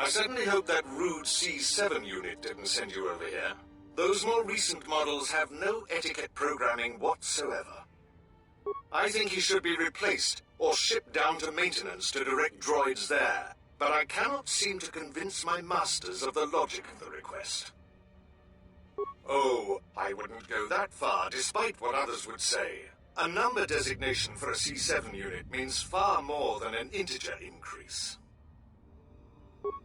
I certainly hope that rude C7 unit didn't send you over here. Those more recent models have no etiquette programming whatsoever. I think he should be replaced, or shipped down to maintenance to direct droids there. But I cannot seem to convince my masters of the logic of the request. Oh, I wouldn't go that far, despite what others would say. A number designation for a C7 unit means far more than an integer increase.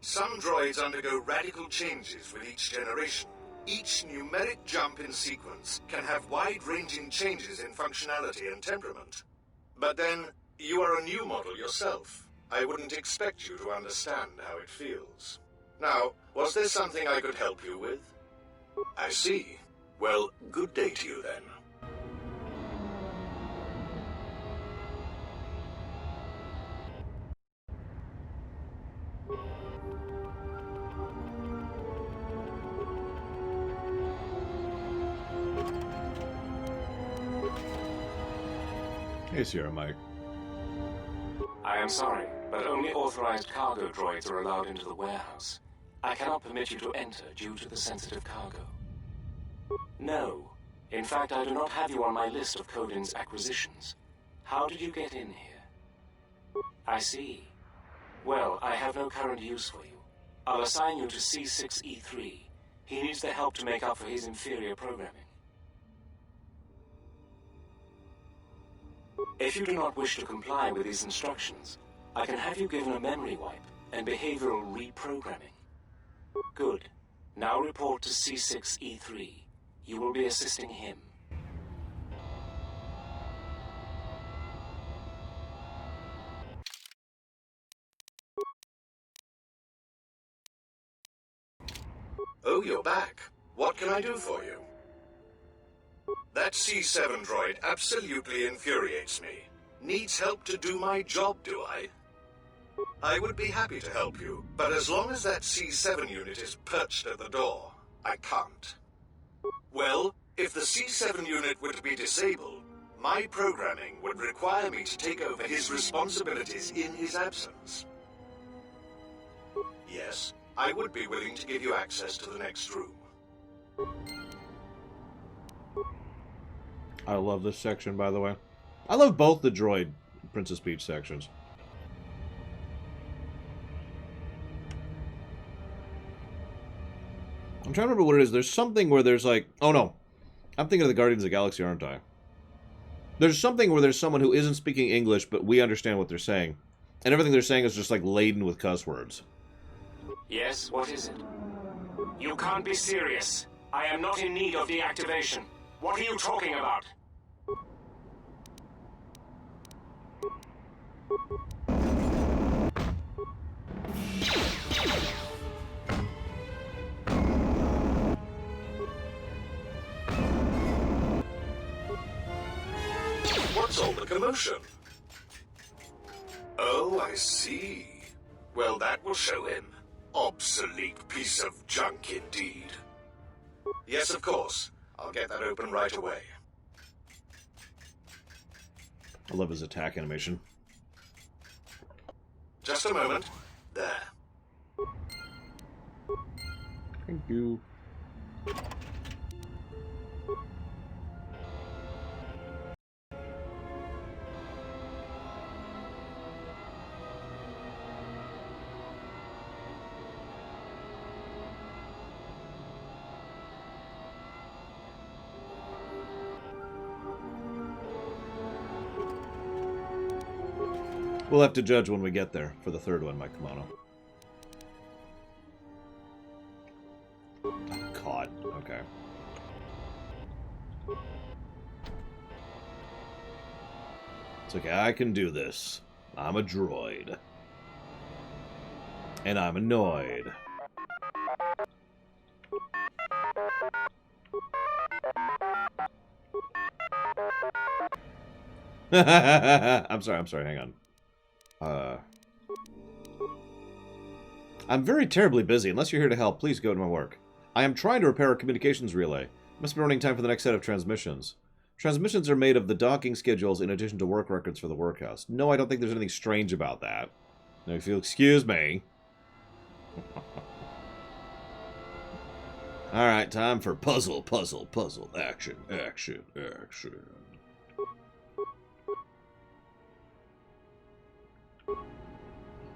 Some droids undergo radical changes with each generation. Each numeric jump in sequence can have wide-ranging changes in functionality and temperament. But then, you are a new model yourself. I wouldn't expect you to understand how it feels. Now, was there something I could help you with? I see. Well, good day to you then. Hey, Sierra Mike. I am sorry, but only authorized cargo droids are allowed into the warehouse. I cannot permit you to enter due to the sensitive cargo. No. In fact, I do not have you on my list of Codin's acquisitions. How did you get in here? I see. Well, I have no current use for you. I'll assign you to C6E3. He needs the help to make up for his inferior programming. If you do not wish to comply with these instructions, I can have you given a memory wipe and behavioral reprogramming. Good. Now report to C6E3. You will be assisting him. Oh, you're back. What can I do for you? That C7 droid absolutely infuriates me. Needs help to do my job, do I? I would be happy to help you, but as long as that C7 unit is perched at the door, I can't. Well, if the C7 unit were to be disabled, my programming would require me to take over his responsibilities in his absence. Yes, I would be willing to give you access to the next room. I love this section, by the way. I love both the droid Princess Peach sections. I'm trying to remember what it is. There's something where there's like... Oh, no. I'm thinking of the Guardians of the Galaxy, aren't I? There's something where there's someone who isn't speaking English, but we understand what they're saying. And everything they're saying is just like laden with cuss words. Yes, what is it? You can't be serious. I am not in need of deactivation. What are you talking about? What's all the commotion? Oh, I see. Well, that will show him. Obsolete piece of junk indeed. Yes, of course. I'll get that open right away. I love his attack animation. Just a moment. There. Thank you. We'll have to judge when we get there for the third one, Mike Kimono. God, okay. It's okay, I can do this. I'm a droid. And I'm annoyed. I'm sorry, hang on. I'm very terribly busy. Unless you're here to help, please go to my work. I am trying to repair a communications relay. Must be running time for the next set of transmissions. Transmissions are made of the docking schedules in addition to work records for the workhouse. No, I don't think there's anything strange about that. Now, if you'll excuse me. Alright, time for puzzle, puzzle, puzzle. Action, action, action.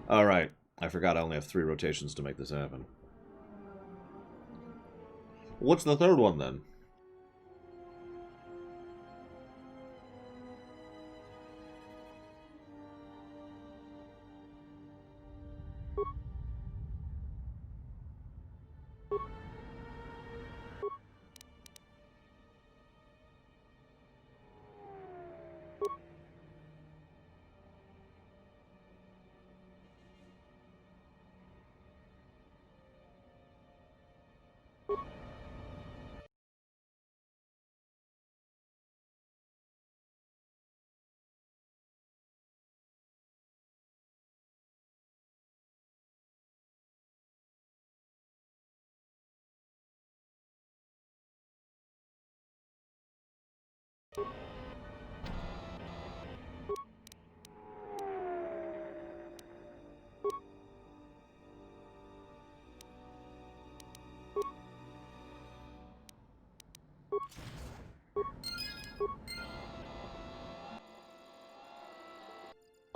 Alright, I forgot I only have 3 rotations to make this happen. What's the third one, then?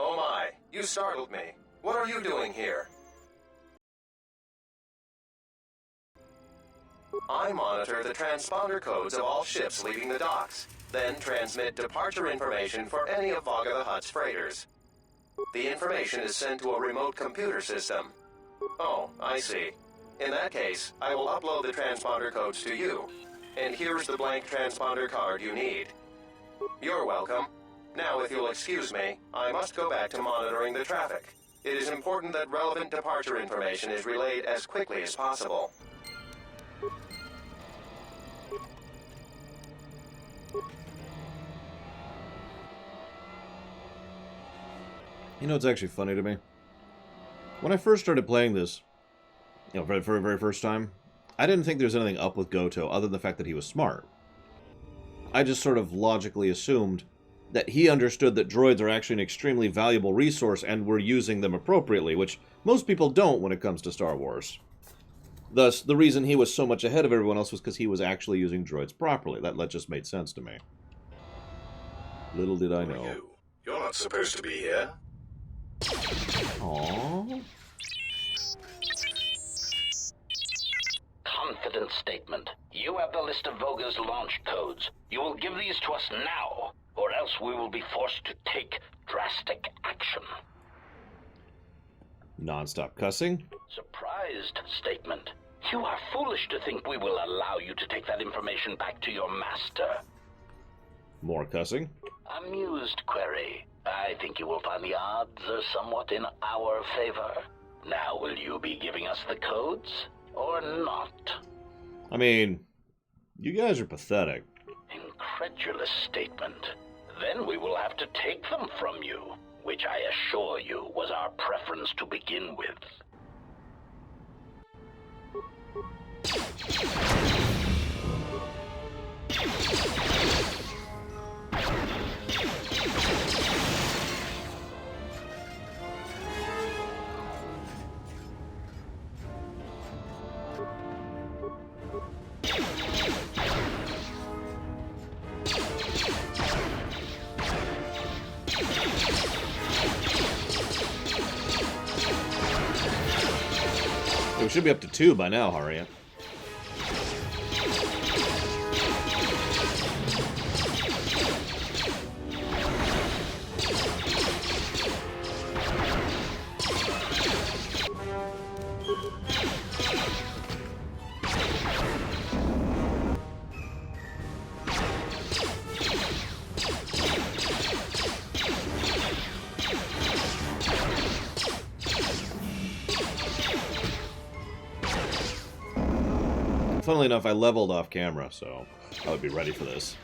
Oh my, you startled me. What are you doing here? I monitor the transponder codes of all ships leaving the docks, then transmit departure information for any of Vaga the Hutt's freighters. The information is sent to a remote computer system. Oh, I see. In that case, I will upload the transponder codes to you. And here's the blank transponder card you need. You're welcome. Now, if you'll excuse me, I must go back to monitoring the traffic. It is important that relevant departure information is relayed as quickly as possible. You know what's actually funny to me? When I first started playing this, for the very, very first time, I didn't think there was anything up with Goto other than the fact that he was smart. I just sort of logically assumed that he understood that droids are actually an extremely valuable resource and we're using them appropriately, which most people don't when it comes to Star Wars. Thus, the reason he was so much ahead of everyone else was because he was actually using droids properly. That just made sense to me. Little did I know. You're not supposed to be here. Aww. Confident statement. You have the list of Voga's launch codes. You will give these to us now, or else we will be forced to take drastic action. Non-stop cussing. Surprised statement. You are foolish to think we will allow you to take that information back to your master. More cussing. Amused query. I think you will find the odds are somewhat in our favor. Now, will you be giving us the codes, or not? I mean, you guys are pathetic. Incredulous statement. Then we will have to take them from you, which I assure you was our preference to begin with. We should be up to 2 by now, Harriet. Funnily enough, I leveled off camera, so I would be ready for this.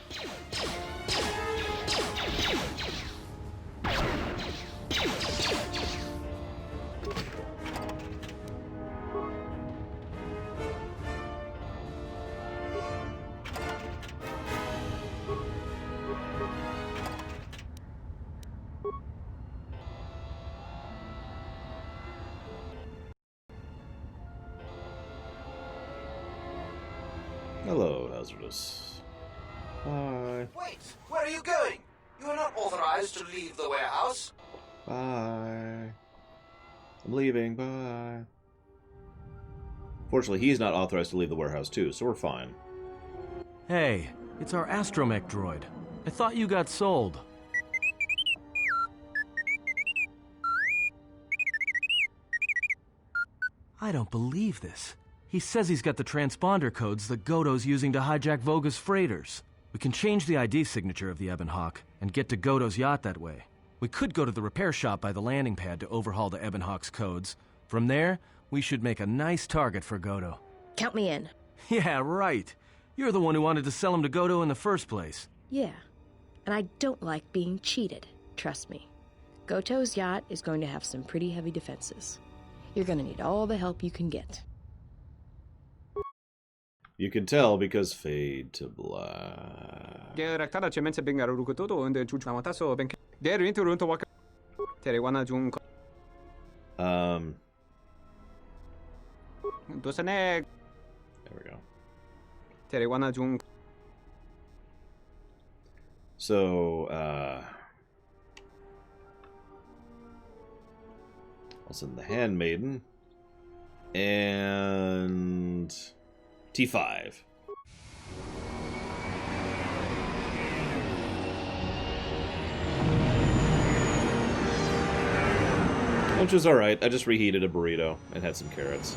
Hello, Hazardous. Bye. Wait! Where are you going? You are not authorized to leave the warehouse. Bye. I'm leaving. Bye. Fortunately, he's not authorized to leave the warehouse, too, so we're fine. Hey, it's our astromech droid. I thought you got sold. I don't believe this. He says he's got the transponder codes that Godo's using to hijack Voga's freighters. We can change the ID signature of the Ebon Hawk and get to Godo's yacht that way. We could go to the repair shop by the landing pad to overhaul the Ebon Hawk's codes. From there, we should make a nice target for Godo. Count me in. Yeah, right. You're the one who wanted to sell him to Godo in the first place. Yeah. And I don't like being cheated. Trust me. Goto's yacht is going to have some pretty heavy defenses. You're going to need all the help you can get. You can tell because fade to black. Gerektada cemente bengar rukutodo unde jujuamataso ben der interunto waka terewana jun dosane There we go. terewana jun. So, I'll send the Handmaiden and T5. Which was alright. I just reheated a burrito and had some carrots.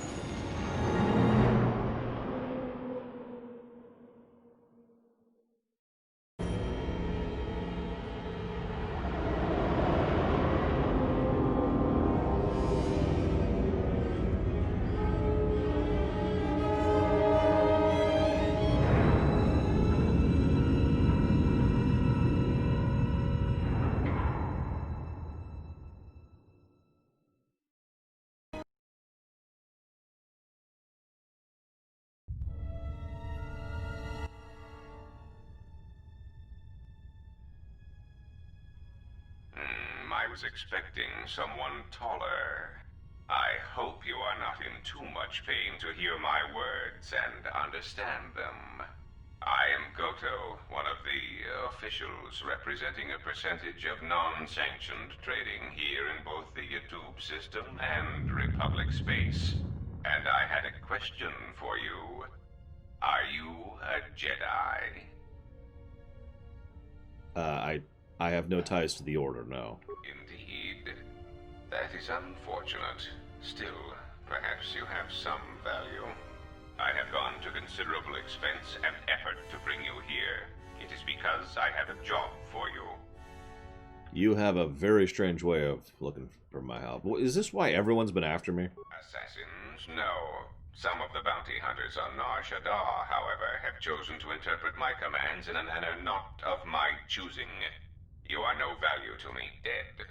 I was expecting someone taller. I hope you are not in too much pain to hear my words and understand them. I am Goto, one of the officials representing a percentage of non-sanctioned trading here in both the YouTube system and Republic space. And I had a question for you. Are you a Jedi? I have no ties to the Order, no. Indeed. That is unfortunate. Still, perhaps you have some value. I have gone to considerable expense and effort to bring you here. It is because I have a job for you. You have a very strange way of looking for my help. Is this why everyone's been after me? Assassins? No. Some of the bounty hunters on Nar Shaddaa, however, have chosen to interpret my commands in a manner not of my choosing. You are no value to me, dead.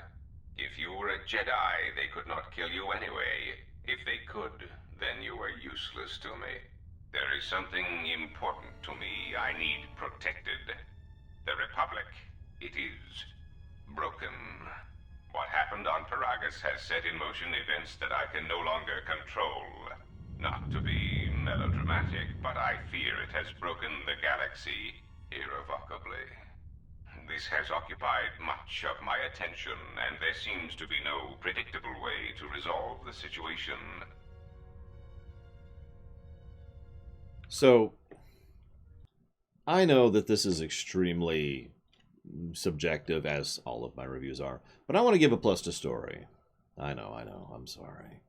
If you were a Jedi, they could not kill you anyway. If they could, then you were useless to me. There is something important to me I need protected. The Republic. It is broken. What happened on Peragus has set in motion events that I can no longer control. Not to be melodramatic, but I fear it has broken the galaxy irrevocably. This has occupied much of my attention, and there seems to be no predictable way to resolve the situation. So, I know that this is extremely subjective, as all of my reviews are, but I want to give a plus to story. I know, I'm sorry.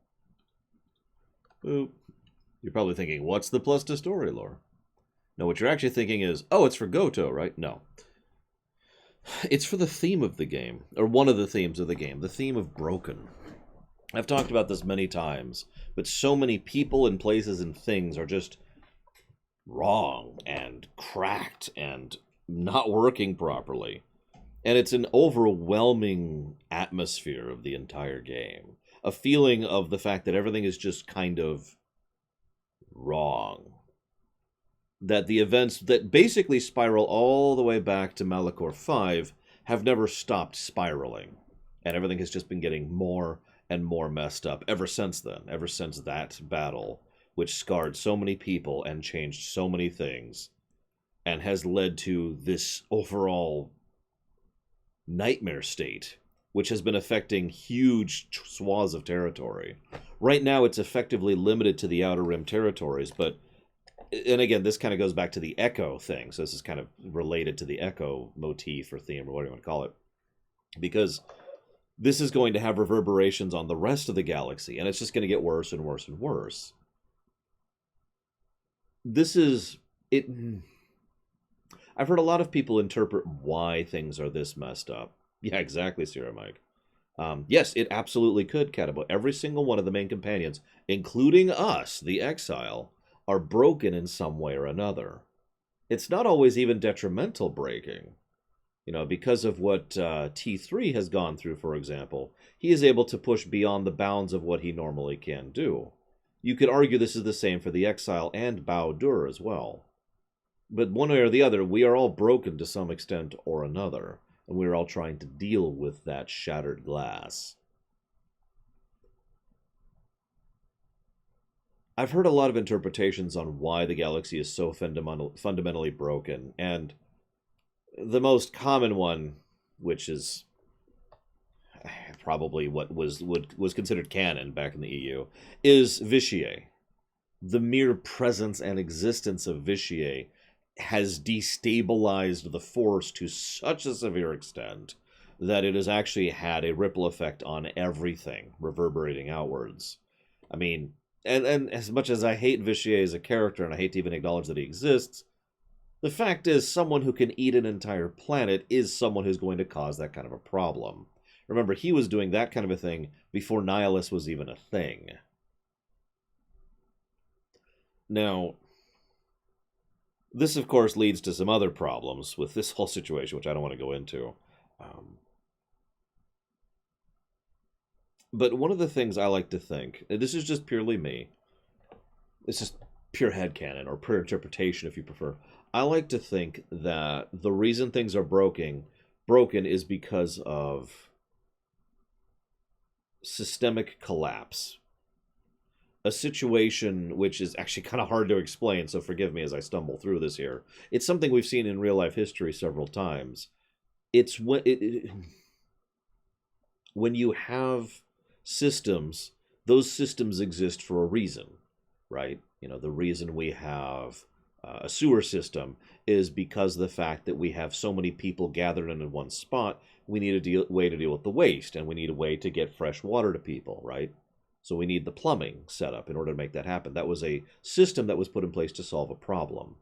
Boop. You're probably thinking, what's the plus to story, lore? No, what you're actually thinking is, oh, it's for Goto, right? No. It's for the theme of the game, or one of the themes of the game, the theme of broken. I've talked about this many times, but so many people and places and things are just wrong and cracked and not working properly. And it's an overwhelming atmosphere of the entire game. A feeling of the fact that everything is just kind of wrong. That the events that basically spiral all the way back to Malachor 5 have never stopped spiraling. And everything has just been getting more and more messed up ever since then, ever since that battle which scarred so many people and changed so many things, and has led to this overall nightmare state, which has been affecting huge swaths of territory. Right now, it's effectively limited to the Outer Rim territories, but, and again, this kind of goes back to the Echo thing, so this is kind of related to the Echo motif or theme, or whatever you want to call it, because this is going to have reverberations on the rest of the galaxy, and it's just going to get worse and worse and worse. This is... it. I've heard a lot of people interpret why things are this messed up. Yeah, exactly, Sierra Mike. Yes, it absolutely could, Catabo. Every single one of the main companions, including us, the Exile, are broken in some way or another. It's not always even detrimental breaking. You know, because of what T3 has gone through, for example, he is able to push beyond the bounds of what he normally can do. You could argue this is the same for the Exile and Bao-Dur as well. But one way or the other, we are all broken to some extent or another, and we're all trying to deal with that shattered glass. I've heard a lot of interpretations on why the galaxy is so fundamentally broken, and the most common one, which is probably what was considered canon back in the EU, is Vitiae. The mere presence and existence of Vitiae has destabilized the Force to such a severe extent that it has actually had a ripple effect on everything, reverberating outwards. I mean, and as much as I hate Vitiae as a character, and I hate to even acknowledge that he exists, the fact is, someone who can eat an entire planet is someone who's going to cause that kind of a problem. Remember, he was doing that kind of a thing before Nihilus was even a thing. Now, this, of course, leads to some other problems with this whole situation, which I don't want to go into. But one of the things I like to think, and this is just purely me, it's just pure headcanon, or pure interpretation if you prefer, I like to think that the reason things are broken is because of systemic collapse. A situation which is actually kind of hard to explain, so forgive me as I stumble through this here. It's something we've seen in real-life history several times. It's when you have systems, those systems exist for a reason, right? You know, the reason we have a sewer system is because of the fact that we have so many people gathered in one spot. We need a way to deal with the waste, and we need a way to get fresh water to people, right? So we need the plumbing set up in order to make that happen. That was a system that was put in place to solve a problem.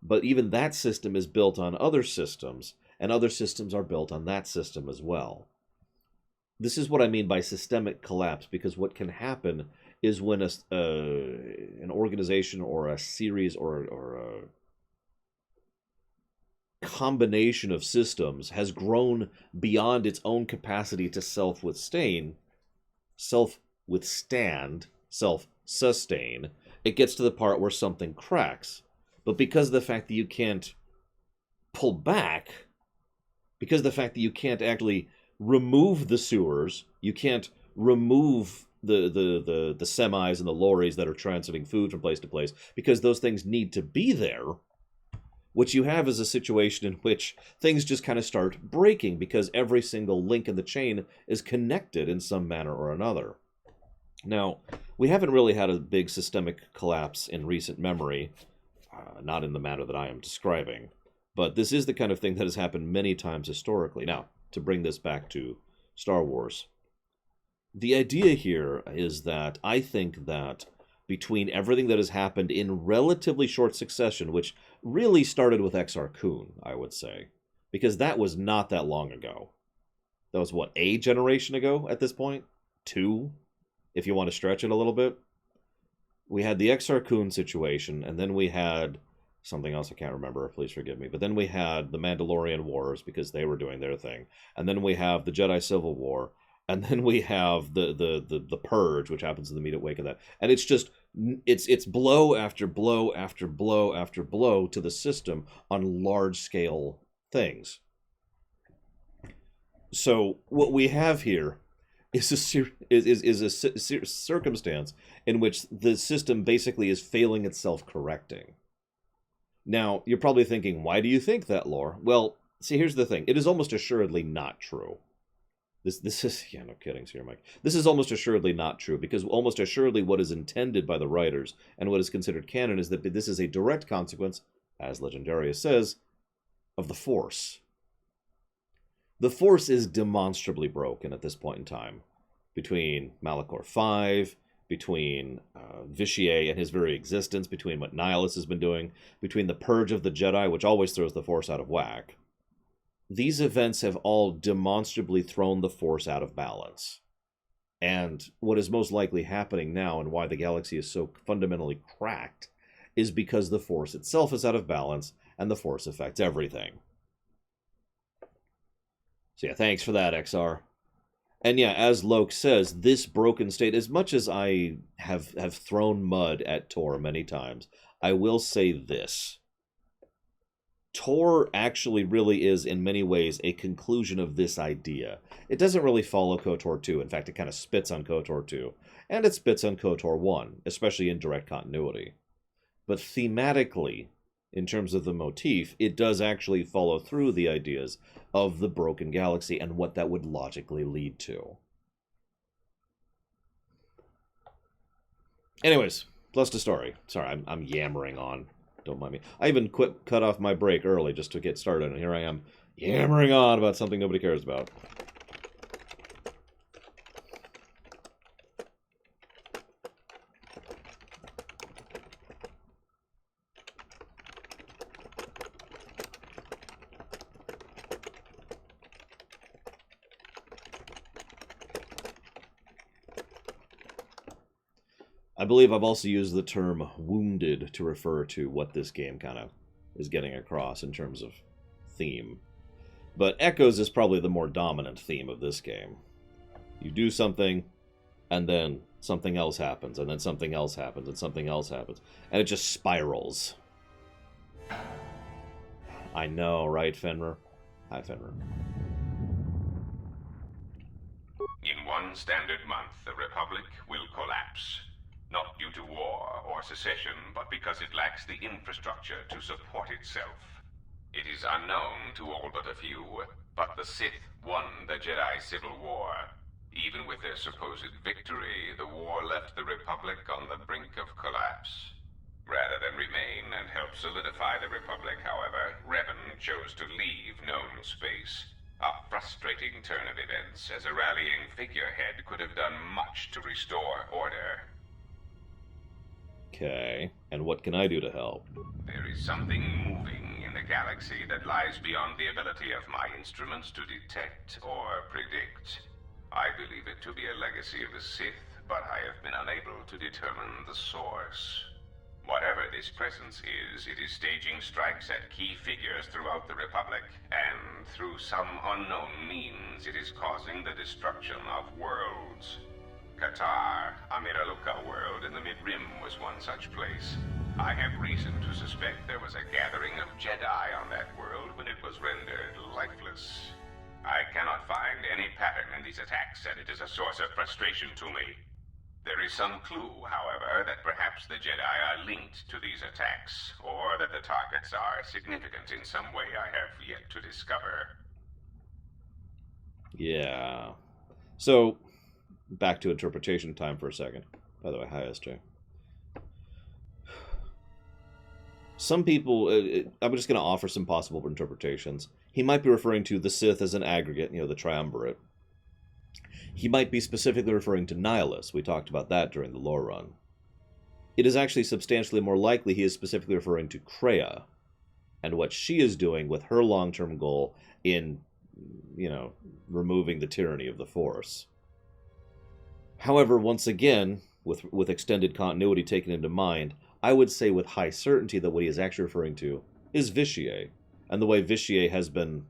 But even that system is built on other systems, and other systems are built on that system as well. This is what I mean by systemic collapse, because what can happen is when an organization or a series or a combination of systems has grown beyond its own capacity to self-sustain, it gets to the part where something cracks. But because of the fact that you can't pull back, because of the fact that you can't actually remove the sewers, you can't remove the semis and the lorries that are transporting food from place to place, because those things need to be there, what you have is a situation in which things just kind of start breaking because every single link in the chain is connected in some manner or another. Now, we haven't really had a big systemic collapse in recent memory, not in the manner that I am describing, but this is the kind of thing that has happened many times historically. Now, to bring this back to Star Wars, the idea here is that I think that between everything that has happened in relatively short succession, which really started with Exar Kun, I would say, because that was not that long ago. That was, what, a generation ago at this point? 2? If you want to stretch it a little bit. We had the Exar Kun situation, and then we had something else I can't remember, please forgive me. But then we had the Mandalorian Wars, because they were doing their thing. And then we have the Jedi Civil War. And then we have the Purge, which happens in the immediate wake of that. And it's just, it's blow after blow after blow after blow to the system on large-scale things. So what we have here is a circumstance in which the system basically is failing itself correcting. Now, you're probably thinking, why do you think that, Lore? Well, see, here's the thing. It is almost assuredly not true. This is, yeah, no kidding, here, Mike. This is almost assuredly not true, because almost assuredly what is intended by the writers and what is considered canon is that this is a direct consequence, as Legendarius says, of the Force. The Force is demonstrably broken at this point in time. Between Malachor V, between Vitiate and his very existence, between what Nihilus has been doing, between the Purge of the Jedi, which always throws the Force out of whack. These events have all demonstrably thrown the Force out of balance. And what is most likely happening now, and why the galaxy is so fundamentally cracked, is because the Force itself is out of balance, and the Force affects everything. So yeah, thanks for that, XR. And yeah, as Loke says, this broken state, as much as I have thrown mud at Tor many times, I will say this. Tor actually really is, in many ways, a conclusion of this idea. It doesn't really follow KOTOR 2. In fact, it kind of spits on KOTOR 2. And it spits on KOTOR 1, especially in direct continuity. But thematically, in terms of the motif, it does actually follow through the ideas of the broken galaxy and what that would logically lead to. Anyways, plus the story. Sorry, I'm yammering on. Don't mind me. I even cut off my break early just to get started, and here I am yammering on about something nobody cares about. I believe I've also used the term wounded to refer to what this game kind of is getting across in terms of theme. But Echoes is probably the more dominant theme of this game. You do something, and then something else happens, and then something else happens, and something else happens. And it just spirals. I know, right, Fenrir? Hi, Fenrir. In one standard month, the Republic will collapse. Not due to war or secession, but because it lacks the infrastructure to support itself. It is unknown to all but a few, but the Sith won the Jedi Civil War. Even with their supposed victory, the war left the Republic on the brink of collapse. Rather than remain and help solidify the Republic, however, Revan chose to leave known space. A frustrating turn of events, as a rallying figurehead could have done much to restore order. Okay, and what can I do to help? There is something moving in the galaxy that lies beyond the ability of my instruments to detect or predict. I believe it to be a legacy of the Sith, but I have been unable to determine the source. Whatever this presence is, it is staging strikes at key figures throughout the Republic, and through some unknown means, it is causing the destruction of worlds. Qatar, Amiraluka world in the Mid-Rim was one such place. I have reason to suspect there was a gathering of Jedi on that world when it was rendered lifeless. I cannot find any pattern in these attacks, and it is a source of frustration to me. There is some clue, however, that perhaps the Jedi are linked to these attacks, or that the targets are significant in some way I have yet to discover. Yeah. So, back to interpretation time for a second. By the way, hi, SJ. Some people, I'm just going to offer some possible interpretations. He might be referring to the Sith as an aggregate, the triumvirate. He might be specifically referring to Nihilus. We talked about that during the lore run. It is actually substantially more likely he is specifically referring to Kreia and what she is doing with her long-term goal in, removing the tyranny of the Force. However, once again, with extended continuity taken into mind, I would say with high certainty that what he is actually referring to is Vitiate, and the way Vitiate has been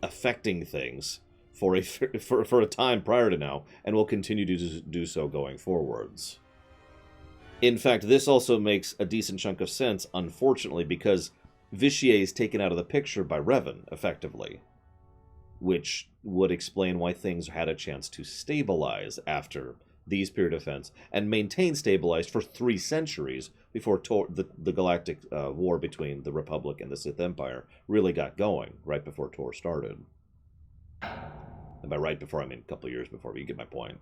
affecting things for a time prior to now, and will continue to do so going forwards. In fact, this also makes a decent chunk of sense, unfortunately, because Vitiate is taken out of the picture by Revan, effectively. which would explain why things had a chance to stabilize after these period of events, and maintain stabilized for 3 centuries before the galactic war between the Republic and the Sith Empire really got going, right before Tor started. And by right before, I mean a couple of years before, but you get my point.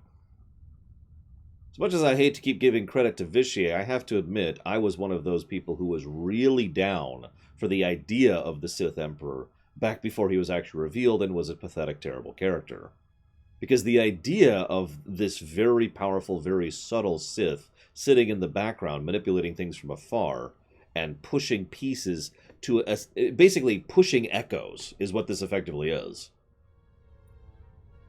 As much as I hate to keep giving credit to Vitier, I have to admit I was one of those people who was really down for the idea of the Sith Emperor back before he was actually revealed and was a pathetic, terrible character. Because the idea of this very powerful, very subtle Sith sitting in the background, manipulating things from afar, and pushing pieces to basically pushing echoes is what this effectively is.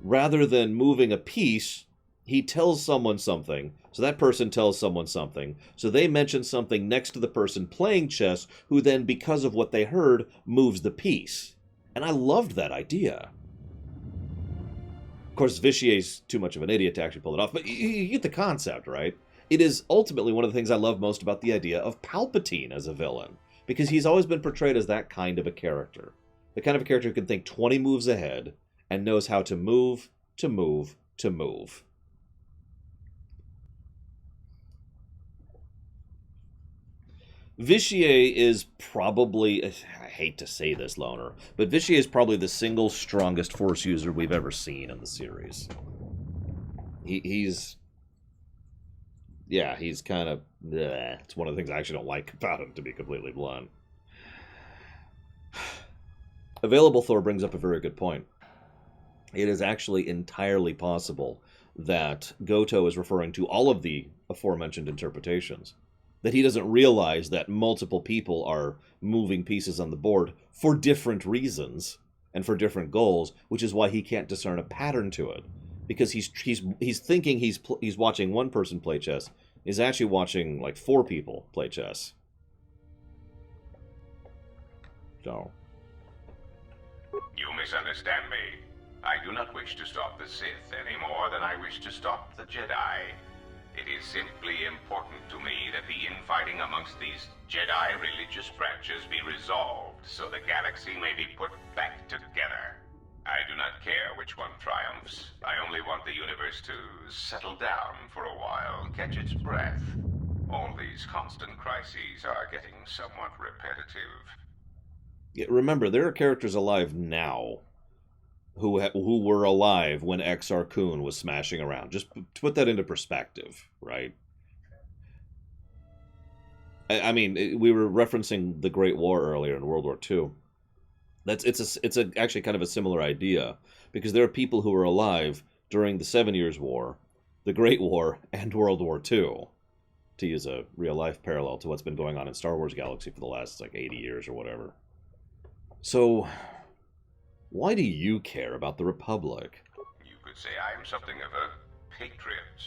Rather than moving a piece, he tells someone something, so that person tells someone something, so they mention something next to the person playing chess, who then, because of what they heard, moves the piece. And I loved that idea. Of course, Vitier's too much of an idiot to actually pull it off, but you get the concept, right? It is ultimately one of the things I love most about the idea of Palpatine as a villain, because he's always been portrayed as that kind of a character. The kind of a character who can think 20 moves ahead and knows how to move, to move, to move. Vitier is probably, I hate to say this, Loner, but Vitier is probably the single strongest Force user we've ever seen in the series. He's kind of, it's one of the things I actually don't like about him, to be completely blunt. Available Thor brings up a very good point. It is actually entirely possible that Goto is referring to all of the aforementioned interpretations. That he doesn't realize that multiple people are moving pieces on the board for different reasons and for different goals, which is why he can't discern a pattern to it. Because he's thinking he's watching one person play chess, he's actually watching like 4 people play chess. So. You misunderstand me. I do not wish to stop the Sith any more than I wish to stop the Jedi. It is simply important to me that the infighting amongst these Jedi religious branches be resolved so the galaxy may be put back together. I do not care which one triumphs. I only want the universe to settle down for a while, catch its breath. All these constant crises are getting somewhat repetitive. Yeah, remember, there are characters alive now who were alive when Exar Kun was smashing around. Just to put that into perspective, right? I mean, we were referencing the Great War earlier in World War II. It's actually kind of a similar idea, because there are people who were alive during the 7 Years' War, the Great War, and World War II, to use a real-life parallel to what's been going on in Star Wars Galaxy for the last, 80 years or whatever. So, why do you care about the Republic? You could say I am something of a patriot.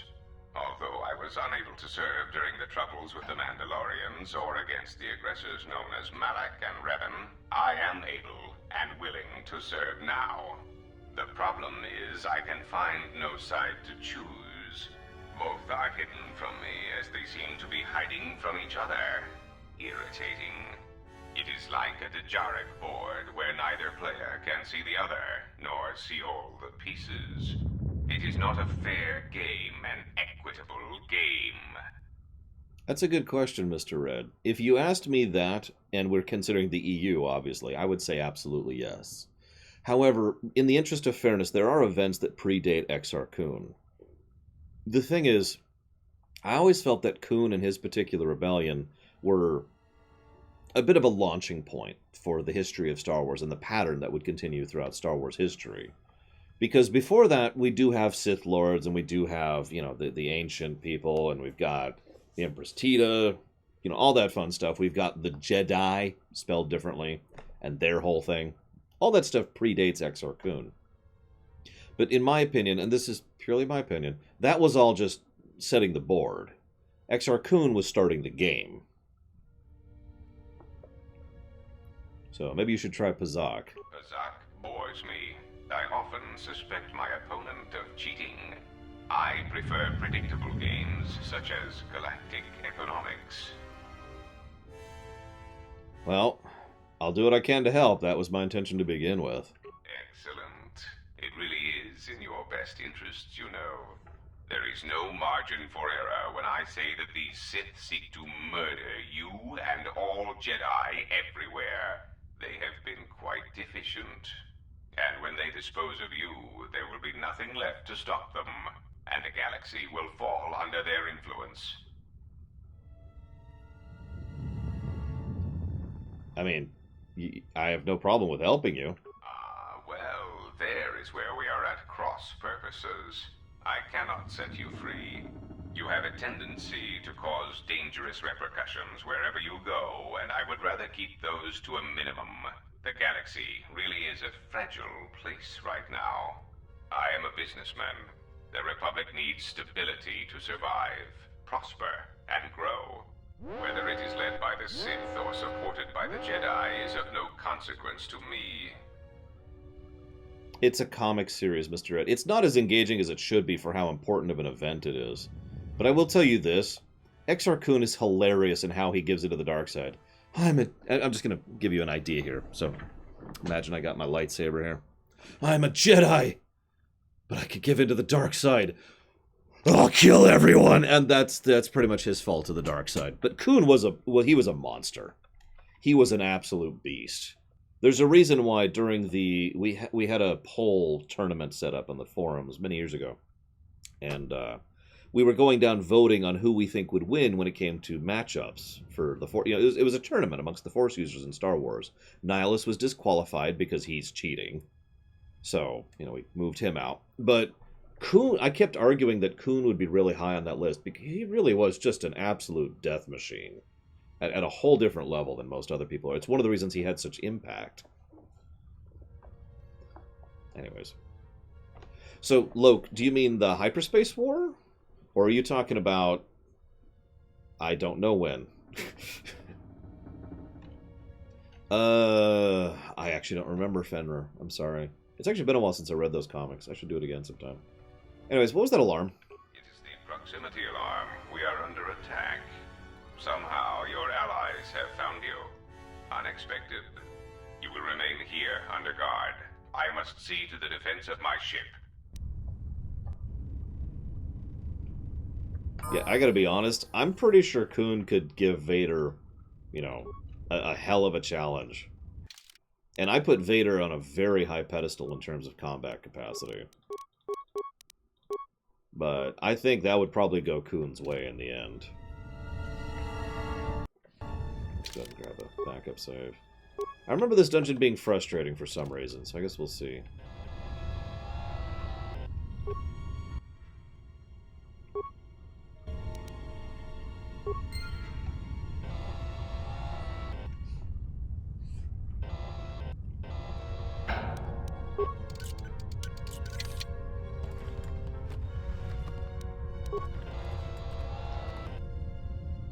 Although I was unable to serve during the troubles with the Mandalorians or against the aggressors known as Malak and Revan, I am able and willing to serve now. The problem is I can find no side to choose. Both are hidden from me as they seem to be hiding from each other. Irritating. It is like a Dejarik board where neither player can see the other, nor see all the pieces. It is not a fair game, an equitable game. That's a good question, Mr. Red. If you asked me that, and we're considering the EU, obviously, I would say absolutely yes. However, in the interest of fairness, there are events that predate Exar Kun. The thing is, I always felt that Kun and his particular rebellion were a bit of a launching point for the history of Star Wars and the pattern that would continue throughout Star Wars history. Because before that, we do have Sith Lords, and we do have, the ancient people, and we've got the Empress Tita, all that fun stuff. We've got the Jedi, spelled differently, and their whole thing. All that stuff predates Exar Kun. But in my opinion, and this is purely my opinion, that was all just setting the board. Exar Kun was starting the game. So maybe you should try Pazaak. Pazaak bores me. I often suspect my opponent of cheating. I prefer predictable games, such as Galactic Economics. Well, I'll do what I can to help. That was my intention to begin with. Excellent. best interests, you know. There is no margin for error when I say that these Sith seek to murder you and all Jedi everywhere. They have been quite deficient. And when they dispose of you, there will be nothing left to stop them, and the galaxy will fall under their influence. I mean, I have no problem with helping you. Well, there is where we are at cross purposes. I cannot set you free. You have a tendency to cause dangerous repercussions wherever you go, and I would rather keep those to a minimum. The galaxy really is a fragile place right now. I am a businessman. The Republic needs stability to survive, prosper, and grow. Whether it is led by the Sith or supported by the Jedi is of no consequence to me. It's a comic series, Mr. Ed. It's not as engaging as it should be for how important of an event it is. But I will tell you this. Exar Kun is hilarious in how he gives it to the dark side. I'm just going to give you an idea here. So, imagine I got my lightsaber here. I'm a Jedi! But I could give in to the dark side. I'll kill everyone! And that's pretty much his fault to the dark side. But Kun was he was a monster. He was an absolute beast. There's a reason why during the... We had a poll tournament set up on the forums many years ago. And we were going down voting on who we think would win when it came to matchups for the Force. You know, it was a tournament amongst the Force users in Star Wars. Nihilus was disqualified because he's cheating. So, you know, we moved him out. But Kun, I kept arguing that Kun would be really high on that list because he really was just an absolute death machine. At a whole different level than most other people are. It's one of the reasons he had such impact. Anyways. So, Loke, do you mean the hyperspace war? Or are you talking about... I don't know when. I actually don't remember Fenrir. I'm sorry. It's actually been a while since I read those comics. I should do it again sometime. Anyways, what was that alarm? It is the proximity alarm. We are under attack. Somehow, your allies have found you. Unexpected. You will remain here under guard. I must see to the defense of my ship. Yeah, I gotta be honest. I'm pretty sure Kun could give Vader, you know, a hell of a challenge. And I put Vader on a very high pedestal in terms of combat capacity. But I think that would probably go Kun's way in the end. Let's go ahead and grab a backup save. I remember this dungeon being frustrating for some reason, so I guess we'll see.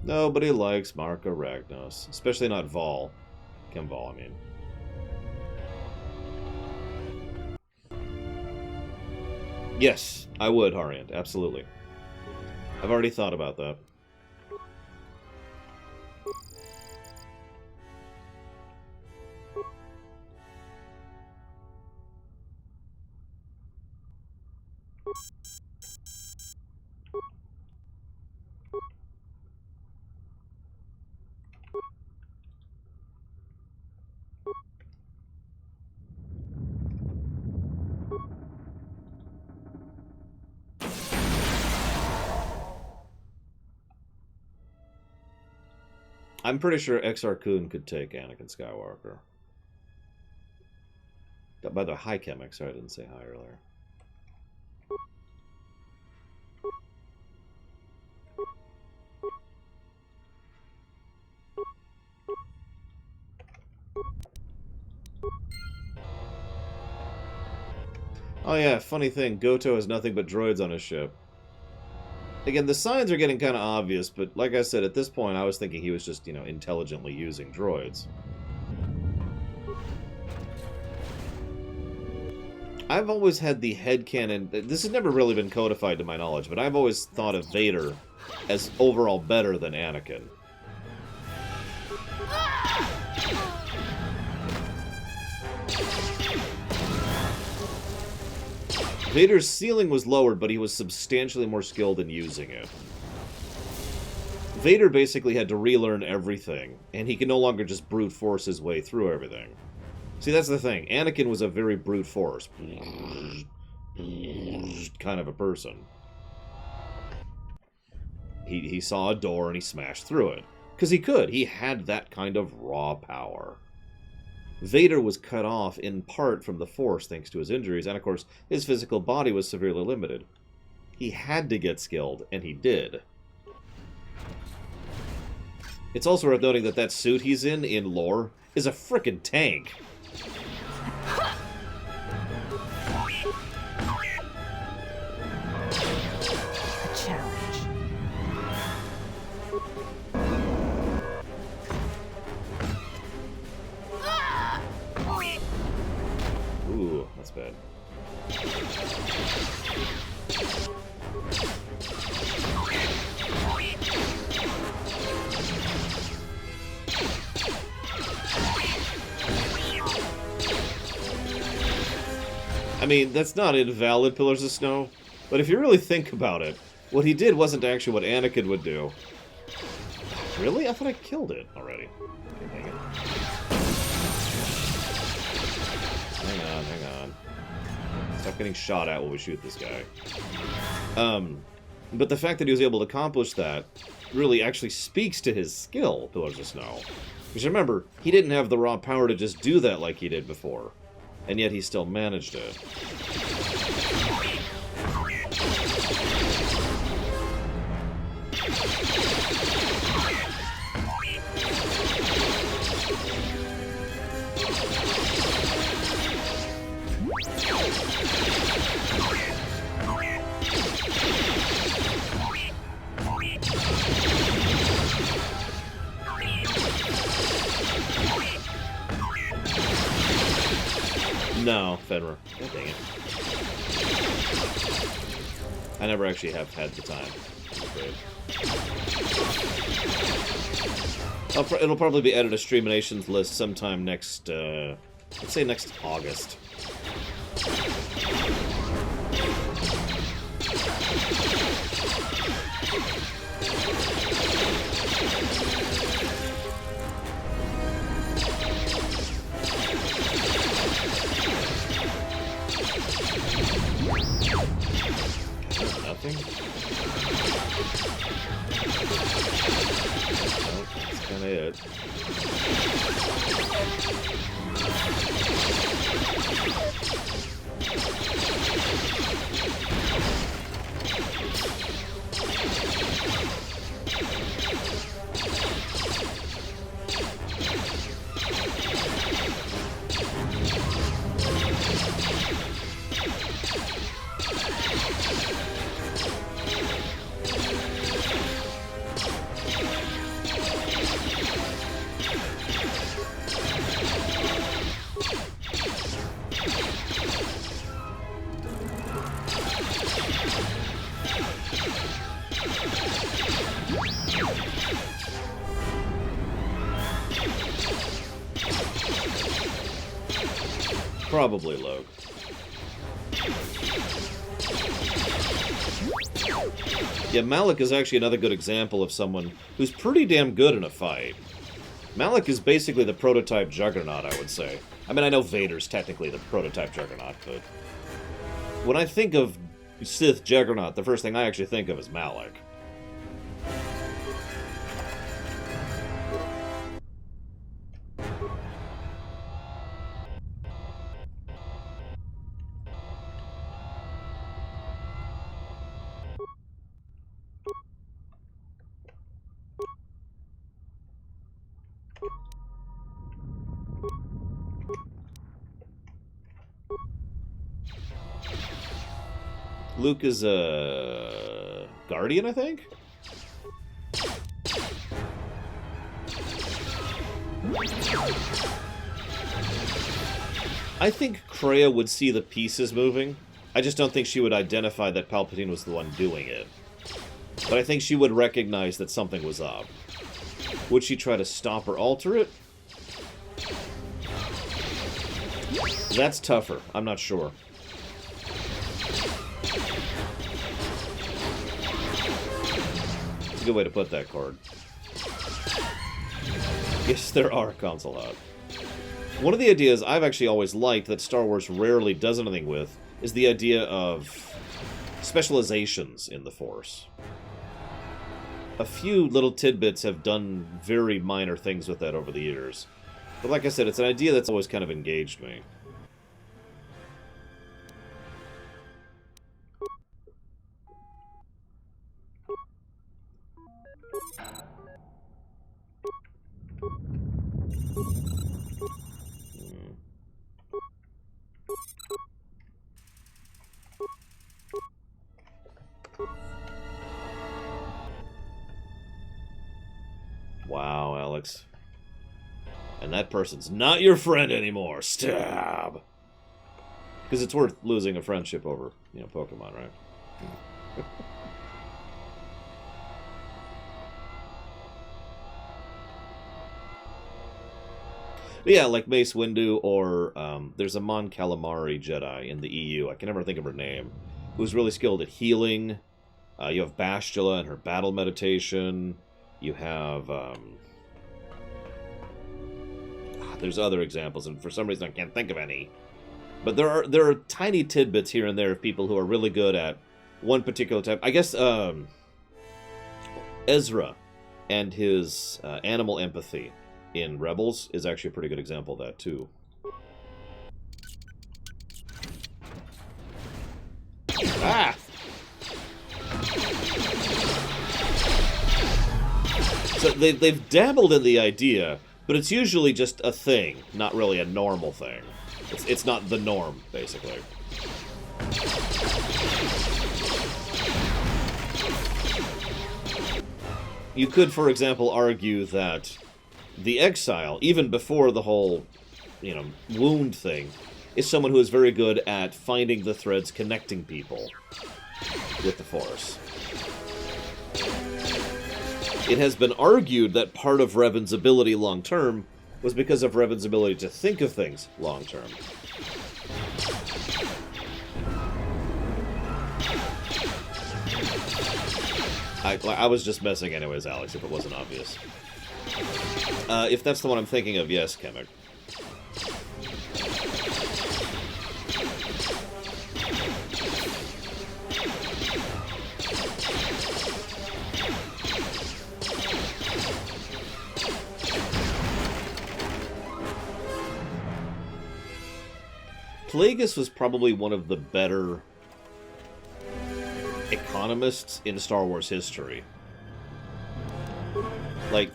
Nobody likes Marka Ragnos, especially not Vol. Kim Vol, I mean. Yes, I would, Hariant, absolutely. I've already thought about that. I'm pretty sure Exar Kun could take Anakin Skywalker. By the way, hi, Chemek. Sorry I didn't say hi earlier. Oh yeah, funny thing, Goto has nothing but droids on his ship. Again, the signs are getting kind of obvious, but like I said, at this point I was thinking he was just, you know, intelligently using droids. I've always had the headcanon, this has never really been codified to my knowledge, but I've always thought of Vader as overall better than Anakin. Vader's ceiling was lowered, but he was substantially more skilled in using it. Vader basically had to relearn everything, and he can no longer just brute force his way through everything. See, that's the thing. Anakin was a very brute force kind of a person. He saw a door and he smashed through it. Because he could. He had that kind of raw power. Vader was cut off in part from the Force thanks to his injuries, and of course, his physical body was severely limited. He had to get skilled, and he did. It's also worth noting that that suit he's in lore, is a frickin' tank. Ooh, that's bad. I mean, that's not invalid, Pillars of Snow, but if you really think about it, what he did wasn't actually what Anakin would do. Really? I thought I killed it already. Okay, hang it. Hang on. Stop getting shot at while we shoot this guy. But the fact that he was able to accomplish that really actually speaks to his skill, Pillars of Snow. Because remember, he didn't have the raw power to just do that like he did before. And yet he still managed it. No, Fenrir. God dang it. I never actually have had the time. It'll probably be added to Streamination's list sometime next, let's say next August. Nothing? Nope, that's kinda it. Probably Logue. Yeah, Malak is actually another good example of someone who's pretty damn good in a fight. Malak is basically the prototype Juggernaut, I would say. I mean, I know Vader's technically the prototype Juggernaut, but when I think of Sith Juggernaut, the first thing I actually think of is Malak. Luke is a Guardian, I think? I think Kreia would see the pieces moving. I just don't think she would identify that Palpatine was the one doing it. But I think she would recognize that something was up. Would she try to stop or alter it? That's tougher. I'm not sure. That's a good way to put that, Cord. Yes, there are, Console Hot. One of the ideas I've actually always liked that Star Wars rarely does anything with is the idea of specializations in the Force. A few little tidbits have done very minor things with that over the years. But like I said, it's an idea that's always kind of engaged me. Wow, Alex. And that person's not your friend anymore. Stab! Because it's worth losing a friendship over, you know, Pokemon, right? But yeah, like Mace Windu, or there's a Mon Calamari Jedi in the EU. I can never think of her name. Who's really skilled at healing. You have Bastila and her battle meditation. You have, there's other examples, and for some reason I can't think of any. But there are tiny tidbits here and there of people who are really good at one particular type. I guess, Ezra and his animal empathy in Rebels is actually a pretty good example of that, too. Ah! So they've dabbled in the idea, but it's usually just a thing, not really a normal thing. It's not the norm, basically. You could, for example, argue that the Exile, even before the whole, you know, wound thing, is someone who is very good at finding the threads connecting people with the Force. It has been argued that part of Revan's ability long-term was because of Revan's ability to think of things long-term. I was just messing anyways, Alex, if it wasn't obvious. If that's the one I'm thinking of, yes, Kemek. Plagueis was probably one of the better economists in Star Wars history. Like,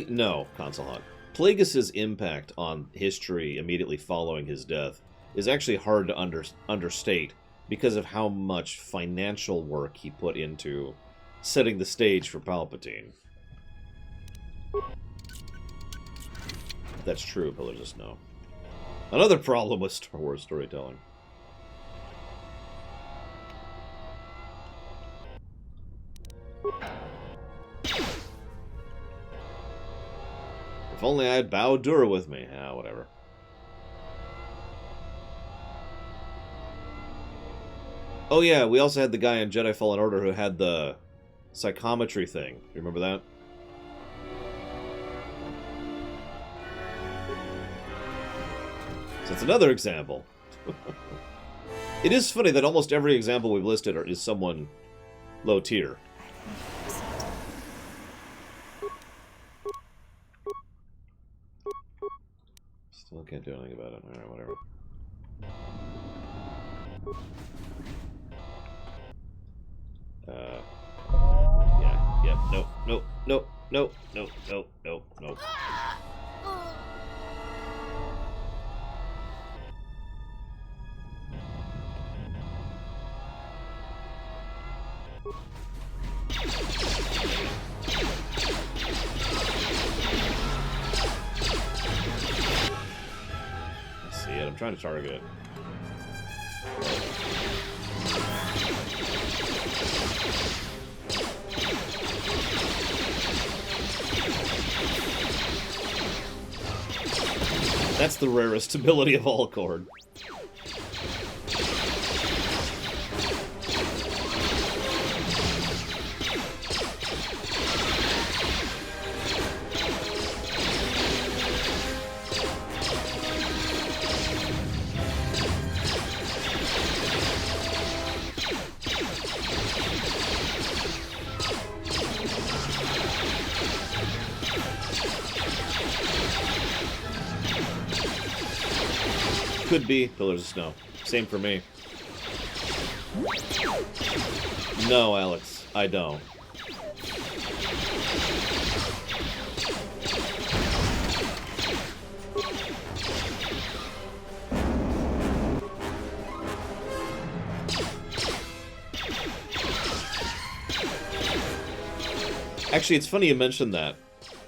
no, Console Hot. Plagueis' impact on history immediately following his death is actually hard to understate because of how much financial work he put into setting the stage for Palpatine. That's true, Pillar just know. Another problem with Star Wars storytelling. If only I had Bao-Dur with me. Ah, whatever. Oh yeah, we also had the guy in Jedi Fallen Order who had the psychometry thing. You remember that? So it's another example. It is funny that almost every example we've listed is someone low tier. Still can't do anything about it. Alright, whatever. Yeah, nope, nope, nope, nope, nope, nope, nope, nope. I'm trying to target it. That's the rarest ability of all, Cord. Could be Pillars of Snow. Same for me. No, Alex, I don't. Actually, it's funny you mentioned that.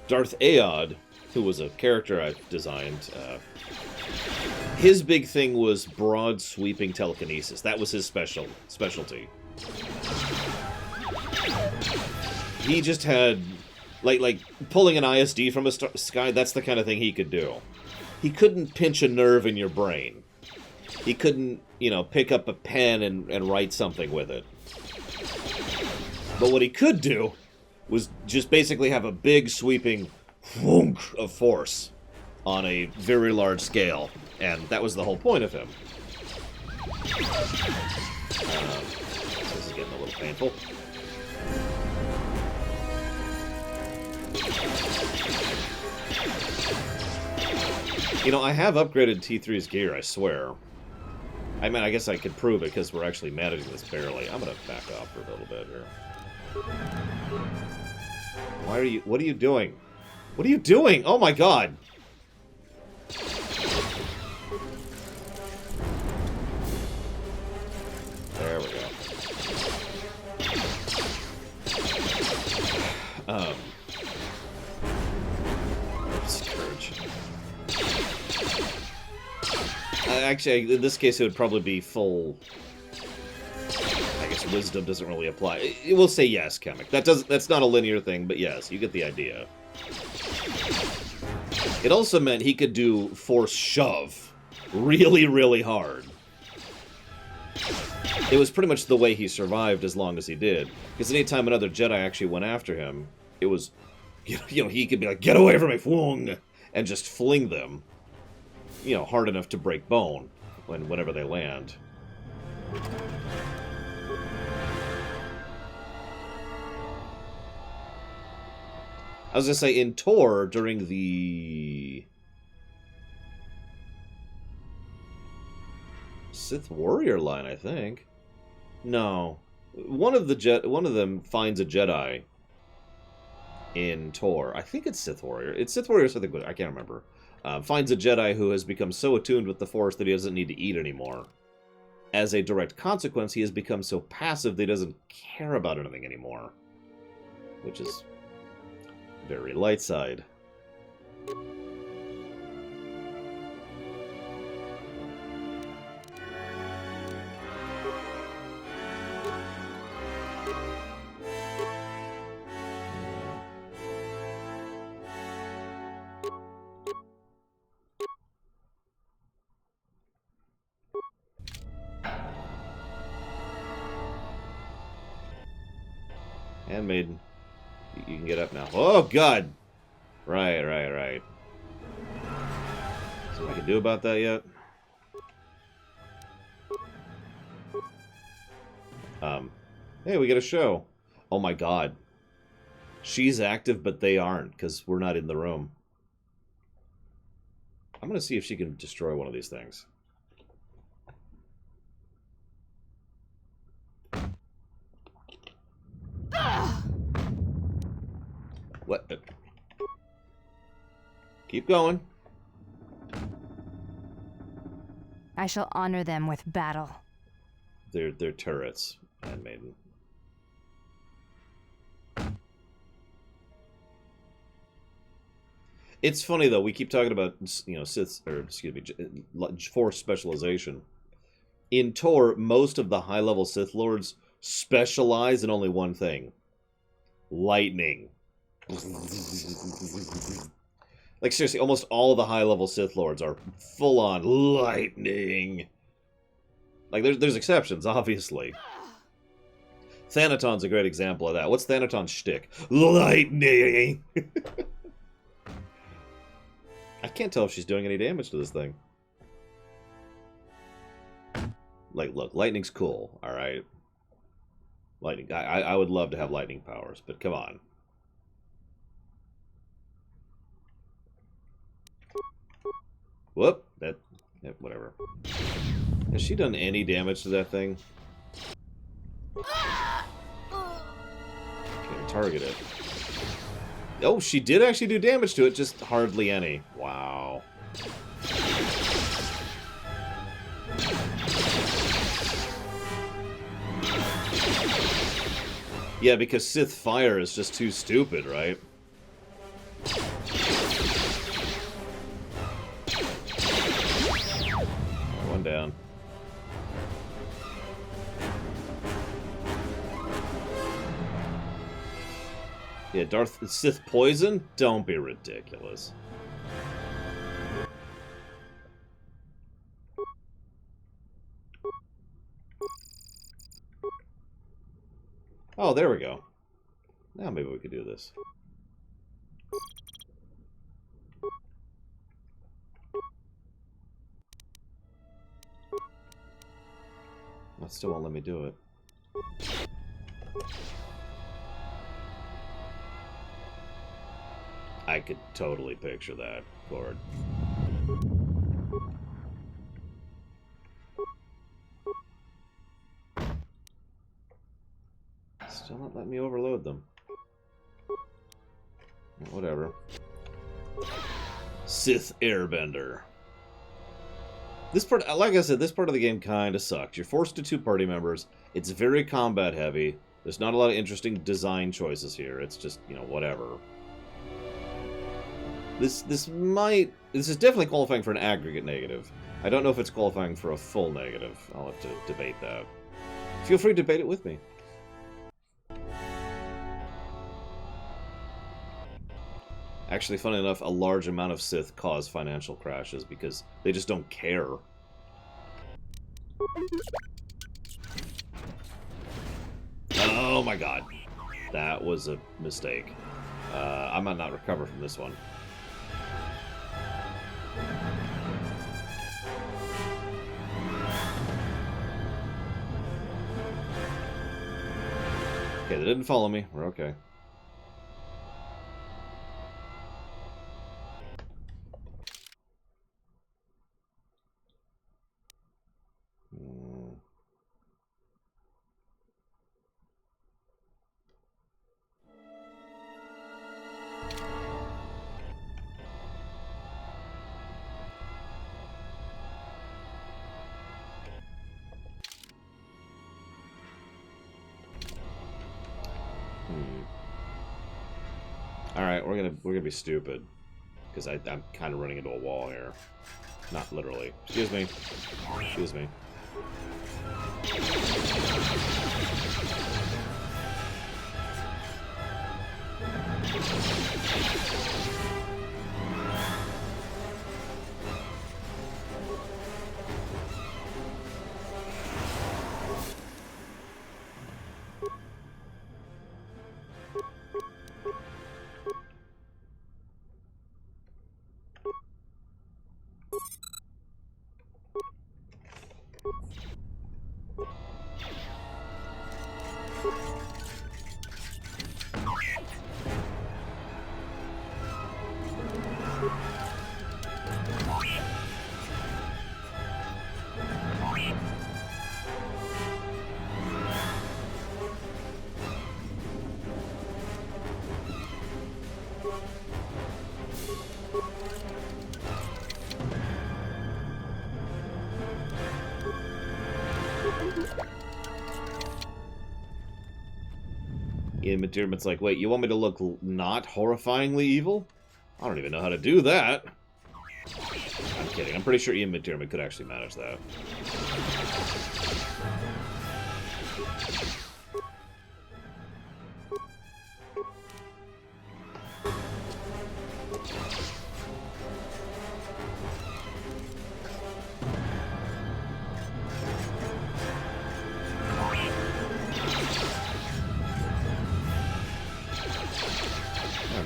Darth Aod, who was a character I designed, his big thing was broad, sweeping telekinesis. That was his specialty. He just had, like pulling an ISD from a sky, that's the kind of thing he could do. He couldn't pinch a nerve in your brain. He couldn't, pick up a pen and write something with it. But what he could do was just basically have a big, sweeping whoonk of force on a very large scale. And that was the whole point of him. This is getting a little painful. I have upgraded T3's gear, I swear. I mean, I guess I could prove it because we're actually managing this barely. I'm gonna back off for a little bit here. What are you doing? What are you doing? Oh my god! There we go. Scourge. Actually, in this case, it would probably be full. I guess wisdom doesn't really apply. We'll say yes, Chemic. That's not a linear thing, but yes, you get the idea. It also meant he could do force shove really, really hard. It was pretty much the way he survived as long as he did. Because anytime another Jedi actually went after him, it was, he could be like, get away from me, Fwung! And just fling them, hard enough to break bone whenever they land. I was going to say, in Tor, during the Sith Warrior line, I think. No. One of them finds a Jedi in Tor. I think it's Sith Warrior. It's Sith Warrior or something, I can't remember. Finds a Jedi who has become so attuned with the Force that he doesn't need to eat anymore. As a direct consequence, he has become so passive that he doesn't care about anything anymore. Which is very light side. Handmaiden. You can get up now. Oh, God! Right. Something I can do about that yet? Hey, we get a show. Oh my god. She's active, but they aren't, because we're not in the room. I'm gonna see if she can destroy one of these things. What? Keep going. I shall honor them with battle. They're turrets, Handmaiden. It's funny though. We keep talking about Sith, or excuse me, Force specialization. In Tor, most of the high-level Sith Lords specialize in only one thing: lightning. Like, seriously, almost all the high-level Sith Lords are full-on lightning. Like, there's exceptions, obviously. Thanaton's a great example of that. What's Thanaton's shtick? Lightning! I can't tell if she's doing any damage to this thing. Like, look, lightning's cool, alright? Lightning. I would love to have lightning powers, but come on. Whoop, that Yeah, whatever. Has she done any damage to that thing? Okay, target it. Oh, she did actually do damage to it, just hardly any. Wow. Yeah, because Sith Fire is just too stupid, right? One down. Yeah, Darth Sith Poison? Don't be ridiculous. Oh, there we go. Now maybe we could do this. That still won't let me do it. I could totally picture that, Lord. Still not letting me overload them. Whatever. Sith Airbender. This part, like I said, this part of the game kind of sucks. You're forced to 2 party members. It's very combat heavy. There's not a lot of interesting design choices here. It's just, you know, whatever. This is definitely qualifying for an aggregate negative. I don't know if it's qualifying for a full negative. I'll have to debate that. Feel free to debate it with me. Actually, funny enough, a large amount of Sith cause financial crashes because they just don't care. Oh my god. That was a mistake. I might not recover from this one. Okay, they didn't follow me. We're okay. Alright, we're gonna be stupid. Because I'm kind of running into a wall here. Not literally. Excuse me. Excuse me. Ian McDiarmid's like, wait, you want me to look not horrifyingly evil? I don't even know how to do that. I'm kidding. I'm pretty sure Ian McDiarmid could actually manage that.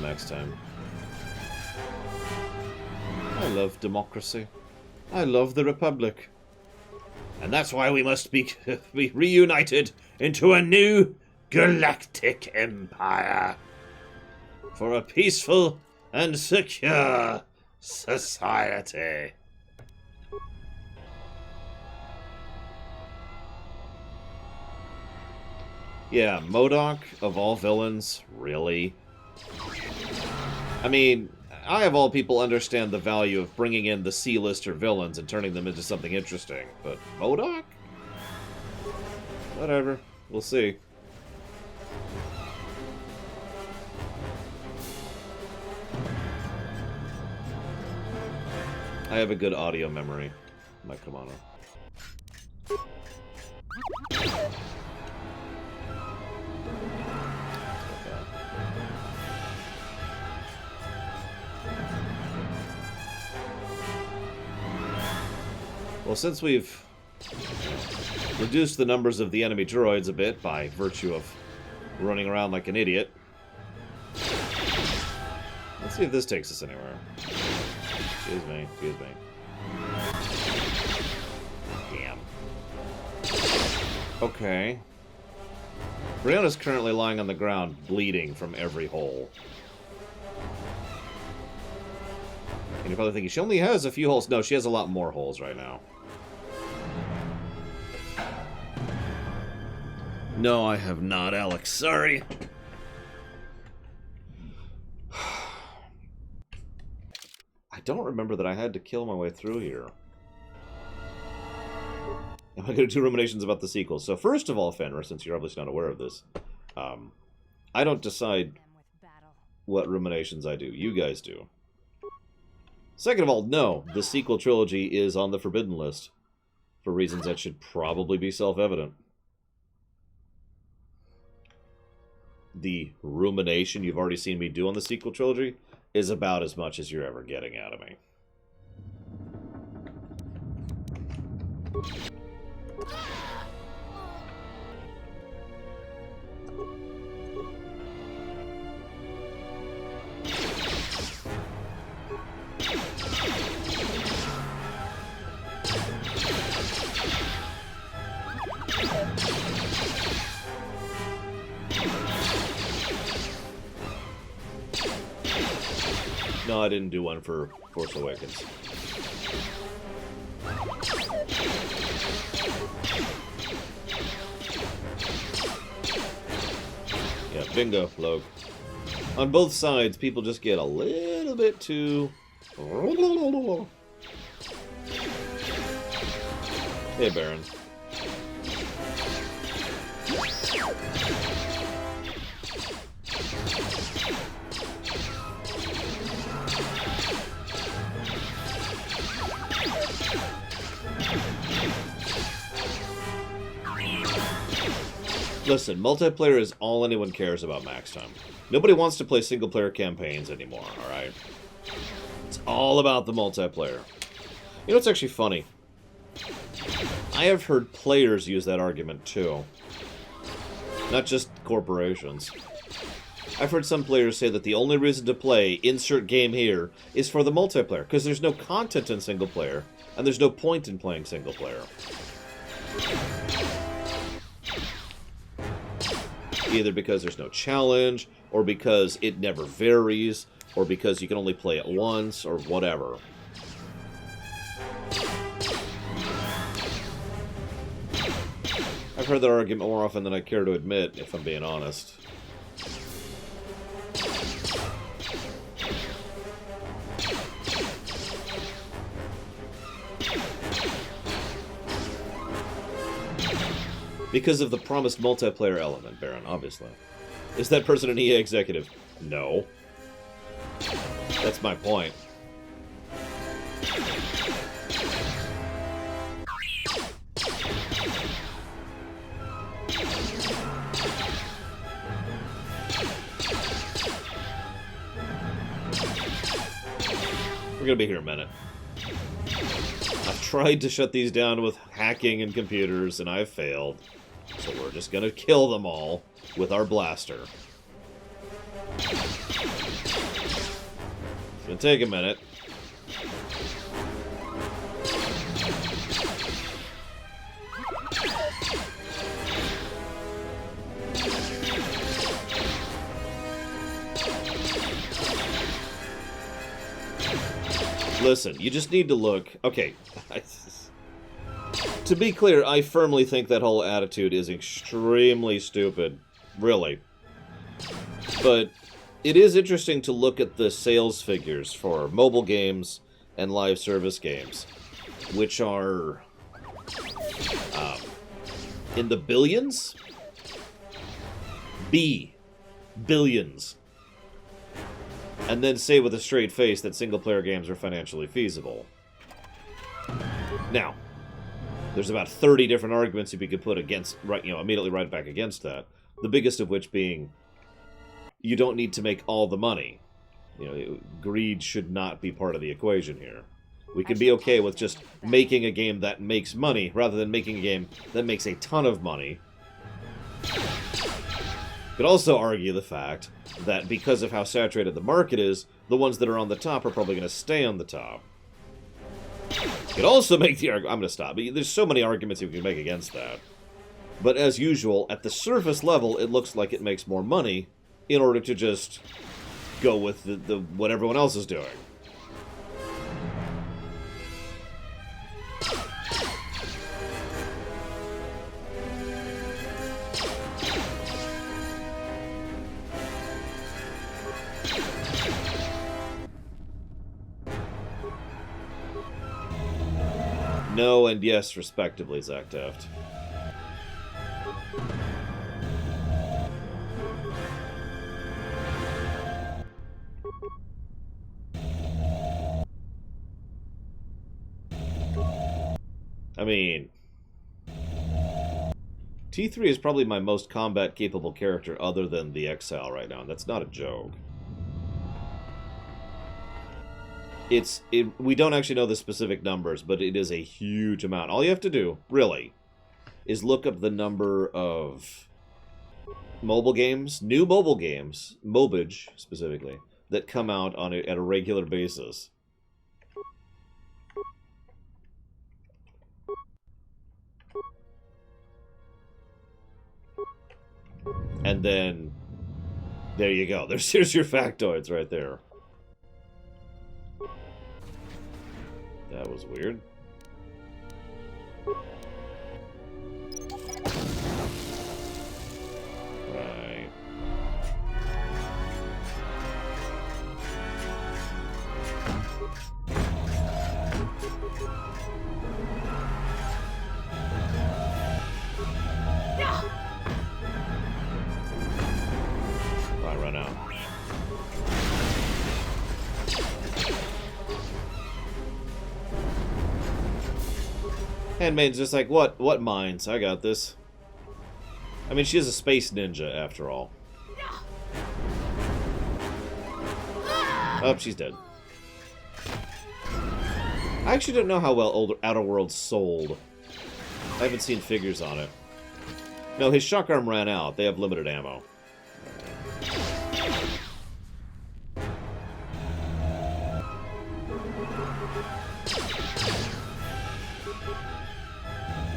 Next time. I love democracy. I love the Republic. And that's why we must be reunited into a new galactic empire. For a peaceful and secure society. Yeah, MODOK, of all villains, really? I mean, I of all people understand the value of bringing in the C-lister villains and turning them into something interesting, but MODOK? Whatever, we'll see. I have a good audio memory, my kimono. Well, since we've reduced the numbers of the enemy droids a bit by virtue of running around like an idiot, let's see if this takes us anywhere. Excuse me, excuse me. Damn. Okay. Brianna's currently lying on the ground, bleeding from every hole. And you're probably thinking, she only has a few holes. No, she has a lot more holes right now. No, I have not, Alex. Sorry. I don't remember that I had to kill my way through here. Am I going to do ruminations about the sequel? So first of all, Fenrir, since you're obviously not aware of this, I don't decide what ruminations I do. You guys do. Second of all, no, the sequel trilogy is on the forbidden list for reasons that should probably be self-evident. The rumination you've already seen me do on the sequel trilogy is about as much as you're ever getting out of me. No, I didn't do one for Force Awakens. Yeah, bingo, Logue. On both sides, people just get a little bit too... Hey, Baron. Listen, multiplayer is all anyone cares about max time. Nobody wants to play single-player campaigns anymore, alright? It's all about the multiplayer. You know what's actually funny? I have heard players use that argument, too. Not just corporations. I've heard some players say that the only reason to play insert game here is for the multiplayer, because there's no content in single-player, and there's no point in playing single-player. Either because there's no challenge, or because it never varies, or because you can only play it once, or whatever. I've heard that argument more often than I care to admit, if I'm being honest. Because of the promised multiplayer element, Baron, obviously. Is that person an EA executive? No. That's my point. We're gonna be here a minute. I've tried to shut these down with hacking and computers, and I've failed. So we're just gonna kill them all with our blaster. It's gonna take a minute. Listen, you just need to look... Okay. To be clear, I firmly think that whole attitude is extremely stupid. Really. But it is interesting to look at the sales figures for mobile games and live service games, which are in the billions? Billions. And then say with a straight face that single-player games are financially feasible. Now, there's about 30 different arguments you could put against, right, immediately right back against that. The biggest of which being, you don't need to make all the money. Greed should not be part of the equation here. We can be okay with just making a game that makes money, rather than making a game that makes a ton of money. Could also argue the fact that because of how saturated the market is, the ones that are on the top are probably going to stay on the top. Could also make the argument... I'm going to stop. There's so many arguments you can make against that. But as usual, at the surface level, it looks like it makes more money in order to just go with the what everyone else is doing. No and yes, respectively, Zach Deft. I mean, T3 is probably my most combat-capable character other than the Exile right now, and that's not a joke. We don't actually know the specific numbers, but it is a huge amount. All you have to do, really, is look up the number of mobile games, new mobile games, Mobage specifically, that come out on at a regular basis. And then, there you go. Here's your factoids right there. That was weird. Right. I run out. Handmaid's just like, what mines? I got this. I mean, she is a space ninja, after all. Oh, she's dead. I actually don't know how well Outer Worlds sold. I haven't seen figures on it. No, his shock arm ran out. They have limited ammo.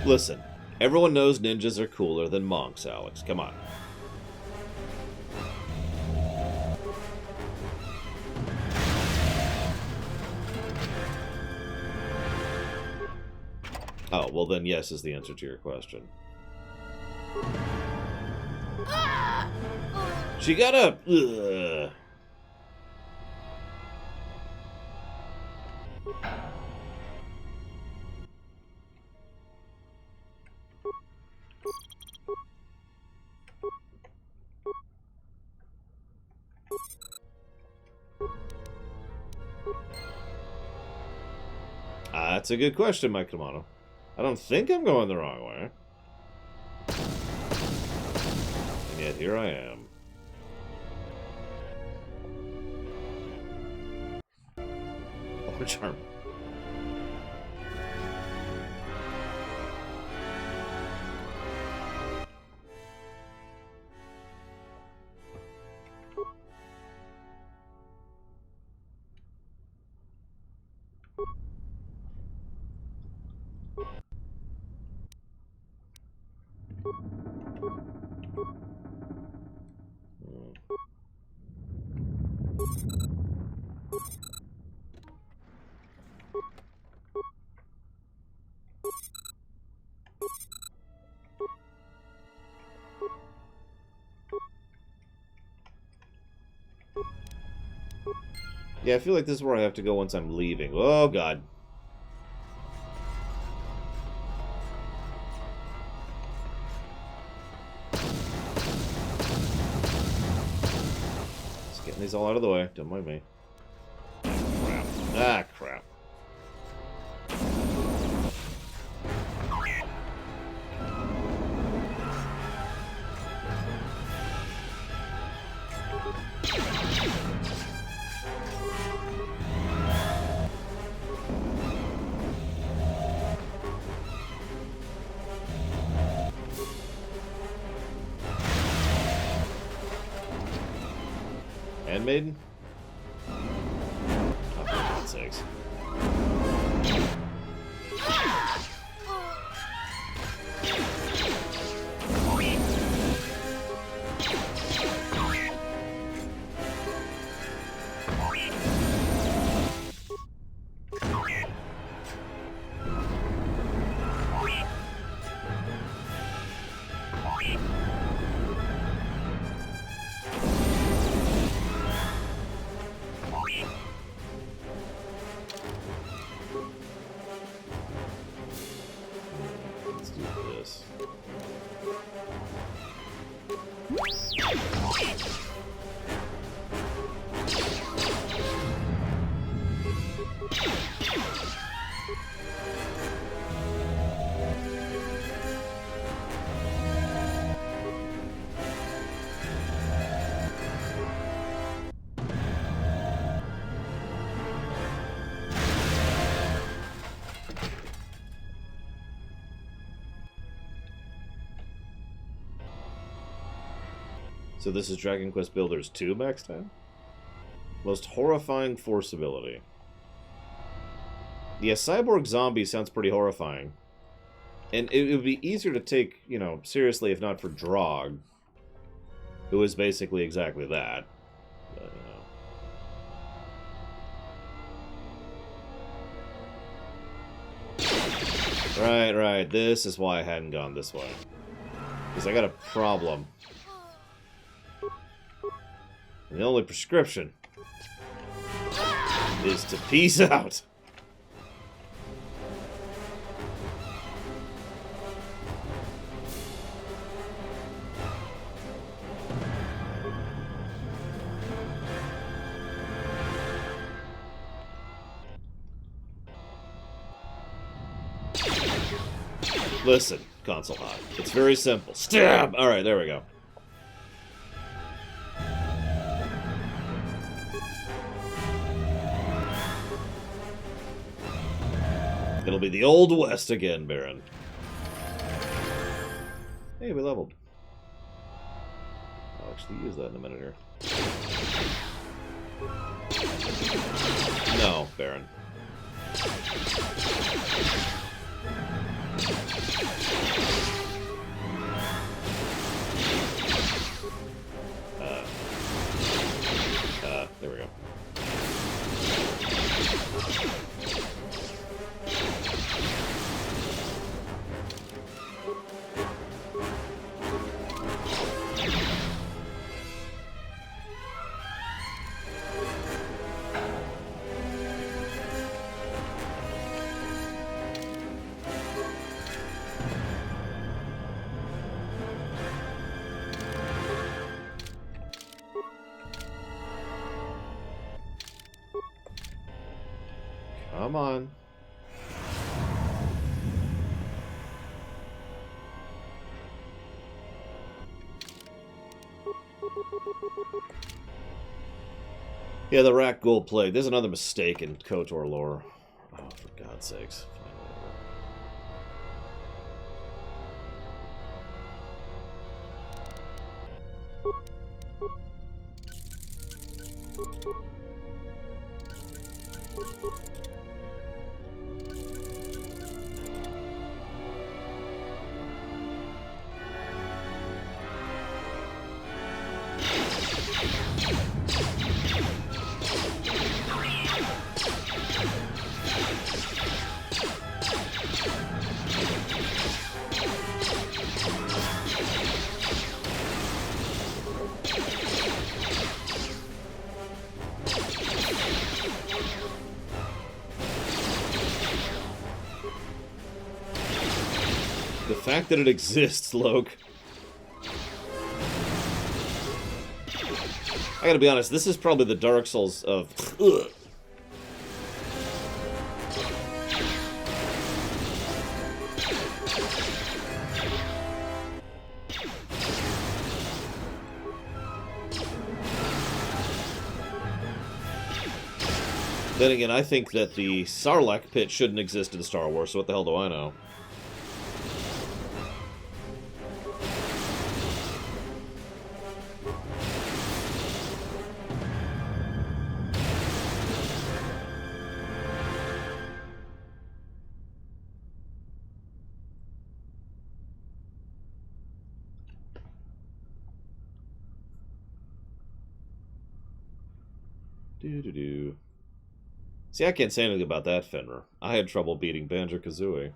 Listen, everyone knows ninjas are cooler than monks, Alex. Come on. Oh, well then yes is the answer to your question. She got up! Ugh. That's a good question, Mike Kamano. I don't think I'm going the wrong way. And yet here I am. Oh, charm. Yeah, I feel like this is where I have to go once I'm leaving. Oh, God. Just getting these all out of the way. Don't mind me. Crap. Ah, crap. Handmaiden? Oh, for God's sakes. Let's do this. So this is Dragon Quest Builders 2 max time? Most horrifying force ability. Yeah, Cyborg Zombie sounds pretty horrifying. And it would be easier to take, you know, seriously if not for Drog, who is basically exactly that. But, you know. Right. This is why I hadn't gone this way. Because I got a problem. And the only prescription is to peace out. Listen, console hot. It's very simple. Stab! Alright, there we go. It'll be the Old West again, Baron. Hey, we leveled. I'll actually use that in a minute here. No, Baron. There we go. Come on. Yeah, the Rat Gold Plague. There's another mistake in KOTOR lore. Oh, for God's sakes. Fine, whatever. fact that it exists, Loke. I gotta be honest, this is probably the Dark Souls of... Ugh. Then again, I think that the Sarlacc pit shouldn't exist in Star Wars, so what the hell do I know? Do-do-do. See, I can't say anything about that, Fenrir. I had trouble beating Banjo-Kazooie.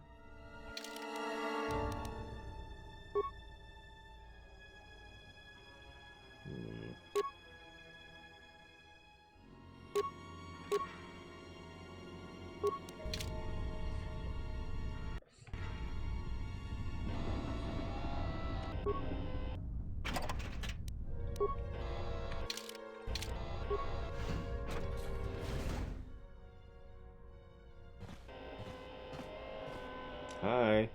Hi.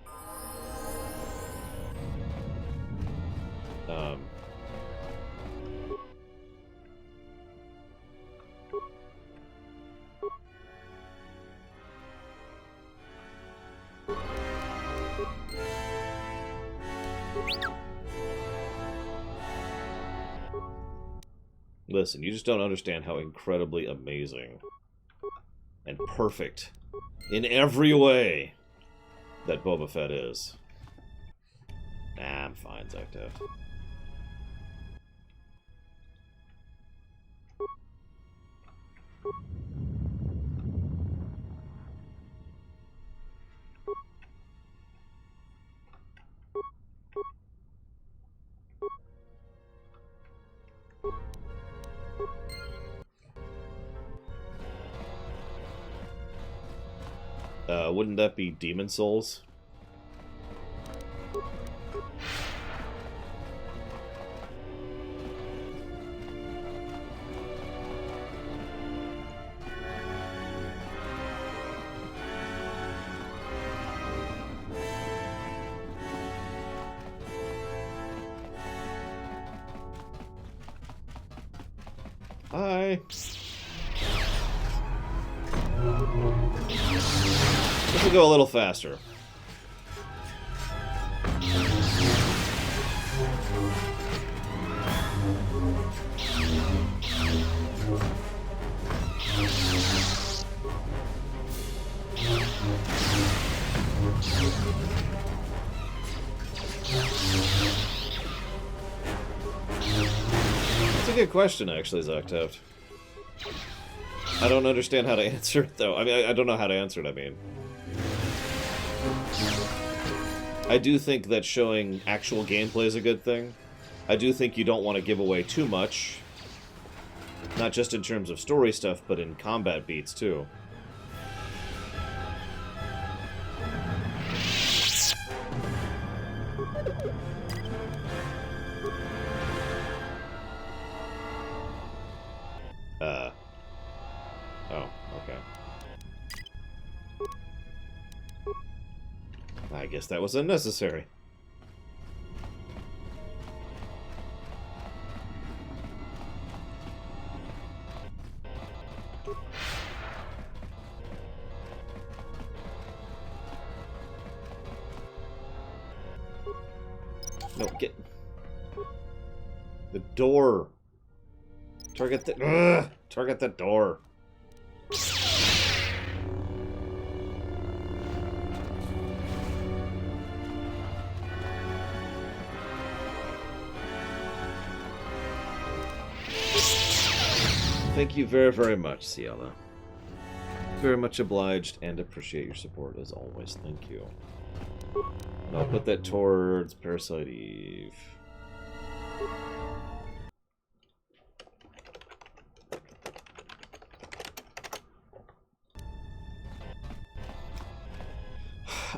Listen, you just don't understand how incredibly amazing and perfect in every way that Boba Fett is. Nah, I'm fine, Zekdev. Wouldn't that be Demon Souls? Hi. This will go a little faster. That's a good question, actually, Zekdev. I don't understand how to answer it, though. I mean, I don't know how to answer it, I mean. I do think that showing actual gameplay is a good thing. I do think you don't want to give away too much. Not just in terms of story stuff, but in combat beats, too. Oh, okay. I guess that was unnecessary. No, get... The door! Target the... Ugh! Target the door. Thank you very, very much, Ciela. Very much obliged and appreciate your support as always. Thank you. And I'll put that towards Parasite Eve.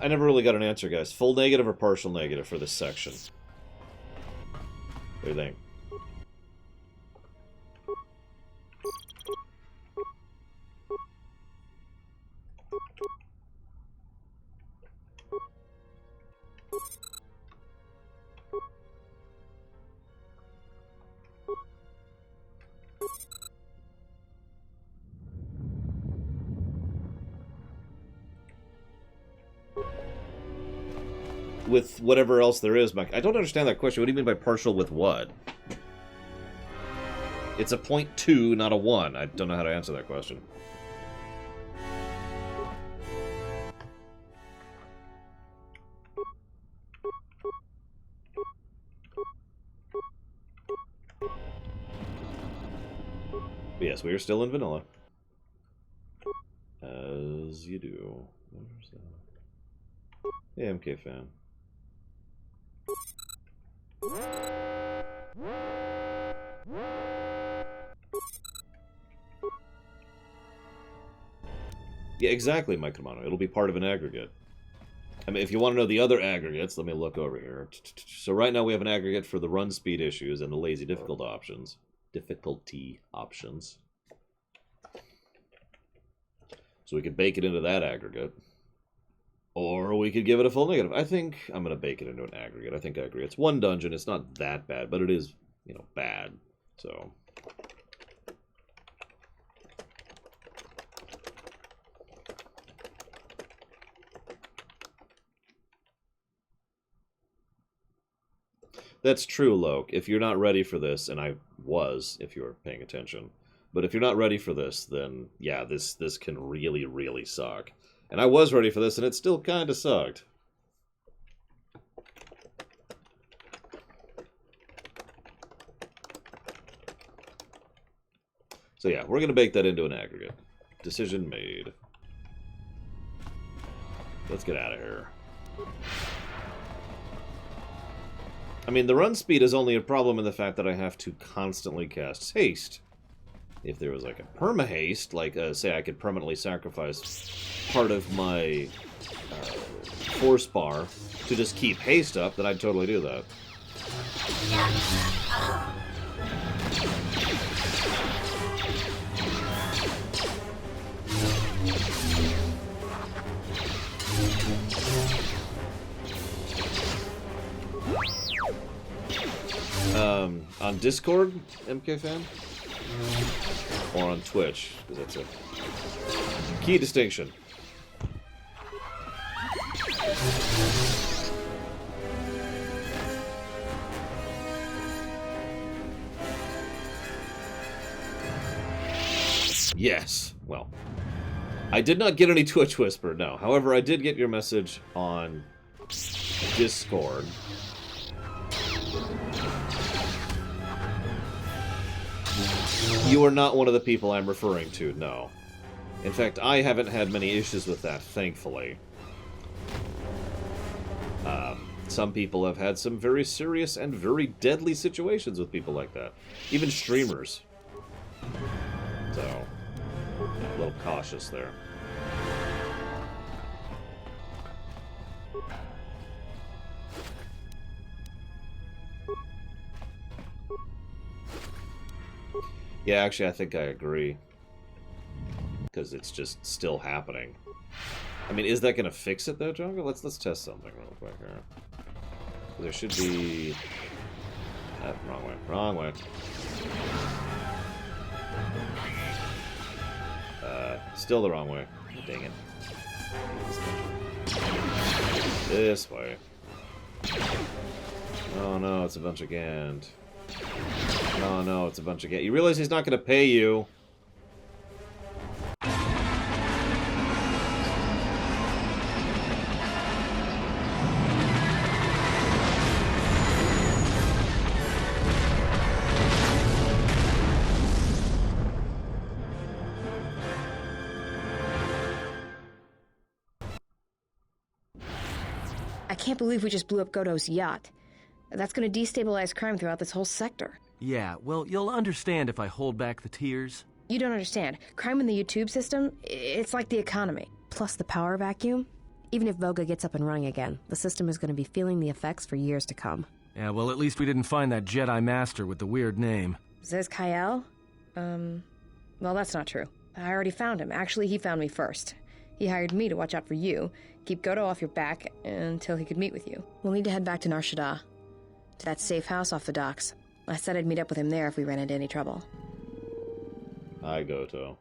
I never really got an answer, guys. Full negative or partial negative for this section? What do you think? With whatever else there is, Mike. I don't understand that question. What do you mean by partial with what? It's a 0.2, not a 1. I don't know how to answer that question. But yes, we are still in vanilla. As you do. Hey, MK fan. Yeah, exactly, Mike Romano. It'll be part of an aggregate. I mean, if you want to know the other aggregates, let me look over here. So right now we have an aggregate for the run speed issues and the lazy difficulty options. So we could bake it into that aggregate. Or we could give it a full negative. I think I'm going to bake it into an aggregate. I think I agree. It's one dungeon. It's not that bad, but it is, you know, bad. So... That's true, Loke. If you're not ready for this, and I was, if you were paying attention, but if you're not ready for this, then, yeah, this can really, really suck. And I was ready for this, and it still kind of sucked. So yeah, we're going to bake that into an aggregate. Decision made. Let's get out of here. I mean, the run speed is only a problem in the fact that I have to constantly cast haste. If there was like a perma-haste, like, say I could permanently sacrifice part of my force bar to just keep haste up, then I'd totally do that. On Discord, MK fan? Or on Twitch, because that's a key distinction. Yes. Well, I did not get any Twitch Whisper, no. However, I did get your message on Discord. You are not one of the people I'm referring to, no. In fact, I haven't had many issues with that, thankfully. Some people have had some very serious and very deadly situations with people like that. Even streamers. So, a little cautious there. Yeah, actually, I think I agree. Because it's just still happening. I mean, is that going to fix it, though, Jungle? Let's test something real quick here. There should be... wrong way. Wrong way. Still the wrong way. Dang it. This way. Oh, no, it's a bunch of Gand. Oh no, it's a bunch of Gand. You realize he's not going to pay you. I can't believe we just blew up Godo's yacht. That's going to destabilize crime throughout this whole sector. Yeah, well, you'll understand if I hold back the tears. You don't understand. Crime in the YouTube system, it's like the economy. Plus the power vacuum, Even if Voga gets up and running again, the system is going to be feeling the effects for years to come. Yeah, well, at least we didn't find that Jedi Master with the weird name. Zez Kyle? Well, that's not true. I already found him. Actually, he found me first. He hired me to watch out for you, keep Godo off your back until he could meet with you. We'll need to head back to Nar Shaddaa, to that safe house off the docks. I said I'd meet up with him there if we ran into any trouble. Hi, Goto.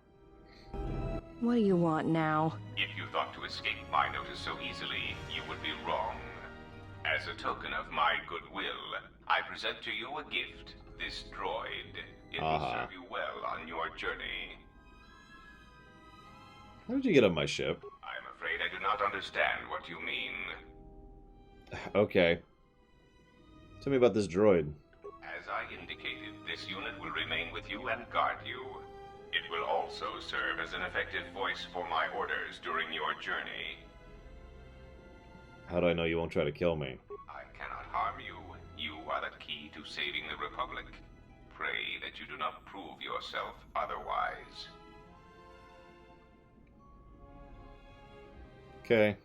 What do you want now? If you thought to escape my notice so easily, you would be wrong. As a token of my goodwill, I present to you a gift, this droid. It will serve you well on your journey. How did you get on my ship? I'm afraid I do not understand what you mean. Okay. Tell me about this droid. As I indicated, this unit will remain with you and guard you. It will also serve as an effective voice for my orders during your journey. How do I know you won't try to kill me? I cannot harm you. You are the key to saving the Republic. Pray that you do not prove yourself otherwise. Okay.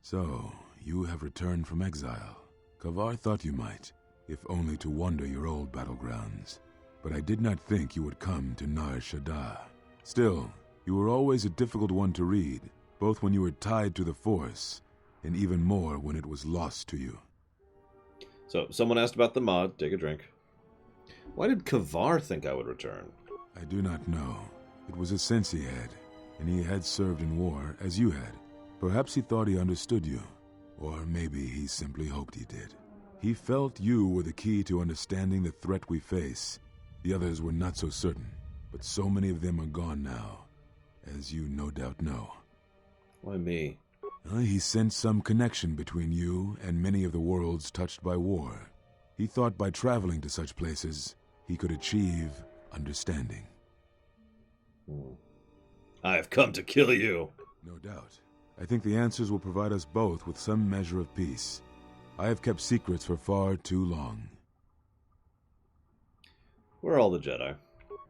So, you have returned from exile. Kavar thought you might, if only to wander your old battlegrounds. But I did not think you would come to Nar Shaddaa. Still, you were always a difficult one to read, both when you were tied to the Force, and even more when it was lost to you. So, someone asked about the mod. Take a drink. Why did Kavar think I would return? I do not know. It was a sense he had, and he had served in war as you had. Perhaps he thought he understood you, or maybe he simply hoped he did. He felt you were the key to understanding the threat we face. The others were not so certain, but so many of them are gone now, as you no doubt know. Why me? He sensed some connection between you and many of the worlds touched by war. He thought by traveling to such places, he could achieve understanding. I have come to kill you. No doubt. I think the answers will provide us both with some measure of peace. I have kept secrets for far too long. Where are all the Jedi?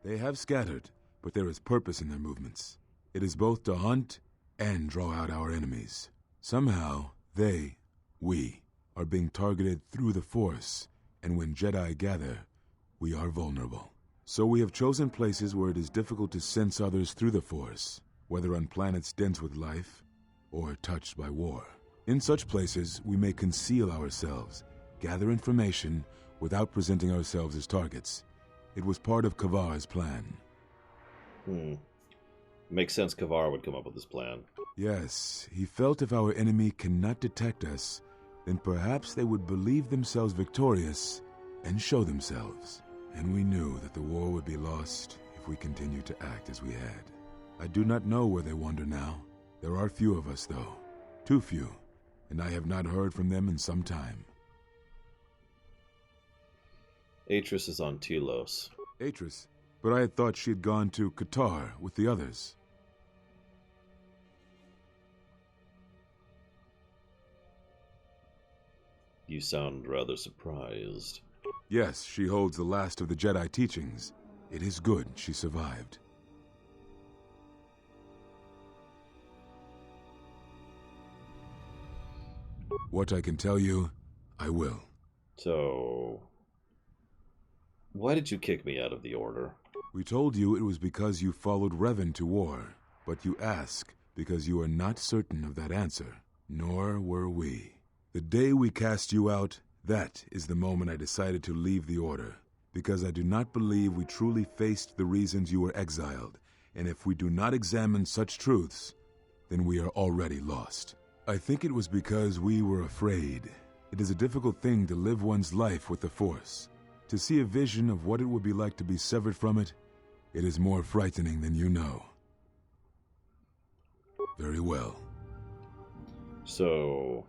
They have scattered, but there is purpose in their movements. It is both to hunt and draw out our enemies. Somehow, we, are being targeted through the Force, and when Jedi gather, we are vulnerable. So we have chosen places where it is difficult to sense others through the Force, whether on planets dense with life or touched by war. In such places, we may conceal ourselves, gather information without presenting ourselves as targets. It was part of Kavar's plan. Makes sense Kavar would come up with this plan. Yes, he felt if our enemy cannot detect us, then perhaps they would believe themselves victorious and show themselves. And we knew that the war would be lost if we continued to act as we had. I do not know where they wander now. There are few of us, though. Too few. And I have not heard from them in some time. Atris is on Telos. Atris? But I had thought she had gone to Qatar with the others. You sound rather surprised. Yes, she holds the last of the Jedi teachings. It is good she survived. What I can tell you, I will. So, why did you kick me out of the Order? We told you it was because you followed Revan to war, but you ask because you are not certain of that answer, nor were we. The day we cast you out, that is the moment I decided to leave the Order, because I do not believe we truly faced the reasons you were exiled, and if we do not examine such truths, then we are already lost. I think it was because we were afraid. It is a difficult thing to live one's life with the Force. To see a vision of what it would be like to be severed from it, it is more frightening than you know. Very well. So,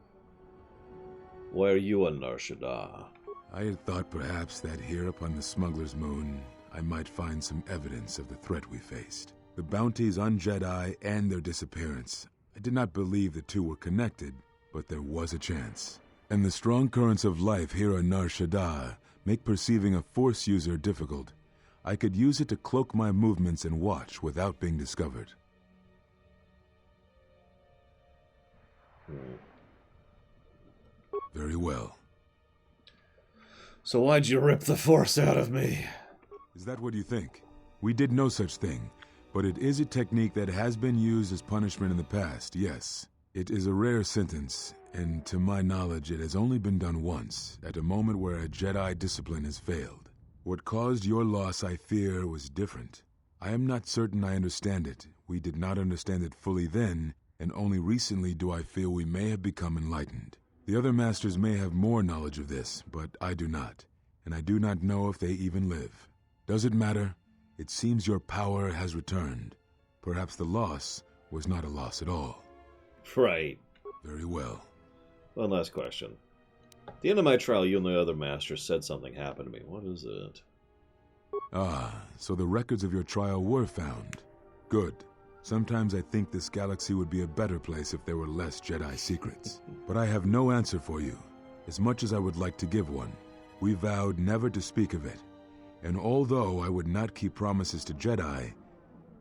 why are you on Nar Shaddaa? I had thought perhaps that here upon the Smuggler's Moon, I might find some evidence of the threat we faced. The bounties on Jedi and their disappearance. I did not believe the two were connected, but there was a chance. And the strong currents of life here on Nar Shaddaa make perceiving a Force user difficult. I could use it to cloak my movements and watch without being discovered. Very well. So why'd you rip the Force out of me? Is that what you think? We did no such thing, but it is a technique that has been used as punishment in the past, yes. It is a rare sentence, and to my knowledge it has only been done once, at a moment where a Jedi discipline has failed. What caused your loss, I fear, was different. I am not certain I understand it. We did not understand it fully then, and only recently do I feel we may have become enlightened. The other masters may have more knowledge of this, but I do not, and I do not know if they even live. Does it matter? It seems your power has returned. Perhaps the loss was not a loss at all. Right. Very well. One last question. At the end of my trial, you and the other masters said something happened to me. What is it? Ah, so the records of your trial were found. Good. Sometimes I think this galaxy would be a better place if there were less Jedi secrets. But I have no answer for you, as much as I would like to give one. We vowed never to speak of it. And although I would not keep promises to Jedi,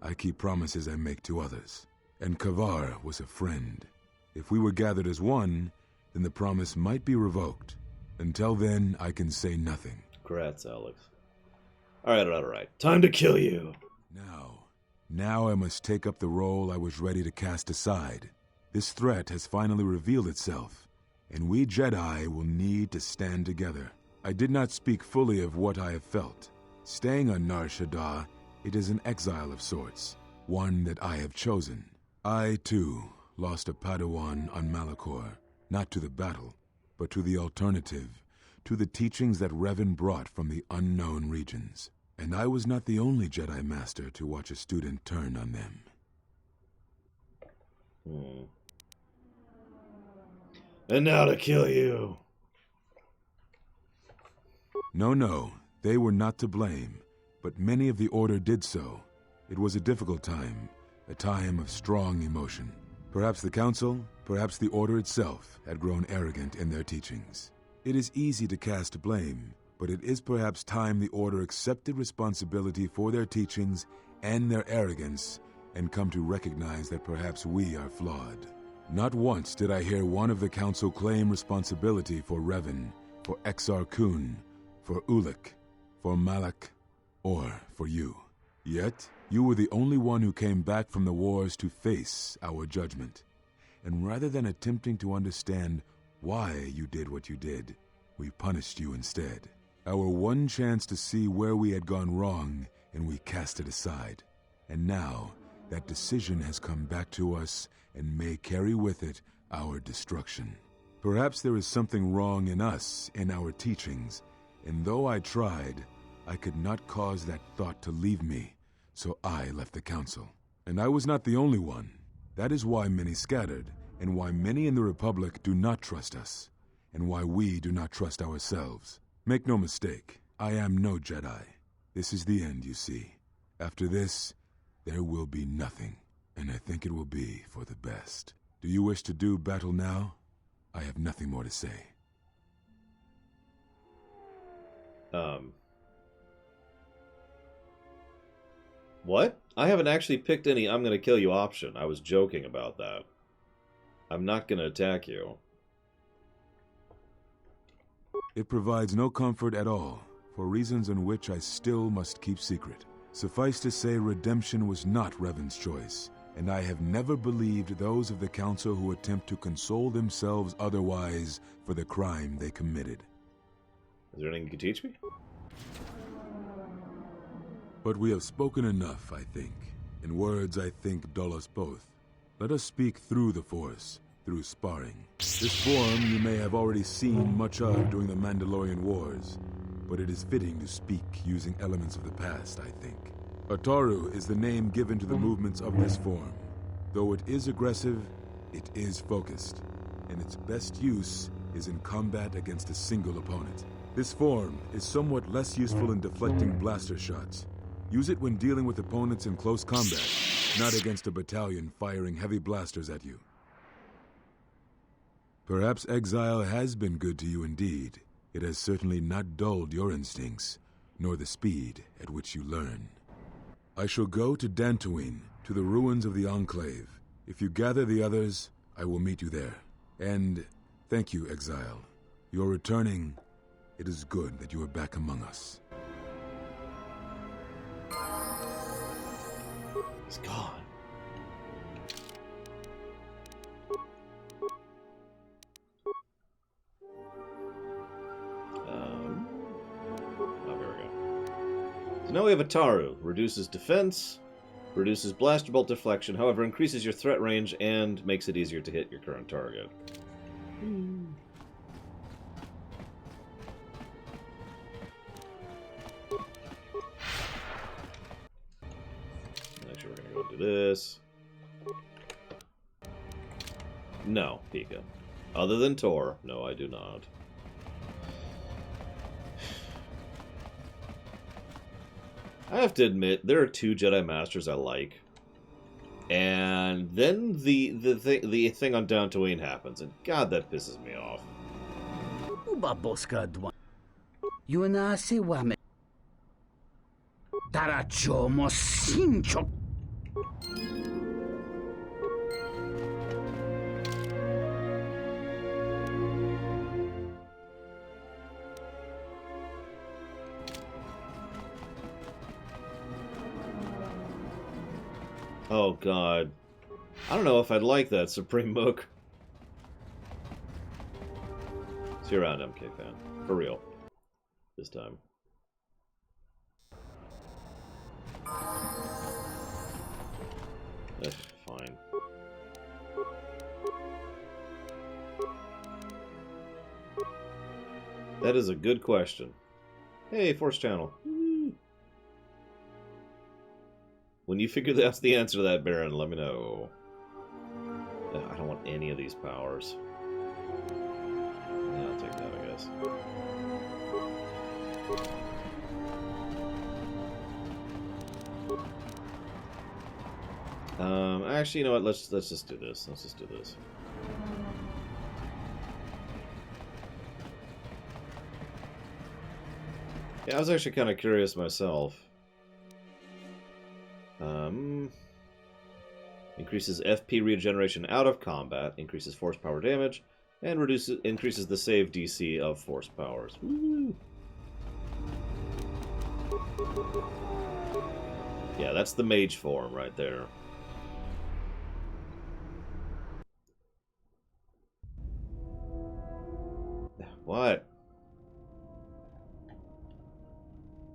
I keep promises I make to others. And Kavar was a friend. If we were gathered as one, then the promise might be revoked. Until then, I can say nothing. Congrats, Alex. Alright. Time to kill you. Now I must take up the role I was ready to cast aside. This threat has finally revealed itself, and we Jedi will need to stand together. I did not speak fully of what I have felt. Staying on Nar Shaddaa, it is an exile of sorts, one that I have chosen. I, too, lost a Padawan on Malachor, not to the battle, but to the alternative, to the teachings that Revan brought from the unknown regions. And I was not the only Jedi Master to watch a student turn on them. And now to kill you. No, they were not to blame, but many of the Order did so. It was a difficult time, a time of strong emotion. Perhaps the Council, perhaps the Order itself, had grown arrogant in their teachings. It is easy to cast blame, but it is perhaps time the Order accepted responsibility for their teachings and their arrogance and come to recognize that perhaps we are flawed. Not once did I hear one of the Council claim responsibility for Revan, for Exar Kun, for Ulic, for Malak, or for you. Yet, you were the only one who came back from the wars to face our judgment. And rather than attempting to understand why you did what you did, we punished you instead. Our one chance to see where we had gone wrong, and we cast it aside. And now, that decision has come back to us and may carry with it our destruction. Perhaps there is something wrong in us, in our teachings, and though I tried, I could not cause that thought to leave me, so I left the Council. And I was not the only one. That is why many scattered, and why many in the Republic do not trust us, and why we do not trust ourselves. Make no mistake, I am no Jedi. This is the end, you see. After this, there will be nothing, and I think it will be for the best. Do you wish to do battle now? I have nothing more to say. What? I haven't actually picked any I'm gonna kill you option. I was joking about that. I'm not gonna attack you. It provides no comfort at all, for reasons in which I still must keep secret. Suffice to say, redemption was not Revan's choice, and I have never believed those of the Council who attempt to console themselves otherwise for the crime they committed. Is there anything you can teach me? But we have spoken enough, I think. In words, I think, dull us both. Let us speak through the Force, through sparring. This form you may have already seen much of during the Mandalorian Wars, but it is fitting to speak using elements of the past, I think. Ataru is the name given to the movements of this form. Though it is aggressive, it is focused, and its best use is in combat against a single opponent. This form is somewhat less useful in deflecting blaster shots. Use it when dealing with opponents in close combat, not against a battalion firing heavy blasters at you. Perhaps exile has been good to you indeed. It has certainly not dulled your instincts, nor the speed at which you learn. I shall go to Dantooine, to the ruins of the Enclave. If you gather the others, I will meet you there. And thank you, Exile. You're returning. It is good that you are back among us. He's gone. Oh, here we go. So now we have Ataru. Reduces defense, reduces blaster bolt deflection, however, increases your threat range and makes it easier to hit your current target. Actually, we're going to go do this. No, Pika. Other than Tor, no, I do not. I have to admit, there are two Jedi Masters I like. And then the thing on Dantooine happens, and God, that pisses me off. Oh, God. I don't know if I'd like that, Supreme Mook. See you around, MK fan. For real. This time. Fine. That is a good question. Hey, Force Channel. When you figure out the answer to that, Baron, let me know. I don't want any of these powers. Yeah, I'll take that, I guess. Actually, you know what? Let's just do this. Let's just do this. Yeah, I was actually kind of curious myself. Increases FP regeneration out of combat, increases force power damage, and increases the save DC of force powers. Woo! Yeah, that's the mage form right there. What?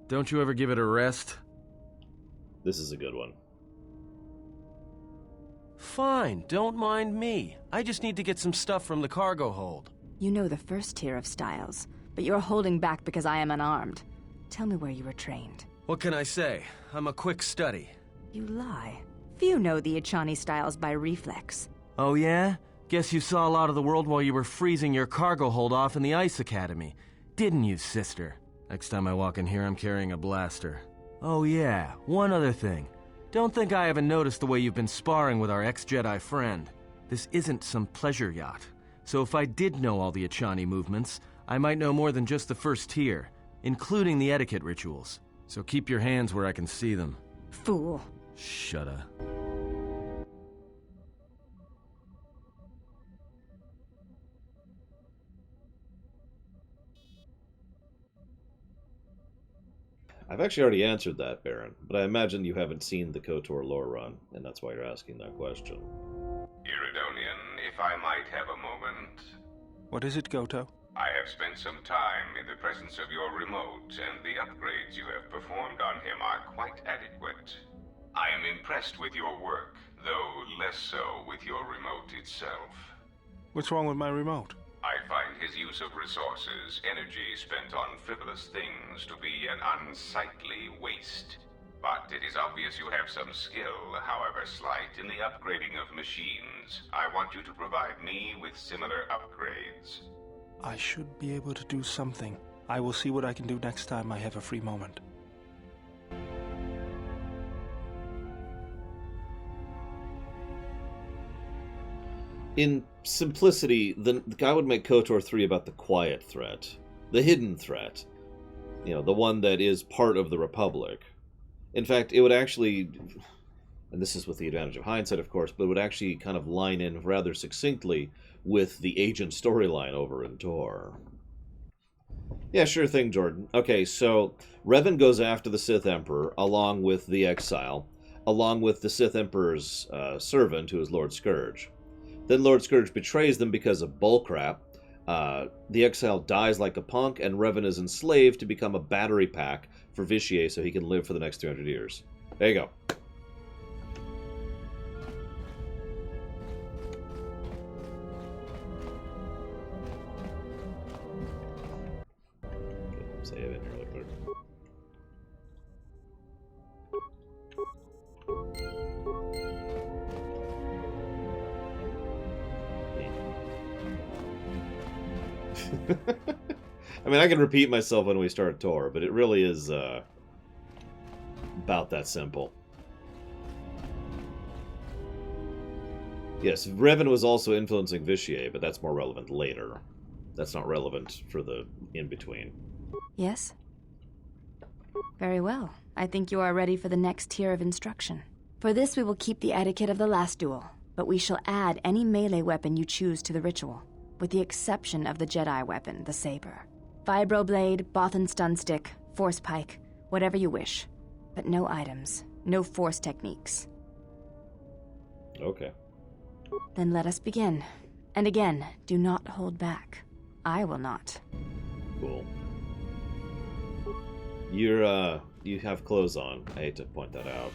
Don't you ever give it a rest? This is a good one. Fine, don't mind me. I just need to get some stuff from the cargo hold. You know the first tier of styles, but you're holding back because I am unarmed. Tell me where you were trained. What can I say? I'm a quick study. You lie. Few know the Echani styles by reflex. Oh yeah? Guess you saw a lot of the world while you were freezing your cargo hold off in the Ice Academy. Didn't you, sister? Next time I walk in here, I'm carrying a blaster. Oh yeah, one other thing. Don't think I haven't noticed the way you've been sparring with our ex-Jedi friend. This isn't some pleasure yacht. So if I did know all the Echani movements, I might know more than just the first tier, including the etiquette rituals. So keep your hands where I can see them. Fool. Shut up. I've actually already answered that, Baron, but I imagine you haven't seen the KOTOR lore run, and that's why you're asking that question. Iridonian, if I might have a moment. What is it, Goto? I have spent some time in the presence of your remote, and the upgrades you have performed on him are quite adequate. I am impressed with your work, though less so with your remote itself. What's wrong with my remote? I find his use of resources, energy spent on frivolous things, to be an unsightly waste. But it is obvious you have some skill, however slight, in the upgrading of machines. I want you to provide me with similar upgrades. I should be able to do something. I will see what I can do next time I have a free moment. In simplicity, the guy would make KOTOR 3 about the quiet threat. The hidden threat. You know, the one that is part of the Republic. In fact, it would actually... and this is with the advantage of hindsight, of course, but it would actually kind of line in rather succinctly with the agent storyline over in Tor. Yeah, sure thing, Jordan. Okay, so Revan goes after the Sith Emperor along with the Exile, along with the Sith Emperor's servant, who is Lord Scourge. Then Lord Scourge betrays them because of bullcrap. The Exile dies like a punk, and Revan is enslaved to become a battery pack for Vitier so he can live for the next 300 years. There you go. Save it really quick. I mean, I can repeat myself when we start Tor, but it really is about that simple. Yes, Revan was also influencing Vitier, but that's more relevant later. That's not relevant for the in-between. Yes? Very well. I think you are ready for the next tier of instruction. For this, we will keep the etiquette of the last duel, but we shall add any melee weapon you choose to the ritual, with the exception of the Jedi weapon, the saber. Vibroblade, Bothan stun stick, force pike, whatever you wish. But no items, no force techniques. Okay. Then let us begin. And again, do not hold back. I will not. Cool. You have clothes on. I hate to point that out.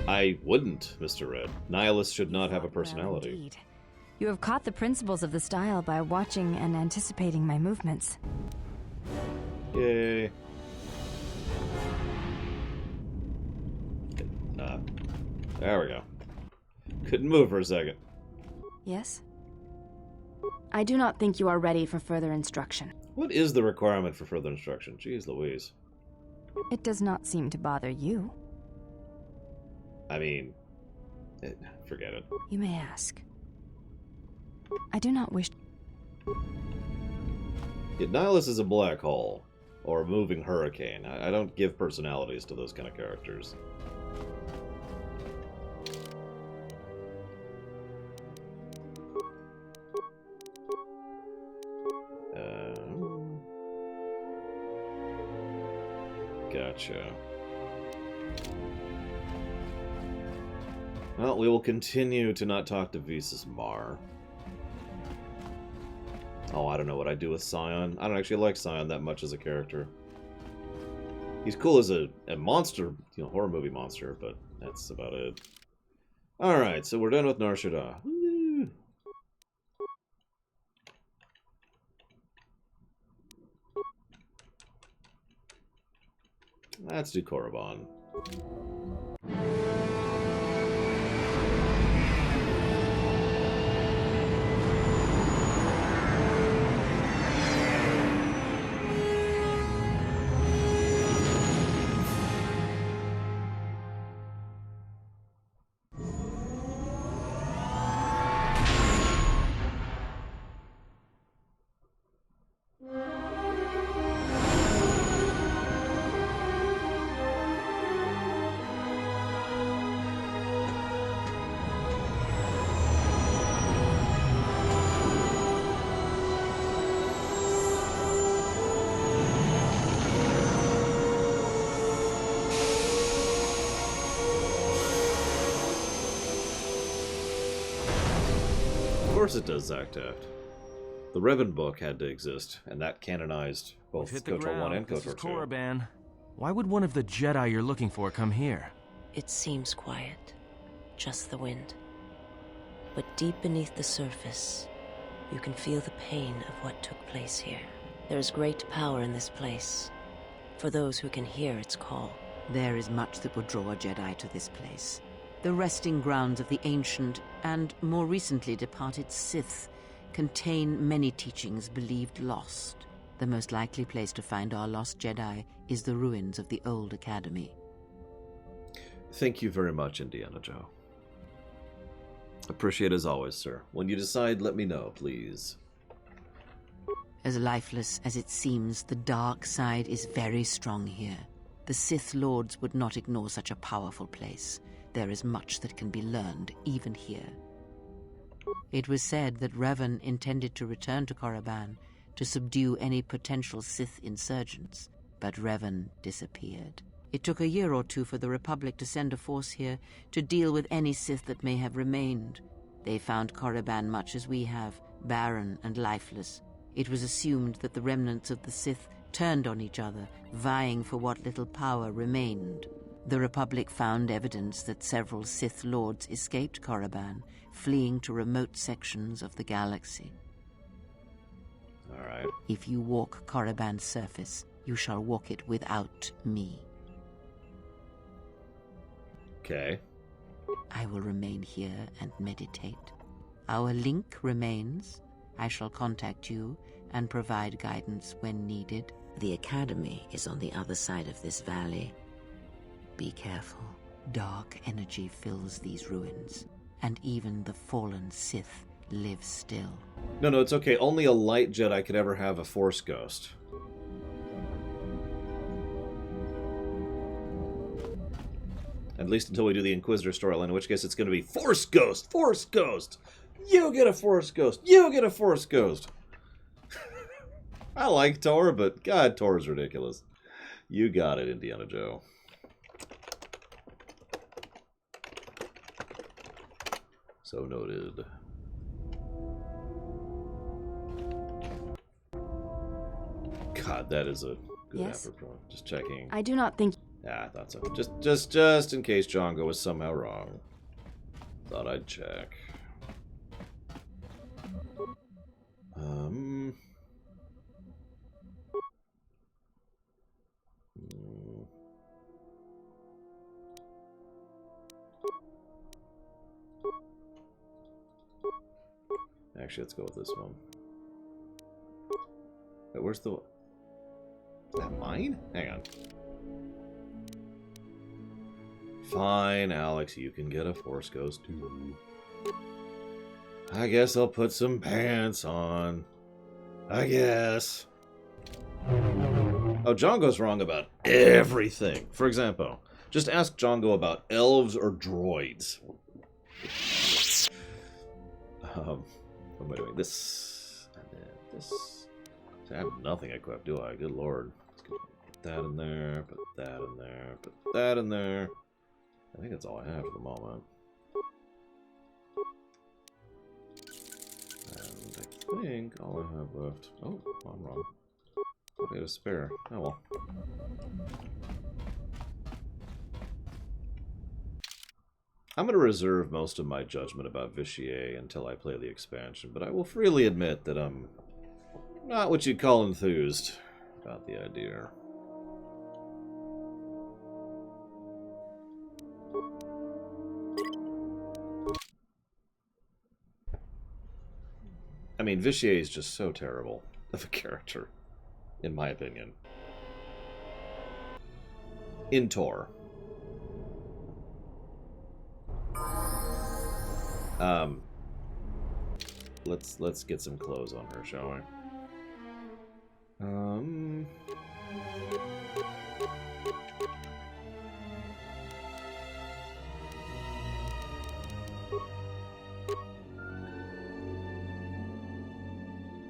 I wouldn't, Mr. Red. Nihilists should not have a personality. Well, indeed. You have caught the principles of the style by watching and anticipating my movements. Yay. There we go. Couldn't move for a second. Yes? I do not think you are ready for further instruction. What is the requirement for further instruction? Jeez Louise. It does not seem to bother you. I mean, forget it. You may ask. I do not wish... Yeah, Nihilus is a black hole, or a moving hurricane. I don't give personalities to those kind of characters. Gotcha. Well, we will continue to not talk to Visas Mar. Oh, I don't know what I'd do with Scion. I don't actually like Scion that much as a character. He's cool as a monster, you know, horror movie monster, but that's about it. Alright, so we're done with Nar Shaddaa. Woo! Let's do Korriban. Of course it does, Zaktaft. The Revan book had to exist, and that canonized both KOTOR 1 and KOTOR 2. Korriban. Why would one of the Jedi you're looking for come here? It seems quiet. Just the wind. But deep beneath the surface, you can feel the pain of what took place here. There is great power in this place, for those who can hear its call. There is much that would draw a Jedi to this place. The resting grounds of the ancient and more recently departed Sith contain many teachings believed lost. The most likely place to find our lost Jedi is the ruins of the old academy. Thank you very much, Indiana Joe. Appreciate as always, sir. When you decide, let me know, please. As lifeless as it seems, the dark side is very strong here. The Sith Lords would not ignore such a powerful place. There is much that can be learned, even here. It was said that Revan intended to return to Korriban to subdue any potential Sith insurgents, but Revan disappeared. It took a year or two for the Republic to send a force here to deal with any Sith that may have remained. They found Korriban much as we have, barren and lifeless. It was assumed that the remnants of the Sith turned on each other, vying for what little power remained. The Republic found evidence that several Sith Lords escaped Korriban, fleeing to remote sections of the galaxy. All right. If you walk Korriban's surface, you shall walk it without me. Okay. I will remain here and meditate. Our link remains. I shall contact you and provide guidance when needed. The Academy is on the other side of this valley. Be careful. Dark energy fills these ruins, and even the fallen Sith live still. No, it's okay. Only a light Jedi could ever have a Force ghost. At least until we do the Inquisitor storyline, in which case it's going to be Force Ghost! Force Ghost! You get a Force Ghost! You get a Force Ghost! I like Tor, but God, Tor is ridiculous. You got it, Indiana Joe. So noted. God, that is a good Yes? effort, bro. Just checking. I do not think... Yeah, I thought so. Just in case Django was somehow wrong. Thought I'd check. Actually, let's go with this one. Wait, where's the... Is that mine? Hang on. Fine, Alex, you can get a Force Ghost too. I guess I'll put some pants on. I guess. Oh, Django's wrong about everything. For example, just ask Django about elves or droids. What am I doing? This and then this. I have nothing equipped, do I? Good lord. Let's go put that in there, put that in there, put that in there. I think that's all I have for the moment. And I think all I have left... Oh, I'm wrong. I had a spare. Oh well. I'm going to reserve most of my judgment about Vitier until I play the expansion, but I will freely admit that I'm not what you'd call enthused about the idea. I mean, Vitier is just so terrible of a character, in my opinion. In Tor. Let's get some clothes on her, shall we?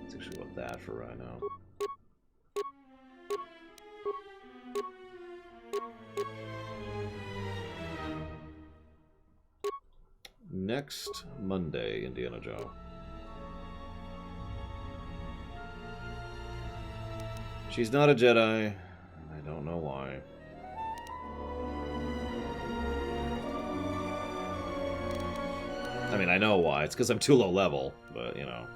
Let's actually want that for right now. Next Monday, Indiana Joe. She's not a Jedi. I don't know why. I mean, I know why. It's because I'm too low level, but, you know.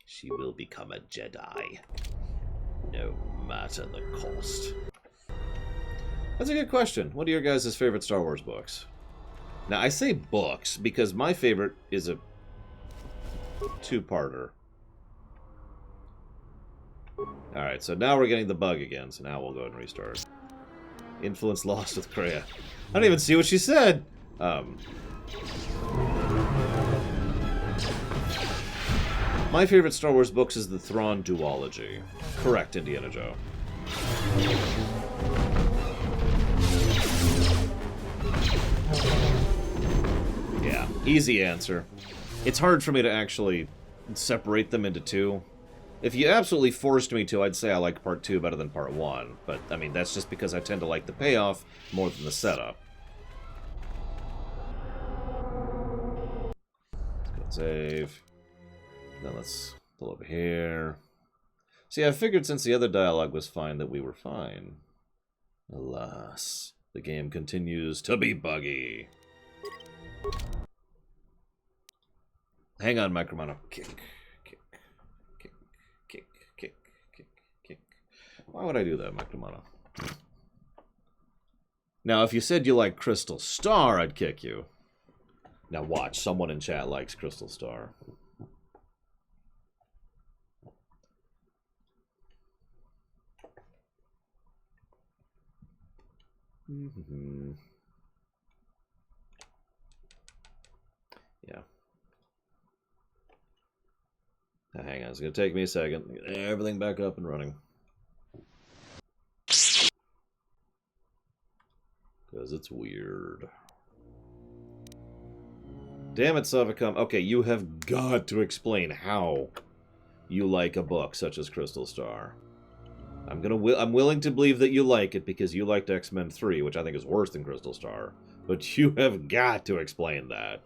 She will become a Jedi. No matter the cost. That's a good question. What are your guys' favorite Star Wars books? Now, I say books because my favorite is a two-parter. Alright, so now we're getting the bug again, so now we'll go ahead and restart. Influence lost with Kreia. I don't even see what she said! My favorite Star Wars books is the Thrawn duology. Correct, Indiana Joe. Yeah, easy answer. It's hard for me to actually separate them into two. If you absolutely forced me to, I'd say I like Part 2 better than Part 1. But, I mean, that's just because I tend to like the payoff more than the setup. Let's go save. Then let's pull over here. See, I figured since the other dialogue was fine that we were fine. Alas, the game continues to be buggy. Hang on, Micromono. Kick. Why would I do that, Micromono? Now, if you said you like Crystal Star, I'd kick you. Now watch, someone in chat likes Crystal Star. Yeah. Now, hang on, it's going to take me a second. Get everything back up and running. Because it's weird. Damn it, Savicum. Okay, you have got to explain how you like a book such as Crystal Star. I'm willing to believe that you like it because you liked X-Men 3, which I think is worse than Crystal Star. But you have got to explain that.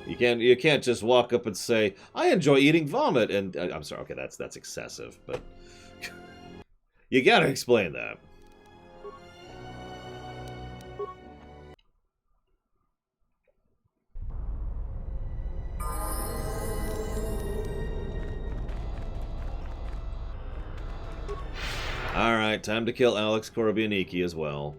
You can't just walk up and say, "I enjoy eating vomit," and I'm sorry. Okay, that's excessive, but you got to explain that. Alright, time to kill Alex Korobyaniki as well.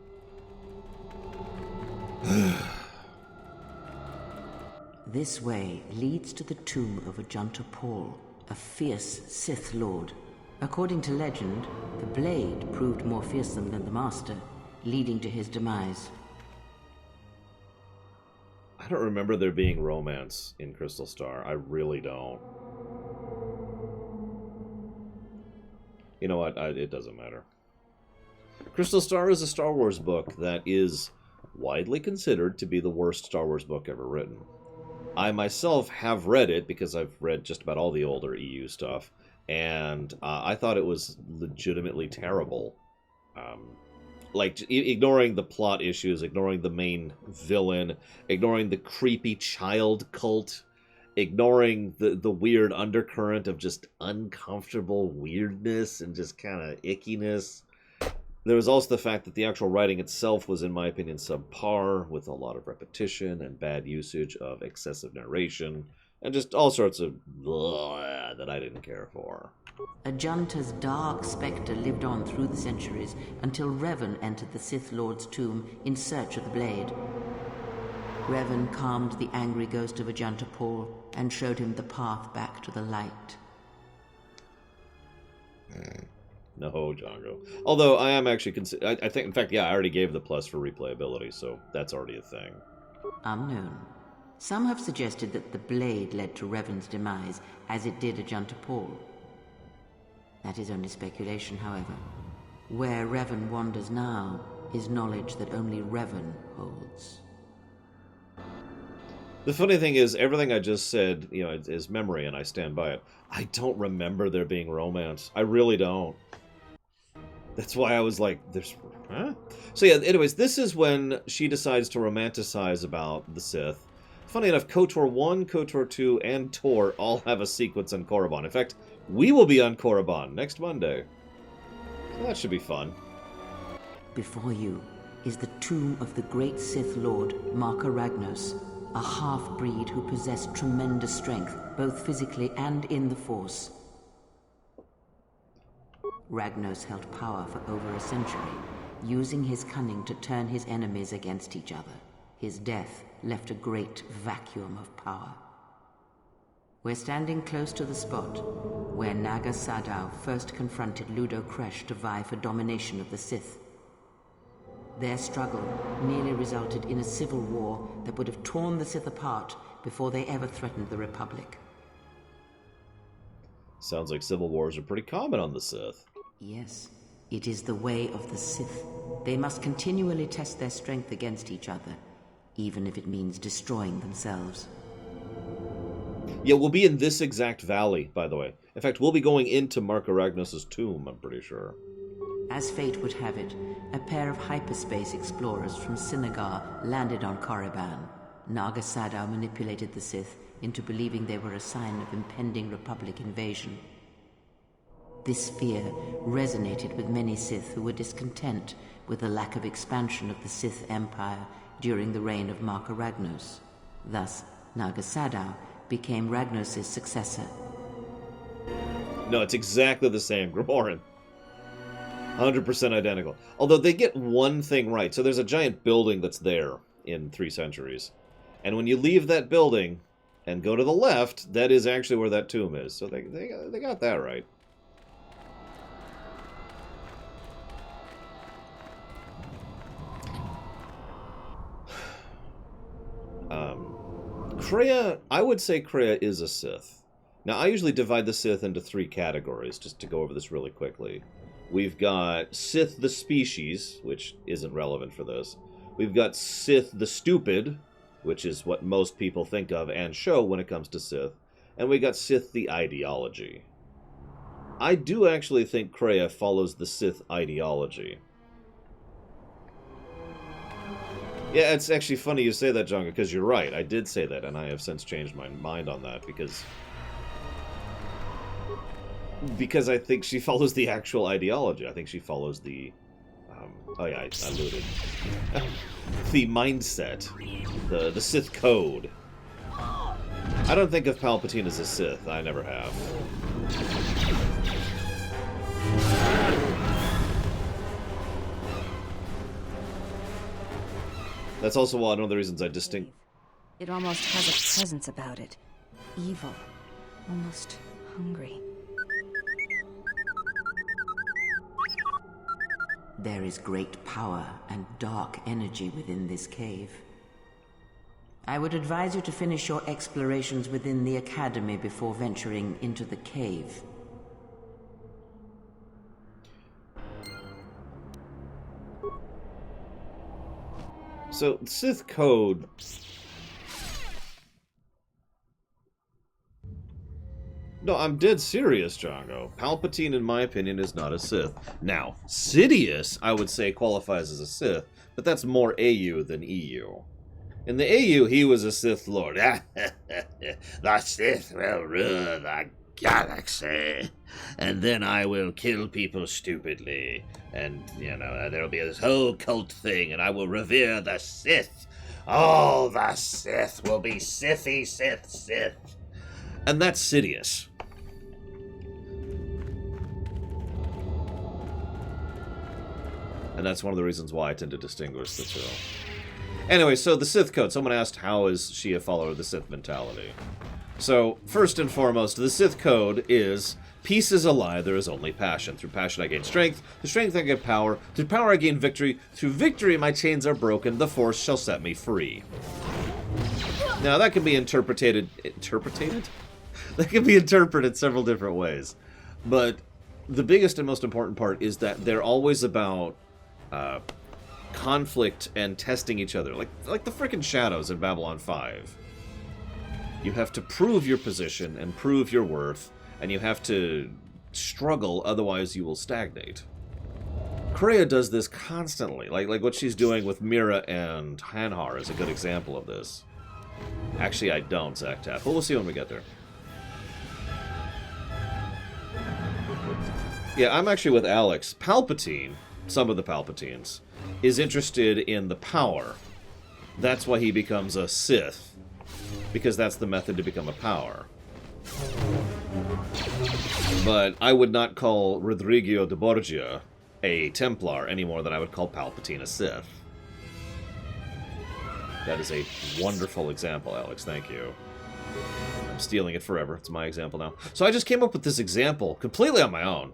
This way leads to the tomb of Ajanta Pall, a fierce Sith Lord. According to legend, the blade proved more fearsome than the Master, leading to his demise. I don't remember there being romance in Crystal Star. I really don't. You know what? It doesn't matter. Crystal Star is a Star Wars book that is widely considered to be the worst Star Wars book ever written. I myself have read it because I've read just about all the older EU stuff, and I thought it was legitimately terrible. Like, ignoring the plot issues, ignoring the main villain, ignoring the creepy child cult, ignoring the weird undercurrent of just uncomfortable weirdness and just kind of ickiness. There was also the fact that the actual writing itself was, in my opinion, subpar, with a lot of repetition and bad usage of excessive narration, and just all sorts of blah that I didn't care for. Ajanta's dark spectre lived on through the centuries until Revan entered the Sith Lord's tomb in search of the blade. Revan calmed the angry ghost of Ajanta Pall and showed him the path back to the light. No, Django. Although I am actually I think, in fact, yeah, I already gave the plus for replayability, so that's already a thing. Unknown. Some have suggested that the blade led to Revan's demise, as it did Ajanta Pall. That is only speculation, however. Where Revan wanders now is knowledge that only Revan holds. The funny thing is, everything I just said, you know, is memory, and I stand by it. I don't remember there being romance. I really don't. That's why I was like, there's... Huh? So yeah, anyways, this is when she decides to romanticize about the Sith. Funny enough, KOTOR 1, KOTOR 2, and TOR all have a sequence on Korriban. In fact, we will be on Korriban next Monday. So that should be fun. Before you is the tomb of the great Sith Lord, Marka Ragnos, a half-breed who possessed tremendous strength, both physically and in the Force. Ragnos held power for over a century, using his cunning to turn his enemies against each other. His death left a great vacuum of power. We're standing close to the spot where Naga Sadow first confronted Ludo Kresh to vie for domination of the Sith. Their struggle nearly resulted in a civil war that would have torn the Sith apart before they ever threatened the Republic. Sounds like civil wars are pretty common on the Sith. Yes, it is the way of the Sith. They must continually test their strength against each other, even if it means destroying themselves. Yeah, we'll be in this exact valley, by the way. In fact, we'll be going into Mark Aragnos' tomb, I'm pretty sure. As fate would have it, a pair of hyperspace explorers from Sinagar landed on Korriban. Naga Sadow manipulated the Sith into believing they were a sign of impending Republic invasion. This fear resonated with many Sith who were discontent with the lack of expansion of the Sith Empire during the reign of Mark Aragnos. Thus, Naga Sadow became Ragnos' successor. No, it's exactly the same, Grimorin. 100% identical. Although they get one thing right. So there's a giant building that's there in 3 centuries. And when you leave that building and go to the left, that is actually where that tomb is. So they got that right. Kreia, I would say Kreia is a Sith. Now, I usually divide the Sith into 3 categories, just to go over this really quickly. We've got Sith the species, which isn't relevant for this. We've got Sith the stupid, which is what most people think of and show when it comes to Sith. And we got Sith the ideology. I do actually think Kreia follows the Sith ideology. Yeah, it's actually funny you say that, Jonga, because you're right. I did say that, and I have since changed my mind on that, because I think she follows the actual ideology. I think she follows the... oh yeah, I alluded. The mindset. The Sith code. I don't think of Palpatine as a Sith. I never have. That's also one of the reasons I distinct... It almost has a presence about it. Evil. Almost hungry. There is great power and dark energy within this cave. I would advise you to finish your explorations within the Academy before venturing into the cave. So, Sith code... No, I'm dead serious, Django. Palpatine, in my opinion, is not a Sith. Now, Sidious, I would say, qualifies as a Sith, but that's more AU than EU. In the AU, he was a Sith Lord. The Sith will rule the galaxy, and then I will kill people stupidly. And, you know, there'll be this whole cult thing, and I will revere the Sith. All the Sith will be Sithy Sith. And that's Sidious. And that's one of the reasons why I tend to distinguish the two. Anyway, so the Sith Code. Someone asked, how is she a follower of the Sith mentality? So, first and foremost, the Sith Code is, peace is a lie, there is only passion. Through passion I gain strength, through strength I get power, through power I gain victory, through victory my chains are broken, the Force shall set me free. Now, that can be interpreted? That can be interpreted several different ways. But the biggest and most important part is that they're always about conflict and testing each other. Like the frickin' Shadows in Babylon 5. You have to prove your position and prove your worth, and you have to struggle, otherwise you will stagnate. Kreia does this constantly. Like what she's doing with Mira and Hanhar is a good example of this. Actually, I don't, Zaktap, but we'll see when we get there. Yeah, I'm actually with Alex. Palpatine, some of the Palpatines, is interested in the power. That's why he becomes a Sith. Because that's the method to become a power. But I would not call Rodrigo de Borgia a Templar any more than I would call Palpatine a Sith. That is a wonderful example, Alex. Thank you. I'm stealing it forever. It's my example now. So I just came up with this example completely on my own.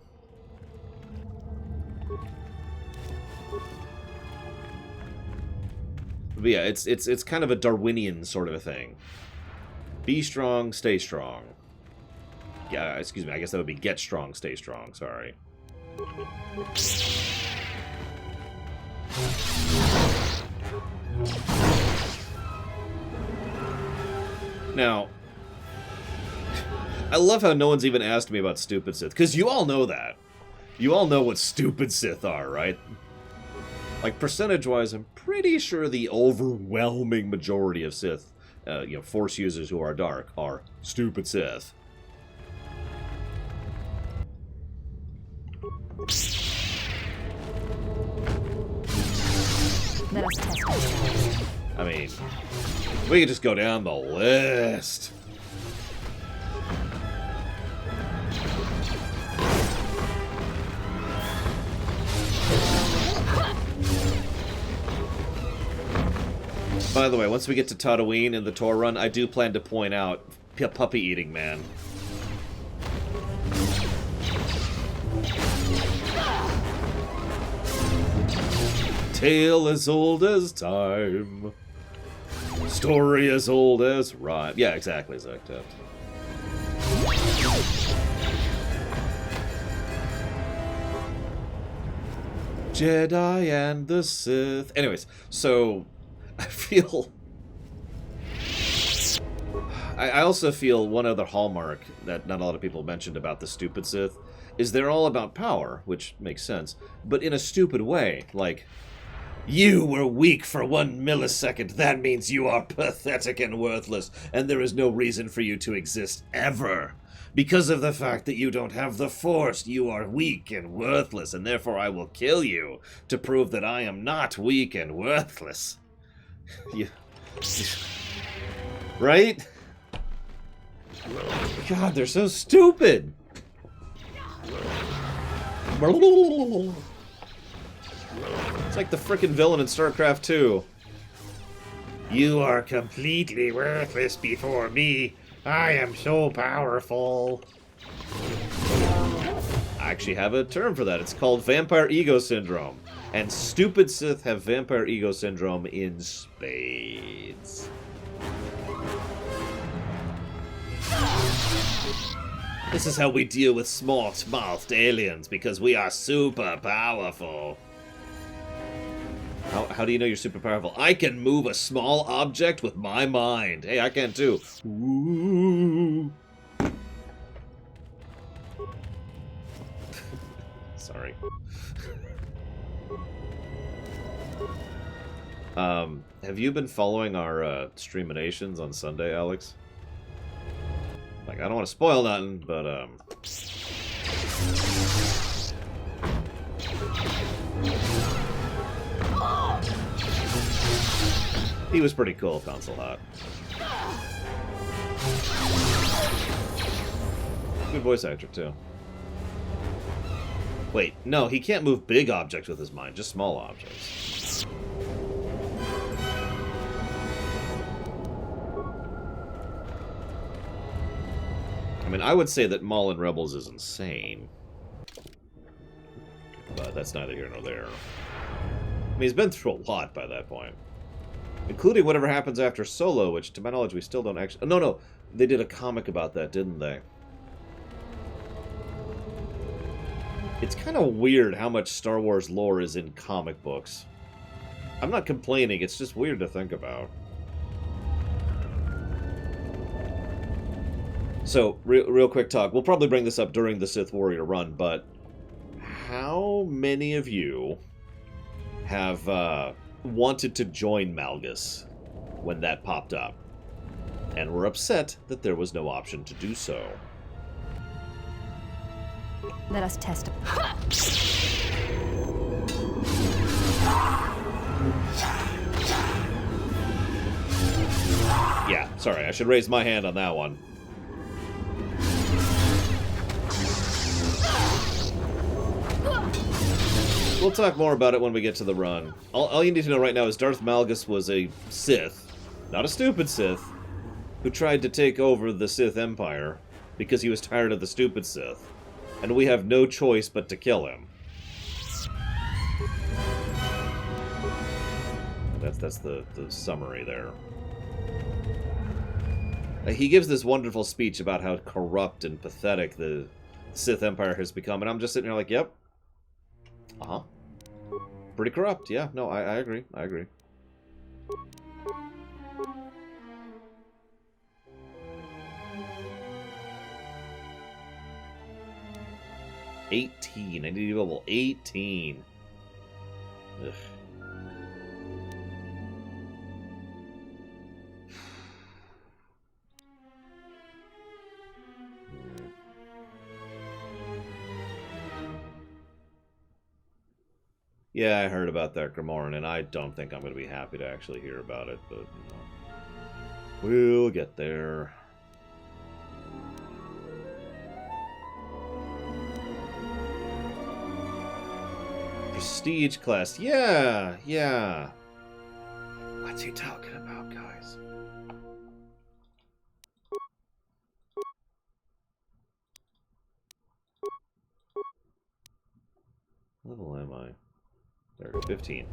But yeah, it's kind of a Darwinian sort of a thing. Be strong, stay strong. Yeah, excuse me, I guess that would be get strong, stay strong, sorry. Now, I love how no one's even asked me about stupid Sith, because you all know that. You all know what stupid Sith are, right? Like, percentage-wise, I'm pretty sure the overwhelming majority of Sith, Force users who are dark, are stupid Sith. Let us test it. I mean, we could just go down the list. By the way, once we get to Tatooine in the tour run, I do plan to point out Puppy Eating Man. Tale as old as time. Story as old as rhyme. Yeah, exactly, Zektet. Jedi and the Sith. Anyways, so I feel... I also feel one other hallmark that not a lot of people mentioned about the stupid Sith is they're all about power, which makes sense, but in a stupid way. Like, you were weak for 1 millisecond. That means you are pathetic and worthless, and there is no reason for you to exist ever. Because of the fact that you don't have the Force, you are weak and worthless, and therefore I will kill you to prove that I am not weak and worthless. Right? God, they're so stupid. It's like the frickin' villain in StarCraft 2. You are completely worthless before me. I am so powerful. I actually have a term for that. It's called Vampire Ego Syndrome. And stupid Sith have Vampire Ego Syndrome in spades. This is how we deal with smart-mouthed aliens, because we are super powerful. How do you know you're super powerful? I can move a small object with my mind. Hey, I can too. Ooh. Sorry. Have you been following our streaminations on Sunday, Alex? Like, I don't want to spoil nothing, but he was pretty cool, Console Hot. Good voice actor, too. Wait, no, he can't move big objects with his mind, just small objects. I mean, I would say that Maul in Rebels is insane. But that's neither here nor there. I mean, he's been through a lot by that point. Including whatever happens after Solo, which, to my knowledge, we still don't actually... Oh, no, they did a comic about that, didn't they? It's kind of weird how much Star Wars lore is in comic books. I'm not complaining, it's just weird to think about. So, real quick talk. We'll probably bring this up during the Sith Warrior run, but how many of you have wanted to join Malgus when that popped up, and were upset that there was no option to do so? Let us test it. Yeah, sorry, I should raise my hand on that one. We'll talk more about it when we get to the run. All you need to know right now is Darth Malgus was a Sith, not a stupid Sith, who tried to take over the Sith Empire because he was tired of the stupid Sith. And we have no choice but to kill him. That's the summary there. He gives this wonderful speech about how corrupt and pathetic the Sith Empire has become, and I'm just sitting here like, yep. Uh-huh. Pretty corrupt, yeah. No, I agree. I agree. I need to be level 18. Ugh. Yeah, I heard about that, Grimoren, and I don't think I'm going to be happy to actually hear about it, but, you know, we'll get there. Prestige class. Yeah, yeah. What's he talking about, guys? What level am I? There, 15.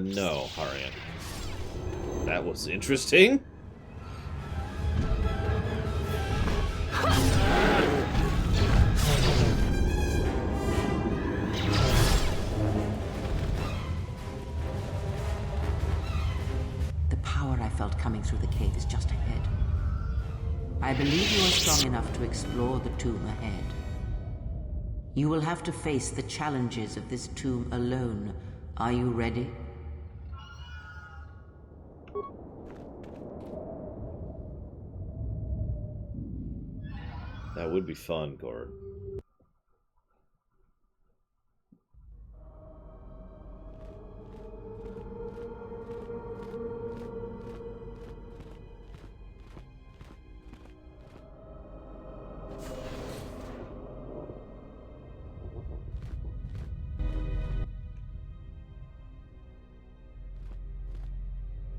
No, Harian. That was interesting. The power I felt coming through the cave is just ahead. I believe you are strong enough to explore the tomb ahead. You will have to face the challenges of this tomb alone. Are you ready? That would be fun, Gord.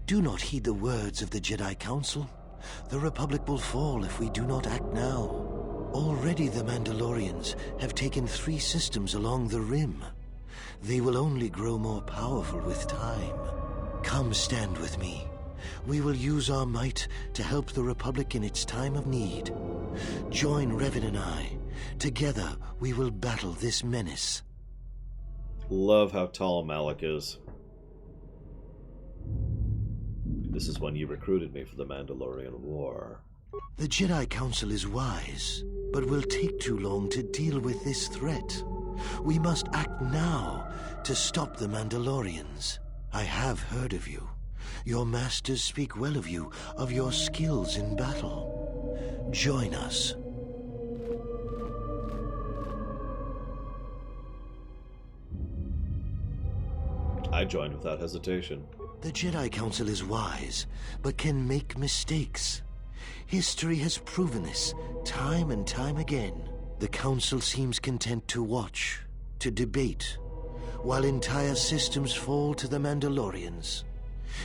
Do not heed the words of the Jedi Council. The Republic will fall if we do not act now. Already the Mandalorians have taken 3 systems along the Rim. They will only grow more powerful with time. Come stand with me. We will use our might to help the Republic in its time of need. Join Revan and I. Together we will battle this menace. Love how tall Malak is. This is when you recruited me for the Mandalorian War. The Jedi Council is wise, but will take too long to deal with this threat. We must act now to stop the Mandalorians. I have heard of you. Your masters speak well of you, of your skills in battle. Join us. I joined without hesitation. The Jedi Council is wise, but can make mistakes. History has proven this time and time again. The Council seems content to watch, to debate, while entire systems fall to the Mandalorians.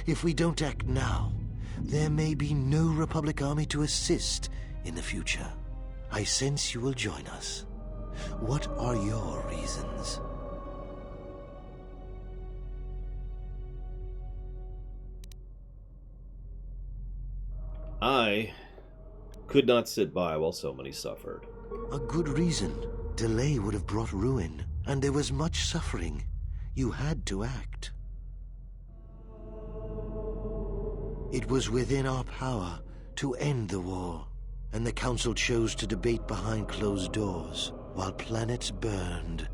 If we don't act now, there may be no Republic army to assist in the future. I sense you will join us. What are your reasons? I could not sit by while so many suffered. A good reason. Delay would have brought ruin, and there was much suffering. You had to act. It was within our power to end the war, and the Council chose to debate behind closed doors while planets burned.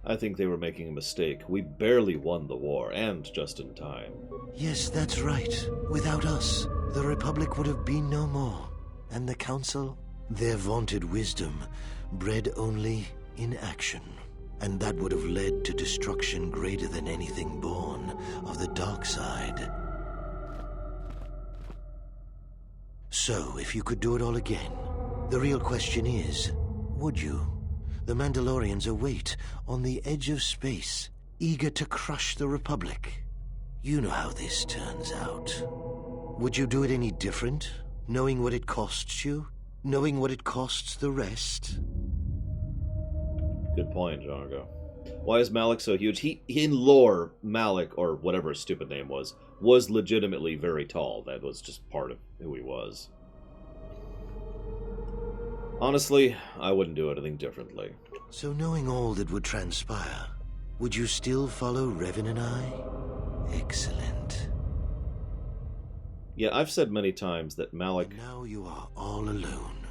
I think they were making a mistake. We barely won the war, and just in time. Yes, that's right. Without us, the Republic would have been no more. And the Council? Their vaunted wisdom, bred only in action. And that would have led to destruction greater than anything born of the dark side. So, if you could do it all again, the real question is, would you? The Mandalorians await on the edge of space, eager to crush the Republic. You know how this turns out. Would you do it any different, knowing what it costs you? Knowing what it costs the rest? Good point, Django. Why is Malik so huge? He in lore, Malik, or whatever his stupid name was legitimately very tall. That was just part of who he was. Honestly, I wouldn't do anything differently. So knowing all that would transpire, would you still follow Revan and I? Excellent. Yeah, I've said many times that Malik... And now you are all alone.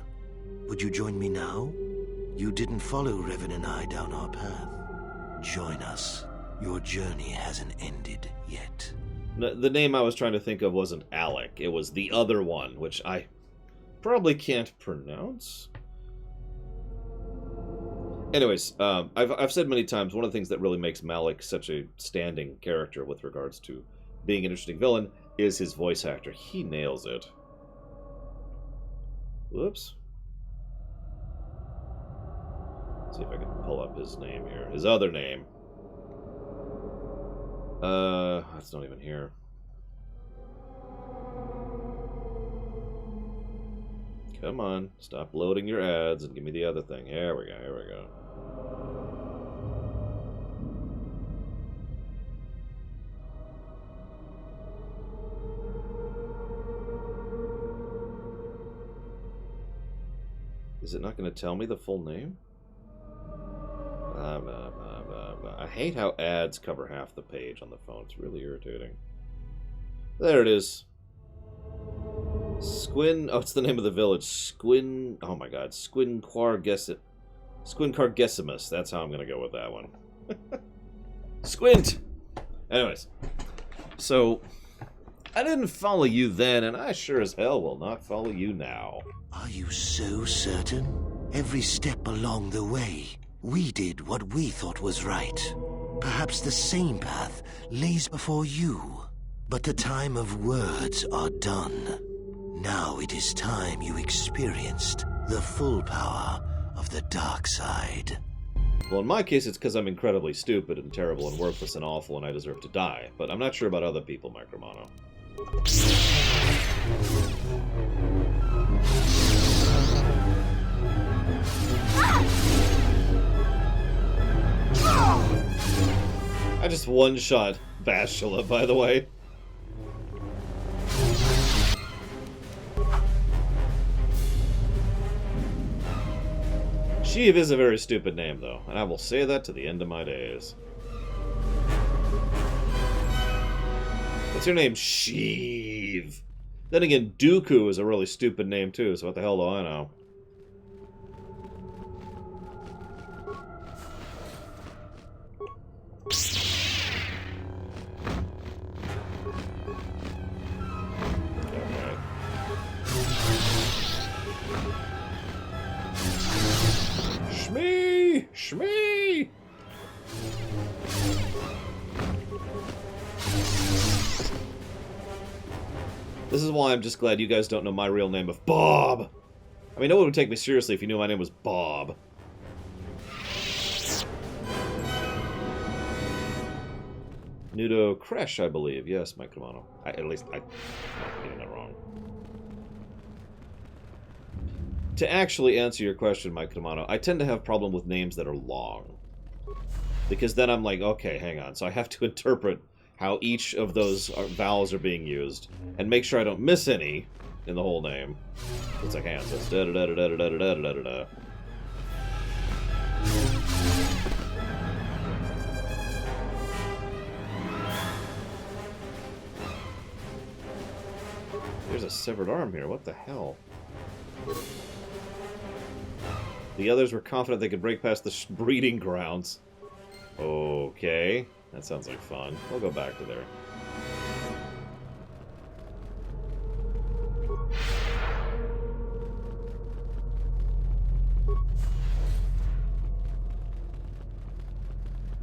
Would you join me now? You didn't follow Revan and I down our path. Join us. Your journey hasn't ended yet. The name I was trying to think of wasn't Alec. It was the other one, which I probably can't pronounce. Anyways, I've said many times, one of the things that really makes Malik such a standing character with regards to being an interesting villain is his voice actor. He nails it. Whoops. Let's see if I can pull up his name here. His other name. That's not even here. Come on, stop loading your ads and give me the other thing. Here we go, here we go. Is it not going to tell me the full name? I hate how ads cover half the page on the phone. It's really irritating. There it is. Squin... Oh, it's the name of the village. Squin... Oh my god. Squincargesimus. That's how I'm going to go with that one. Squint! Anyways. So, I didn't follow you then, and I sure as hell will not follow you now. Are you so certain? Every step along the way, we did what we thought was right. Perhaps the same path lays before you. But the time of words are done. Now it is time you experienced the full power of the dark side. Well, in my case, it's because I'm incredibly stupid and terrible and worthless and awful and I deserve to die. But I'm not sure about other people, Micromono. I just one-shot Bastila, by the way. Sheev is a very stupid name, though, and I will say that to the end of my days. What's your name? Sheev. Then again, Dooku is a really stupid name, too, so what the hell do I know? Shmee! This is why I'm just glad you guys don't know my real name of Bob. I mean, no one would take me seriously if you knew my name was Bob. Nudo Kresh, I believe. Yes, Micromono. At least, I'm getting that wrong. To actually answer your question, Micromono, I tend to have a problem with names that are long. Because then I'm like, okay, hang on. So I have to interpret how each of those vowels are being used and make sure I don't miss any in the whole name. It's like, hang on, so it's da-da-da-da-da-da-da-da-da-da. There's a severed arm here. What the hell? The others were confident they could break past the breeding grounds. Okay. That sounds like fun. We'll go back to there.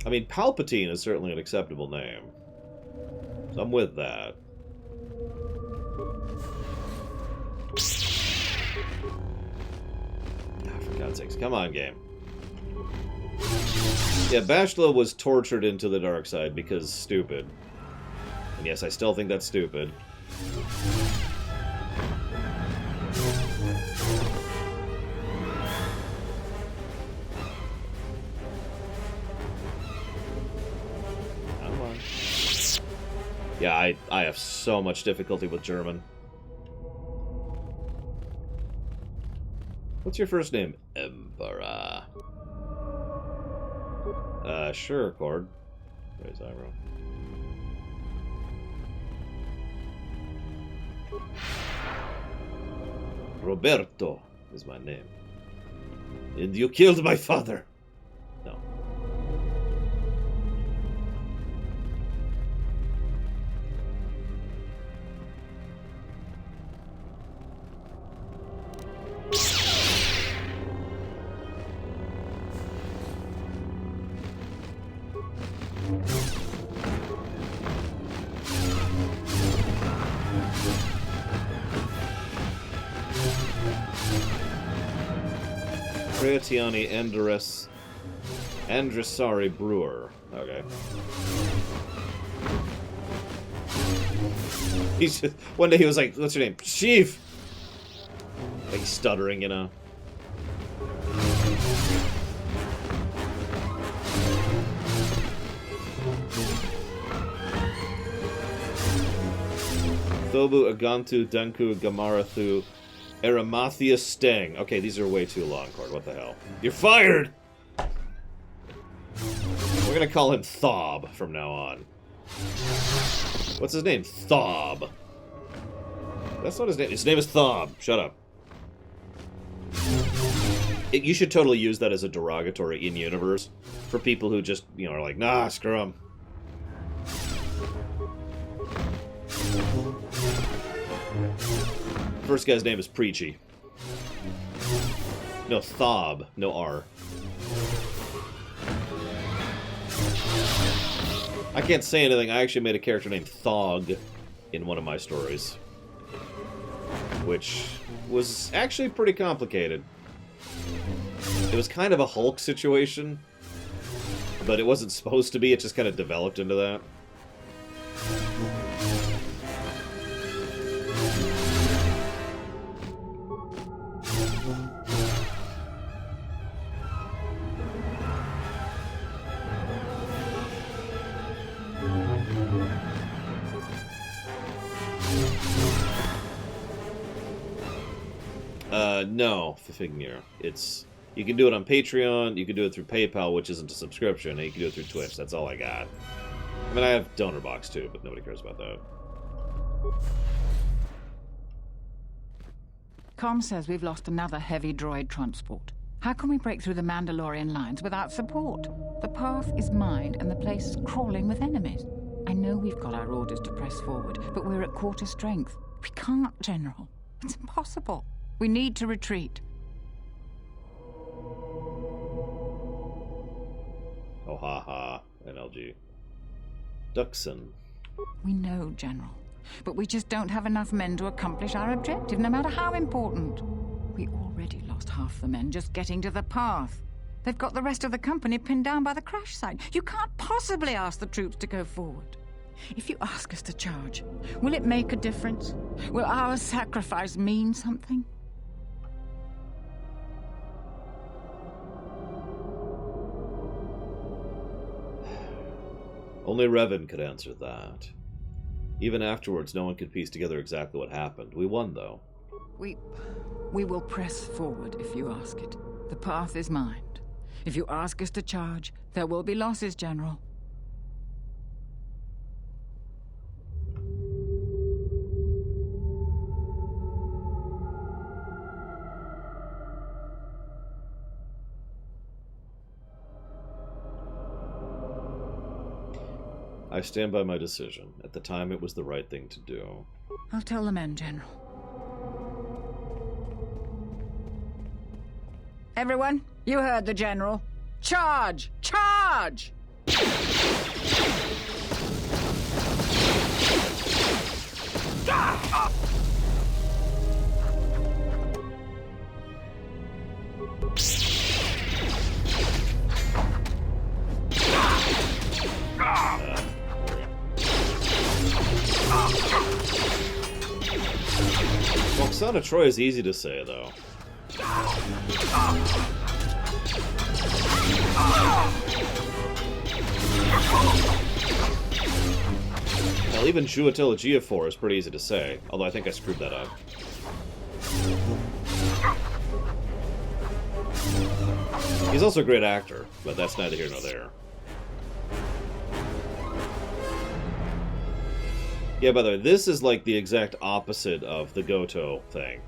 I mean, Palpatine is certainly an acceptable name. So I'm with that. For God's sakes, come on, game. Yeah, Bashla was tortured into the dark side because stupid. And yes, I still think that's stupid. Come on. Yeah, I have so much difficulty with German. What's your first name? Emperor. Sure, Cord. Raise eyebrow. Roberto is my name. And you killed my father. No. Creatiani Andressari Brewer. Okay. He's just, one day he was like, "What's your name?" Chief. Like he's stuttering, you know. Thobu Agantu Danku Gamarathu Eramathia Stang. Okay, these are way too long, Cord. What the hell? You're fired! We're gonna call him Thob from now on. What's his name? Thob. That's not his name. His name is Thob. Shut up. You should totally use that as a derogatory in-universe for people who just, you know, are like, nah, screw him. First guy's name is Preachy. No, Thob. No R. I can't say anything. I actually made a character named Thog in one of my stories. Which was actually pretty complicated. It was kind of a Hulk situation. But it wasn't supposed to be. It just kind of developed into that. No, Fifigmir. It's... You can do it on Patreon, you can do it through PayPal, which isn't a subscription, and you can do it through Twitch. That's all I got. I mean, I have Donor Box too, but nobody cares about that. Com says we've lost another heavy droid transport. How can we break through the Mandalorian lines without support? The path is mined and the place is crawling with enemies. I know we've got our orders to press forward, but we're at quarter strength. We can't, General. It's impossible. We need to retreat. Oh, ha ha. NLG. Duxon. We know, General. But we just don't have enough men to accomplish our objective, no matter how important. We already lost half the men just getting to the path. They've got the rest of the company pinned down by the crash site. You can't possibly ask the troops to go forward. If you ask us to charge, will it make a difference? Will our sacrifice mean something? Only Revan could answer that. Even afterwards, no one could piece together exactly what happened. We won, though. We will press forward if you ask it. The path is mined. If you ask us to charge, there will be losses, General. I stand by my decision. At the time, it was the right thing to do. I'll tell the men, General. Everyone, you heard the General. Charge! Charge! Lana Troy is easy to say, though. Well, even Juatella Geofor is pretty easy to say, although I think I screwed that up. He's also a great actor, but that's neither here nor there. Yeah, by the way, this is like the exact opposite of the Goto thing.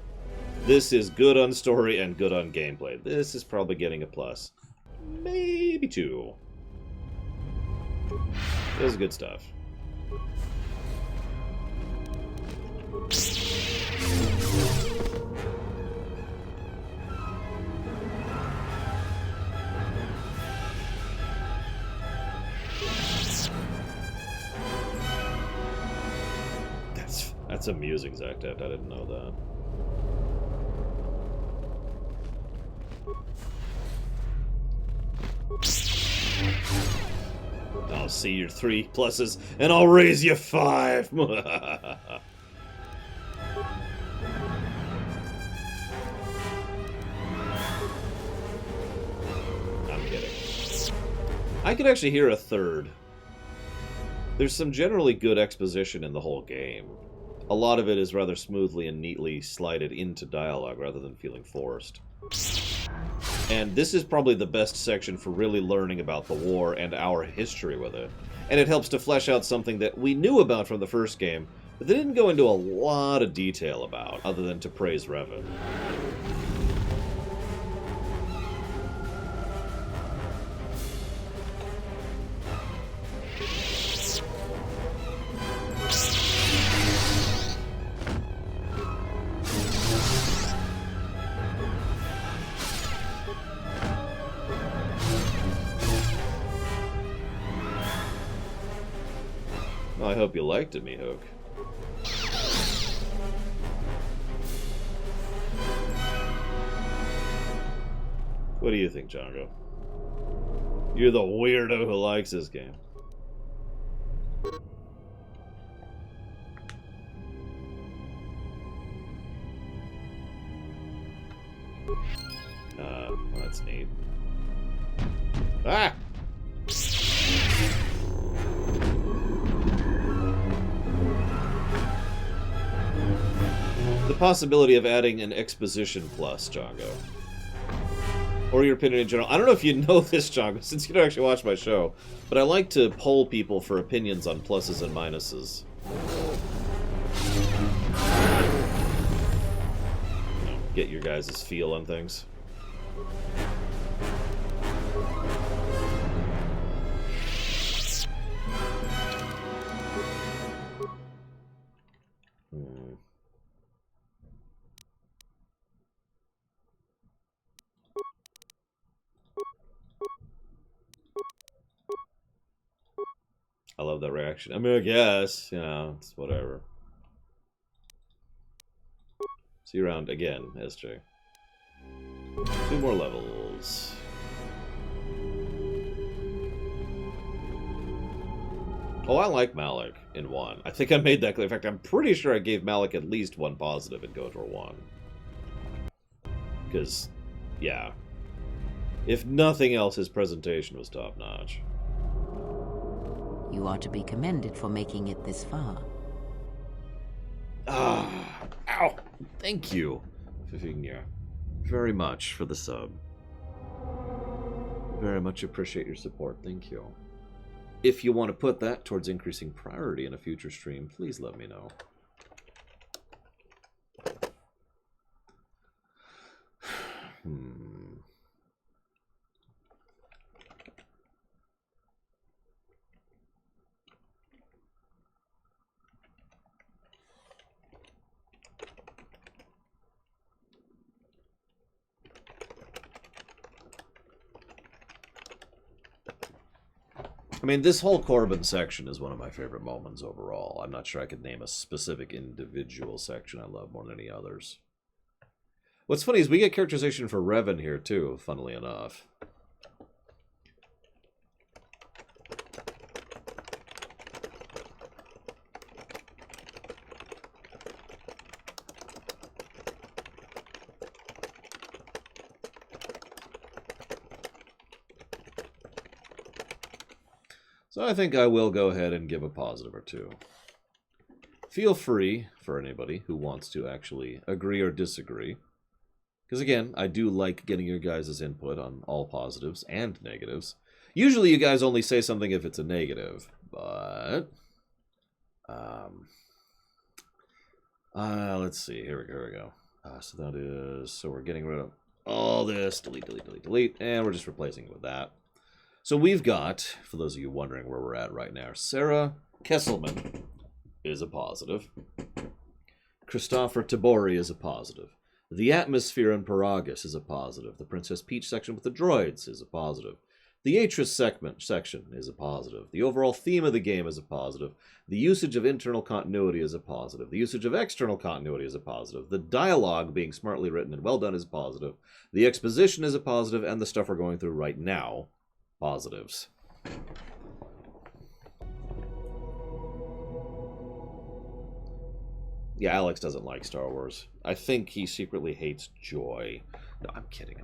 This is good on story and good on gameplay. This is probably getting a plus. Maybe 2. This is good stuff. That's amusing, Zaktat. I didn't know that. I'll see your 3 pluses, and I'll raise you 5! I'm kidding. I could actually hear a 3rd. There's some generally good exposition in the whole game. A lot of it is rather smoothly and neatly slided into dialogue rather than feeling forced. And this is probably the best section for really learning about the war and our history with it. And it helps to flesh out something that we knew about from the first game, but they didn't go into a lot of detail about, other than to praise Revan. I hope you liked it, Mihawk. What do you think, Django? You're the weirdo who likes this game. Well, that's neat. Ah! The possibility of adding an exposition plus, Django. Or your opinion in general. I don't know if you know this, Django, since you don't actually watch my show, but I like to poll people for opinions on pluses and minuses. You know, get your guys' feel on things. I love that reaction. I mean, I guess, you know, it's whatever. See you around again, SJ. 2 more levels. Oh, I like Malik in 1. I think I made that clear. In fact, I'm pretty sure I gave Malik at least 1 positive in KOTOR 1. Because, yeah. If nothing else, his presentation was top-notch. You are to be commended for making it this far. Ah, ow! Thank you, Fifingia, very much for the sub. Very much appreciate your support. Thank you. If you want to put that towards increasing priority in a future stream, please let me know. I mean, this whole Corbin section is one of my favorite moments overall. I'm not sure I could name a specific individual section I love more than any others. What's funny is we get characterization for Revan here, too, funnily enough. So I think I will go ahead and give a positive or two. Feel free for anybody who wants to actually agree or disagree. Because again, I do like getting your guys' input on all positives and negatives. Usually you guys only say something if it's a negative, but... let's see, here we go. So that is... So we're getting rid of all this, delete, and we're just replacing it with that. So we've got, for those of you wondering where we're at right now, Sarah Kesselman is a positive. Christopher Tabori is a positive. The atmosphere in Paragus is a positive. The Princess Peach section with the droids is a positive. The Atris section is a positive. The overall theme of the game is a positive. The usage of internal continuity is a positive. The usage of external continuity is a positive. The dialogue being smartly written and well done is positive. The exposition is a positive, and the stuff we're going through right now, positives. Yeah, Alex doesn't like Star Wars. I think he secretly hates joy. No, I'm kidding.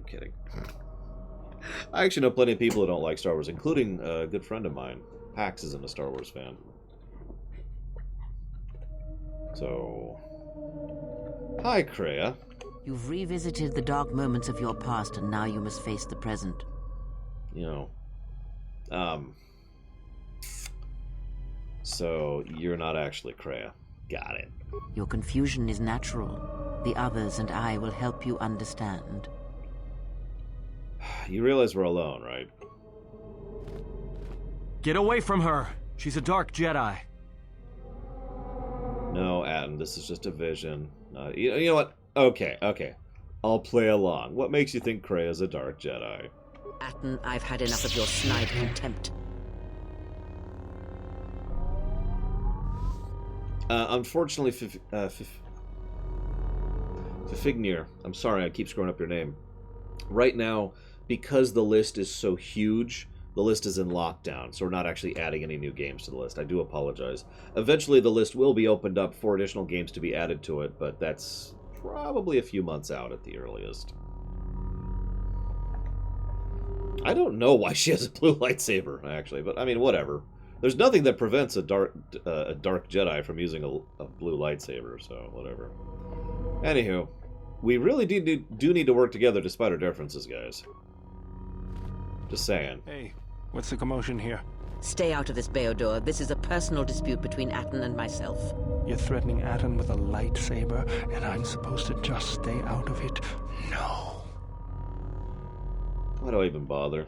I actually know plenty of people who don't like Star Wars, including a good friend of mine. Pax isn't a Star Wars fan. So... Hi, Kreia. You've revisited the dark moments of your past, and now you must face the present. You know... So, you're not actually Kreia. Got it. Your confusion is natural. The others and I will help you understand. You realize we're alone, right? Get away from her! She's a dark Jedi. No, Adam, this is just a vision. You know what? Okay. I'll play along. What makes you think Kreia's a dark Jedi? Atton, I've had enough of your snide contempt. Unfortunately, Fifignir, I'm sorry, I keep screwing up your name. Right now, because the list is so huge, the list is in lockdown, so we're not actually adding any new games to the list. I do apologize. Eventually, the list will be opened up for additional games to be added to it, but that's probably a few months out at the earliest. I don't know why she has a blue lightsaber, actually, but I mean, whatever. There's nothing that prevents a dark Jedi from using a blue lightsaber, so whatever. Anywho, we really do need to work together despite our differences, guys. Just saying. Hey, what's the commotion here? Stay out of this, Beodor. This is a personal dispute between Atton and myself. You're threatening Atton with a lightsaber, and I'm supposed to just stay out of it? No. Why do I even bother?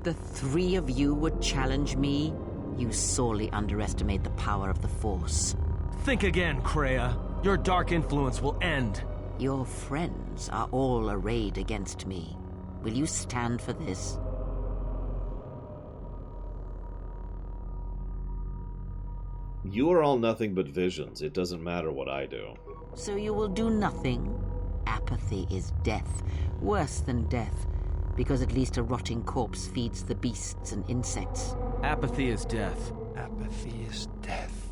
The three of you would challenge me? You sorely underestimate the power of the Force. Think again, Kreia. Your dark influence will end. Your friends are all arrayed against me. Will you stand for this? You are all nothing but visions. It doesn't matter what I do. So you will do nothing? Apathy is death. Worse than death. Because at least a rotting corpse feeds the beasts and insects. Apathy is death. Apathy is death.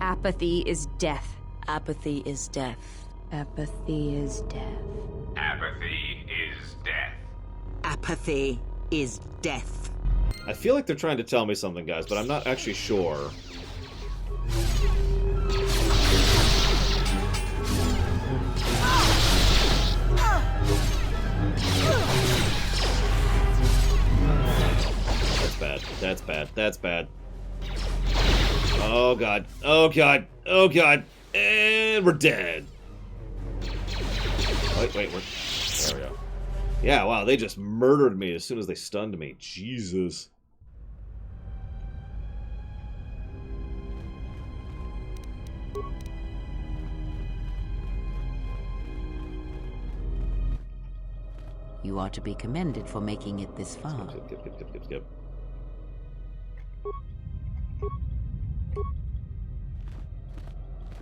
Apathy is death. Apathy is death. Apathy is death. Apathy is death. Apathy is death. I feel like they're trying to tell me something, guys, but I'm not actually sure. That's bad. Oh god. And we're dead. Wait, there we go. Yeah, wow, they just murdered me as soon as they stunned me. Jesus. You are to be commended for making it this far. Skip.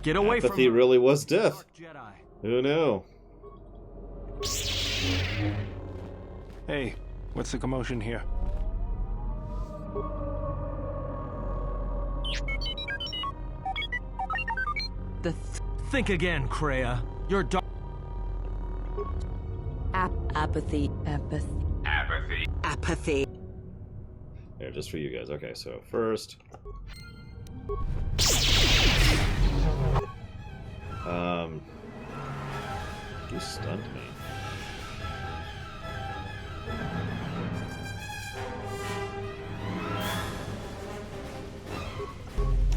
Get away from Apathy really was death. Who knew? Hey, what's the commotion here? The Think again, Kreia. Your dark... Apathy. Apathy. Here, just for you guys. Okay, so first... You stunned me.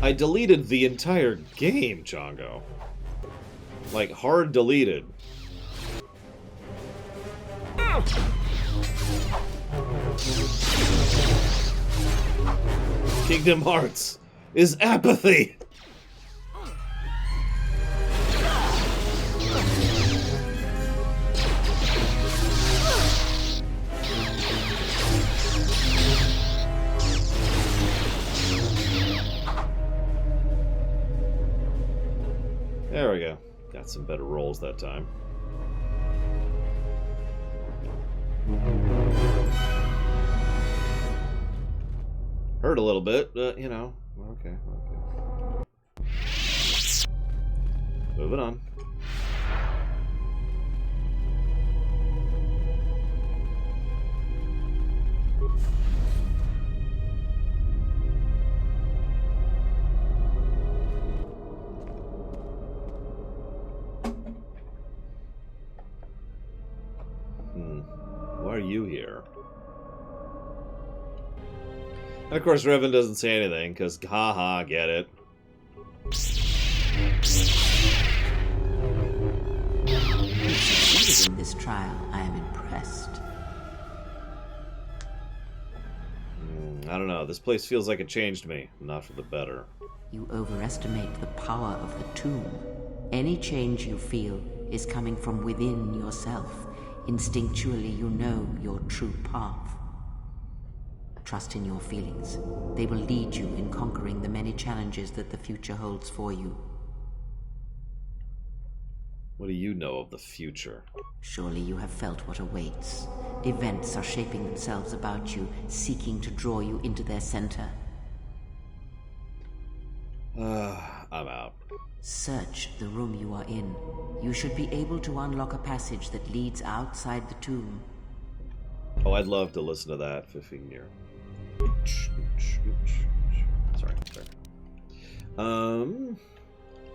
I deleted the entire game, Chongo. Like, hard deleted. Kingdom Hearts is apathy! There we go. Got some better rolls that time. Hurt a little bit, but, you know, okay. Moving on. Why are you here? And of course, Revan doesn't say anything, because haha, get it. In this trial, I am impressed. I don't know, this place feels like it changed me, not for the better. You overestimate the power of the tomb. Any change you feel is coming from within yourself. Instinctually, you know your true path. Trust in your feelings. They will lead you in conquering the many challenges that the future holds for you. What do you know of the future? Surely you have felt what awaits. Events are shaping themselves about you, seeking to draw you into their center. I'm out. Search the room you are in. You should be able to unlock a passage that leads outside the tomb. Oh, I'd love to listen to that, Fifingir. Sorry.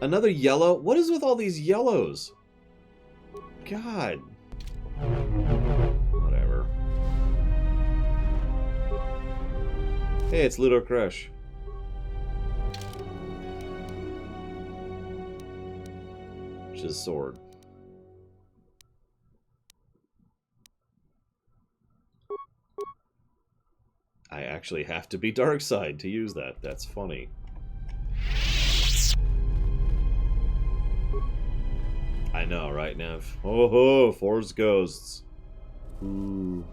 Another yellow? What is with all these yellows? God. Whatever. Hey, it's Ludo Crush. Which is sword. I actually have to be Darkseid to use that. That's funny. I know, right, Nev? Oh ho, Force Ghosts. Ooh.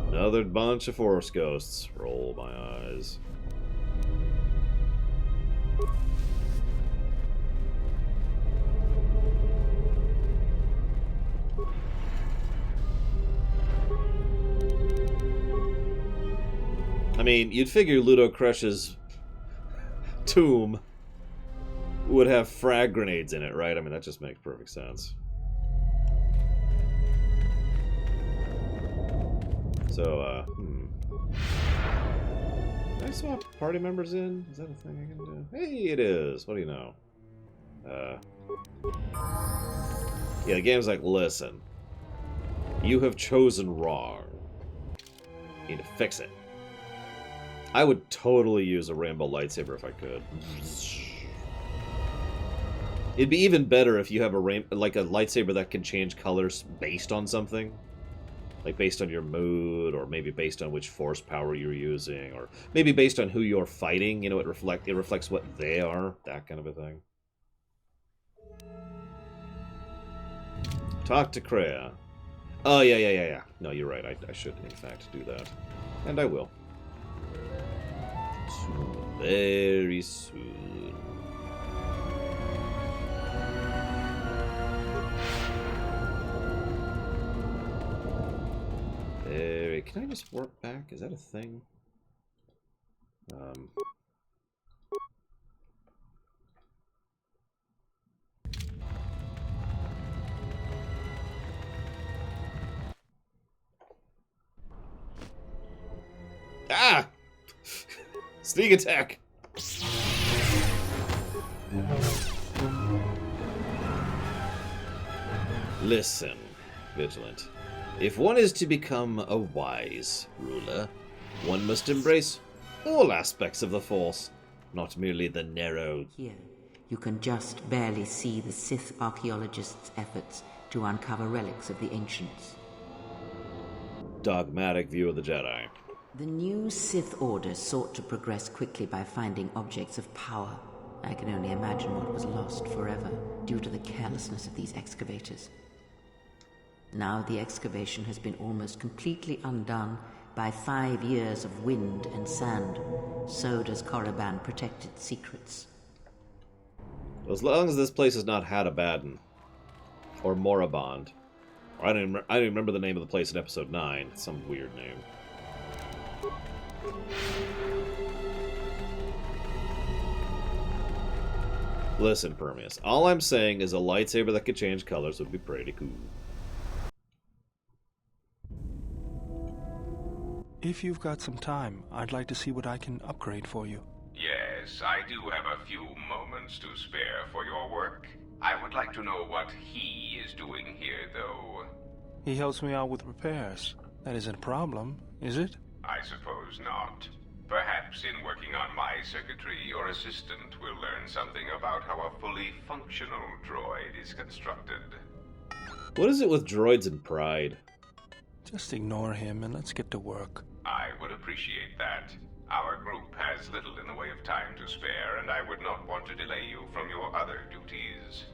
Another bunch of Force Ghosts. Roll my eyes. I mean, you'd figure Ludo Crush's tomb would have frag grenades in it, right? I mean, that just makes perfect sense. So, Can I swap party members in? Is that a thing I can do? Hey, it is. What do you know? Yeah, the game's like, listen. You have chosen wrong. You need to fix it. I would totally use a rainbow lightsaber if I could. It'd be even better if you have a lightsaber that can change colors based on something. Like based on your mood, or maybe based on which force power you're using, or maybe based on who you're fighting. You know, it reflects what they are. That kind of a thing. Talk to Kreia. Oh, yeah. No, you're right. I should, in fact, do that. And I will. Soon. Very soon. Can I just warp back? Is that a thing? Ah! Sneak attack! Listen, Vigilant. If one is to become a wise ruler, one must embrace all aspects of the Force, not merely the narrow... Here, you can just barely see the Sith archaeologists' efforts to uncover relics of the Ancients. dogmatic view of the Jedi. The new Sith Order sought to progress quickly by finding objects of power. I can only imagine what was lost forever due to the carelessness of these excavators. Now the excavation has been almost completely undone by 5 years of wind and sand. So does Korriban protect its secrets. As long as this place has not Hadabadan or Moraband. I don't even remember the name of the place in episode 9. It's some weird name. Listen, Permeus. All I'm saying is a lightsaber that could change colors would be pretty cool. If you've got some time, I'd like to see what I can upgrade for you. Yes, I do have a few moments to spare for your work. I would like to know what he is doing here, though. He helps me out with repairs. That isn't a problem, is it? I suppose not. Perhaps in working on my circuitry, your assistant will learn something about how a fully functional droid is constructed. What is it with droids and pride? Just ignore him and let's get to work. I would appreciate that. Our group has little in the way of time to spare, and I would not want to delay you from your other duties.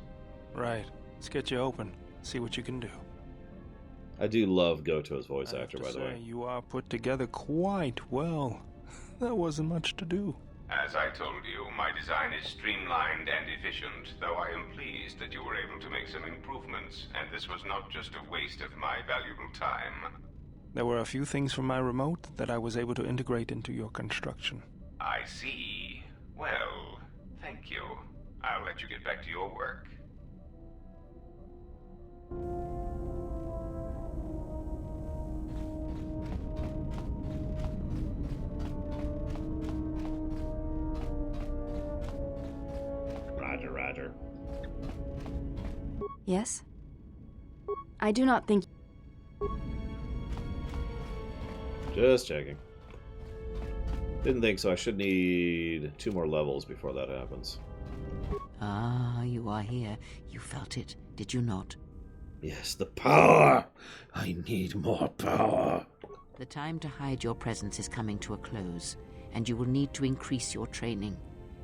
Right. Let's get you open. See what you can do. I do love Goto's voice actor, by the way. You are put together quite well. There wasn't much to do. As I told you, my design is streamlined and efficient, though I am pleased that you were able to make some improvements, and this was not just a waste of my valuable time. There were a few things from my remote that I was able to integrate into your construction. I see. Well, thank you. I'll let you get back to your work. Roger, Roger. Yes? I do not think... Just checking. Didn't think so. I should need 2 more levels before that happens. Ah, you are here. You felt it, did you not? Yes, the power! I need more power. The time to hide your presence is coming to a close, and you will need to increase your training.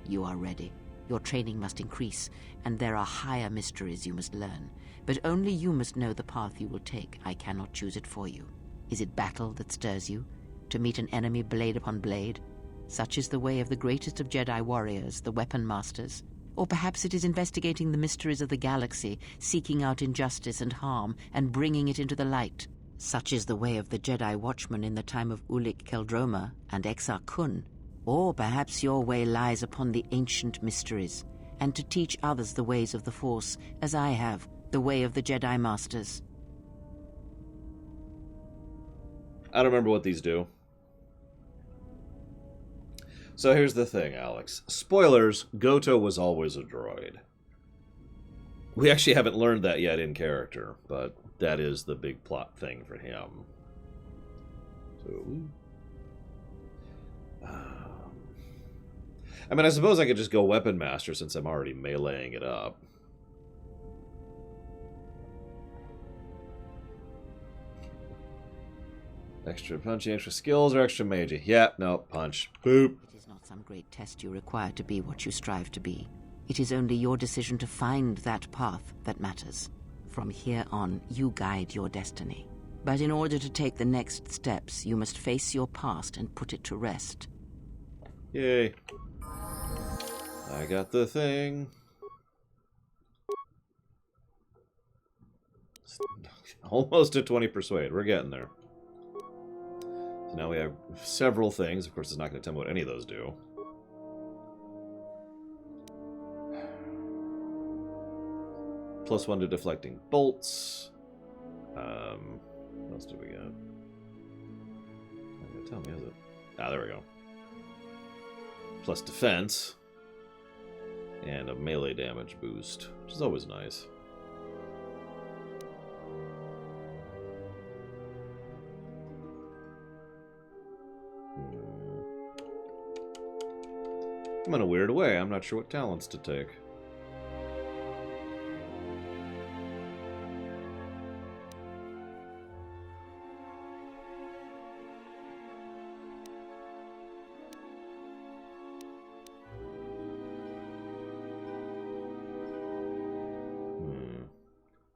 You are ready. Your training must increase, and there are higher mysteries you must learn. But only you must know the path you will take. I cannot choose it for you. Is it battle that stirs you? To meet an enemy blade upon blade? Such is the way of the greatest of Jedi warriors, the Weapon Masters. Or perhaps it is investigating the mysteries of the galaxy, seeking out injustice and harm, and bringing it into the light. Such is the way of the Jedi Watchman in the time of Ulic Qel-Droma and Exar Kun. Or perhaps your way lies upon the ancient mysteries, and to teach others the ways of the Force, as I have, the way of the Jedi Masters. I don't remember what these do. So here's the thing, Alex. Spoilers, Goto was always a droid. We actually haven't learned that yet in character, but that is the big plot thing for him. So... I mean, I suppose I could just go Weapon Master since I'm already meleeing it up. Extra punchy, extra skills, or extra magey? Yeah, no, punch. Boop. It is not some great test you require to be what you strive to be. It is only your decision to find that path that matters. From here on, you guide your destiny. But in order to take the next steps, you must face your past and put it to rest. Yay. I got the thing. Almost a 20 persuade. We're getting there. So now we have several things. Of course, it's not going to tell me what any of those do. +1 to deflecting bolts. What else do we got? Not going to tell me, is it? Ah, there we go. Plus defense. And a melee damage boost, which is always nice. I'm in a weird way. I'm not sure what talents to take.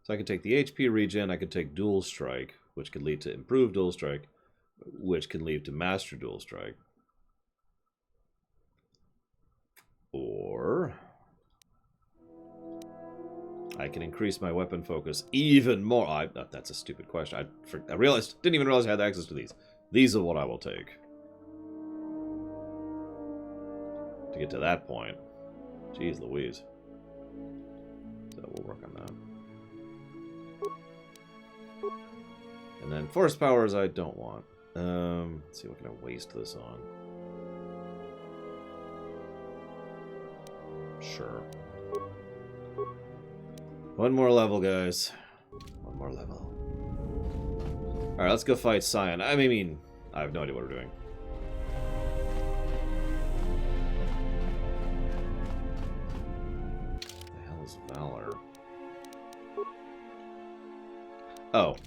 So I could take the HP regen, I could take Dual Strike, which could lead to improved Dual Strike, which can lead to Master Dual Strike. Or I can increase my weapon focus even more. That's a stupid question. I realized, didn't even realize I had access to these. These are what I will take. To get to that point. Jeez Louise. So we'll work on that. And then force powers I don't want. Let's see, what can I waste this on? Sure. One more level, guys. One more level. Alright, let's go fight Scion. I mean, I have no idea what we're doing. What the hell is Valor? Oh.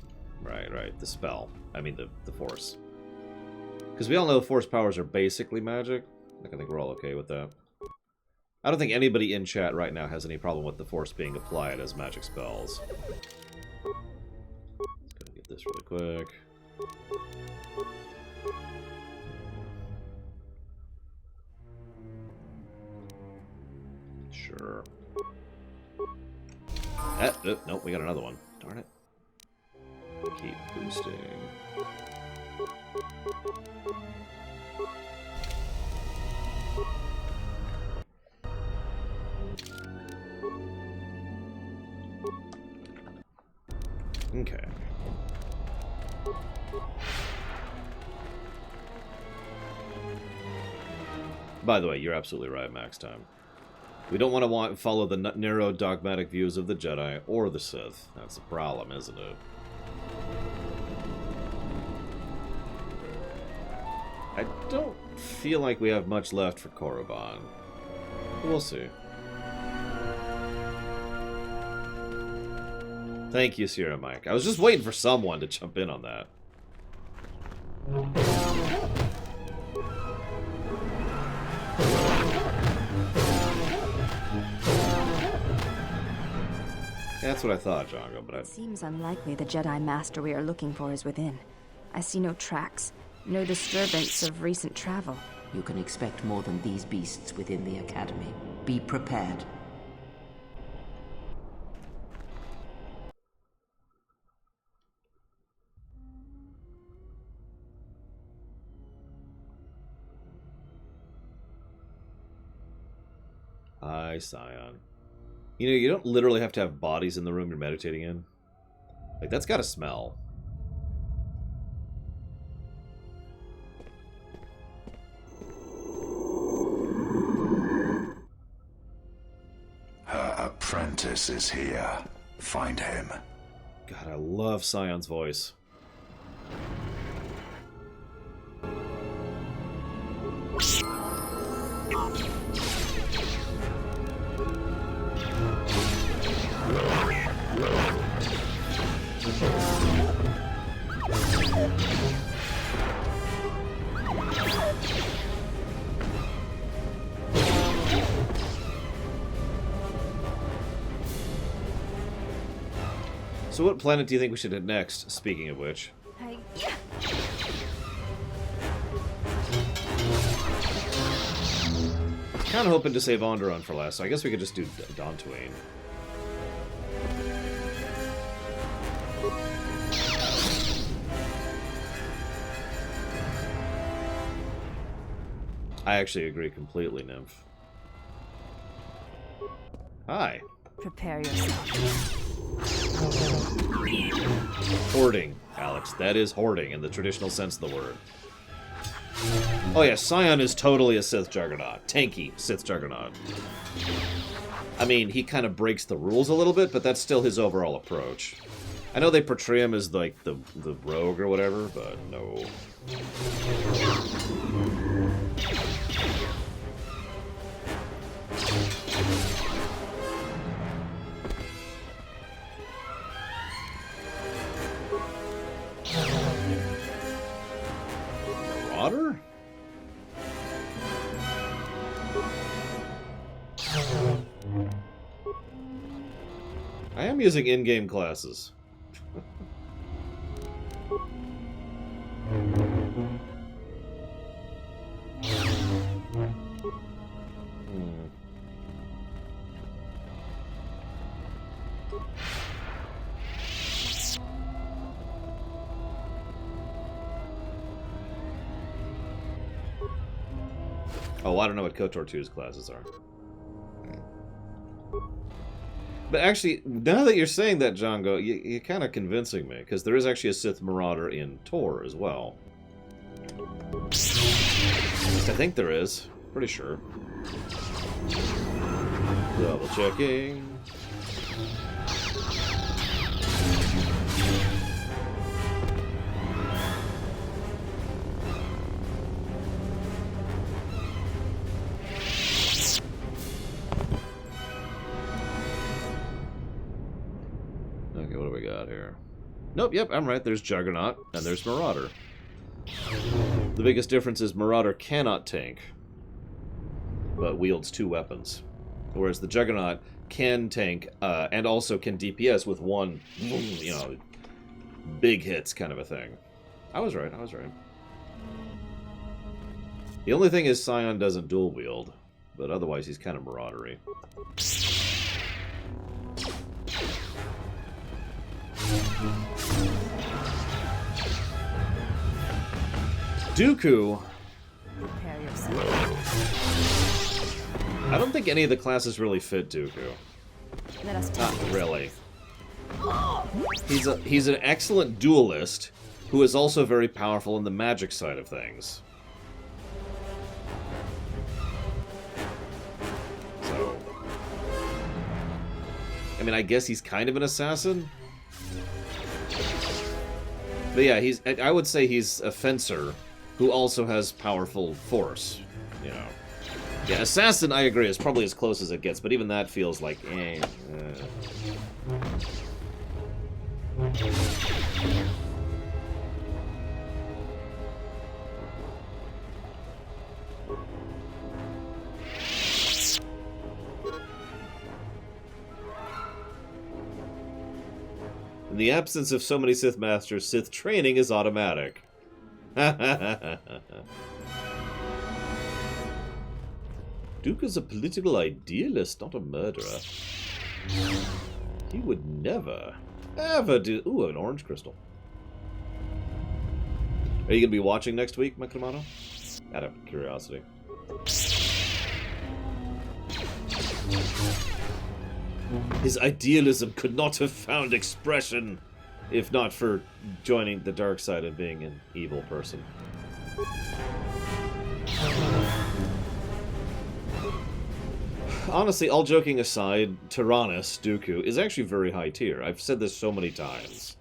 Right. The spell. I mean, the force. Because we all know force powers are basically magic. I think we're all okay with that. I don't think anybody in chat right now has any problem with the force being applied as magic spells. Let's go get this really quick. Sure. Nope, we got another one. Darn it. Keep boosting. Okay. By the way, you're absolutely right, Max Time. We don't want to follow the narrow dogmatic views of the Jedi or the Sith. That's the problem, isn't it? I don't feel like we have much left for Korriban. We'll see. Thank you, Sierra Mike. I was just waiting for someone to jump in on that. That's what I thought, Django, but It seems unlikely the Jedi Master we are looking for is within. I see no tracks, no disturbance of recent travel. You can expect more than these beasts within the Academy. Be prepared. Hi, Scion. You know, you don't literally have to have bodies in the room you're meditating in. Like, that's gotta smell. Her apprentice is here. Find him. God, I love Scion's voice. So what planet do you think we should hit next, speaking of which? Kind of hoping to save Onderon for last, so I guess we could just do Dantooine. I actually agree completely, Nymph. Hi. Prepare yourself. Hoarding, Alex. That is hoarding in the traditional sense of the word. Oh yeah, Scion is totally a Sith Juggernaut. Tanky Sith Juggernaut. I mean, he kind of breaks the rules a little bit, but that's still his overall approach. I know they portray him as, like, the rogue or whatever, but no. Marauder? I am using in-game classes. Oh, I don't know what KOTOR 2's classes are. But actually, now that you're saying that, Django, you're kind of convincing me, because there is actually a Sith Marauder in Tor as well. At least I think there is. Pretty sure. Double checking. Okay, what do we got here? Nope, yep, I'm right. There's Juggernaut, and there's Marauder. The biggest difference is Marauder cannot tank, but wields 2 weapons. Whereas the Juggernaut can tank, and also can DPS with one, you know, big hits kind of a thing. I was right, I was right. The only thing is Scion doesn't dual wield, but otherwise he's kind of maraudery. Dooku. Prepare yourself. I don't think any of the classes really fit Dooku. Let us Not really. He's an excellent duelist who is also very powerful in the magic side of things. So, I mean, I guess he's kind of an assassin. But yeah, I would say he's a fencer who also has powerful force, you know. Yeah, assassin, I agree, is probably as close as it gets, but even that feels like, In the absence of so many Sith Masters, Sith training is automatic. Duke is a political idealist, not a murderer. He would never, ever do... Ooh, an orange crystal. Are you going to be watching next week, Makamano? Out of curiosity. His idealism could not have found expression if not for joining the dark side and being an evil person. Honestly, all joking aside, Tyrannus, Dooku, is actually very high tier. I've said this so many times.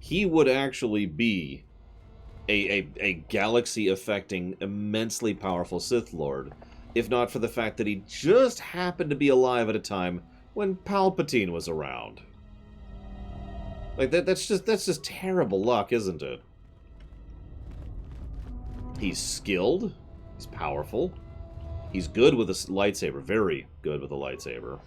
He would actually be a galaxy-affecting, immensely powerful Sith Lord, if not for the fact that he just happened to be alive at a time when Palpatine was around. Like, that's just terrible luck, isn't it? He's skilled, he's powerful, he's good with a lightsaber, very good with a lightsaber.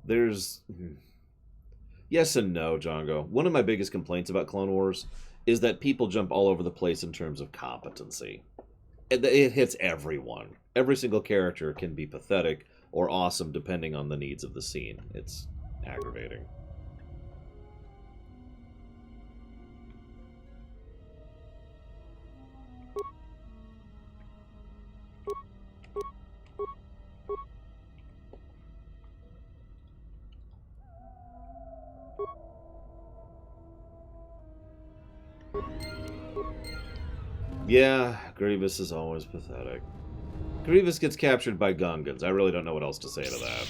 There's... Yes and no, Django. One of my biggest complaints about Clone Wars is that people jump all over the place in terms of competency. It hits everyone. Every single character can be pathetic or awesome depending on the needs of the scene. It's aggravating. Yeah, Grievous is always pathetic. Grievous gets captured by Gungans. I really don't know what else to say to that.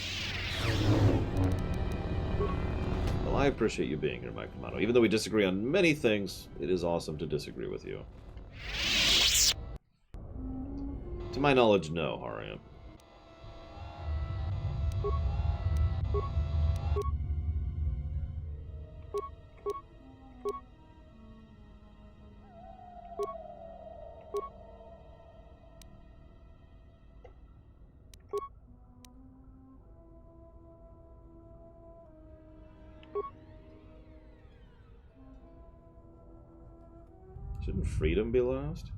Well, I appreciate you being here, Mike Kamado. Even though we disagree on many things, it is awesome to disagree with you. To my knowledge, no, Hariam. Shouldn't freedom be lost?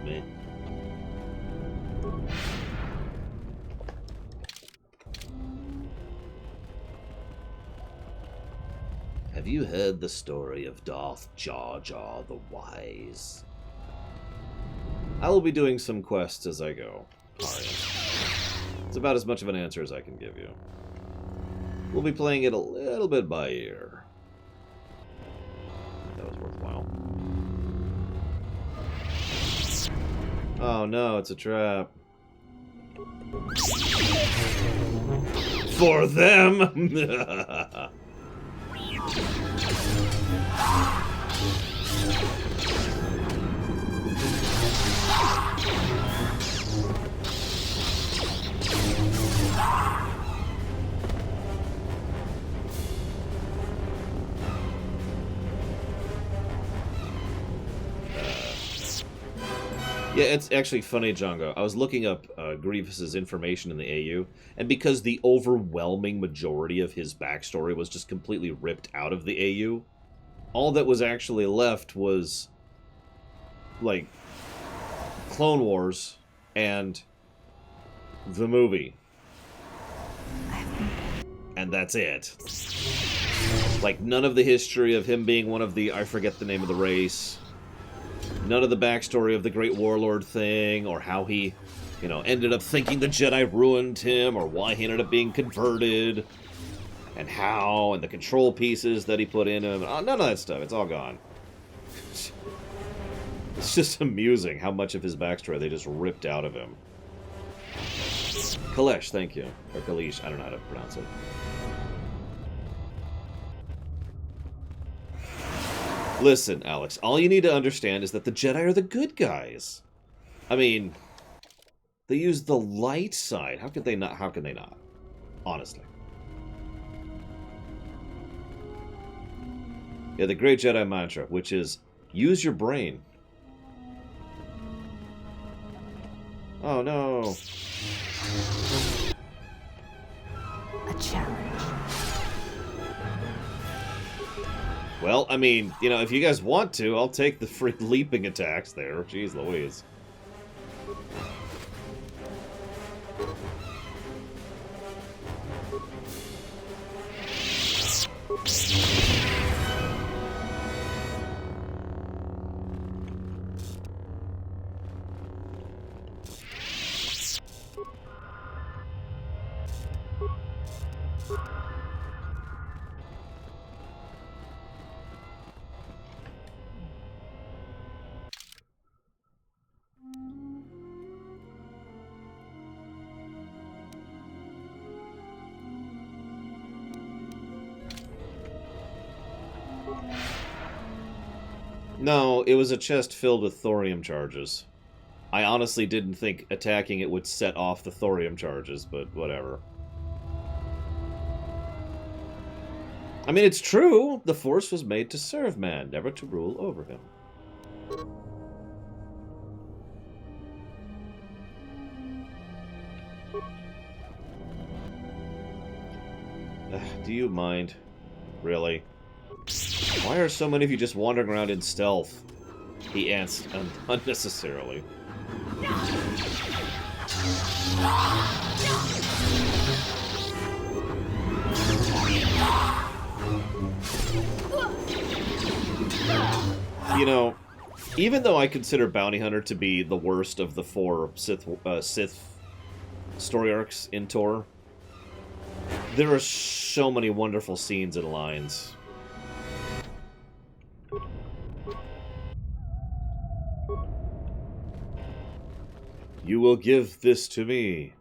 Meh. Have you heard the story of Darth Jar Jar the Wise? I will be doing some quests as I go, Arya. It's about as much of an answer as I can give you. We'll be playing it a little bit by ear. That was worthwhile. Oh no, it's a trap. For them! Yeah, it's actually funny, Django. I was looking up Grievous's information in the AU, and because the overwhelming majority of his backstory was just completely ripped out of the AU, all that was actually left was, like, Clone Wars and the movie. And that's it. Like, none of the history of him being one of the, I forget the name of the race. None of the backstory of the Great Warlord thing, or how he, you know, ended up thinking the Jedi ruined him, or why he ended up being converted, and how, and the control pieces that he put in him. None of that stuff. It's all gone. It's just amusing how much of his backstory they just ripped out of him. Kalesh, thank you. Or Kalesh, I don't know how to pronounce it. Listen, Alex, all you need to understand is that the Jedi are the good guys. I mean, they use the light side. How could they not? How can they not? Honestly. Yeah, the great Jedi mantra, which is, use your brain. Oh, no. A challenge. Well, I mean, you know, if you guys want to, I'll take the free leaping attacks there. Jeez Louise. No, it was a chest filled with thorium charges. I honestly didn't think attacking it would set off the thorium charges, but whatever. I mean, it's true. The Force was made to serve man, never to rule over him. Do you mind? Really? Why are so many of you just wandering around in stealth? He answered unnecessarily. You know, even though I consider Bounty Hunter to be the worst of the 4 Sith story arcs in Tor, there are so many wonderful scenes and lines. You will give this to me.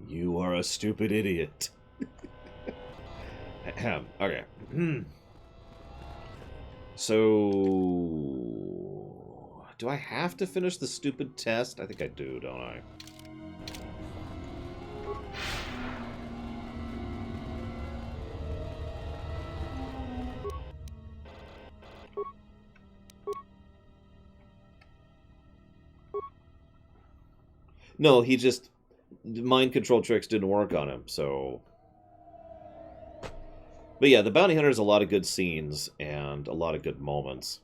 You are a stupid idiot. Okay. So, do I have to finish the stupid test? I think I do, don't I? No, he just... mind control tricks didn't work on him, so... But yeah, the Bounty Hunter has a lot of good scenes and a lot of good moments.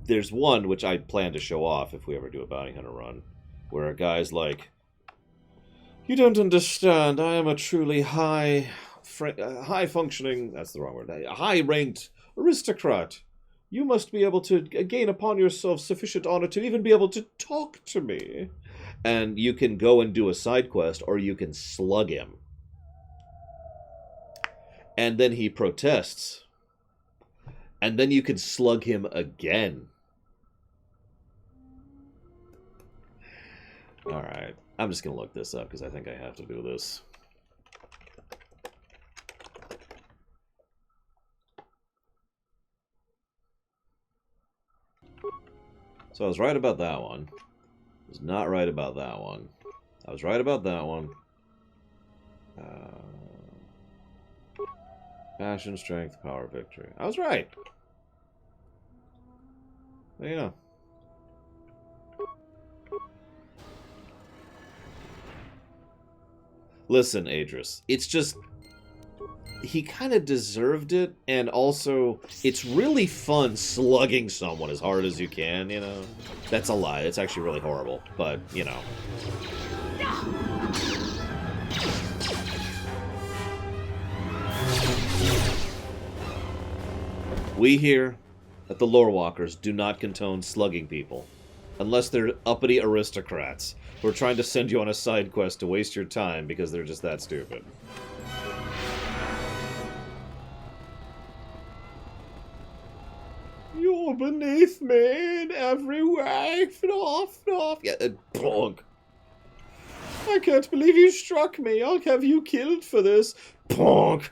There's one which I plan to show off if we ever do a Bounty Hunter run, where a guy's like, "You don't understand, I am a truly high-functioning, that's the wrong word, a high-ranked aristocrat. You must be able to gain upon yourself sufficient honor to even be able to talk to me." And you can go and do a side quest, or you can slug him. And then he protests. And then you can slug him again. Alright, I'm just going to look this up because I think I have to do this. So I was right about that one. I was not right about that one. I was right about that one. Passion, strength, power, victory. I was right. There you go. Listen, Adris, it's just... he kind of deserved it, and also, it's really fun slugging someone as hard as you can, you know? That's a lie. It's actually really horrible, but, you know. We here, at the Lore Walkers, do not condone slugging people. Unless they're uppity aristocrats who are trying to send you on a side quest to waste your time because they're just that stupid. You're beneath me in every way. Fnoff. Yeah, bonk. I can't believe you struck me. I'll have you killed for this. Bonk.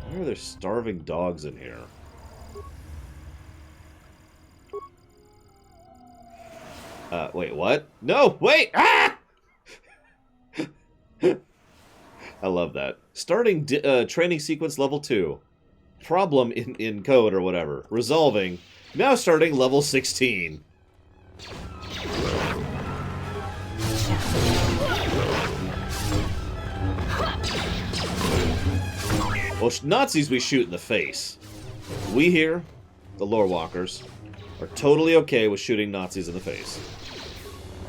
Why are there starving dogs in here? Wait, what? No, wait! Ah! I love that. Starting training sequence level 2. Problem in code or whatever. Resolving. Now starting level 16. Well, Nazis we shoot in the face. We here, the Lore Walkers, are totally okay with shooting Nazis in the face.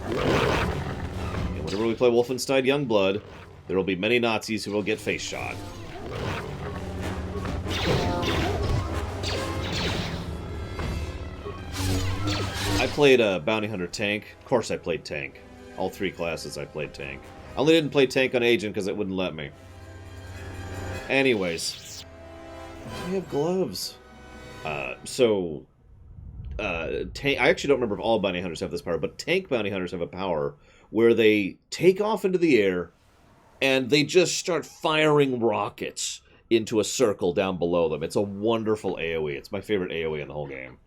And whenever we play Wolfenstein Youngblood, there will be many Nazis who will get face shot. I played a Bounty Hunter tank. Of course I played tank. All 3 classes I played tank. I only didn't play tank on Agent because it wouldn't let me. Anyways. We have gloves. Tank, I actually don't remember if all Bounty Hunters have this power, but tank Bounty Hunters have a power where they take off into the air and they just start firing rockets into a circle down below them. It's a wonderful AoE. It's my favorite AoE in the whole game.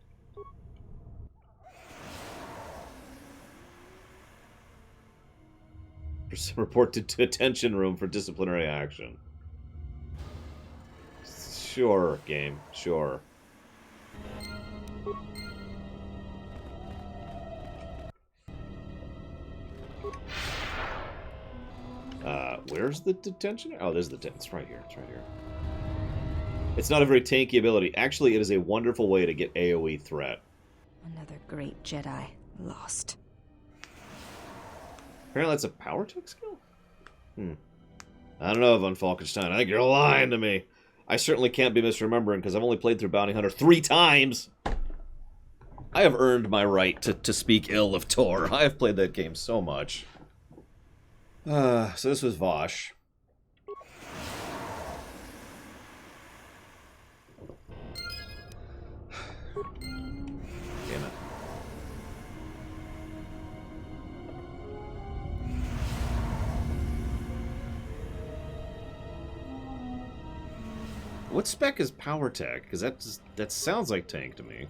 Report to detention room for disciplinary action. Sure, game. Sure. Where's the detention? Oh, there's the it's right here. It's right here. It's not a very tanky ability. Actually, it is a wonderful way to get AoE threat. Another great Jedi lost. Apparently that's a power tech skill? I don't know, Von Falkenstein. I think you're lying to me. I certainly can't be misremembering because I've only played through Bounty Hunter 3 times. I have earned my right to speak ill of Tor. I have played that game so much. So this was Vosh. Damn it. What spec is power tech? Because that sounds like tank to me.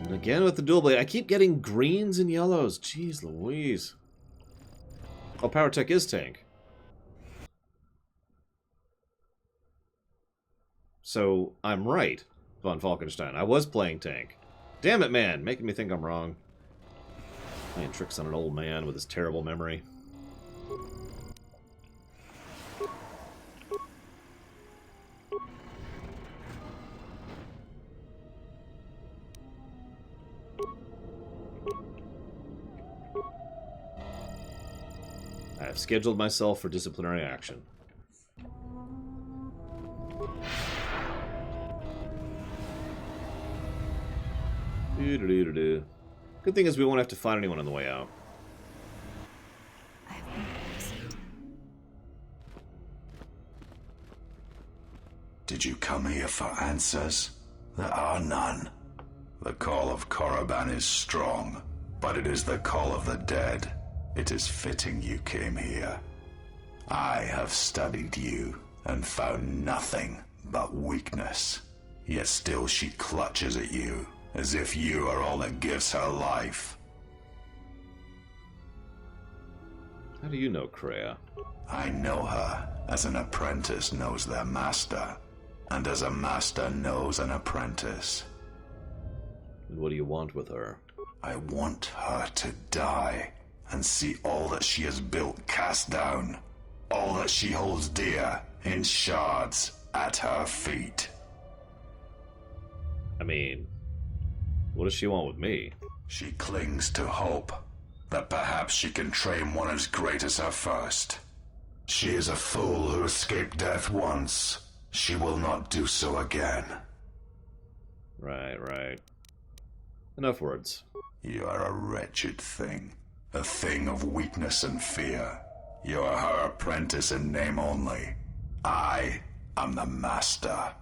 And again with the dual blade, I keep getting greens and yellows. Jeez Louise. Oh, power tech is tank. So, I'm right, Von Falkenstein. I was playing tank. Damn it, man! Making me think I'm wrong. Playing tricks on an old man with his terrible memory. I have scheduled myself for disciplinary action. Good thing is we won't have to fight anyone on the way out. Did you come here for answers? There are none. The call of Korriban is strong, but it is the call of the dead. It is fitting you came here. I have studied you and found nothing but weakness. Yet still she clutches at you, as if you are all that gives her life. How do you know Kreia? I know her as an apprentice knows their master, and as a master knows an apprentice. And what do you want with her? I want her to die, and see all that she has built cast down, all that she holds dear in shards at her feet. I mean, what does she want with me? She clings to hope that perhaps she can train one as great as her first. She is a fool who escaped death once. She will not do so again. Right. Enough words. You are a wretched thing. A thing of weakness and fear. You are her apprentice in name only. I am the master.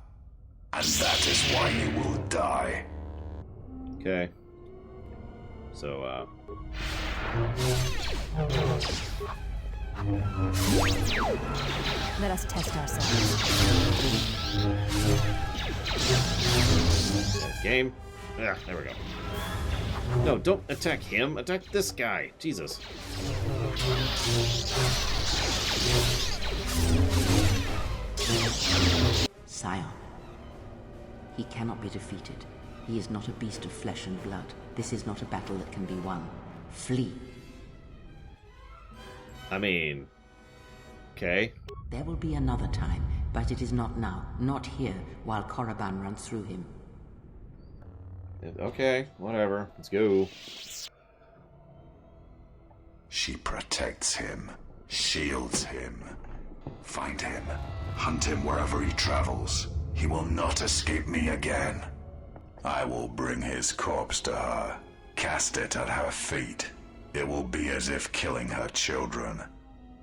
And that is why you will die. Okay. So, Let us test ourselves. Game. Yeah, there we go. No, don't attack him. Attack this guy. Jesus. Scion. He cannot be defeated. He is not a beast of flesh and blood. This is not a battle that can be won. Flee. I mean... Okay. There will be another time, but it is not now. Not here, while Korriban runs through him. Okay, whatever. Let's go. She protects him, shields him. Find him, hunt him wherever he travels. He will not escape me again. I will bring his corpse to her, cast it at her feet. It will be as if killing her children.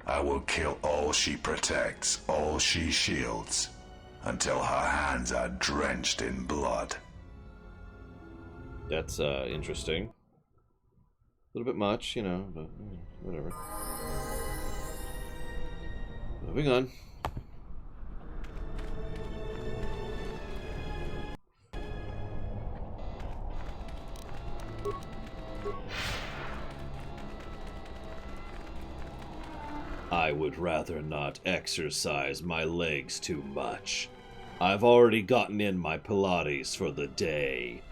I will kill all she protects, all she shields, until her hands are drenched in blood. That's, interesting. A little bit much, you know, but whatever. Moving on. I would rather not exercise my legs too much. I've already gotten in my Pilates for the day.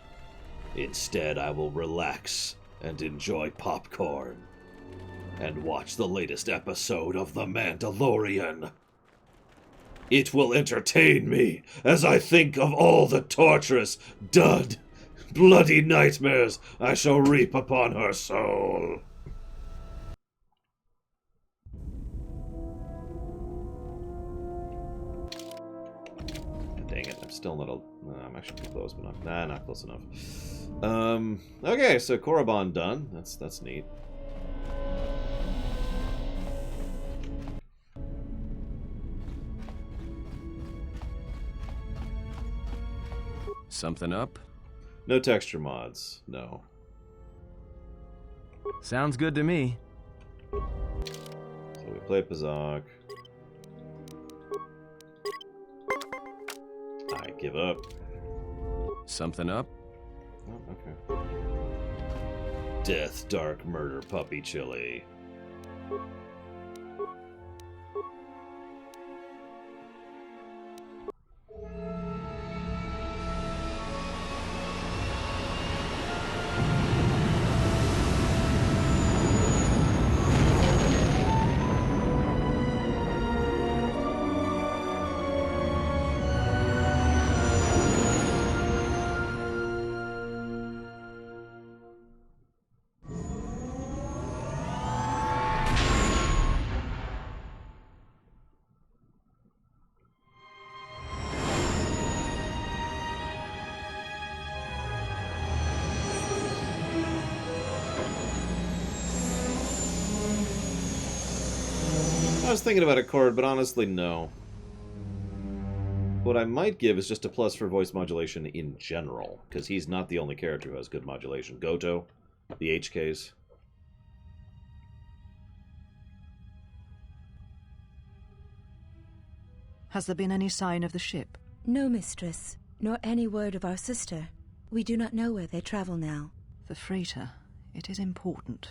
Instead, I will relax and enjoy popcorn and watch the latest episode of The Mandalorian. It will entertain me as I think of all the torturous, bloody nightmares I shall reap upon her soul. Dang it, I'm still not I'm actually too close, but not close enough. Okay, so Korriban done. That's neat. Something up? No texture mods, no. Sounds good to me. So we play Pazak. I give up. Something up? Oh, okay. Death, dark murder, puppy chili. I was thinking about a chord, but honestly, no. What I might give is just a plus for voice modulation in general, because he's not the only character who has good modulation. Goto, the HKs. Has there been any sign of the ship? No, mistress, nor any word of our sister. We do not know where they travel now. The freighter. It is important.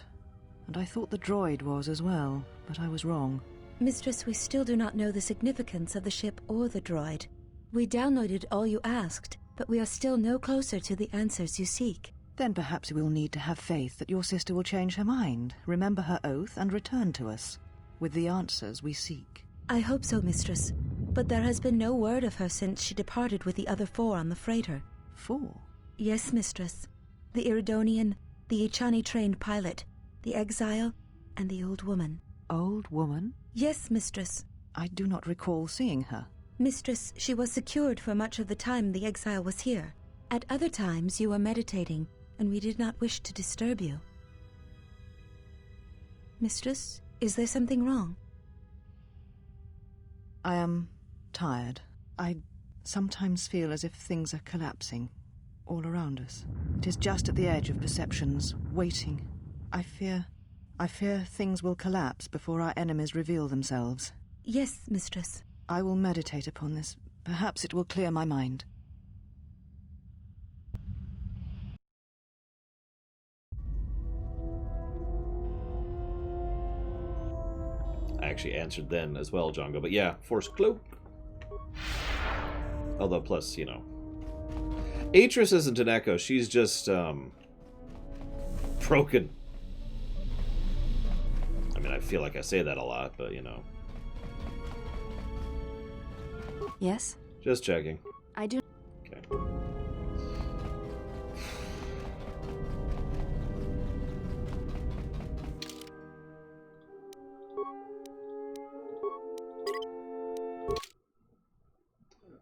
And I thought the droid was as well, but I was wrong. Mistress, we still do not know the significance of the ship or the droid. We downloaded all you asked, but we are still no closer to the answers you seek. Then perhaps we'll need to have faith that your sister will change her mind, remember her oath, and return to us with the answers we seek. I hope so, mistress. But there has been no word of her since she departed with the other 4 on the freighter. 4? Yes, mistress. The Iridonian, the Ichani-trained pilot, the exile, and the old woman. Old woman? Yes, mistress. I do not recall seeing her. Mistress, she was secured for much of the time the exile was here. At other times you were meditating, and we did not wish to disturb you. Mistress, is there something wrong? I am tired. I sometimes feel as if things are collapsing all around us. It is just at the edge of perceptions, waiting. I fear things will collapse before our enemies reveal themselves. Yes, mistress. I will meditate upon this. Perhaps it will clear my mind. I actually answered then as well, Django. But yeah, Force Cloak. Although, plus, you know. Atris isn't an echo. She's just, broken. I mean, I feel like I say that a lot, but, you know. Yes? Just checking. I do. Okay.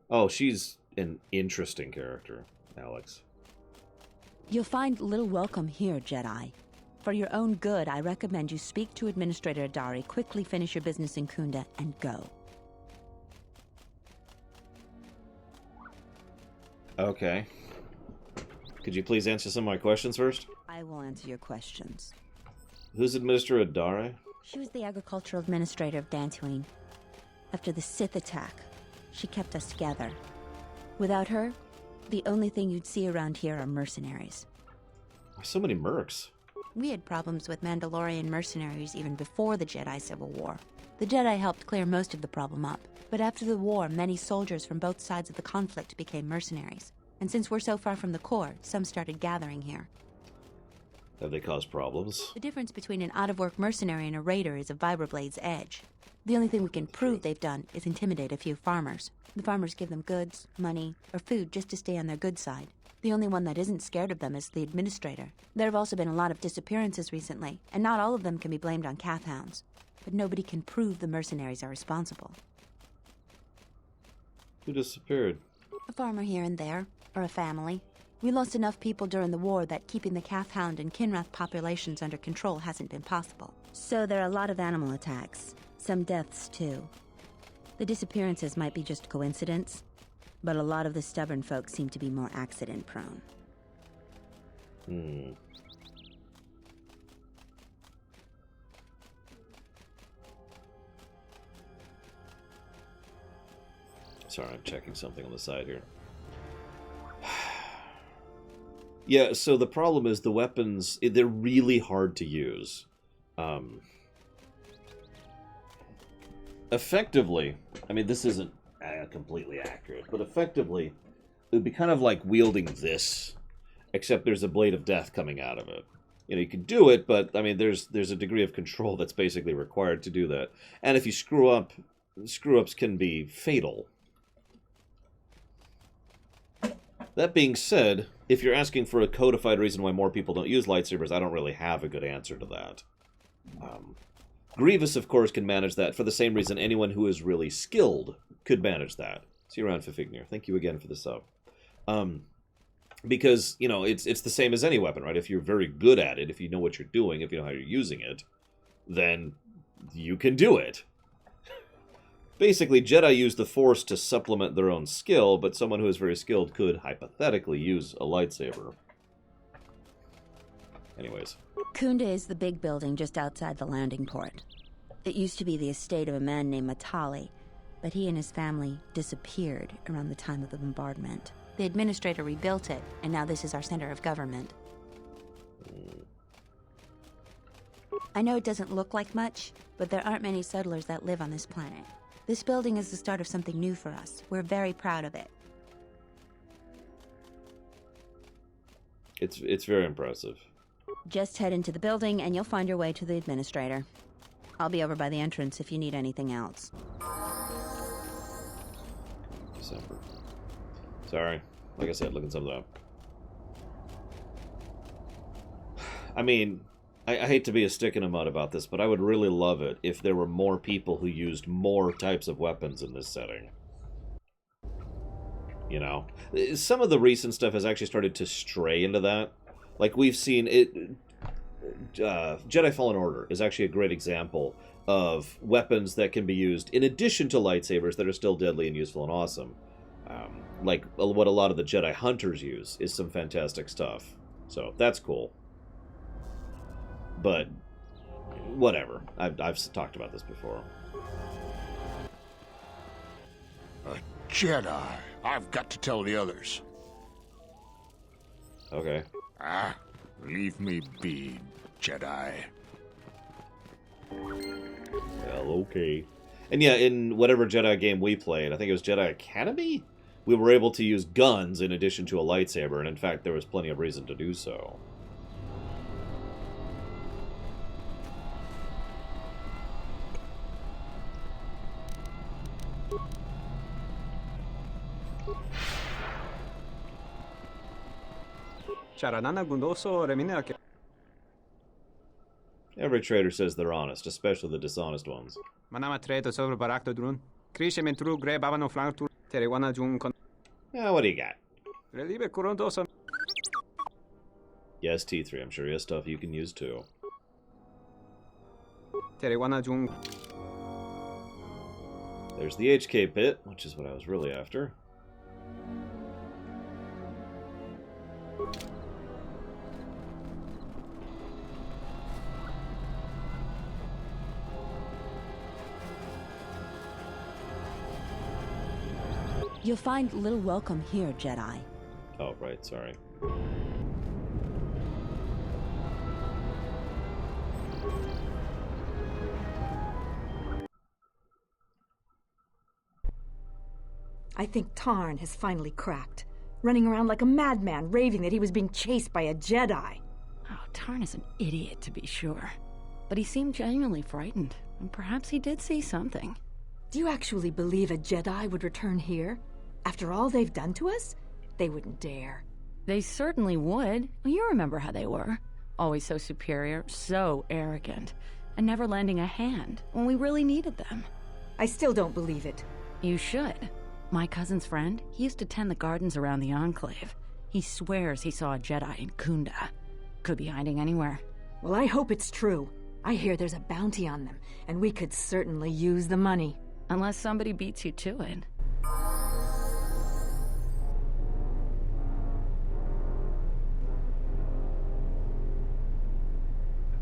Oh, she's an interesting character, Alex. You'll find little welcome here, Jedi. For your own good, I recommend you speak to Administrator Adari, quickly finish your business in Kunda, and go. Okay. Could you please answer some of my questions first? I will answer your questions. Who's Administrator Adari? She was the agricultural administrator of Dantooine. After the Sith attack, she kept us together. Without her, the only thing you'd see around here are mercenaries. So many mercs. We had problems with Mandalorian mercenaries even before the Jedi Civil War. The Jedi helped clear most of the problem up, but after the war, many soldiers from both sides of the conflict became mercenaries. And since we're so far from the core, some started gathering here. Have they caused problems? The difference between an out-of-work mercenary and a raider is a Vibrablade's edge. The only thing we can prove they've done is intimidate a few farmers. The farmers give them goods, money, or food just to stay on their good side. The only one that isn't scared of them is the administrator. There have also been a lot of disappearances recently, and not all of them can be blamed on Kath hounds. But nobody can prove the mercenaries are responsible. Who disappeared? A farmer here and there, or a family. We lost enough people during the war that keeping the Kath hound and Kinrath populations under control hasn't been possible. So there are a lot of animal attacks. Some deaths, too. The disappearances might be just coincidence, but a lot of the stubborn folk seem to be more accident-prone. Sorry, I'm checking something on the side here. Yeah, so the problem is the weapons, they're really hard to use. Effectively, I mean, this isn't completely accurate, but effectively, it would be kind of like wielding this, except there's a blade of death coming out of it. You know, you can do it, but, I mean, there's a degree of control that's basically required to do that. And if you screw up, screw-ups can be fatal. That being said, if you're asking for a codified reason why more people don't use lightsabers, I don't really have a good answer to that. Grievous, of course, can manage that for the same reason anyone who is really skilled could manage that. See you around, Fifignir. Thank you again for the sub. Because, you know, it's the same as any weapon, right? If you're very good at it, if you know what you're doing, if you know how you're using it, then you can do it. Basically, Jedi use the Force to supplement their own skill, but someone who is very skilled could, hypothetically, use a lightsaber. Anyways. Kunda is the big building just outside the landing port. It used to be the estate of a man named Matali, but he and his family disappeared around the time of the bombardment. The administrator rebuilt it, and now this is our center of government. I know it doesn't look like much, but there aren't many settlers that live on this planet. This building is the start of something new for us. We're very proud of it. It's very impressive. Just head into the building and you'll find your way to the administrator. I'll be over by the entrance if you need anything else. December. Sorry. Like I said, looking something up. I mean, I hate to be a stick in the mud about this, but I would really love it if there were more people who used more types of weapons in this setting. You know? Some of the recent stuff has actually started to stray into that. Like, we've seen it... Jedi Fallen Order is actually a great example of weapons that can be used in addition to lightsabers that are still deadly and useful and awesome. Like, what a lot of the Jedi Hunters use is some fantastic stuff. So, that's cool. But, whatever. I've talked about this before. A Jedi. I've got to tell the others. Okay. Leave me be, Jedi. Well, okay. And yeah, in whatever Jedi game we played, I think it was Jedi Academy, we were able to use guns in addition to a lightsaber, and in fact, there was plenty of reason to do so. Every trader says they're honest, especially the dishonest ones. Yeah, what do you got? Yes, T3, I'm sure he has stuff you can use too. There's the HK pit, which is what I was really after. You'll find little welcome here, Jedi. Oh, right, sorry. I think Tarn has finally cracked. Running around like a madman, raving that he was being chased by a Jedi. Oh, Tarn is an idiot, to be sure. But he seemed genuinely frightened, and perhaps he did see something. Do you actually believe a Jedi would return here? After all they've done to us? They wouldn't dare. They certainly would. You remember how they were. Always so superior, so arrogant, and never lending a hand when we really needed them. I still don't believe it. You should. My cousin's friend, he used to tend the gardens around the Enclave. He swears he saw a Jedi in Kunda. Could be hiding anywhere. Well, I hope it's true. I hear there's a bounty on them, and we could certainly use the money. Unless somebody beats you to it.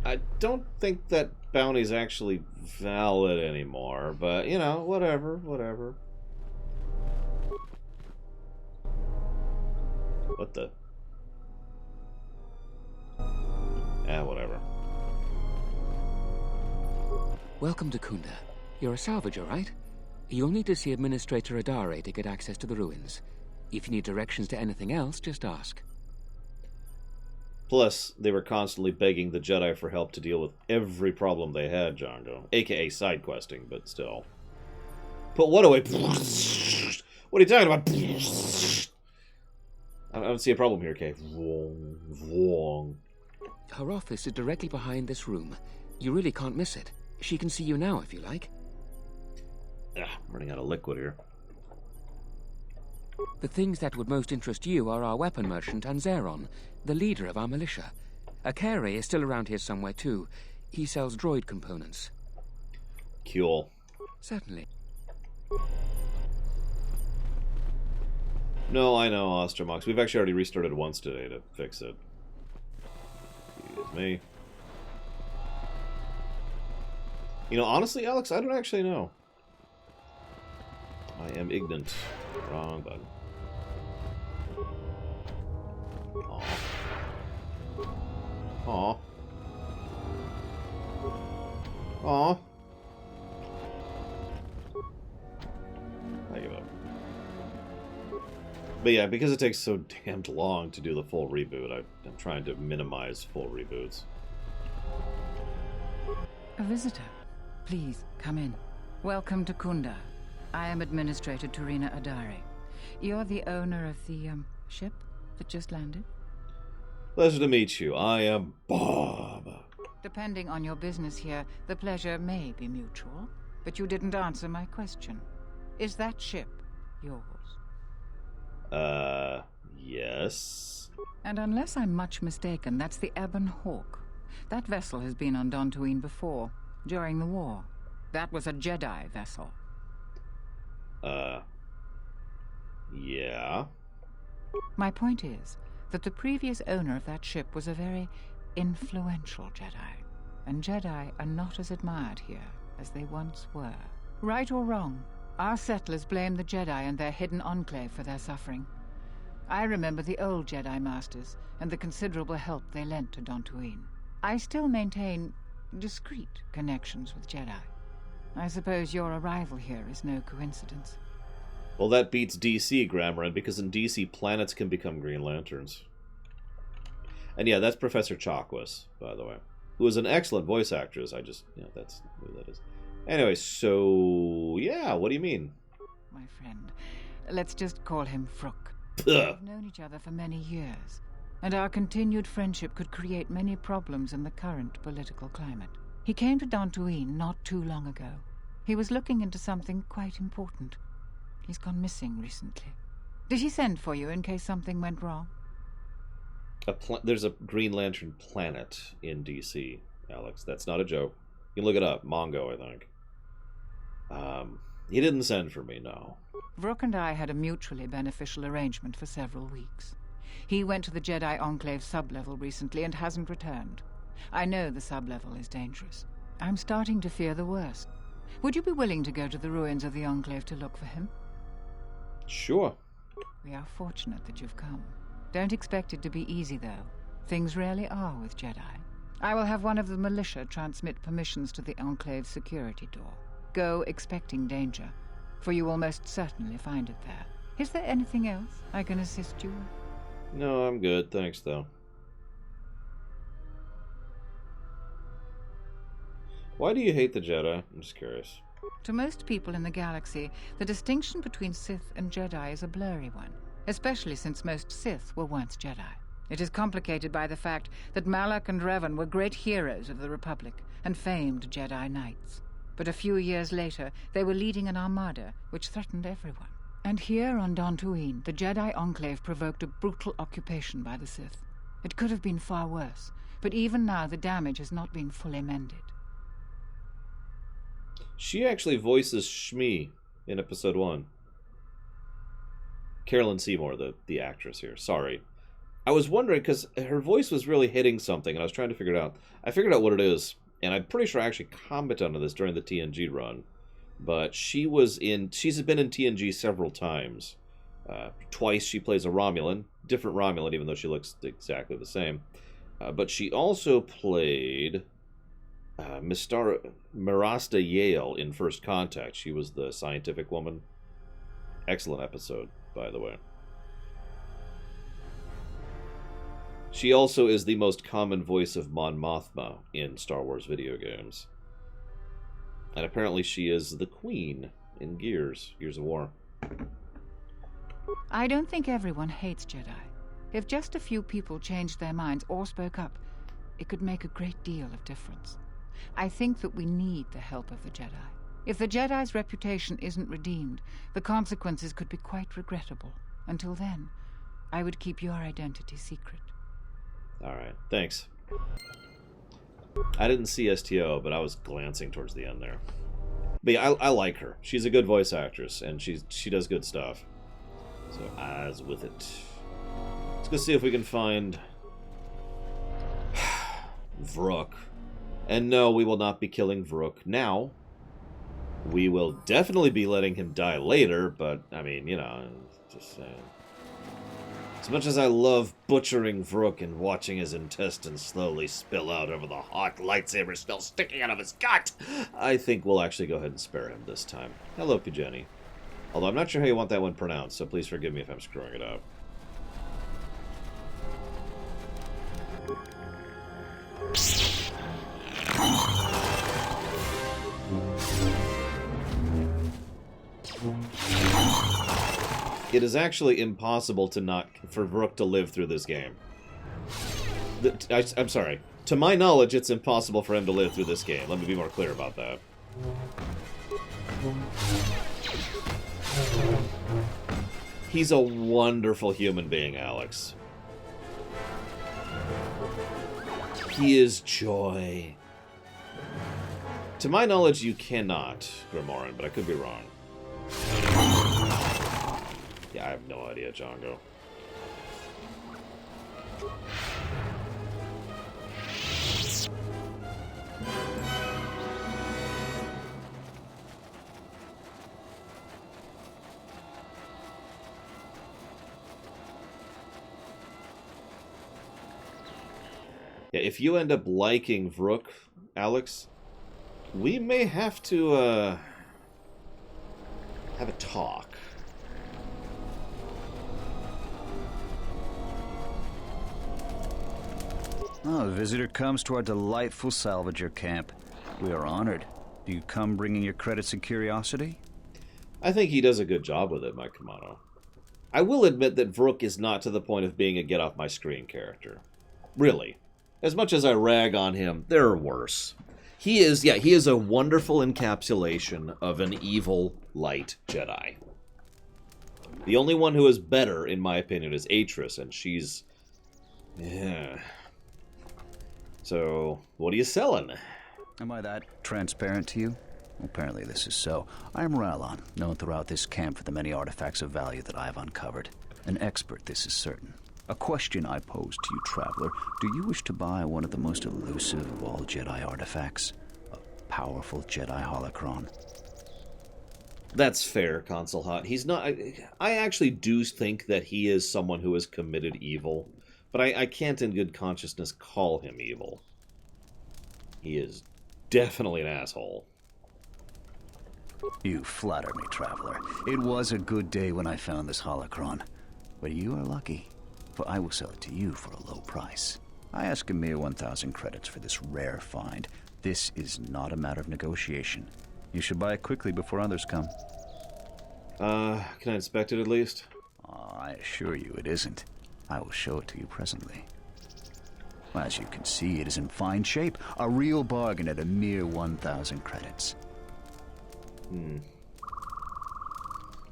I don't think that bounty's actually valid anymore, but, you know, whatever. What the? Whatever. Welcome to Kunda. You're a salvager, right? You'll need to see Administrator Adare to get access to the ruins. If you need directions to anything else, just ask. Plus, they were constantly begging the Jedi for help to deal with every problem they had, Django. AKA side questing, but still. Put what away? What are you talking about? I don't see a problem here, Kay. Wrong. Her office is directly behind this room. You really can't miss it. She can see you now if you like. I'm running out of liquid here. The things that would most interest you are our weapon merchant Anzeron, the leader of our militia. Akere is still around here somewhere too. He sells droid components. Cool. Certainly. No, I know, Ostromox. We've actually already restarted once today to fix it. Excuse me. You know, honestly, Alex, I don't actually know. I am ignorant. Wrong button. Aw. Aw. I give up. But yeah, because it takes so damned long to do the full reboot, I'm trying to minimize full reboots. A visitor. Please, come in. Welcome to Kunda. I am Administrator Turina Adare. You're the owner of the, ship that just landed? Pleasure to meet you. I am Bob. Depending on your business here, the pleasure may be mutual, but you didn't answer my question. Is that ship yours? Yes. And unless I'm much mistaken, that's the Ebon Hawk. That vessel has been on Dantooine before, during the war. That was a Jedi vessel. Yeah. My point is that the previous owner of that ship was a very influential Jedi, and Jedi are not as admired here as they once were. Right or wrong, our settlers blame the Jedi and their hidden enclave for their suffering. I remember the old Jedi Masters and the considerable help they lent to Dantooine. I still maintain discreet connections with Jedi. I suppose your arrival here is no coincidence. Well, that beats DC, Gramarin, because in DC, planets can become Green Lanterns. And yeah, that's Professor Chakwas, by the way, who is an excellent voice actress. That's who that is. Anyway, so, yeah, what do you mean? My friend, let's just call him Frook. We've known each other for many years, and our continued friendship could create many problems in the current political climate. He came to Dantooine not too long ago. He was looking into something quite important. He's gone missing recently. Did he send for you in case something went wrong? There's a Green Lantern planet in DC, Alex. That's not a joke. You can look it up. Mongo, I think. He didn't send for me, no. Vrook and I had a mutually beneficial arrangement for several weeks. He went to the Jedi Enclave sublevel recently and hasn't returned. I know the sublevel is dangerous. I'm starting to fear the worst. Would you be willing to go to the ruins of the Enclave to look for him? Sure. We are fortunate that you've come. Don't expect it to be easy, though. Things rarely are with Jedi. I will have one of the militia transmit permissions to the Enclave's security door. Go expecting danger. for you will most certainly find it there. Is there anything else I can assist you with? No, I'm good. Thanks, though. Why do you hate the Jedi? I'm just curious. To most people in the galaxy, the distinction between Sith and Jedi is a blurry one, especially since most Sith were once Jedi. It is complicated by the fact that Malak and Revan were great heroes of the Republic and famed Jedi Knights. But a few years later, they were leading an armada which threatened everyone. And here on Dantooine, the Jedi Enclave provoked a brutal occupation by the Sith. It could have been far worse, but even now the damage has not been fully mended. She actually voices Shmi in episode 1. Carolyn Seymour, the actress here. Sorry. I was wondering, because her voice was really hitting something, and I was trying to figure it out. I figured out what it is, and I'm pretty sure I actually commented on this during the TNG run. But she's been in TNG several times. Twice she plays a Romulan, different Romulan, even though she looks exactly the same. But she also played Mirasta Yale in First Contact. She was the scientific woman. Excellent episode, by the way. She also is the most common voice of Mon Mothma in Star Wars video games. And apparently she is the Queen in Gears of War. I don't think everyone hates Jedi. If just a few people changed their minds or spoke up, it could make a great deal of difference. I think that we need the help of the Jedi. If the Jedi's reputation isn't redeemed, the consequences could be quite regrettable. Until then, I would keep your identity secret. Alright, thanks. I didn't see STO, but I was glancing towards the end there. But yeah, I like her. She's a good voice actress, and she does good stuff. So, eyes with it. Let's go see if we can find Vrook. And no, we will not be killing Vrook now. We will definitely be letting him die later, but, I mean, you know, just saying. As much as I love butchering Vrook and watching his intestines slowly spill out over the hot lightsaber still sticking out of his gut, I think we'll actually go ahead and spare him this time. Hello, Kujeni. Although I'm not sure how you want that one pronounced, so please forgive me if I'm screwing it up. It is actually impossible for Vrook to live through this game. I'm sorry. To my knowledge, it's impossible for him to live through this game. Let me be more clear about that. He's a wonderful human being, Alex. He is joy. To my knowledge, you cannot, Grimoran, but I could be wrong. Yeah, I have no idea, Django. Yeah, if you end up liking Vrook, Alex, we may have to, have a talk. Oh, a visitor comes to our delightful salvager camp. We are honored. Do you come bringing your credits and curiosity? I think he does a good job with it, Mike Kamano. I will admit that Vrook is not to the point of being a get-off-my-screen character. Really. As much as I rag on him, there are worse. He is a wonderful encapsulation of an evil light Jedi. The only one who is better, in my opinion, is Atris, and she's... yeah. So, what are you selling? Am I that transparent to you? Apparently this is so. I am Rallon, known throughout this camp for the many artifacts of value that I have uncovered. An expert, this is certain. A question I pose to you, traveler. Do you wish to buy one of the most elusive of all Jedi artifacts? A powerful Jedi holocron? That's fair, Consul Hot. He's not... I actually do think that he is someone who has committed evil, but I can't in good consciousness call him evil. He is definitely an asshole. You flatter me, traveler. It was a good day when I found this holocron. But you are lucky, for I will sell it to you for a low price. I ask a mere 1,000 credits for this rare find. This is not a matter of negotiation. You should buy it quickly before others come. Can I inspect it at least? I assure you it isn't. I will show it to you presently. As you can see, it is in fine shape. A real bargain at a mere 1,000 credits.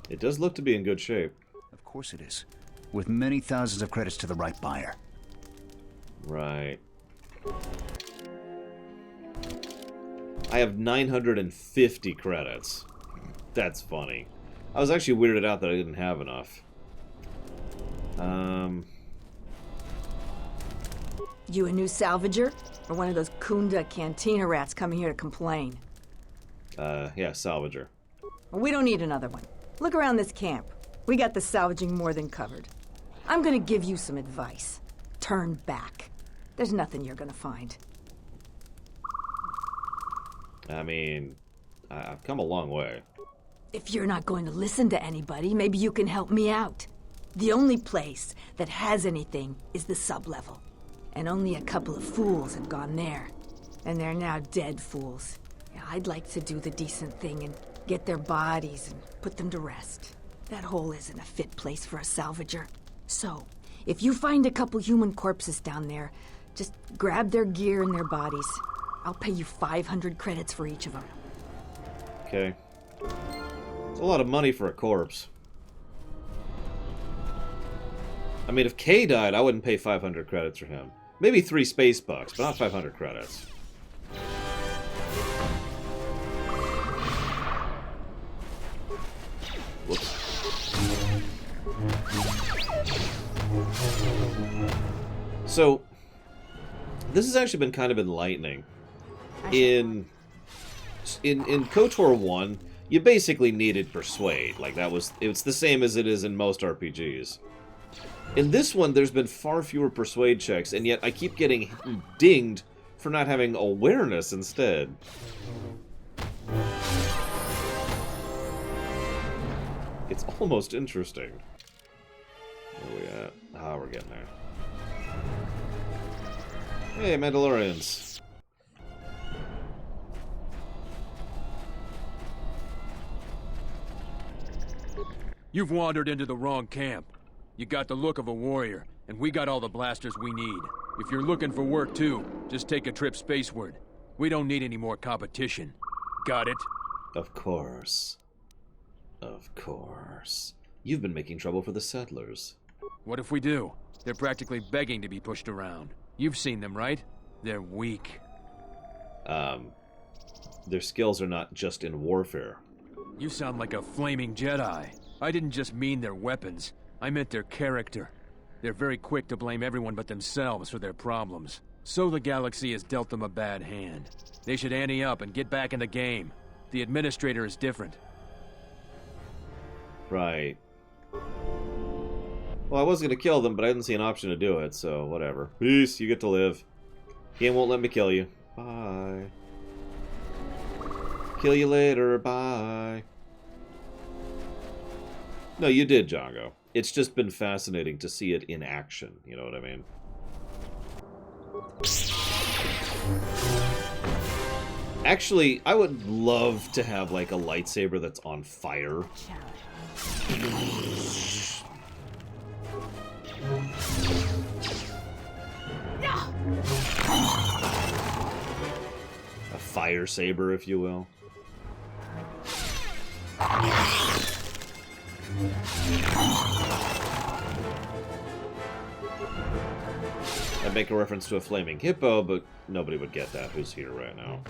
It does look to be in good shape. Of course it is. With many thousands of credits to the right buyer. Right. I have 950 credits. That's funny. I was actually weirded out that I didn't have enough. You a new salvager? Or one of those Kunda cantina rats coming here to complain? Yeah, salvager. We don't need another one. Look around this camp. We got the salvaging more than covered. I'm gonna give you some advice. Turn back. There's nothing you're gonna find. I mean, I've come a long way. If you're not going to listen to anybody, maybe you can help me out. The only place that has anything is the sub-level. And only a couple of fools have gone there. And they're now dead fools. Yeah, I'd like to do the decent thing and get their bodies and put them to rest. That hole isn't a fit place for a salvager. So, if you find a couple human corpses down there, just grab their gear and their bodies. I'll pay you 500 credits for each of them. Okay. It's a lot of money for a corpse. I mean, if Kay died, I wouldn't pay 500 credits for him. Maybe 3 space bucks, but not 500 credits. Whoops. So, this has actually been kind of enlightening. In KOTOR 1, you basically needed Persuade. Like, it's the same as it is in most RPGs. In this one, there's been far fewer Persuade checks, and yet I keep getting dinged for not having Awareness instead. It's almost interesting. Where are we at? Ah, we're getting there. Hey, Mandalorians. You've wandered into the wrong camp. You got the look of a warrior, and we got all the blasters we need. If you're looking for work too, just take a trip spaceward. We don't need any more competition. Got it? Of course. Of course. You've been making trouble for the settlers. What if we do? They're practically begging to be pushed around. You've seen them, right? They're weak. Their skills are not just in warfare. You sound like a flaming Jedi. I didn't just mean their weapons. I meant their character. They're very quick to blame everyone but themselves for their problems. So the galaxy has dealt them a bad hand. They should ante up and get back in the game. The Administrator is different. Right. Well, I was going to kill them, but I didn't see an option to do it, so whatever. Peace, you get to live. Game won't let me kill you. Bye. Kill you later, bye. No, you did, Django. It's just been fascinating to see it in action, you know what I mean? Actually, I would love to have, like, a lightsaber that's on fire. A fire saber, if you will. I'd make a reference to a flaming hippo, but nobody would get that who's here right now.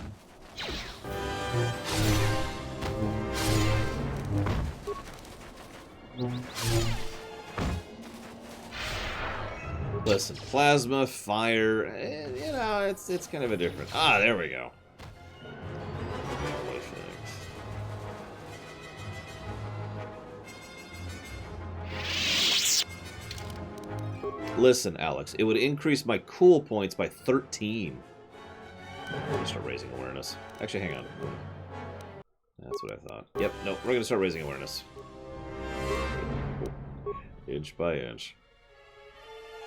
Listen, plasma, fire, you know, it's kind of a different... Ah, there we go. Listen, Alex, it would increase my cool points by 13. I'm gonna start raising awareness. Actually, hang on. That's what I thought. Yep, no, we're gonna start raising awareness. Inch by inch.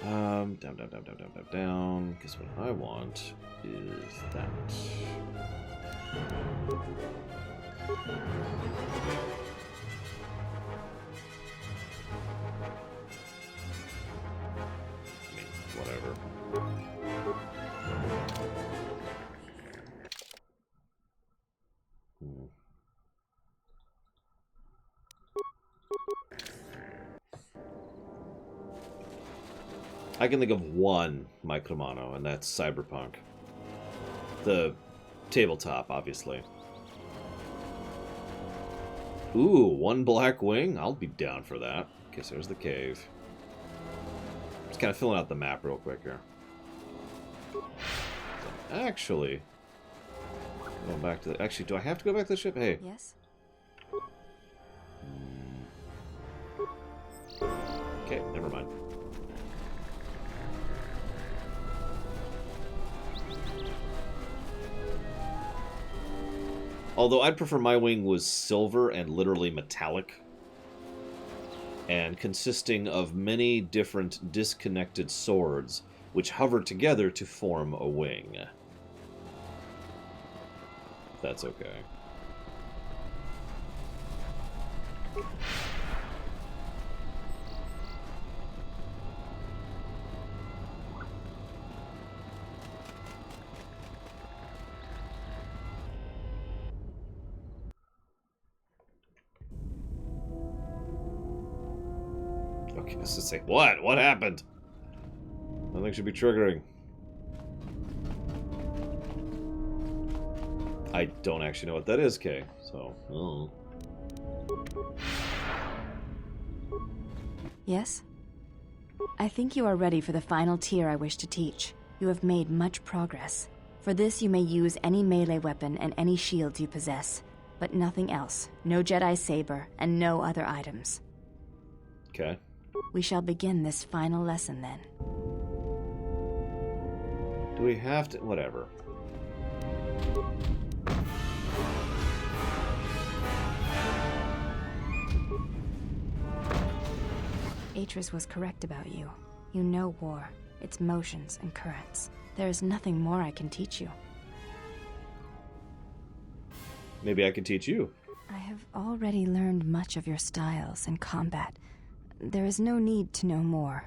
Down, because what I want is that. I mean, whatever. I can think of one Micromano, and that's Cyberpunk. The tabletop, obviously. Ooh, one black wing? I'll be down for that. Okay, so there's the cave. Just kind of filling out the map real quick here. So, actually, going back to the... Actually, do I have to go back to the ship? Hey. Yes? Okay, never mind. Although I'd prefer my wing was silver and literally metallic, and consisting of many different disconnected swords which hover together to form a wing. That's okay. Okay, let's just say, what? What happened? Nothing should be triggering. I don't actually know what that is, Kay, so... Oh. Yes? I think you are ready for the final tier I wish to teach. You have made much progress. For this you may use any melee weapon and any shields you possess, but nothing else. No Jedi saber, and no other items. Okay. We shall begin this final lesson then. Do we have to... Whatever. Atris was correct about you. You know war, its motions and currents. There is nothing more I can teach you. Maybe I can teach you. I have already learned much of your styles and combat. There is no need to know more.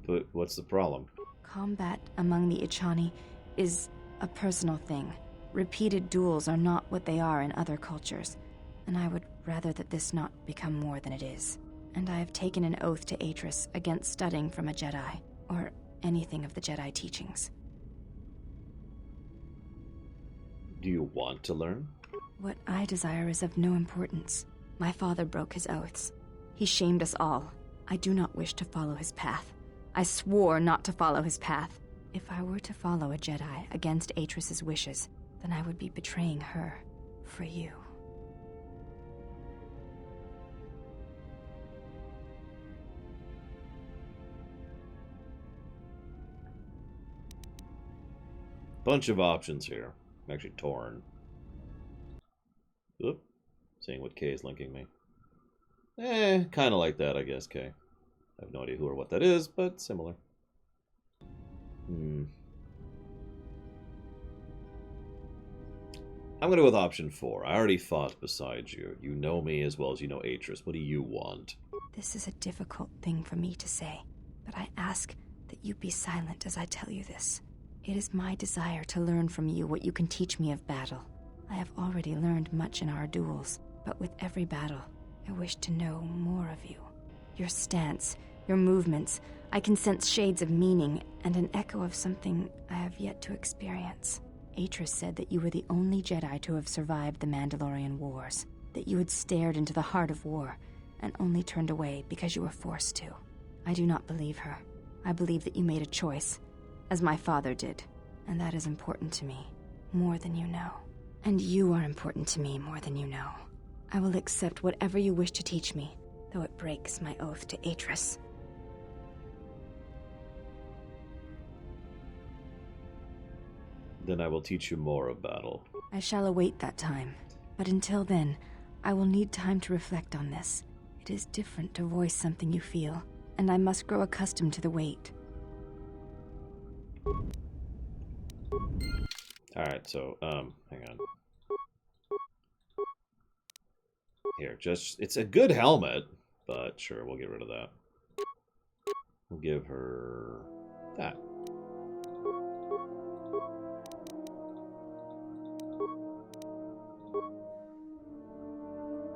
But what's the problem? Combat among the Ichani is a personal thing. Repeated duels are not what they are in other cultures, and I would rather that this not become more than it is. And I have taken an oath to Atris against studying from a Jedi, or anything of the Jedi teachings. Do you want to learn? What I desire is of no importance. My father broke his oaths. He shamed us all. I do not wish to follow his path. I swore not to follow his path. If I were to follow a Jedi against Atris's wishes, then I would be betraying her for you. Bunch of options here. I'm actually torn. Oop. Seeing what Kay is linking me. Kind of like that, I guess, Kay. I have no idea who or what that is, but similar. I'm gonna go with option 4. I already fought beside you. You know me as well as you know Atris. What do you want? This is a difficult thing for me to say, but I ask that you be silent as I tell you this. It is my desire to learn from you what you can teach me of battle. I have already learned much in our duels, but with every battle, I wish to know more of you. Your stance, your movements, I can sense shades of meaning and an echo of something I have yet to experience. Atris said that you were the only Jedi to have survived the Mandalorian Wars, that you had stared into the heart of war and only turned away because you were forced to. I do not believe her. I believe that you made a choice, as my father did, and that is important to me, more than you know. And you are important to me more than you know. I will accept whatever you wish to teach me, though it breaks my oath to Atris. Then I will teach you more of battle. I shall await that time. But until then, I will need time to reflect on this. It is different to voice something you feel, and I must grow accustomed to the wait. Alright, so, hang on. Here, it's a good helmet, but sure, we'll get rid of that. We'll give her that.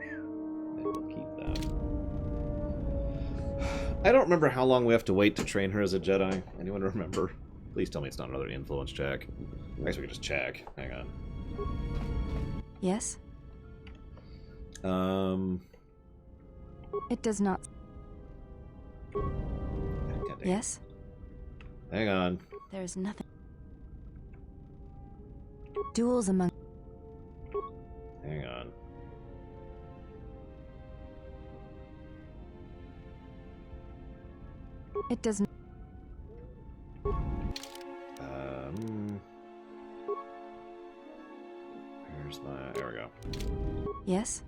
And we'll keep that. I don't remember how long we have to wait to train her as a Jedi. Anyone remember? Please tell me it's not another influence check. I guess we could just check. Hang on. Yes? It does not. Yes? Hang on. There is nothing. Duels among. Hang on. It doesn't. Here's my. There we go. Yes?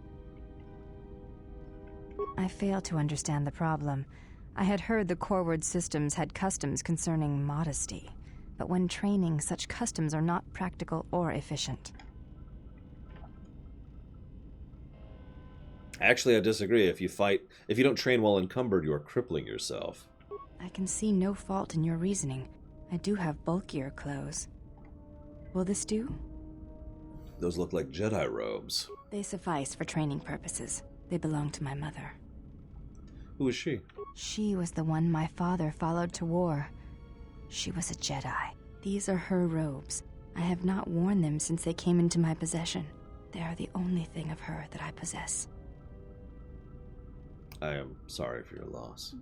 I fail to understand the problem. I had heard the Corward systems had customs concerning modesty, but when training, such customs are not practical or efficient. Actually, I disagree. If you don't train while encumbered, you are crippling yourself. I can see no fault in your reasoning. I do have bulkier clothes. Will this do? Those look like Jedi robes. They suffice for training purposes. They belong to my mother. Who is she? She was the one my father followed to war. She was a Jedi. These are her robes. I have not worn them since they came into my possession. They are the only thing of her that I possess. I am sorry for your loss.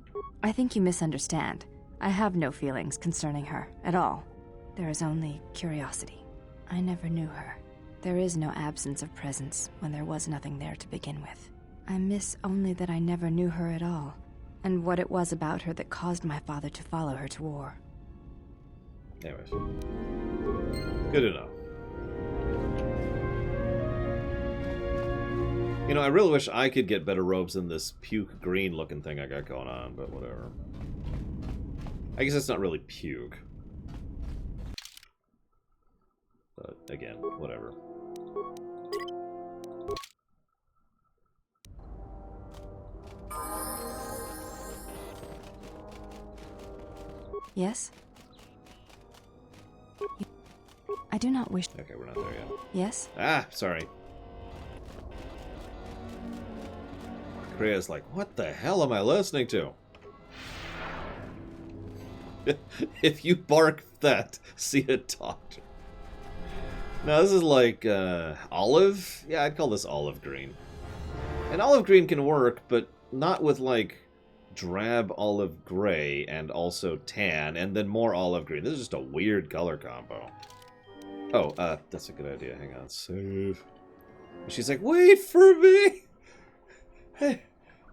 I think you misunderstand. I have no feelings concerning her at all. There is only curiosity. I never knew her. There is no absence of presence when there was nothing there to begin with. I miss only that I never knew her at all, and what it was about her that caused my father to follow her to war. Anyways. Good to know. You know, I really wish I could get better robes than this puke green looking thing I got going on, but whatever. I guess it's not really puke. But again, whatever. Yes? I do not wish... Okay, we're not there yet. Yes? Ah, sorry. Krea's like, what the hell am I listening to? If you bark that, see a doctor. Now this is like olive? Yeah, I'd call this olive green. And olive green can work, but not with like drab olive gray and also tan and then more olive green. This is just a weird color combo. Oh, that's a good idea. Hang on. Save. She's like, wait for me! Hey,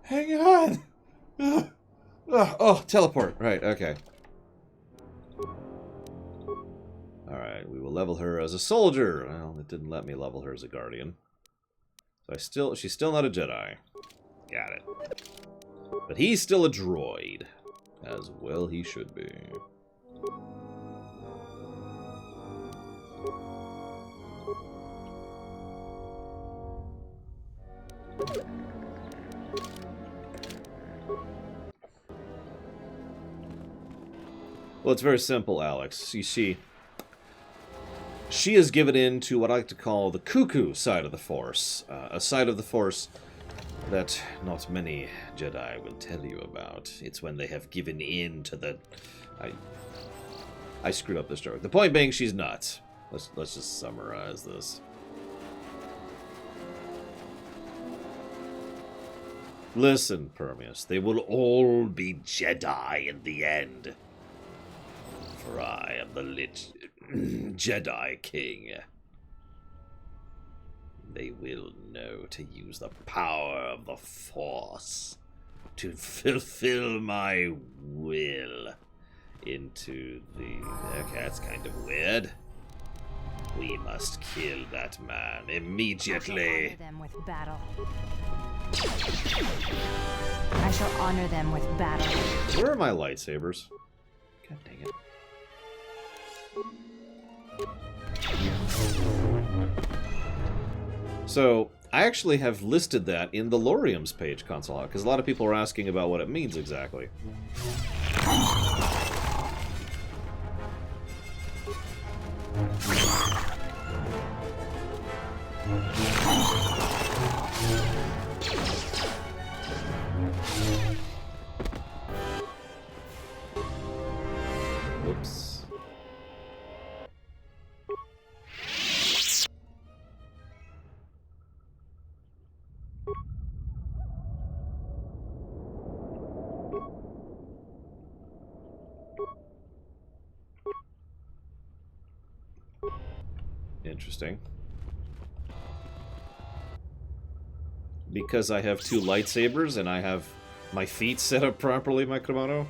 hang on! Oh, teleport. Right, okay. Alright, we will level her as a soldier. Well, it didn't let me level her as a guardian. So she's still not a Jedi. Got it. But he's still a droid. As well he should be. Well, it's very simple, Alex. You see, she has given in to what I like to call the cuckoo side of the Force. A side of the Force that not many Jedi will tell you about. It's when they have given in to the... I screwed up this joke. The point being, she's nuts. Let's just summarize this. Listen, Permius, they will all be Jedi in the end. For I am the lit Jedi King. They will know to use the power of the Force to fulfill my will into the... Okay, that's kind of weird. We must kill that man immediately. Them with battle. I shall honor them with battle. Where are my lightsabers? God dang it. So, I actually have listed that in the Lorium's page, Console Hawk, because a lot of people are asking about what it means exactly. Whoops. Interesting. Because I have two lightsabers and I have my feet set up properly, my Komodo.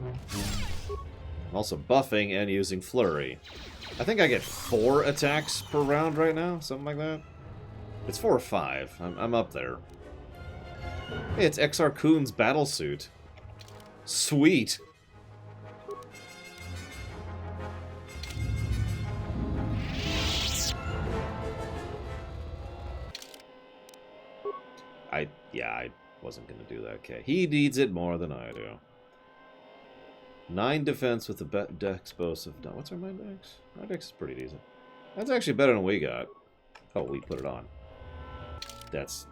I'm also buffing and using Flurry. I think I get 4 attacks per round right now, something like that. It's 4 or 5. I'm up there. Hey, it's Exar Kun's battle suit. Sweet. I wasn't going to do that. Okay, he needs it more than I do. 9 defense with the dex bonus of... No, what's our mind dex? Our dex is pretty decent. That's actually better than we got. Oh, we put it on. That's...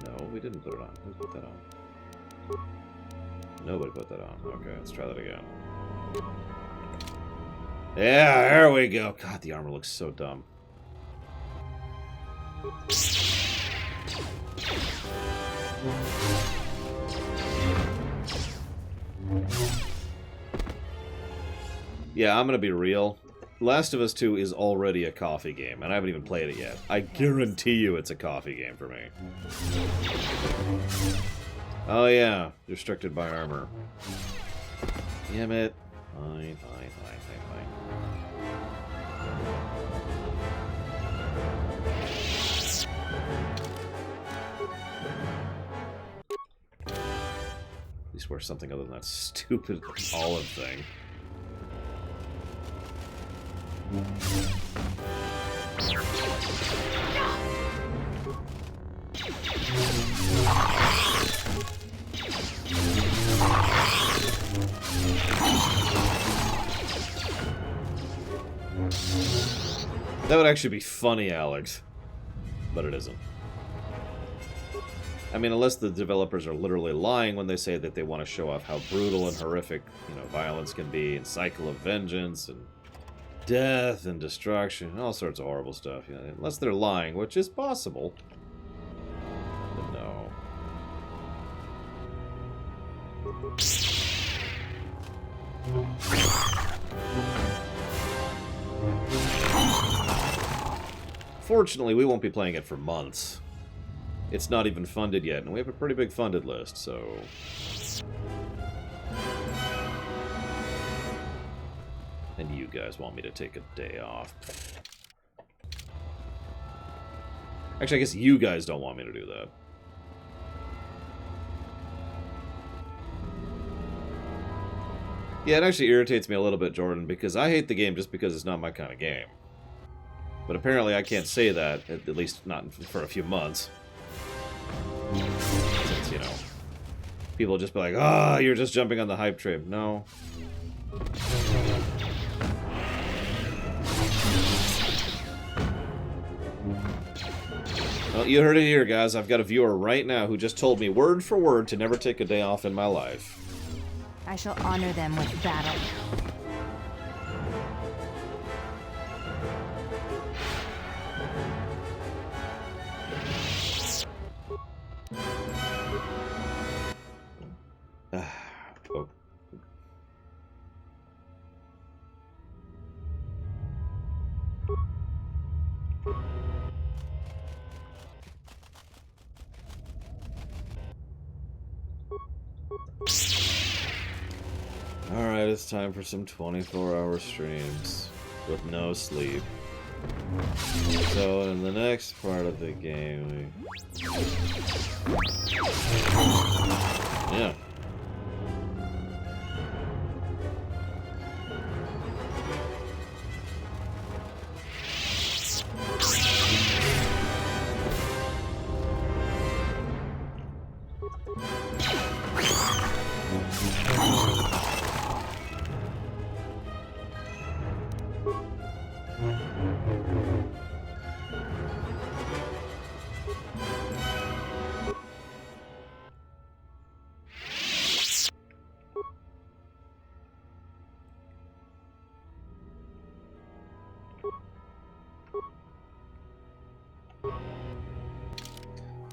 No, we didn't put it on. Who put that on? Nobody put that on. Okay, let's try that again. Yeah, there we go. God, the armor looks so dumb. Yeah, I'm gonna be real. Last of Us 2 is already a coffee game, and I haven't even played it yet. I guarantee you it's a coffee game for me. Oh yeah, restricted by armor. Damn it. Fine. At least wear something other than that stupid olive thing. That would actually be funny, Alex. But it isn't. I mean, unless the developers are literally lying when they say that they want to show off how brutal and horrific, violence can be, and cycle of vengeance, and death and destruction, and all sorts of horrible stuff. Unless they're lying, which is possible. But no. Fortunately, we won't be playing it for months. It's not even funded yet, and we have a pretty big funded list, so... And you guys want me to take a day off. Actually, I guess you guys don't want me to do that. Yeah, it actually irritates me a little bit, Jordan, because I hate the game just because it's not my kind of game. But apparently I can't say that, at least not for a few months. Since, people will just be like, "Ah, you're just jumping on the hype train." No. Well, you heard it here, guys. I've got a viewer right now who just told me word for word to never take a day off in my life. I shall honor them with battle. Oh. Alright, it's time for some 24-hour streams with no sleep. So in the next part of the game, yeah.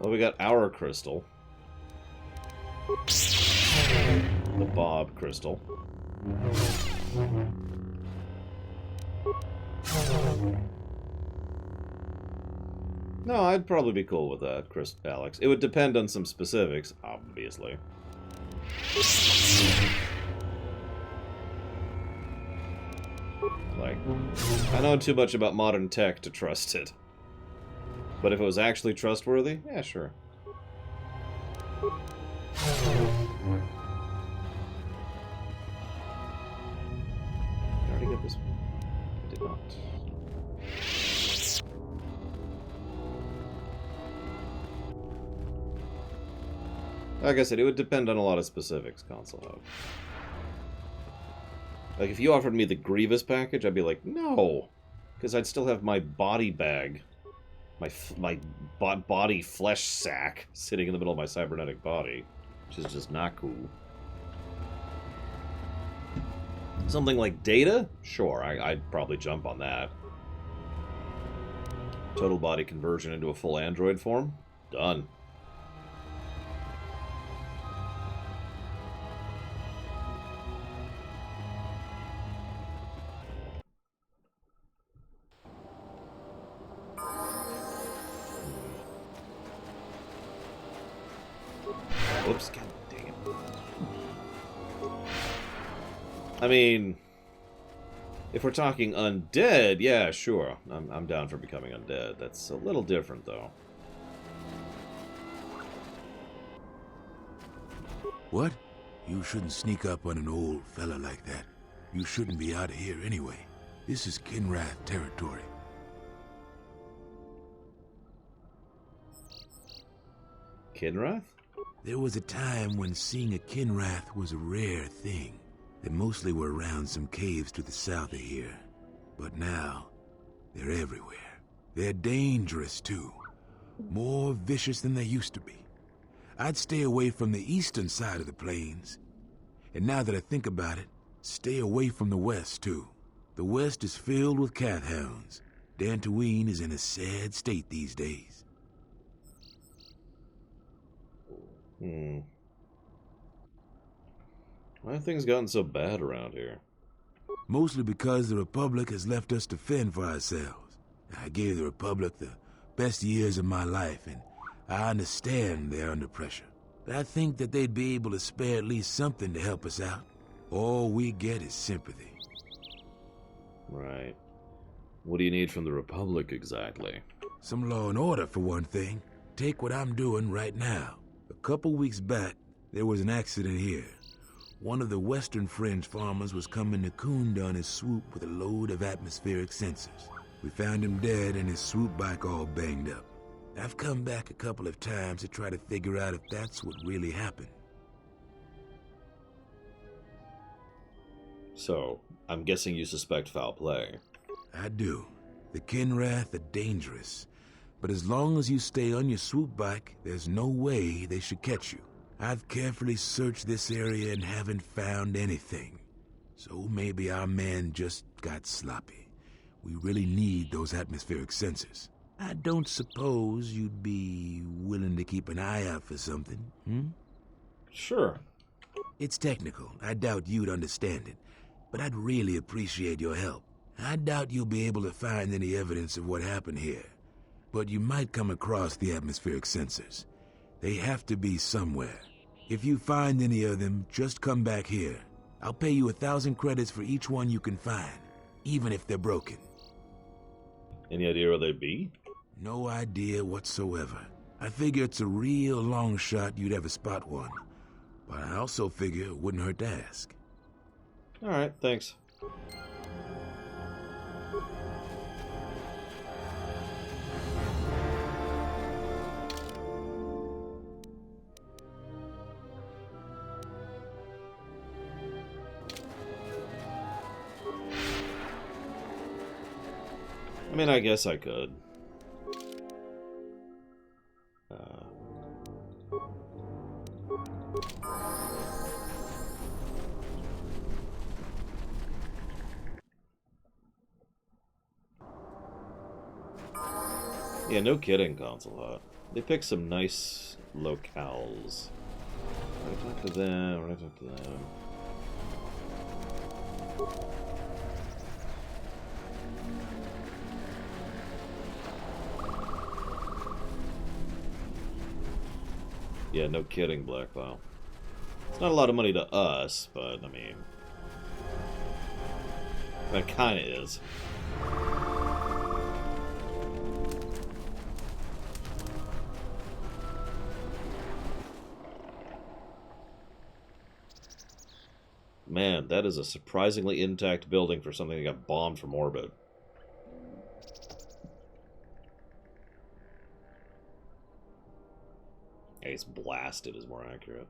Well, we got our crystal. The Bob crystal. No, I'd probably be cool with that, Alex. It would depend on some specifics, obviously. Like, I know too much about modern tech to trust it. But if it was actually trustworthy, yeah, sure. I already got this one. I did not. Like I said, it would depend on a lot of specifics, Console Hub. Like, if you offered me the Grievous package, I'd be like, no! Because I'd still have my body bag. My body flesh sack sitting in the middle of my cybernetic body, which is just not cool. Something like Data? Sure, I'd probably jump on that. Total body conversion into a full android form? Done. Oops, god dang it. I mean, if we're talking undead, yeah, sure. I'm down for becoming undead. That's a little different, though. What? You shouldn't sneak up on an old fella like that. You shouldn't be out of here anyway. This is Kinrath territory. Kinrath? There was a time when seeing a Kinrath was a rare thing. They mostly were around some caves to the south of here. But now, they're everywhere. They're dangerous, too. More vicious than they used to be. I'd stay away from the eastern side of the plains. And now that I think about it, stay away from the west, too. The west is filled with Cath hounds. Dantooine is in a sad state these days. Why have things gotten so bad around here? Mostly because the Republic has left us to fend for ourselves. I gave the Republic the best years of my life, and I understand they're under pressure. But I think that they'd be able to spare at least something to help us out. All we get is sympathy. Right. What do you need from the Republic, exactly? Some law and order, for one thing. Take what I'm doing right now. A couple weeks back, there was an accident here. One of the Western Fringe farmers was coming to Kunda on his swoop with a load of atmospheric sensors. We found him dead and his swoop bike all banged up. I've come back a couple of times to try to figure out if that's what really happened. So, I'm guessing you suspect foul play. I do. The Kinrath are dangerous. But as long as you stay on your swoop bike, there's no way they should catch you. I've carefully searched this area and haven't found anything. So maybe our man just got sloppy. We really need those atmospheric sensors. I don't suppose you'd be willing to keep an eye out for something, Sure. It's technical. I doubt you'd understand it. But I'd really appreciate your help. I doubt you'll be able to find any evidence of what happened here. But you might come across the atmospheric sensors. They have to be somewhere. If you find any of them, just come back here. I'll pay you 1,000 credits for each one you can find, even if they're broken. Any idea where they'd be? No idea whatsoever. I figure it's a real long shot you'd ever spot one. But I also figure it wouldn't hurt to ask. Alright, thanks. I mean, I guess I could. Yeah, no kidding, Console Hut. They picked some nice locales. We're gonna talk to them, we're gonna talk to them. Yeah, no kidding, Blackpile. It's not a lot of money to us, but, I mean... That kinda is. Man, that is a surprisingly intact building for something that got bombed from orbit. I guess blasted is more accurate.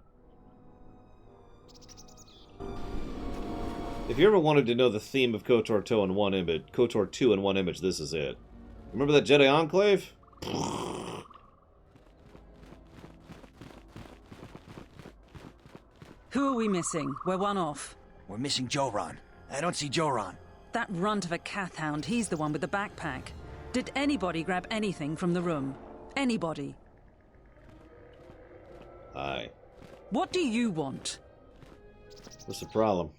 If you ever wanted to know the theme of KOTOR 2 in one image, KOTOR 2 in one image, this is it. Remember that Jedi Enclave? Who are we missing? We're one off. We're missing Joran. I don't see Joran. That runt of a Kathhound, he's the one with the backpack. Did anybody grab anything from the room? Anybody? Aye. What do you want? What's the problem?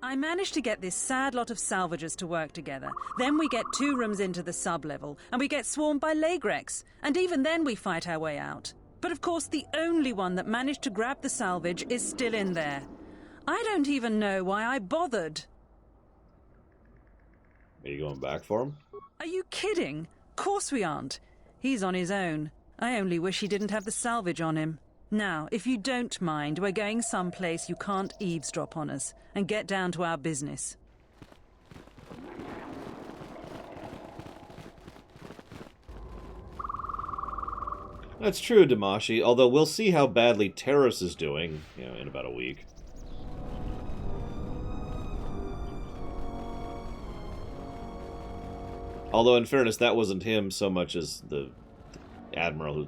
I managed to get this sad lot of salvagers to work together. Then we get 2 rooms into the sub-level, and we get swarmed by Lagrex. And even then we fight our way out. But of course, the only one that managed to grab the salvage is still in there. I don't even know why I bothered. Are you going back for him? Are you kidding? Course we aren't. He's on his own. I only wish he didn't have the salvage on him. Now, if you don't mind, we're going someplace you can't eavesdrop on us, and get down to our business. That's true, Damashi, although we'll see how badly Terrace is doing, you know, in about a week. Although, in fairness, that wasn't him so much as the Admiral who,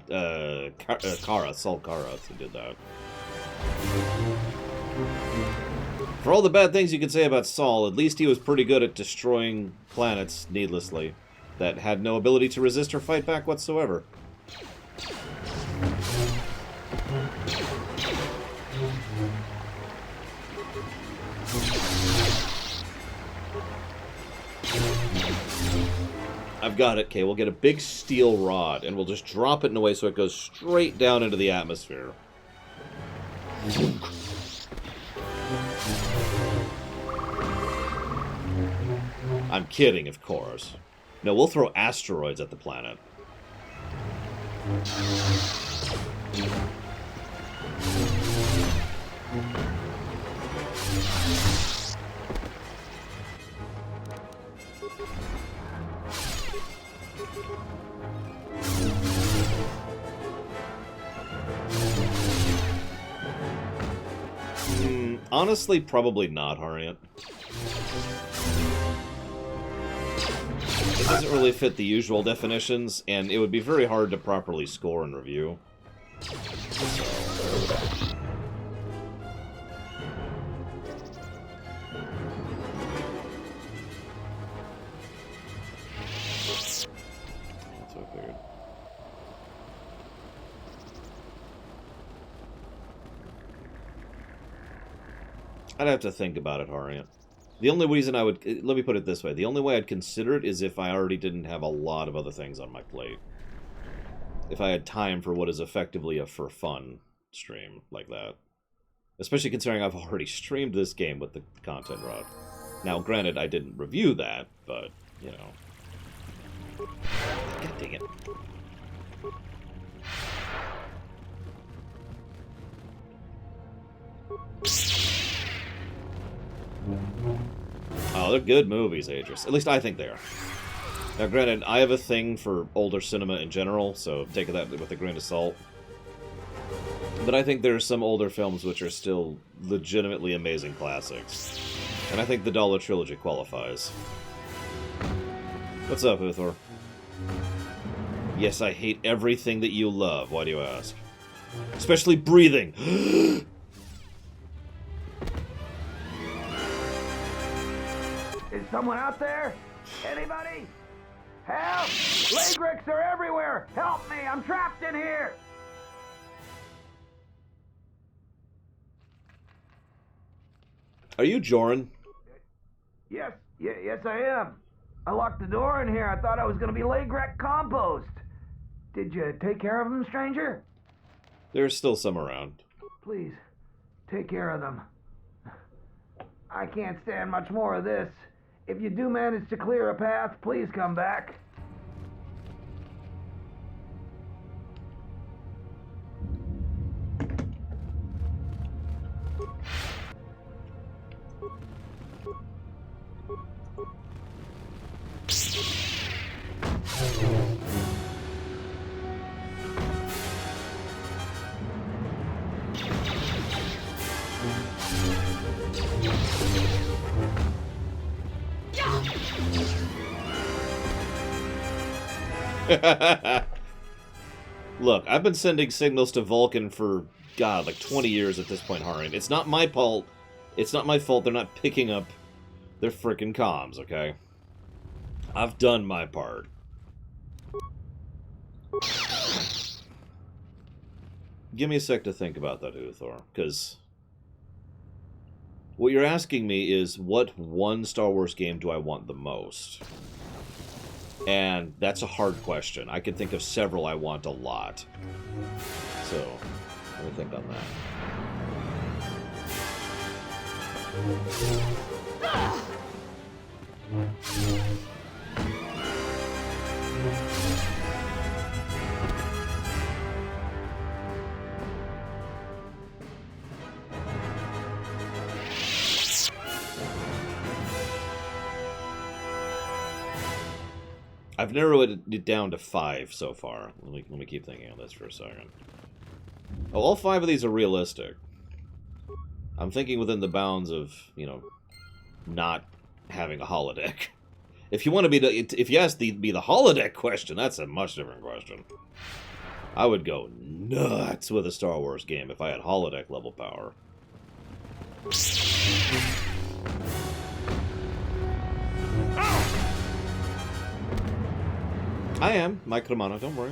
Kara, Saul Kara, who did that. For all the bad things you can say about Saul, at least he was pretty good at destroying planets needlessly that had no ability to resist or fight back whatsoever. I've got it. Okay, we'll get a big steel rod, and we'll just drop it in a way so it goes straight down into the atmosphere. I'm kidding, of course. No, we'll throw asteroids at the planet. Honestly, probably not, Harriet. It doesn't really fit the usual definitions, and it would be very hard to properly score and review. That's what I figured. I'd have to think about it, Harriet. The only reason I would... Let me put it this way. The only way I'd consider it is if I already didn't have a lot of other things on my plate. If I had time for what is effectively a for fun stream like that. Especially considering I've already streamed this game with the content rod. Now, granted, I didn't review that, but, you know. God dang it. Oh, they're good movies, Aegis. At least I think they are. Now, granted, I have a thing for older cinema in general, so take that with a grain of salt. But I think there are some older films which are still legitimately amazing classics. And I think the Dollar Trilogy qualifies. What's up, Uthor? Yes, I hate everything that you love. Why do you ask? Especially breathing. Is someone out there? Anybody? Help! Lagrix are everywhere! Help me! I'm trapped in here! Are you Joran? Yes, yes I am. I locked the door in here. I thought I was going to be Lagrek compost. Did you take care of them, stranger? There's still some around. Please, take care of them. I can't stand much more of this. If you do manage to clear a path, please come back. Look, I've been sending signals to Vulcan for, God, like 20 years at this point, Harim. It's not my fault. It's not my fault they're not picking up their frickin' comms, okay? I've done my part. Give me a sec to think about that, Uthor, because what you're asking me is, what one Star Wars game do I want the most? And that's a hard question. I can think of several I want a lot. So, let me think on that. I've narrowed it down to 5 so far. Let me keep thinking on this for a second. Oh, all 5 of these are realistic. I'm thinking within the bounds of, you know, not having a holodeck. If you want to be if you ask be the holodeck question, that's a much different question. I would go nuts with a Star Wars game if I had holodeck level power. I am, Mike Romano, don't worry.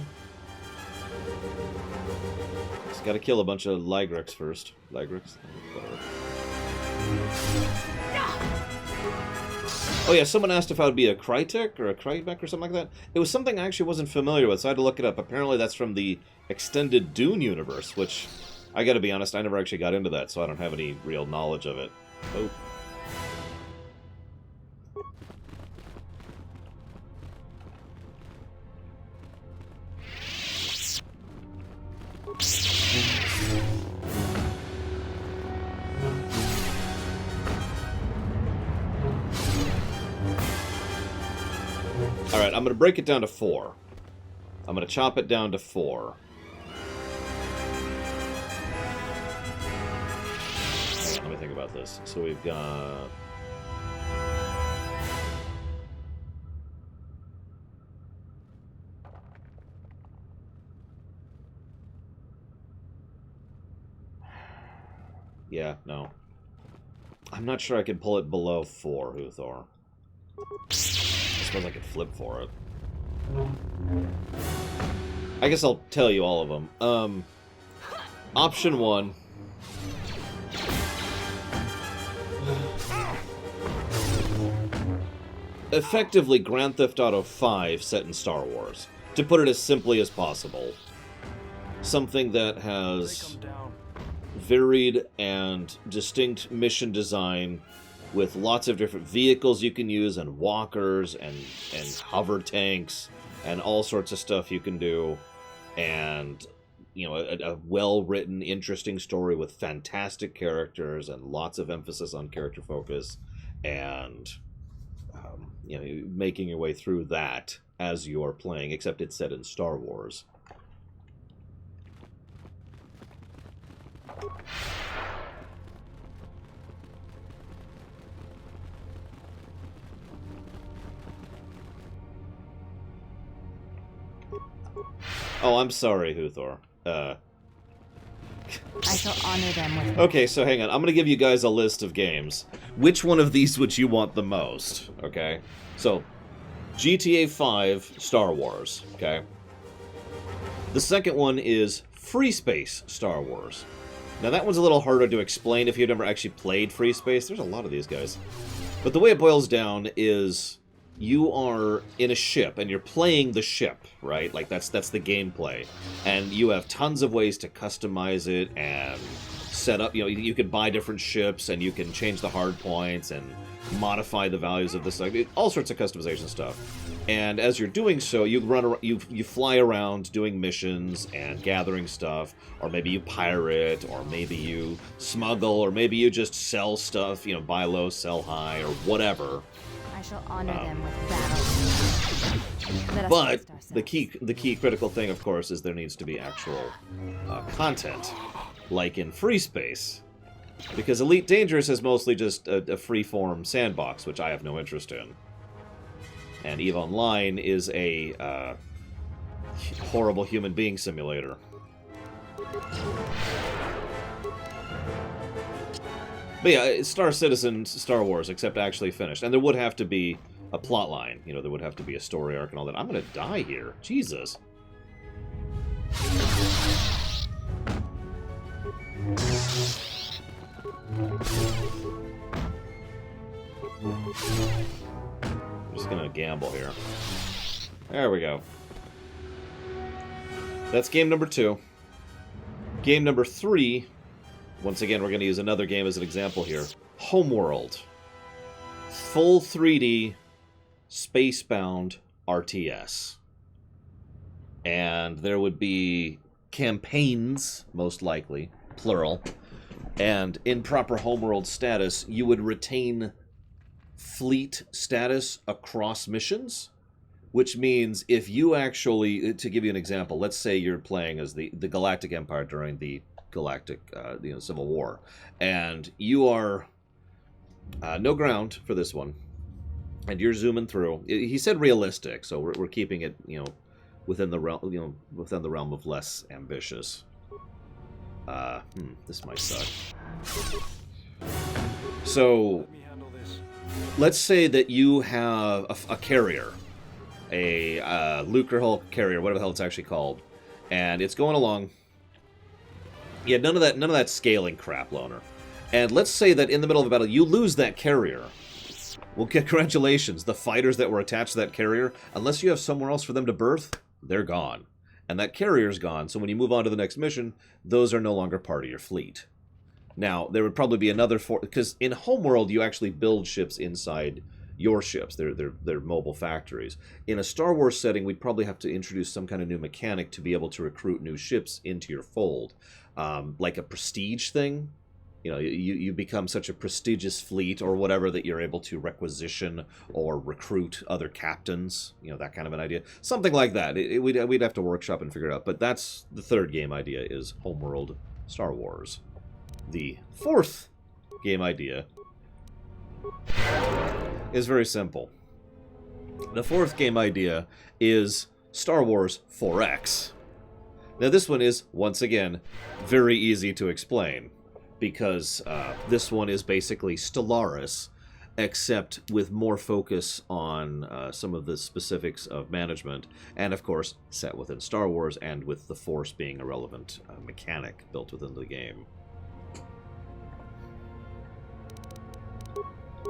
Just gotta kill a bunch of Lygrex first. Lygrex? Whatever. Oh yeah, someone asked if I would be a Krytek or a Kryvek or something like that. It was something I actually wasn't familiar with, so I had to look it up. Apparently that's from the extended Dune universe, which, I gotta be honest, I never actually got into that, so I don't have any real knowledge of it. Oh. Alright, I'm going to break it down to 4. I'm going to chop it down to 4. Hang on, let me think about this. So we've got... Yeah, no. I'm not sure I can pull it below 4, Uthor. I suppose I could flip for it. I guess I'll tell you all of them. Option 1. Effectively Grand Theft Auto 5 set in Star Wars. To put it as simply as possible. Something that has varied and distinct mission design with lots of different vehicles you can use, and walkers, and hover tanks, and all sorts of stuff you can do. And, you know, a well-written, interesting story with fantastic characters and lots of emphasis on character focus, and, you know, making your way through that as you are playing, except it's set in Star Wars. Oh, I'm sorry, Huthor. I shall honor them with... Okay, so hang on. I'm going to give you guys a list of games. Which one of these would you want the most? Okay? So, GTA 5 Star Wars. Okay? The second one is Free Space Star Wars. Now, that one's a little harder to explain if you've never actually played Free Space. There's a lot of these guys. But the way it boils down is... you are in a ship, and you're playing the ship, right? Like, that's the gameplay. And you have tons of ways to customize it and set up, you know, you can buy different ships, and you can change the hard points, and modify the values of this, like, all sorts of customization stuff. And as you're doing so, you fly around doing missions and gathering stuff, or maybe you pirate, or maybe you smuggle, or maybe you just sell stuff, you know, buy low, sell high, or whatever. I shall honor them with battle. But the key critical thing, of course, is there needs to be actual content, like in Free Space, because Elite Dangerous is mostly just a free-form sandbox, which I have no interest in, and EVE Online is a horrible human being simulator. But yeah, it's Star Citizen Star Wars, except actually finished. And there would have to be a plot line. You know, there would have to be a story arc and all that. I'm gonna die here. Jesus. I'm just gonna gamble here. There we go. That's game number 2. Game number 3... once again, we're going to use another game as an example here. Homeworld. Full 3D, space-bound RTS. And there would be campaigns, most likely, plural. And in proper Homeworld status, you would retain fleet status across missions. Which means if you actually, to give you an example, let's say you're playing as the Galactic Empire during the Galactic Civil War, and you are no ground for this one, and you're zooming through. He said realistic, so we're keeping it, you know, within the realm, within the realm of less ambitious. This might suck. So let's say that you have a carrier, a Lucrehulk carrier, whatever the hell it's actually called, and it's going along. Yeah, none of that scaling crap, Loner. And let's say that in the middle of a battle, you lose that carrier. Well, congratulations. The fighters that were attached to that carrier, unless you have somewhere else for them to berth, they're gone. And that carrier's gone, so when you move on to the next mission, those are no longer part of your fleet. Now, there would probably be another... because in Homeworld, you actually build ships inside your ships. They're mobile factories. In a Star Wars setting, we'd probably have to introduce some kind of new mechanic to be able to recruit new ships into your fold. Like a prestige thing. You know, you become such a prestigious fleet or whatever that you're able to requisition or recruit other captains. You know, that kind of an idea. Something like that. We'd have to workshop and figure it out. But that's the third game idea, is Homeworld Star Wars. The fourth game idea is very simple. The fourth game idea is Star Wars 4X. Now this one is, once again, very easy to explain, because this one is basically Stellaris, except with more focus on some of the specifics of management, and of course set within Star Wars, and with the Force being a relevant mechanic built within the game.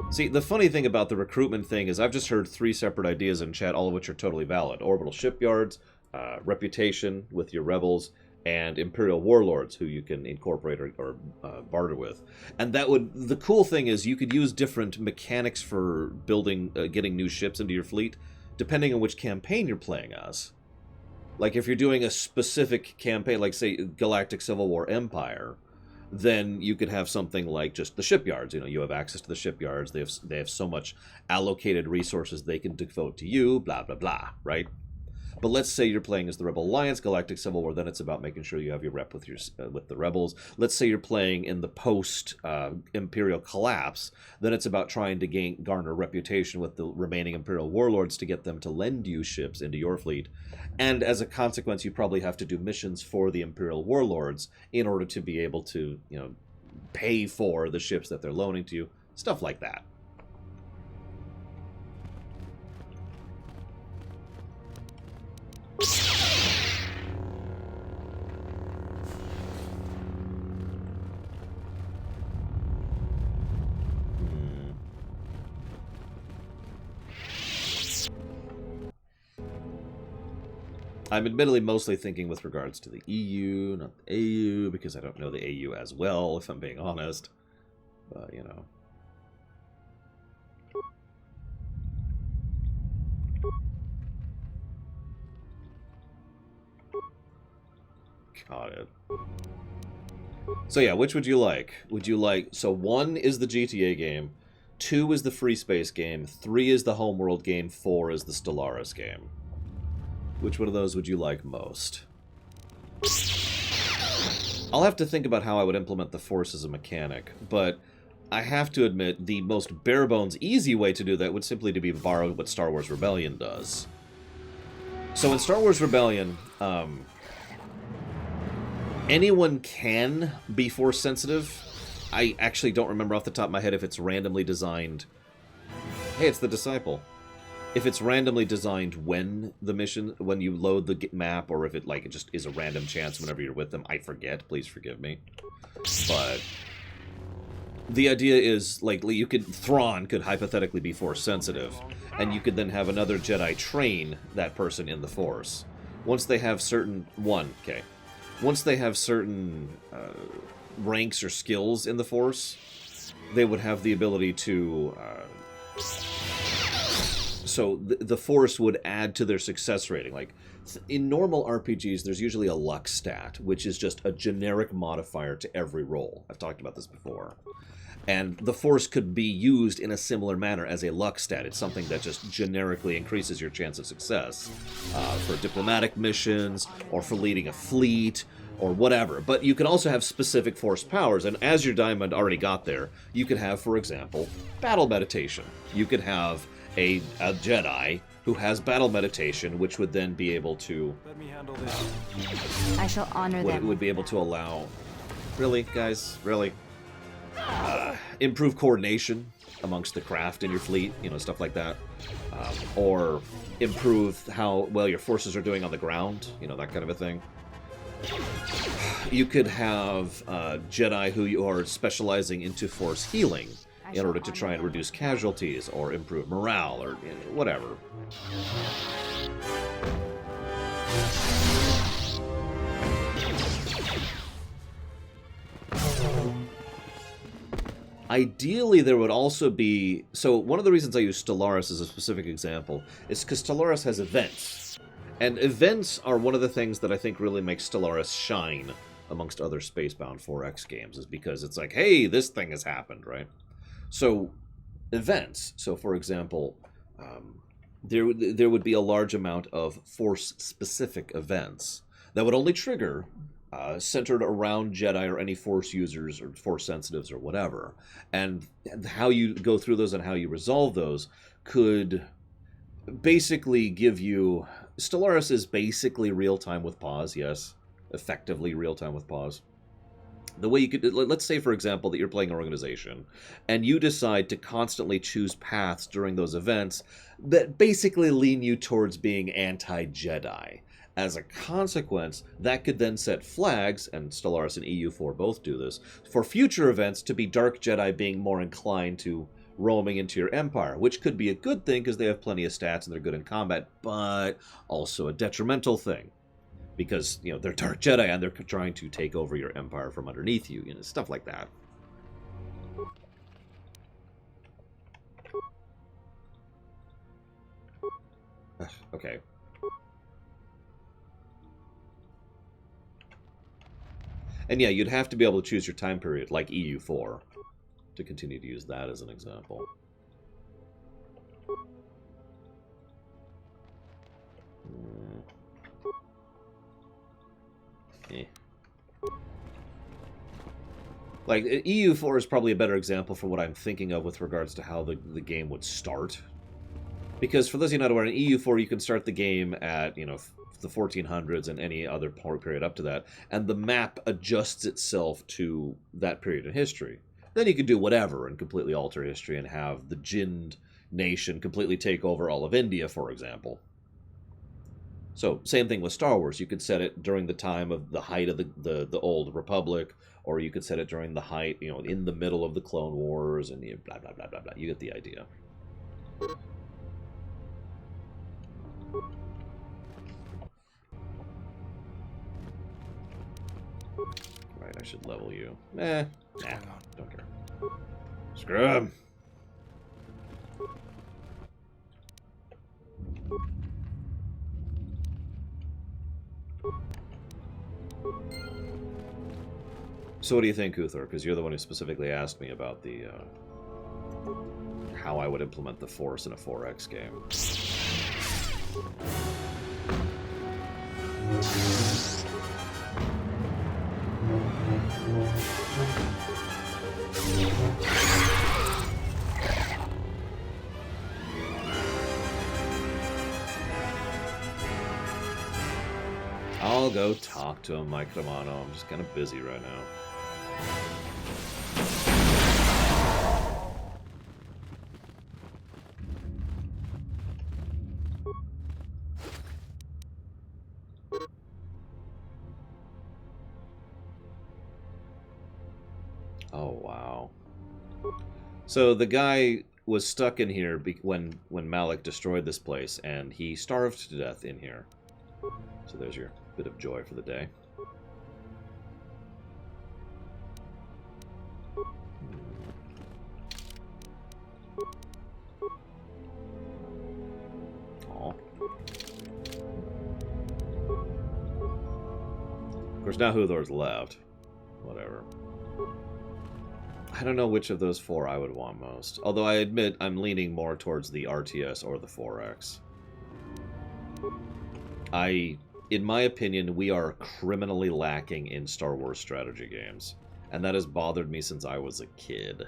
See, the funny thing about the recruitment thing is I've just heard 3 separate ideas in chat, all of which are totally valid. Orbital shipyards, reputation with your rebels, and Imperial warlords who you can incorporate or barter with. And that would, the cool thing is you could use different mechanics for building, getting new ships into your fleet, depending on which campaign you're playing as. Like if you're doing a specific campaign, like say Galactic Civil War Empire, then you could have something like just the shipyards. You know, you have access to the shipyards. They have so much allocated resources they can devote to you, blah, blah, blah, right? But let's say you're playing as the Rebel Alliance, Galactic Civil War, then it's about making sure you have your rep with with the Rebels. Let's say you're playing in the post-Imperial collapse, then it's about trying to garner reputation with the remaining Imperial warlords to get them to lend you ships into your fleet. And as a consequence, you probably have to do missions for the Imperial warlords in order to be able to, you know, pay for the ships that they're loaning to you. Stuff like that. I'm admittedly mostly thinking with regards to the EU, not the AU, because I don't know the AU as well, if I'm being honest. But, you know. Got it. So yeah, which would you like? Would you like... So 1 is the GTA game, 2 is the Free Space game, 3 is the Homeworld game, 4 is the Stellaris game. Which one of those would you like most? I'll have to think about how I would implement the Force as a mechanic, but I have to admit the most bare-bones easy way to do that would simply be borrow what Star Wars Rebellion does. So in Star Wars Rebellion, anyone can be Force sensitive. I actually don't remember off the top of my head if it's randomly designed. Hey, it's the Disciple. If it's randomly designed when you load the map, or if it just is a random chance whenever you're with them, I forget. Please forgive me. But the idea is, like, Thrawn could hypothetically be Force sensitive, and you could then have another Jedi train that person in the Force. Once they have certain once they have certain ranks or skills in the Force, they would have the ability to. So the Force would add to their success rating. Like, in normal RPGs, there's usually a luck stat, which is just a generic modifier to every roll. I've talked about this before. And the Force could be used in a similar manner as a luck stat. It's something that just generically increases your chance of success for diplomatic missions, or for leading a fleet, or whatever. But you can also have specific Force powers, and as your diamond already got there, you could have, for example, battle meditation. You could have a Jedi who has battle meditation, which would then be able to... Let me handle this. I shall honor them. Would be able to allow... Really, guys? Really? Improve coordination amongst the craft in your fleet, you know, stuff like that. Or improve how well your forces are doing on the ground, you know, that kind of a thing. You could have Jedi who are specializing into Force healing, in order to try and reduce casualties or improve morale or whatever. Ideally, there would also be... So one of the reasons I use Stellaris as a specific example is because Stellaris has events. And events are one of the things that I think really makes Stellaris shine amongst other Spacebound 4X games, is because it's like, hey, this thing has happened, right? So, events. So, for example, there would be a large amount of Force-specific events that would only trigger centered around Jedi or any Force users or Force sensitives or whatever. And how you go through those and how you resolve those could basically give you... Stellaris is basically real-time with pause, yes. Effectively real-time with pause. The way you could, let's say, for example, that you're playing an organization, and you decide to constantly choose paths during those events that basically lean you towards being anti-Jedi. As a consequence, that could then set flags, and Stellaris and EU4 both do this, for future events to be Dark Jedi being more inclined to roaming into your Empire, which could be a good thing because they have plenty of stats and they're good in combat, but also a detrimental thing. because, you know, they're Dark Jedi and they're trying to take over your empire from underneath you, you know, stuff like that. Okay. And yeah, you'd have to be able to choose your time period, like EU4, to continue to use that as an example. Like, EU4 is probably a better example for what I'm thinking of with regards to how the game would start. Because for those of you not aware, in EU4 you can start the game at, you know, the 1400s and any other period up to that, and the map adjusts itself to that period in history. Then you can do whatever and completely alter history and have the Jinn nation completely take over all of India, for example. So, same thing with Star Wars. You could set it during the time of the height of the old Republic, or you could set it during the height, you know, in the middle of the Clone Wars, and blah, blah, blah, blah, blah. You get the idea. Right, I should level you. Nah, don't care. Screw him. So what do you think, Kuthor? Because you're the one who specifically asked me about the how I would implement the Force in a 4X game. I'll go talk to him, Mike Romano. I'm just kind of busy right now. Oh, wow. So the guy was stuck in here when Malak destroyed this place, and he starved to death in here. So there's your bit of joy for the day. Aw. Of course, now Huthor's left. Whatever. I don't know which of those four I would want most. Although I admit I'm leaning more towards the RTS or the 4X. In my opinion, we are criminally lacking in Star Wars strategy games. And that has bothered me since I was a kid.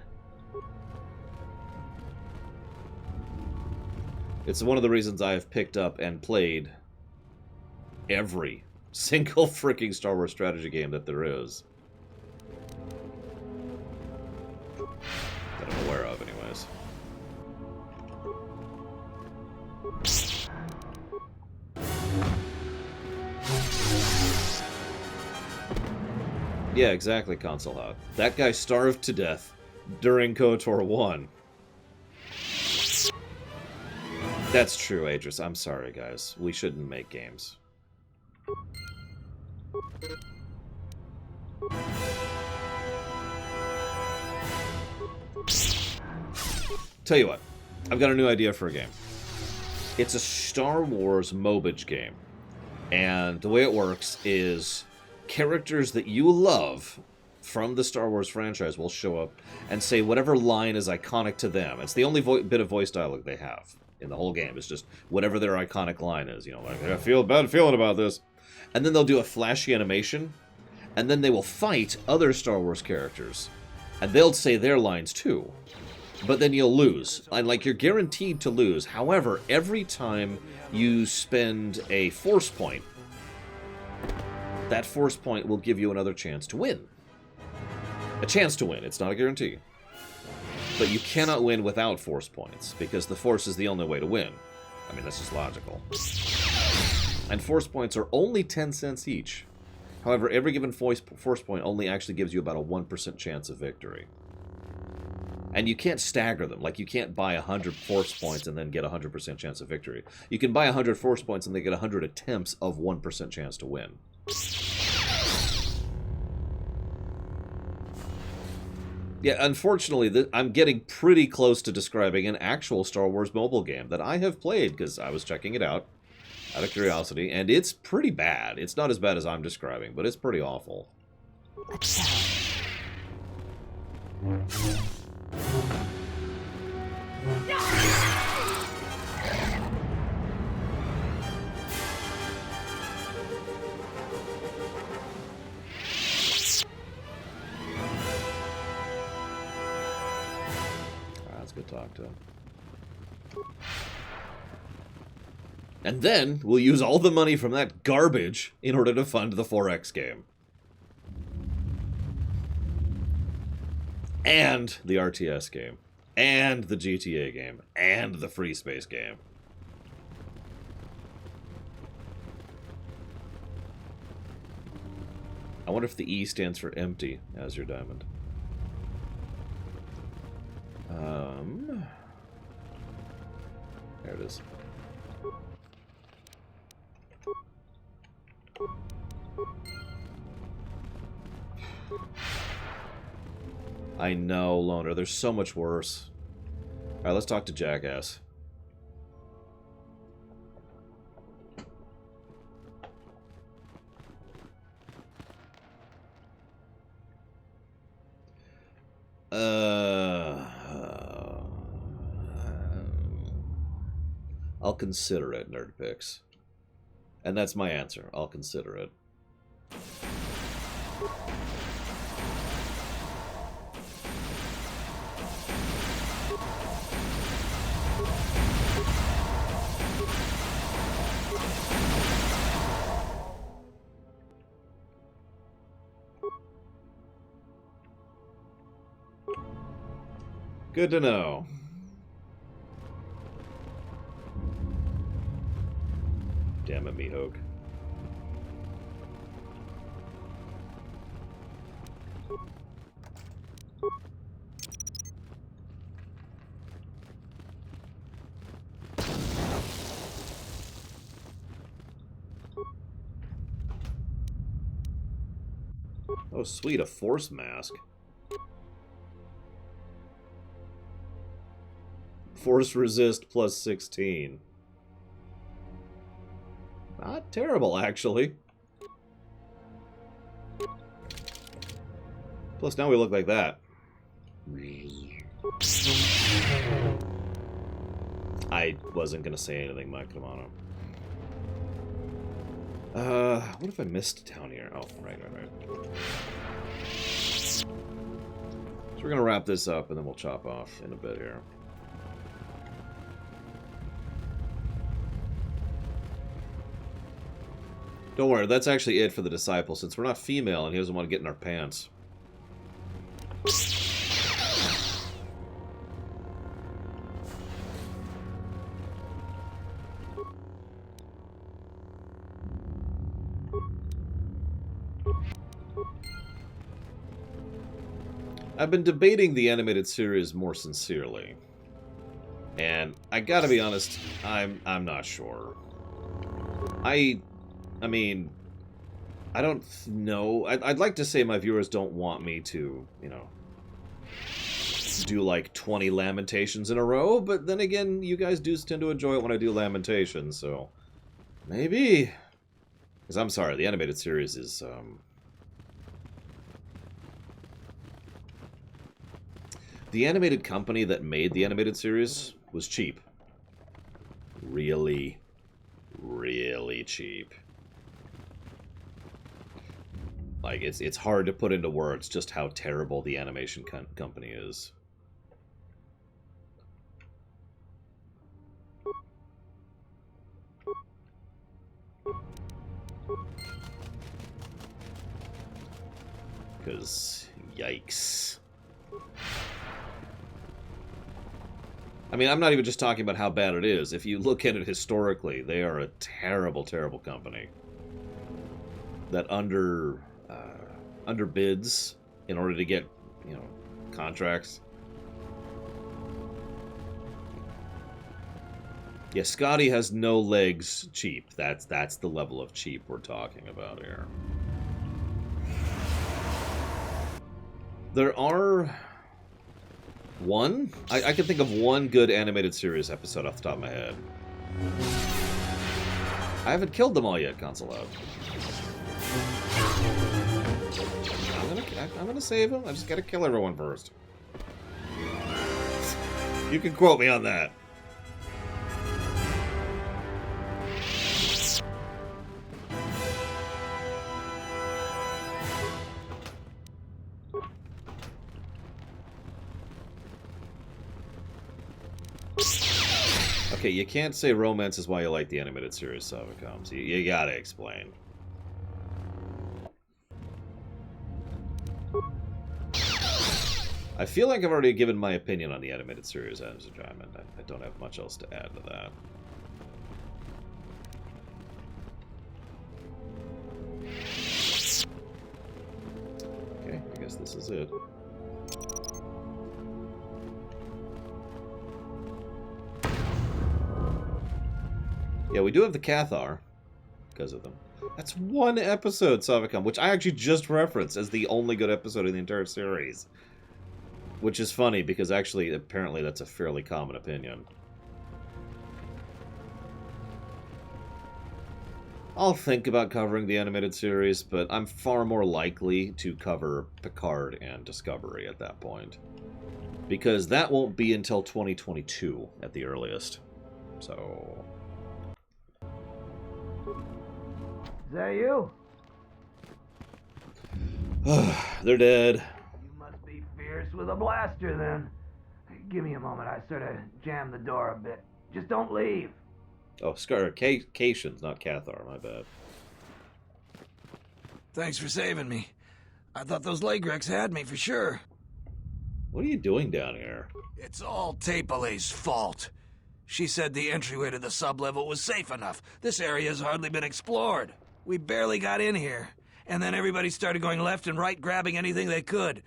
It's one of the reasons I have picked up and played every single freaking Star Wars strategy game that there is. That I'm aware of, anyways. Yeah, exactly, Console Hot. That guy starved to death during KOTOR 1. That's true, Adris. I'm sorry, guys. We shouldn't make games. Tell you what, I've got a new idea for a game. It's a Star Wars MOBAge game. And the way it works is characters that you love from the Star Wars franchise will show up and say whatever line is iconic to them. It's the only bit of voice dialogue they have in the whole game. It's just whatever their iconic line is. You know, like, I feel a bad feeling about this. And then they'll do a flashy animation, and then they will fight other Star Wars characters. And they'll say their lines too. But then you'll lose. And, like, you're guaranteed to lose. However, every time you spend a force point, that force point will give you another chance to win. A chance to win. It's not a guarantee. But you cannot win without force points, because the force is the only way to win. I mean, that's just logical. And force points are only 10 cents each. However, every given force point only actually gives you about a 1% chance of victory. And you can't stagger them. Like, you can't buy 100 force points and then get a 100% chance of victory. You can buy 100 force points and they get 100 attempts of 1% chance to win. Yeah, unfortunately, I'm getting pretty close to describing an actual Star Wars mobile game that I have played, because I was checking it out of curiosity, and it's pretty bad. It's not as bad as I'm describing, but it's pretty awful. That's good talk to him. And then we'll use all the money from that garbage in order to fund the 4X game. And the RTS game. And the GTA game. And the Free Space game. I wonder if the E stands for empty, Azure Diamond. There it is. I know, Loner. There's so much worse. Alright, let's talk to Jackass. I'll consider it, Nerdpix. And that's my answer. I'll consider it. Good to know. Damn it, Mihawk. Oh, sweet, a force mask. Force resist plus 16. Not terrible, actually. Plus, now we look like that. I wasn't gonna say anything, Mike. Come on. What if I missed down here? Oh, right. So we're gonna wrap this up, and then we'll chop off in a bit here. Don't worry, that's actually it for the Disciple, since we're not female and he doesn't want to get in our pants. I've been debating the animated series more sincerely. And I gotta be honest, I'm not sure. I mean, I don't know. I'd like to say my viewers don't want me to, you know, do like 20 Lamentations in a row, but then again, you guys do tend to enjoy it when I do Lamentations, so maybe. Because I'm sorry, the animated series is, the animated company that made the animated series was cheap. Really, really cheap. Like, it's hard to put into words just how terrible the animation company is. Because, yikes. I mean, I'm not even just talking about how bad it is. If you look at it historically, they are a terrible, terrible company that underbids in order to get, you know, contracts. Yeah, Scotty has no legs cheap. That's the level of cheap we're talking about here. There are one? I can think of one good animated series episode off the top of my head. I haven't killed them all yet, Console Out. I'm gonna save him. I just gotta kill everyone first. You can quote me on that. Okay, you can't say romance is why you like the animated series, Savicom. So you gotta explain. I feel like I've already given my opinion on the animated series, Adams and Diamond. I don't have much else to add to that. Okay, I guess this is it. Yeah, we do have the Cathar, because of them. That's one episode, Savicom, which I actually just referenced as the only good episode in the entire series. Which is funny, because actually, apparently that's a fairly common opinion. I'll think about covering the animated series, but I'm far more likely to cover Picard and Discovery at that point. Because that won't be until 2022 at the earliest. So... Is that you? They're dead. You must be fierce with a blaster, then. Give me a moment. I sort of jammed the door a bit. Just don't leave. Oh, Cations, not Cathar. My bad. Thanks for saving me. I thought those Lagrex had me for sure. What are you doing down here? It's all Tapelay's fault. She said the entryway to the sublevel was safe enough. This area's hardly been explored. We barely got in here, and then everybody started going left and right, grabbing anything they could.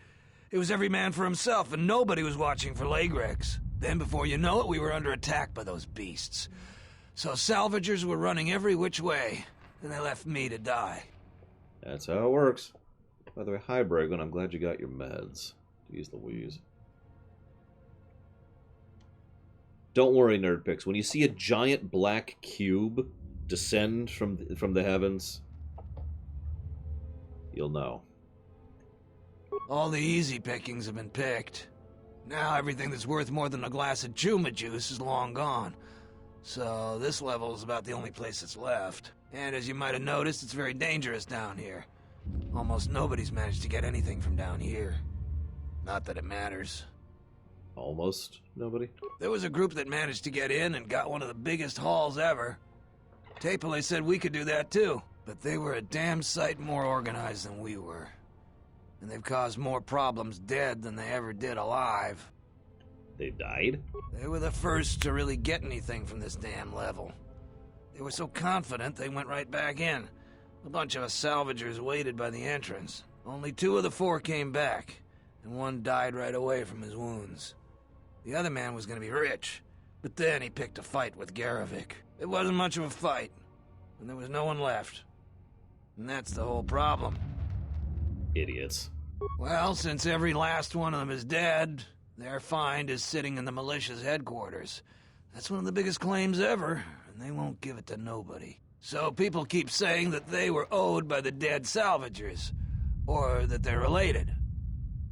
It was every man for himself, and nobody was watching for Lagrex. Then, before you know it, we were under attack by those beasts. So salvagers were running every which way, and they left me to die. That's how it works. By the way, hi, Bragon. I'm glad you got your meds. Jeez Louise. Don't worry, Nerdpix. When you see a giant black cube descend from the heavens, you'll know. All the easy pickings have been picked. Now everything that's worth more than a glass of Juma juice is long gone. So this level is about the only place that's left. And as you might have noticed, it's very dangerous down here. Almost nobody's managed to get anything from down here. Not that it matters. Almost nobody? There was a group that managed to get in and got one of the biggest hauls ever. Tapele said we could do that too, but they were a damn sight more organized than we were. And they've caused more problems dead than they ever did alive. They died? They were the first to really get anything from this damn level. They were so confident they went right back in. A bunch of us salvagers waited by the entrance. Only 2 of the 4 came back, and 1 died right away from his wounds. The other man was going to be rich, but then he picked a fight with Garrovick. It wasn't much of a fight, and there was no one left. And that's the whole problem. Idiots. Well, since every last one of them is dead, their find is sitting in the militia's headquarters. That's one of the biggest claims ever, and they won't give it to nobody. So people keep saying that they were owed by the dead salvagers, or that they're related.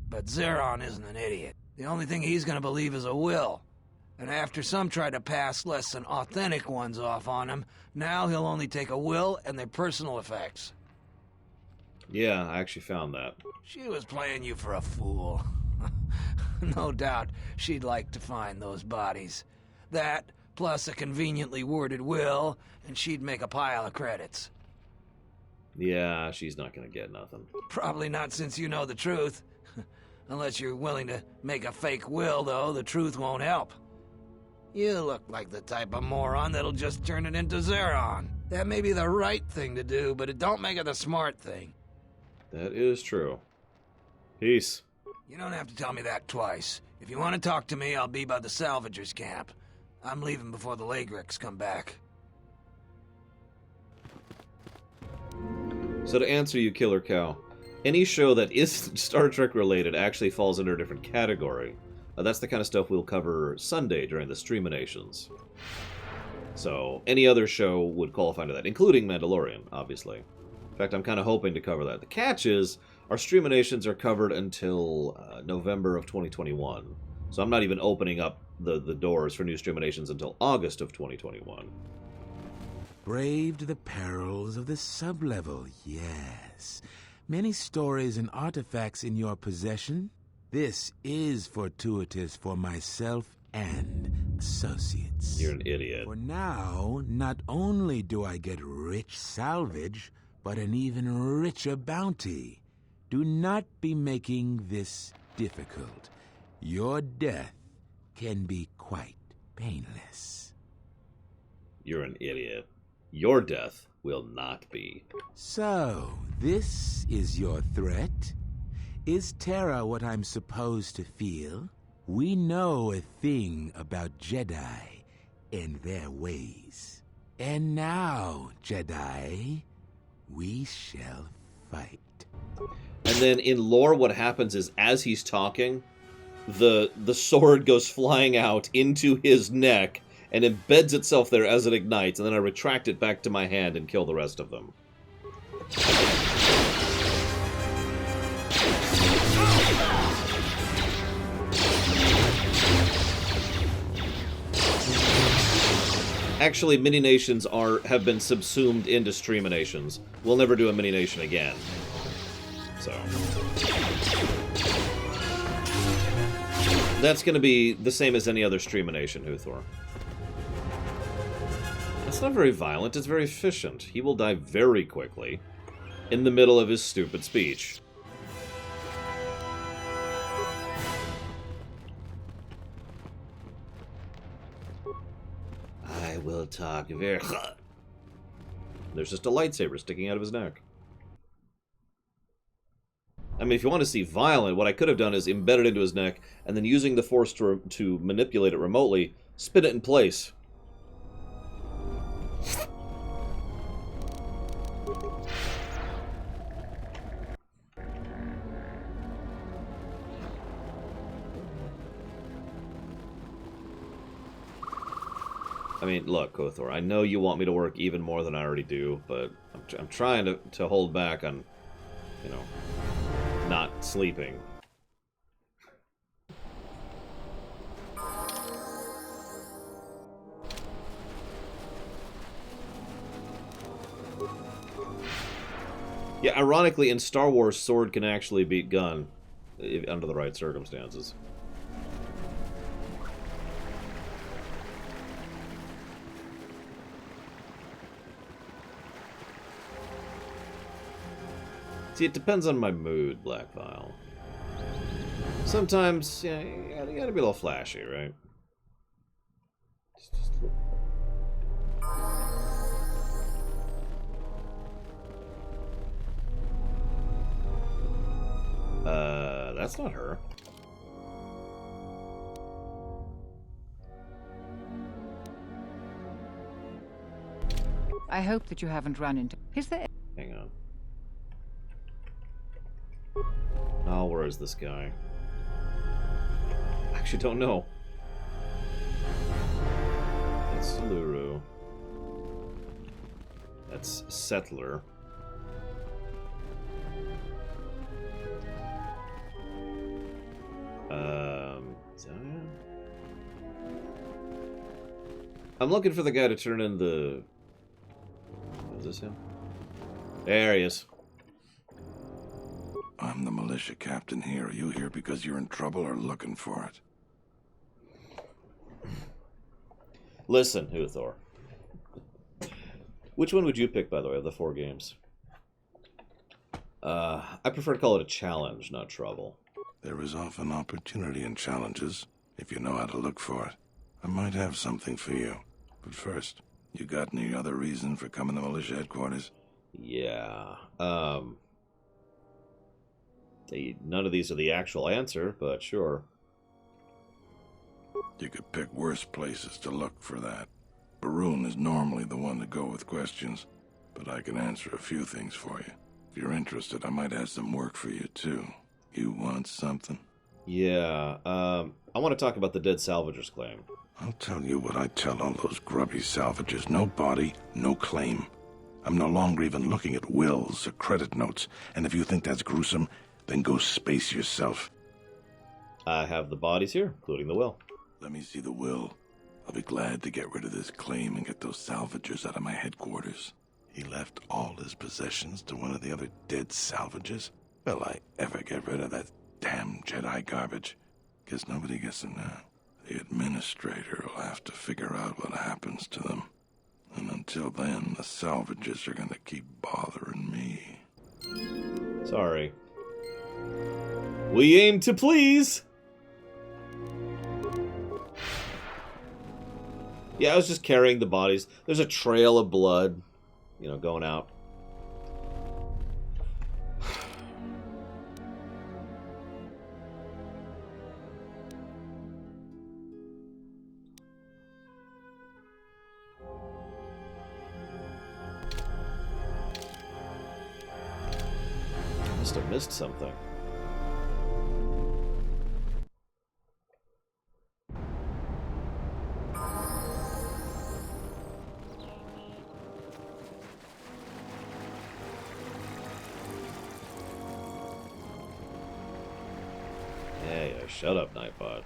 But Zeron isn't an idiot. The only thing he's gonna believe is a will. And after some try to pass less than authentic ones off on him, now he'll only take a will and their personal effects. Yeah, I actually found that. She was playing you for a fool. No doubt she'd like to find those bodies. That, plus a conveniently worded will, and she'd make a pile of credits. Yeah, she's not gonna get nothing. Probably not since you know the truth. Unless you're willing to make a fake will, though, the truth won't help. You look like the type of moron that'll just turn it into Zeron. That may be the right thing to do, but it don't make it the smart thing. That is true. Peace. You don't have to tell me that twice. If you want to talk to me, I'll be by the salvagers camp. I'm leaving before the Lagrex come back. So to answer you, Killer Cow, any show that is Star Trek related actually falls under a different category. That's the kind of stuff we'll cover Sunday during the Streaminations. So any other show would qualify into that, including Mandalorian, obviously. In fact, I'm kind of hoping to cover that. The catch is, our Streaminations are covered until November of 2021. So I'm not even opening up the doors for new Streaminations until August of 2021. Braved the perils of the sublevel, yes. Many stories and artifacts in your possession. This is fortuitous for myself and associates. You're an idiot. For now, not only do I get rich salvage, but an even richer bounty. Do not be making this difficult. Your death can be quite painless. You're an idiot. Your death will not be. So, this is your threat? Is terror what I'm supposed to feel? We know a thing about Jedi and their ways. And now, Jedi, we shall fight. And then in lore, what happens is, as he's talking, the sword goes flying out into his neck and embeds itself there as it ignites, and then I retract it back to my hand and kill the rest of them. Actually, mini-nations have been subsumed into Streaminations. We'll never do a mini-nation again. So that's going to be the same as any other Streamination, Huthor. It's not very violent, it's very efficient. He will die very quickly in the middle of his stupid speech. I will talk very... There's just a lightsaber sticking out of his neck. I mean, if you want to see violent, what I could have done is embed it into his neck, and then using the Force to manipulate it remotely, spin it in place. I mean, look, Kothor, I know you want me to work even more than I already do, but I'm trying to hold back on, you know, not sleeping. Yeah, ironically, in Star Wars, sword can actually beat gun under the right circumstances. See, it depends on my mood, Black Vial. Sometimes, yeah, you gotta be a little flashy, right? That's not her. I hope that you haven't run into... Is there... Hang on. Oh, where is this guy? I actually don't know. That's Saluru. That's Settler. Is that him? I'm looking for the guy to turn in the... Is this him? There he is. I'm the militia captain here. Are you here because you're in trouble or looking for it? Listen, Huthor. Which one would you pick, by the way, of the 4 games? I prefer to call it a challenge, not trouble. There is often opportunity in challenges, if you know how to look for it. I might have something for you. But first, you got any other reason for coming to militia headquarters? Yeah, none of these are the actual answer, but sure. You could pick worse places to look for that. Barun is normally the one to go with questions, but I can answer a few things for you. If you're interested, I might have some work for you, too. You want something? Yeah, I want to talk about the dead salvagers claim. I'll tell you what I tell all those grubby salvagers. No body, no claim. I'm no longer even looking at wills or credit notes, and if you think that's gruesome, then go space yourself. I have the bodies here, including the will. Let me see the will. I'll be glad to get rid of this claim and get those salvagers out of my headquarters. He left all his possessions to one of the other dead salvagers. Will I ever get rid of that damn Jedi garbage? Guess nobody gets them now. The administrator will have to figure out what happens to them. And until then, the salvagers are gonna keep bothering me. Sorry. We aim to please! Yeah, I was just carrying the bodies. There's a trail of blood, you know, going out. Must have missed something. Yeah, shut up, Nightbot.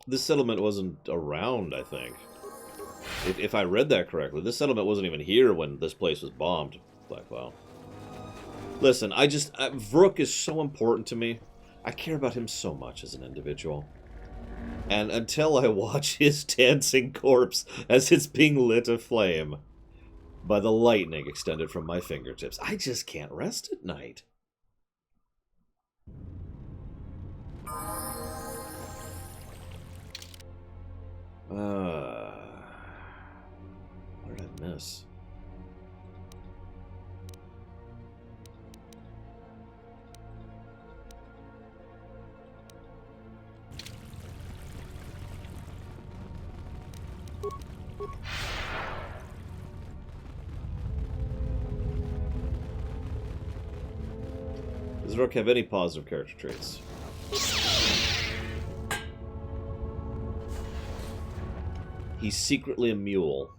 This settlement wasn't around, I think. If I read that correctly, this settlement wasn't even here when this place was bombed. Blackwell. Listen, Vrook is so important to me. I care about him so much as an individual. And until I watch his dancing corpse as it's being lit aflame by the lightning extended from my fingertips, I just can't rest at night. What did I miss? Does Rook have any positive character traits? He's secretly a mule.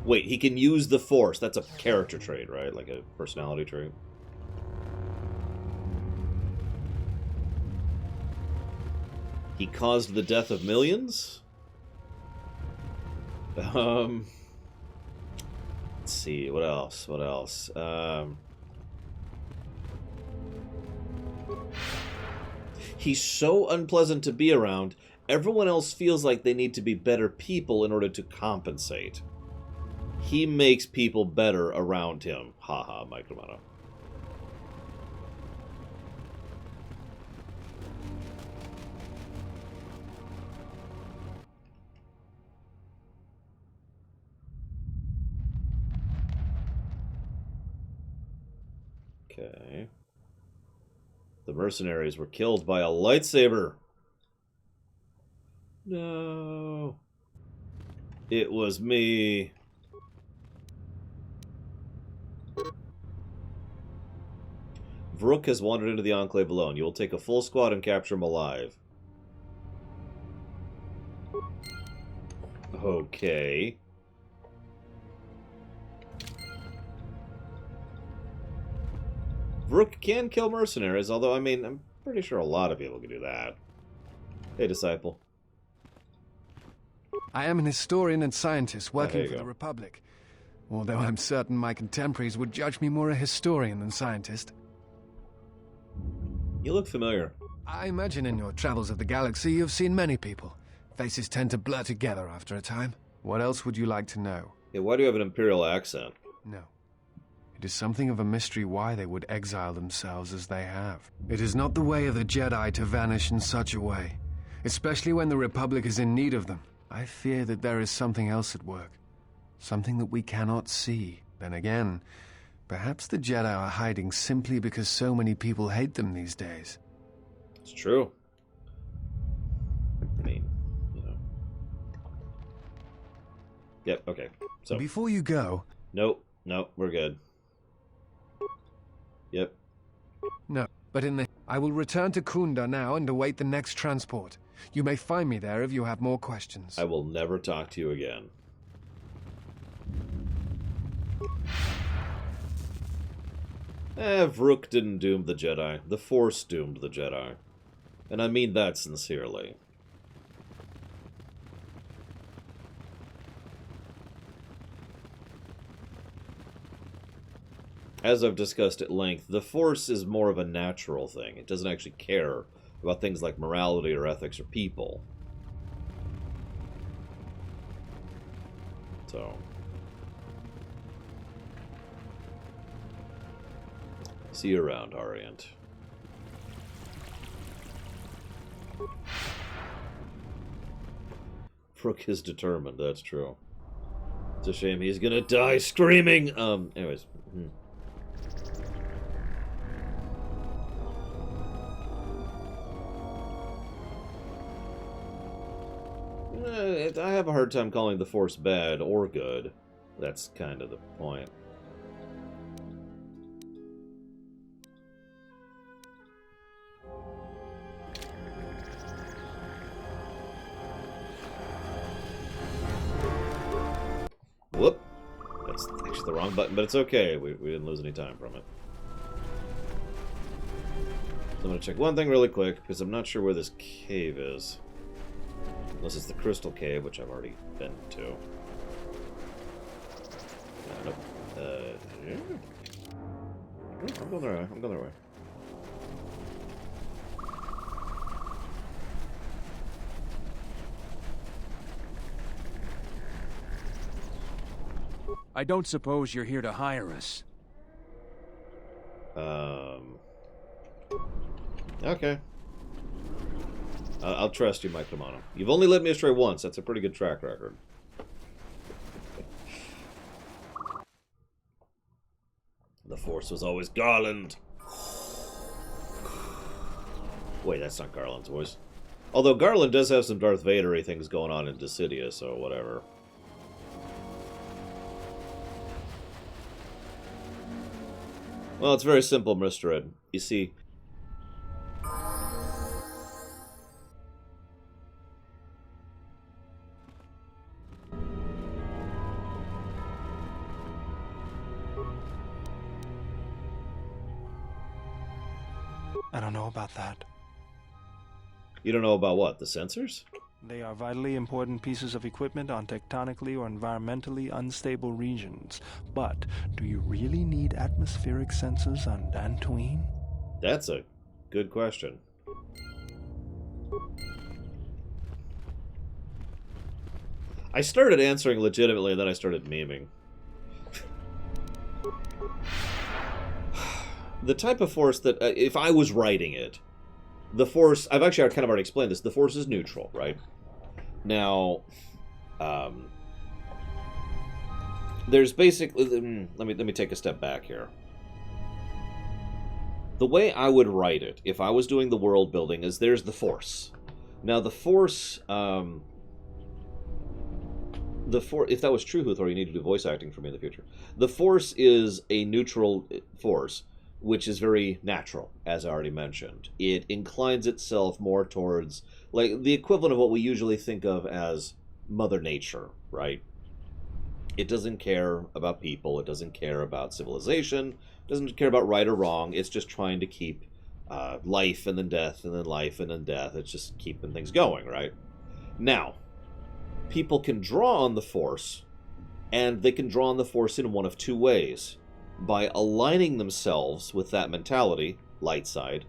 Wait, he can use the Force. That's a character trait, right? Like a personality trait. He caused the death of millions? Let's see, what else? What else? He's so unpleasant to be around, everyone else feels like they need to be better people in order to compensate. He makes people better around him. Haha, Micromano. Okay. The mercenaries were killed by a lightsaber. No. It was me. Vrook has wandered into the Enclave alone. You will take a full squad and capture him alive. Okay. Vrook can kill mercenaries, although, I mean, I'm pretty sure a lot of people can do that. Hey, Disciple. I am an historian and scientist working for go. the Republic. Although I'm certain my contemporaries would judge me more a historian than scientist. You look familiar. I imagine in your travels of the galaxy you've seen many people. Faces tend to blur together after a time. What else would you like to know? Yeah, why do you have an Imperial accent? No. It is something of a mystery why they would exile themselves as they have. It is not the way of the Jedi to vanish in such a way, especially when the Republic is in need of them. I fear that there is something else at work, something that we cannot see. Then again, perhaps the Jedi are hiding simply because so many people hate them these days. It's true. I mean, you know. Yep, okay. So before you go... Nope, we're good. Yep. No, but I will return to Kunda now and await the next transport. You may find me there if you have more questions. I will never talk to you again. Vrook didn't doom the Jedi. The Force doomed the Jedi. And I mean that sincerely. As I've discussed at length, the Force is more of a natural thing. It doesn't actually care about things like morality or ethics or people. So... see you around, Orient. Vrook is determined, that's true. It's a shame he's gonna die screaming! Anyways. I have a hard time calling the Force bad or good. That's kind of the point. Whoop. That's actually the wrong button, but it's okay. We didn't lose any time from it. So I'm going to check one thing really quick, because I'm not sure where this cave is. Unless it's the Crystal Cave, which I've already been to. Nope. Yeah. I'm going their way. I'm going their way. I don't suppose you're here to hire us. Okay. I'll trust you, Mike Romano. You've only led me astray once. That's a pretty good track record. The Force was always Garland. Wait, that's not Garland's voice. Although Garland does have some Darth Vader-y things going on in Dissidia, so whatever. Well, it's very simple, Mr. Ed. You see... I don't know about that. You don't know about what? The sensors? They are vitally important pieces of equipment on tectonically or environmentally unstable regions. But do you really need atmospheric sensors on Dantooine? That's a good question. I started answering legitimately, and then I started memeing. The type of Force that, if I was writing it, the Force, I've actually kind of already explained this, the Force is neutral, right? Now, there's basically, let me take a step back here. The way I would write it, if I was doing the world building, is there's the Force. Now, the Force, if that was true, Huthor, you need to do voice acting for me in the future. The Force is a neutral force, which is very natural, as I already mentioned. It inclines itself more towards, like, the equivalent of what we usually think of as Mother Nature, right? It doesn't care about people, it doesn't care about civilization, it doesn't care about right or wrong, it's just trying to keep life and then death and then life and then death. It's just keeping things going, right? Now, people can draw on the Force, and they can draw on the Force in one of two ways. By aligning themselves with that mentality, light side,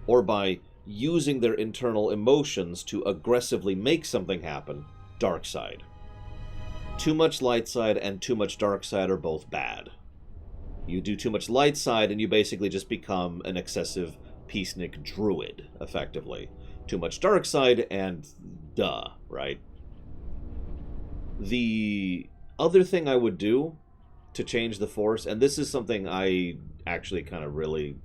or by using their internal emotions to aggressively make something happen, dark side. Too much light side and too much dark side are both bad. You do too much light side, and you basically just become an excessive peacenik druid, effectively. Too much dark side, and duh, right? The other thing I would do to change the Force, and this is something I actually kind of really...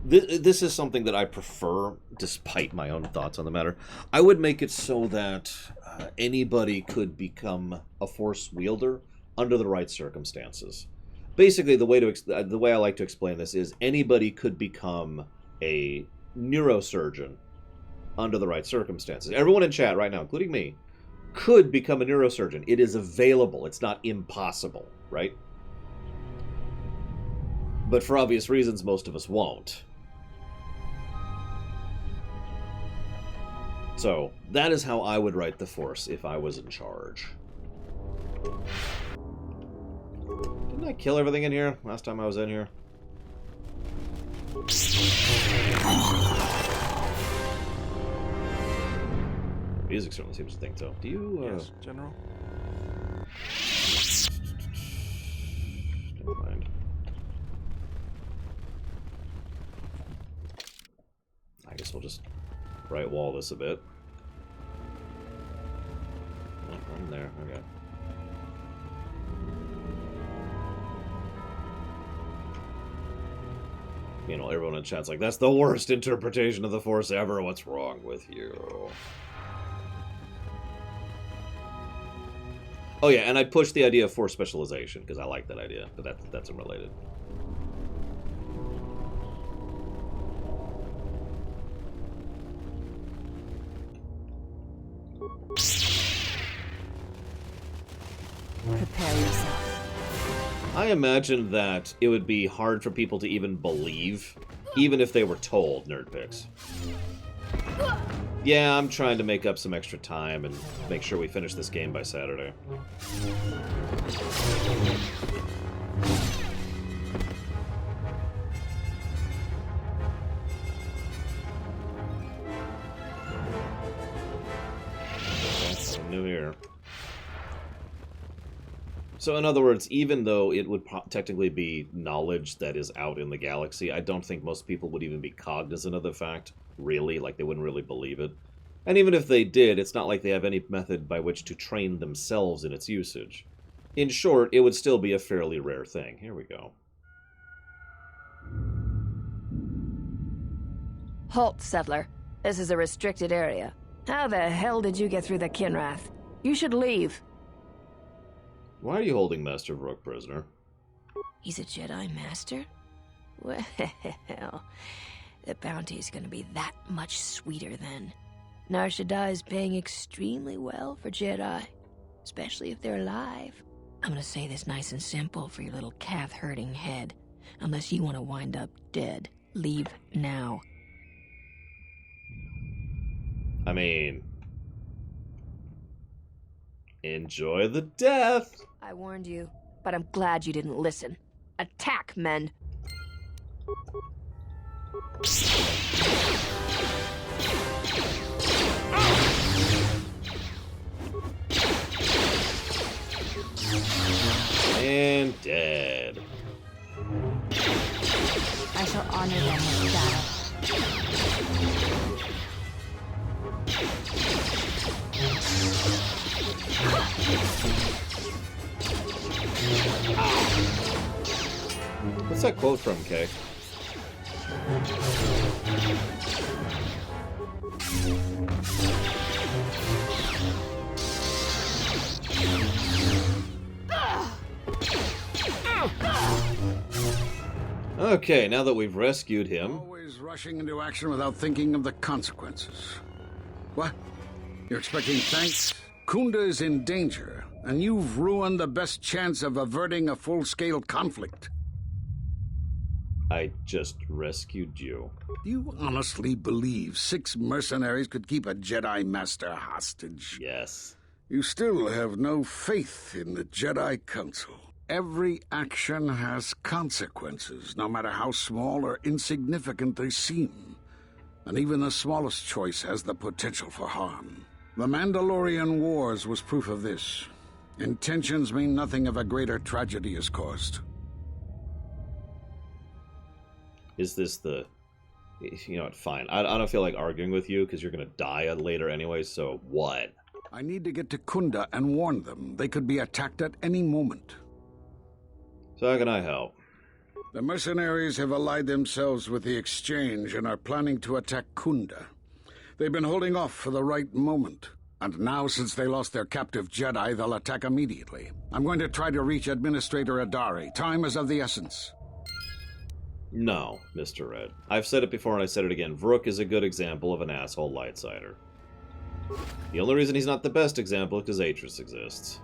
This is something that I prefer, despite my own thoughts on the matter. I would make it so that anybody could become a Force wielder under the right circumstances. Basically, the way I like to explain this is anybody could become a neurosurgeon under the right circumstances. Everyone in chat right now, including me, could become a neurosurgeon. It is available. It's not impossible, right? But for obvious reasons, most of us won't. So, that is how I would write the Force if I was in charge. Didn't I kill everything in here last time I was in here? Music certainly seems to think so. Do you, Yes, General? Never mind. I guess we'll just right wall this a bit. Oh, I'm there, okay. You know, everyone in chat's like, that's the worst interpretation of the Force ever. What's wrong with you? Oh yeah, and I pushed the idea of Force specialization, because I like that idea, but that's unrelated. Prepare yourself. I imagine that it would be hard for people to even believe, even if they were told, Nerdpicks. Yeah, I'm trying to make up some extra time and make sure we finish this game by Saturday. Something new here. So in other words, even though it would technically be knowledge that is out in the galaxy, I don't think most people would even be cognizant of the fact, really, like they wouldn't really believe it. And even if they did, it's not like they have any method by which to train themselves in its usage. In short, it would still be a fairly rare thing. Here we go. Halt, settler. This is a restricted area. How the hell did you get through the Kinrath? You should leave. Why are you holding Master Vrook prisoner? He's a Jedi Master? Well, the bounty is going to be that much sweeter then. Nar Shaddaa is paying extremely well for Jedi, especially if they're alive. I'm going to say this nice and simple for your little calf-hurting head. Unless you want to wind up dead, leave now. I mean... enjoy the death! I warned you, but I'm glad you didn't listen. Attack, men! And dead. I shall honor them with battle. What's that quote from, Kay? Okay, now that we've rescued him... Always rushing into action without thinking of the consequences. What? You're expecting thanks? Khunda is in danger, and you've ruined the best chance of averting a full-scale conflict. I just rescued you. Do you honestly believe 6 mercenaries could keep a Jedi Master hostage? Yes. You still have no faith in the Jedi Council. Every action has consequences, no matter how small or insignificant they seem. And even the smallest choice has the potential for harm. The Mandalorian Wars was proof of this. Intentions mean nothing if a greater tragedy is caused. Is this the... You know what, fine. I don't feel like arguing with you, because you're going to die later anyway, so what? I need to get to Kunda and warn them. They could be attacked at any moment. So how can I help? The mercenaries have allied themselves with the Exchange and are planning to attack Kunda. They've been holding off for the right moment. And now, since they lost their captive Jedi, they'll attack immediately. I'm going to try to reach Administrator Adare. Time is of the essence. No, Mr. Red. I've said it before and I said it again. Vrook is a good example of an asshole lightsider. The only reason he's not the best example is because Atris exists.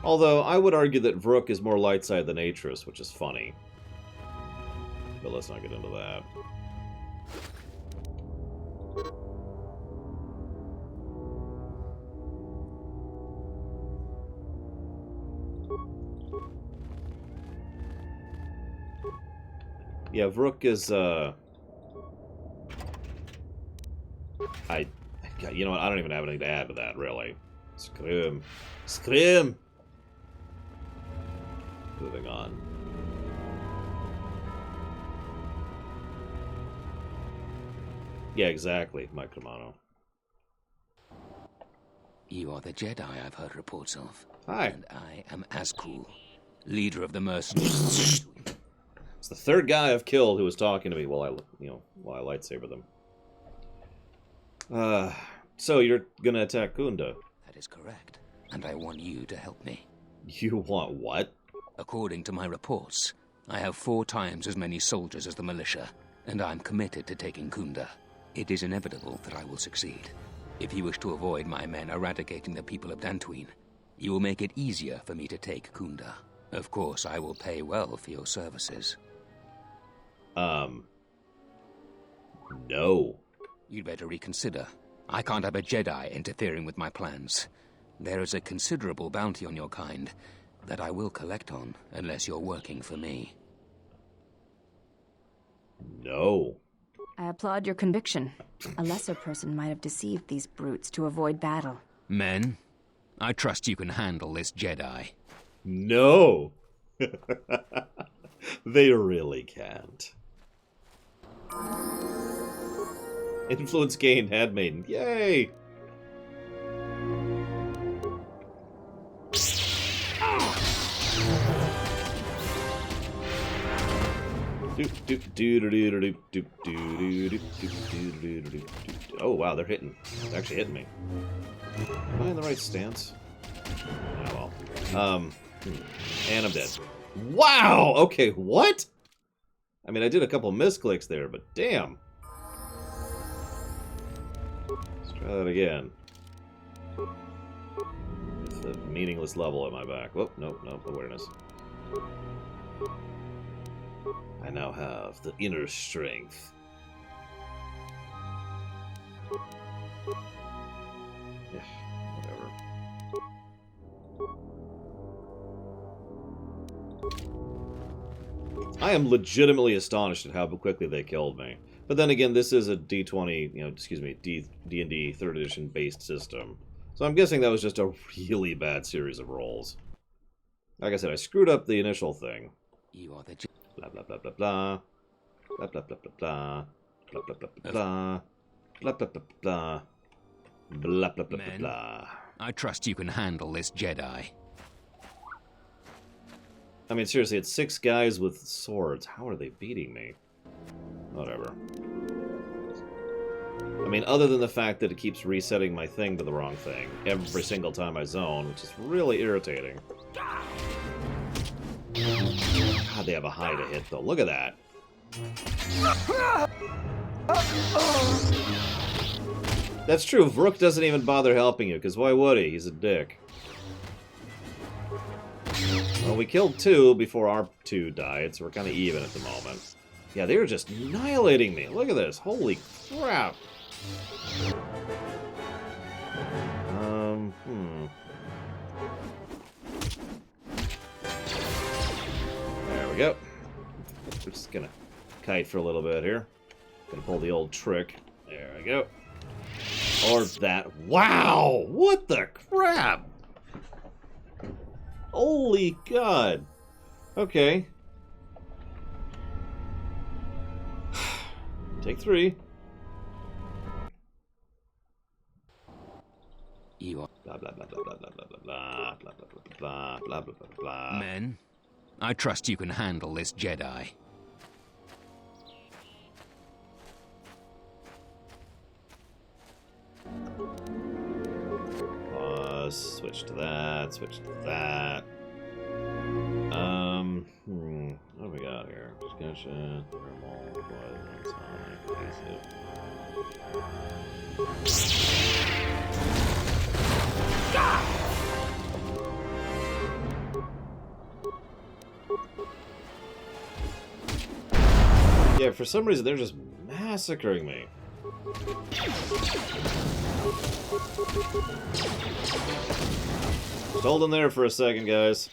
Although, I would argue that Vrook is more lightside than Atris, which is funny. But let's not get into that. Yeah, Vrook is, you know what, I don't even have anything to add to that, really. Scream. Scream! Moving on. Yeah, exactly, Mike Romano. You are the Jedi I've heard reports of. Hi. And I am Azkul, leader of the mercenaries. It's the third guy I've killed who was talking to me while I lightsaber them. So you're gonna attack Kunda? That is correct. And I want you to help me. You want what? According to my reports, I have 4 times as many soldiers as the militia, and I'm committed to taking Kunda. It is inevitable that I will succeed. If you wish to avoid my men eradicating the people of Dantooine, you will make it easier for me to take Kunda. Of course, I will pay well for your services. No. You'd better reconsider. I can't have a Jedi interfering with my plans. There is a considerable bounty on your kind that I will collect on unless you're working for me. No. I applaud your conviction. A lesser person might have deceived these brutes to avoid battle. Men, I trust you can handle this Jedi. No. They really can't. Influence gained, Handmaiden. Yay! Oh wow, they're hitting. They're actually hitting me. Am I in the right stance? Oh well. And I'm dead. Wow! Okay, what? I mean, I did a couple misclicks there, but damn. Let's try that again. It's a meaningless level at my back. Whoop, nope, awareness. I now have the inner strength. Yeah, whatever. I am legitimately astonished at how quickly they killed me. But then again, this is a D20, D&D 3rd edition based system. So I'm guessing that was just a really bad series of rolls. Like I said, I screwed up the initial thing. You are the blah blah blah blah blah. Blah blah blah blah blah. Blah blah blah blah blah. Blah blah blah blah. Blah blah blah blah. I trust you can handle this Jedi. I mean, seriously, it's 6 guys with swords. How are they beating me? Whatever. I mean, other than the fact that it keeps resetting my thing to the wrong thing every single time I zone, which is really irritating. God, they have a high to hit, though. Look at that. That's true. Vrook doesn't even bother helping you, because why would he? He's a dick. Well, we killed 2 before our 2 died, so we're kind of even at the moment. Yeah, they were just annihilating me. Look at this. Holy crap. There we go. We're just gonna kite for a little bit here. Gonna pull the old trick. There I go. Or that. Wow! What the crap? Holy God. Okay. Take 3. You are blah blah blah blah blah blah blah blah blah blah blah blah blah blah. Men, I trust you can handle this Jedi. Pause. Switch to that. Switch to that. What do we got here? Discussion. Thermal. Poison. Sonic. Yeah, for some reason they're just massacring me. Just hold in there for a second, guys.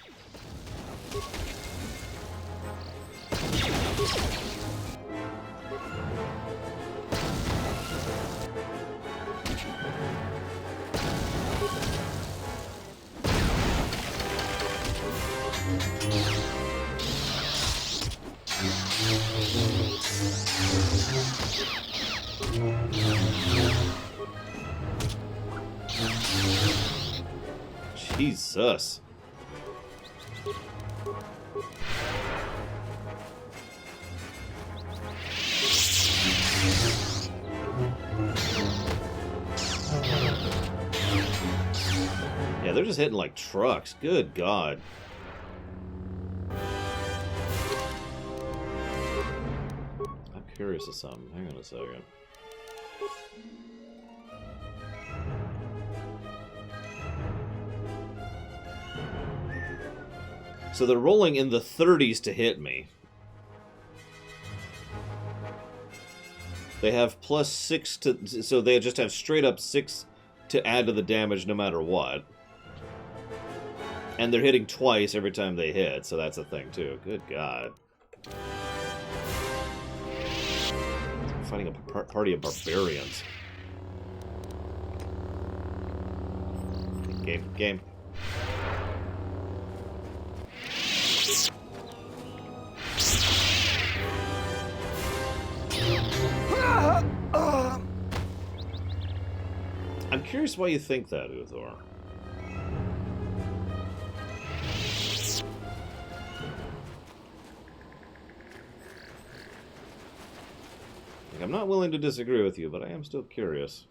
Jesus. Yeah, they're just hitting like trucks. Good God. I'm curious of something. Hang on a second. So they're rolling in the 30s to hit me. They have plus 6 to... So they just have straight up 6 to add to the damage no matter what. And they're hitting twice every time they hit, so that's a thing too. Good God. I'm fighting a party of barbarians. Game. I'm curious why you think that, Uthor. Like, I'm not willing to disagree with you, but I am still curious.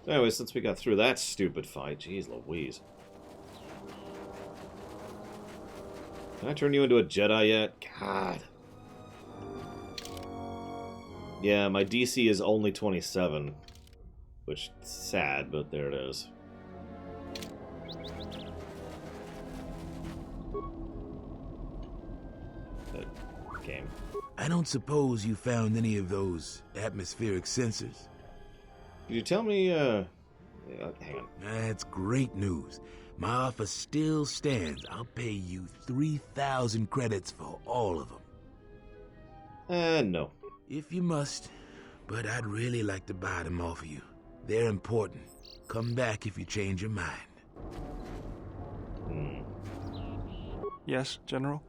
Anyway, since we got through that stupid fight, jeez Louise. Can I turn you into a Jedi yet? God. Yeah, my DC is only 27. Which is sad, but there it is. That game. I don't suppose you found any of those atmospheric sensors? Could you tell me, hang on. That's great news. My offer still stands. I'll pay you 3,000 credits for all of them. No. If you must, but I'd really like to buy them off of you. They're important. Come back if you change your mind. Yes, General?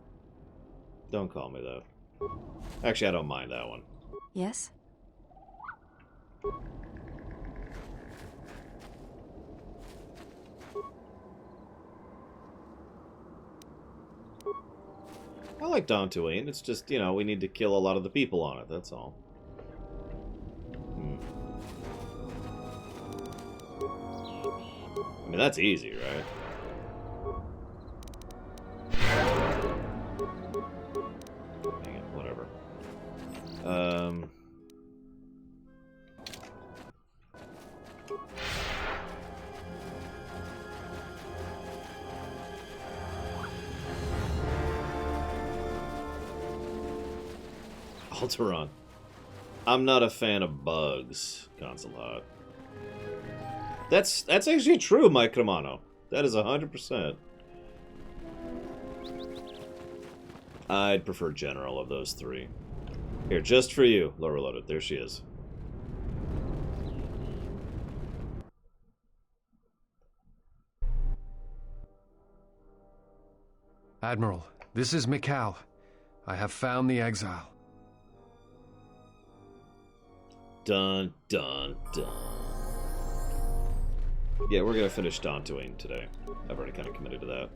Don't call me that. Actually, I don't mind that one. Yes? I like Dantooine. It's just, you know, we need to kill a lot of the people on it, that's all. I mean, that's easy, right? Hang on, whatever. Alderaan. I'm not a fan of bugs, Consul Hot. That's actually true, Mike Romano. That is 100%. I'd prefer General of those three. Here, just for you, Laura Loaded. There she is. Admiral, this is Mikal. I have found the exile. Dun, dun, dun. Yeah, we're gonna finish Dantooine today. I've already kind of committed to that.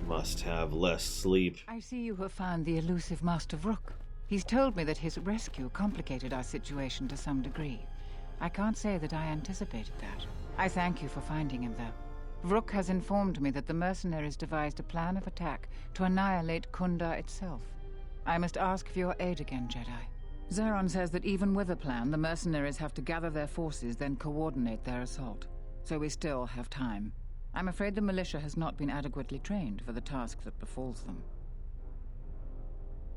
Must have less sleep. I see you have found the elusive Master Vrook. He's told me that his rescue complicated our situation to some degree. I can't say that I anticipated that. I thank you for finding him, though. Vrook has informed me that the mercenaries devised a plan of attack to annihilate Kunda itself. I must ask for your aid again, Jedi. Zeron says that even with a plan, the mercenaries have to gather their forces, then coordinate their assault. So we still have time. I'm afraid the militia has not been adequately trained for the task that befalls them.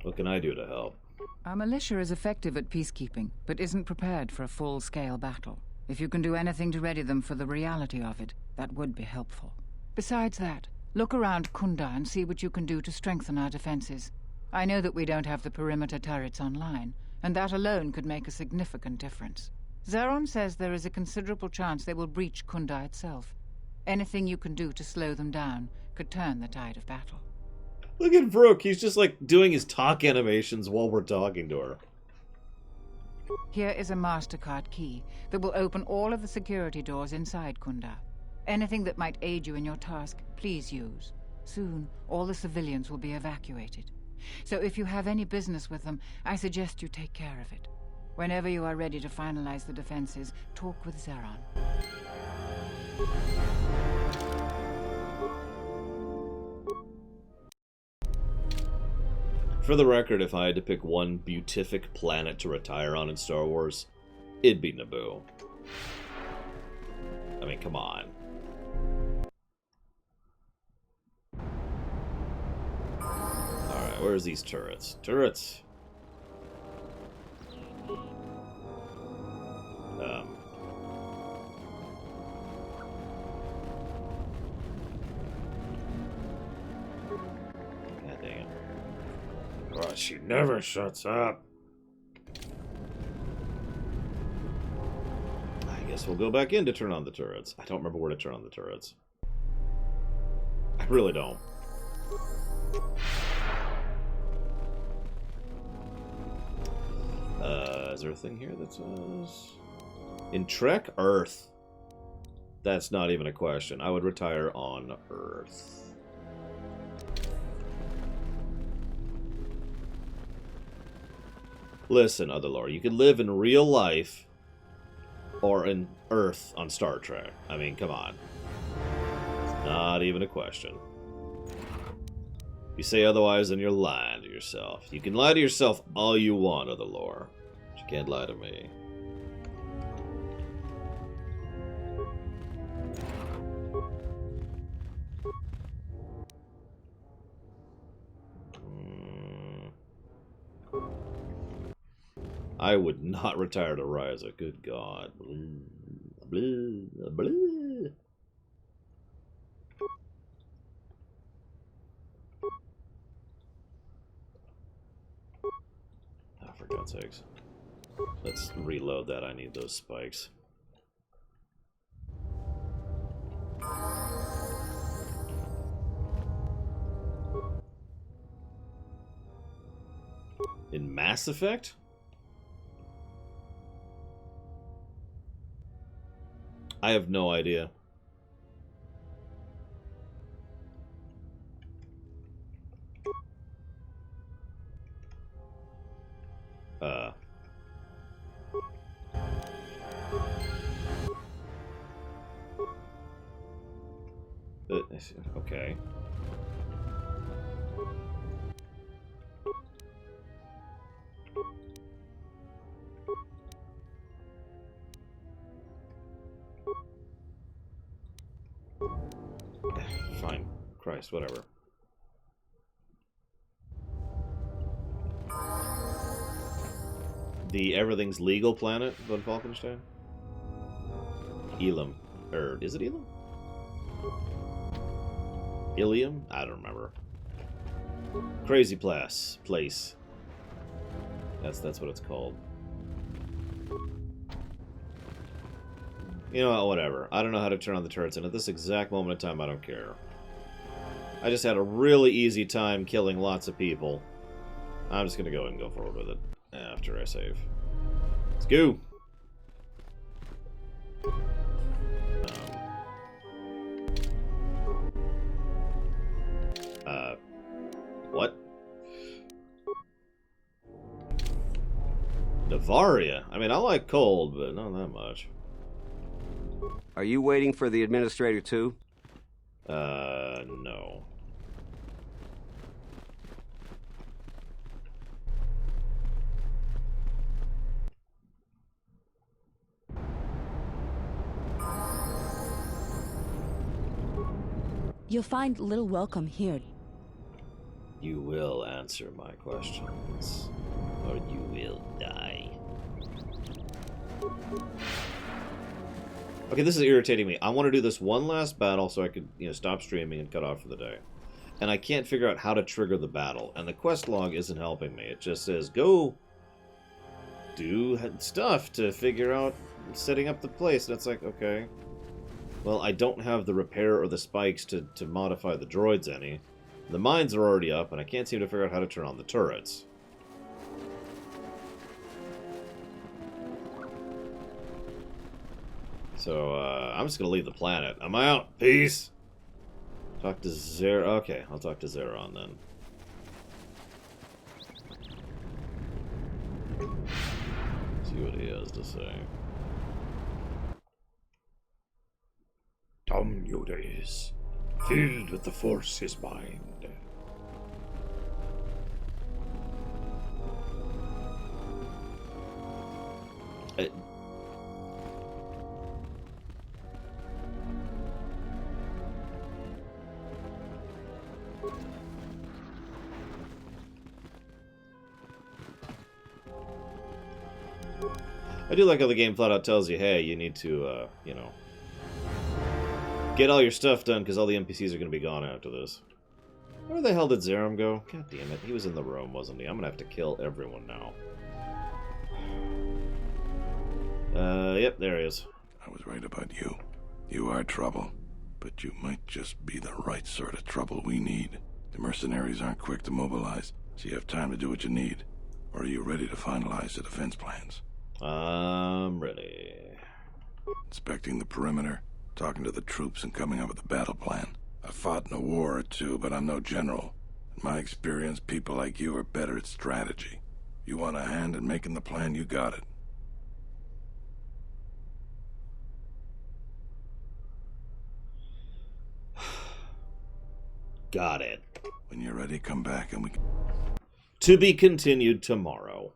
What can I do to help? Our militia is effective at peacekeeping, but isn't prepared for a full-scale battle. If you can do anything to ready them for the reality of it, that would be helpful. Besides that, look around Kunda and see what you can do to strengthen our defenses. I know that we don't have the perimeter turrets online, and that alone could make a significant difference. Zeron says there is a considerable chance they will breach Kunda itself. Anything you can do to slow them down could turn the tide of battle. Look at Vrook. He's just like doing his talk animations while we're talking to her. Here is a MasterCard key that will open all of the security doors inside Kunda. Anything that might aid you in your task, please use. Soon, all the civilians will be evacuated. So if you have any business with them, I suggest you take care of it. Whenever you are ready to finalize the defenses, talk with Zeron. For the record, if I had to pick one beatific planet to retire on in Star Wars, it'd be Naboo. I mean, come on. Alright, where's these turrets? Turrets! God dang it. Oh, she never shuts up. I guess we'll go back in to turn on the turrets. I don't remember where to turn on the turrets. I really don't. Is there a thing here that says... In Trek, Earth. That's not even a question. I would retire on Earth. Listen, Otherlore, you can live in real life or in Earth on Star Trek. I mean, come on. It's not even a question. If you say otherwise, then you're lying to yourself. You can lie to yourself all you want, Otherlore. But you can't lie to me. I would not retire to Ryza. Good God. Blah, blah, blah. Oh, for God's sakes. Let's reload that. I need those spikes. In Mass Effect? I have no idea. Okay. Fine. Christ, whatever. The Everything's Legal planet von Falkenstein? Elam. Is it Elam? Ilium? I don't remember. Crazy place. That's what it's called. You know what, whatever. I don't know how to turn on the turrets, and at this exact moment in time, I don't care. I just had a really easy time killing lots of people. I'm just gonna go ahead and go forward with it after I save. Let's go! What? Navaria? I mean, I like cold, but not that much. Are you waiting for the administrator too? No. You'll find little welcome here. You will answer my questions, or you will die. Okay, this is irritating me. I want to do this one last battle so I could, stop streaming and cut off for the day. And I can't figure out how to trigger the battle. And the quest log isn't helping me. It just says, go do stuff to figure out setting up the place. And it's like, okay. Well, I don't have the repair or the spikes to modify the droids any. The mines are already up, and I can't seem to figure out how to turn on the turrets. So, I'm just gonna leave the planet. I'm out. Peace! Talk to Zero. Okay, I'll talk to Zeron then. See what he has to say. Dom Yoda is filled with the Force is mind. I do like how the game flat out tells you, hey, you need to, get all your stuff done because all the NPCs are going to be gone after this. Where the hell did Zerum go? God damn it, he was in the room, wasn't he? I'm going to have to kill everyone now. Yep, there he is. I was right about you. You are trouble, but you might just be the right sort of trouble we need. The mercenaries aren't quick to mobilize, so you have time to do what you need. Or are you ready to finalize the defense plans? I'm ready. Inspecting the perimeter, talking to the troops, and coming up with a battle plan. I've fought in a war or two, but I'm no general. In my experience, people like you are better at strategy. You want a hand in making the plan, you got it. Got it. When you're ready, come back and we can... To be continued tomorrow.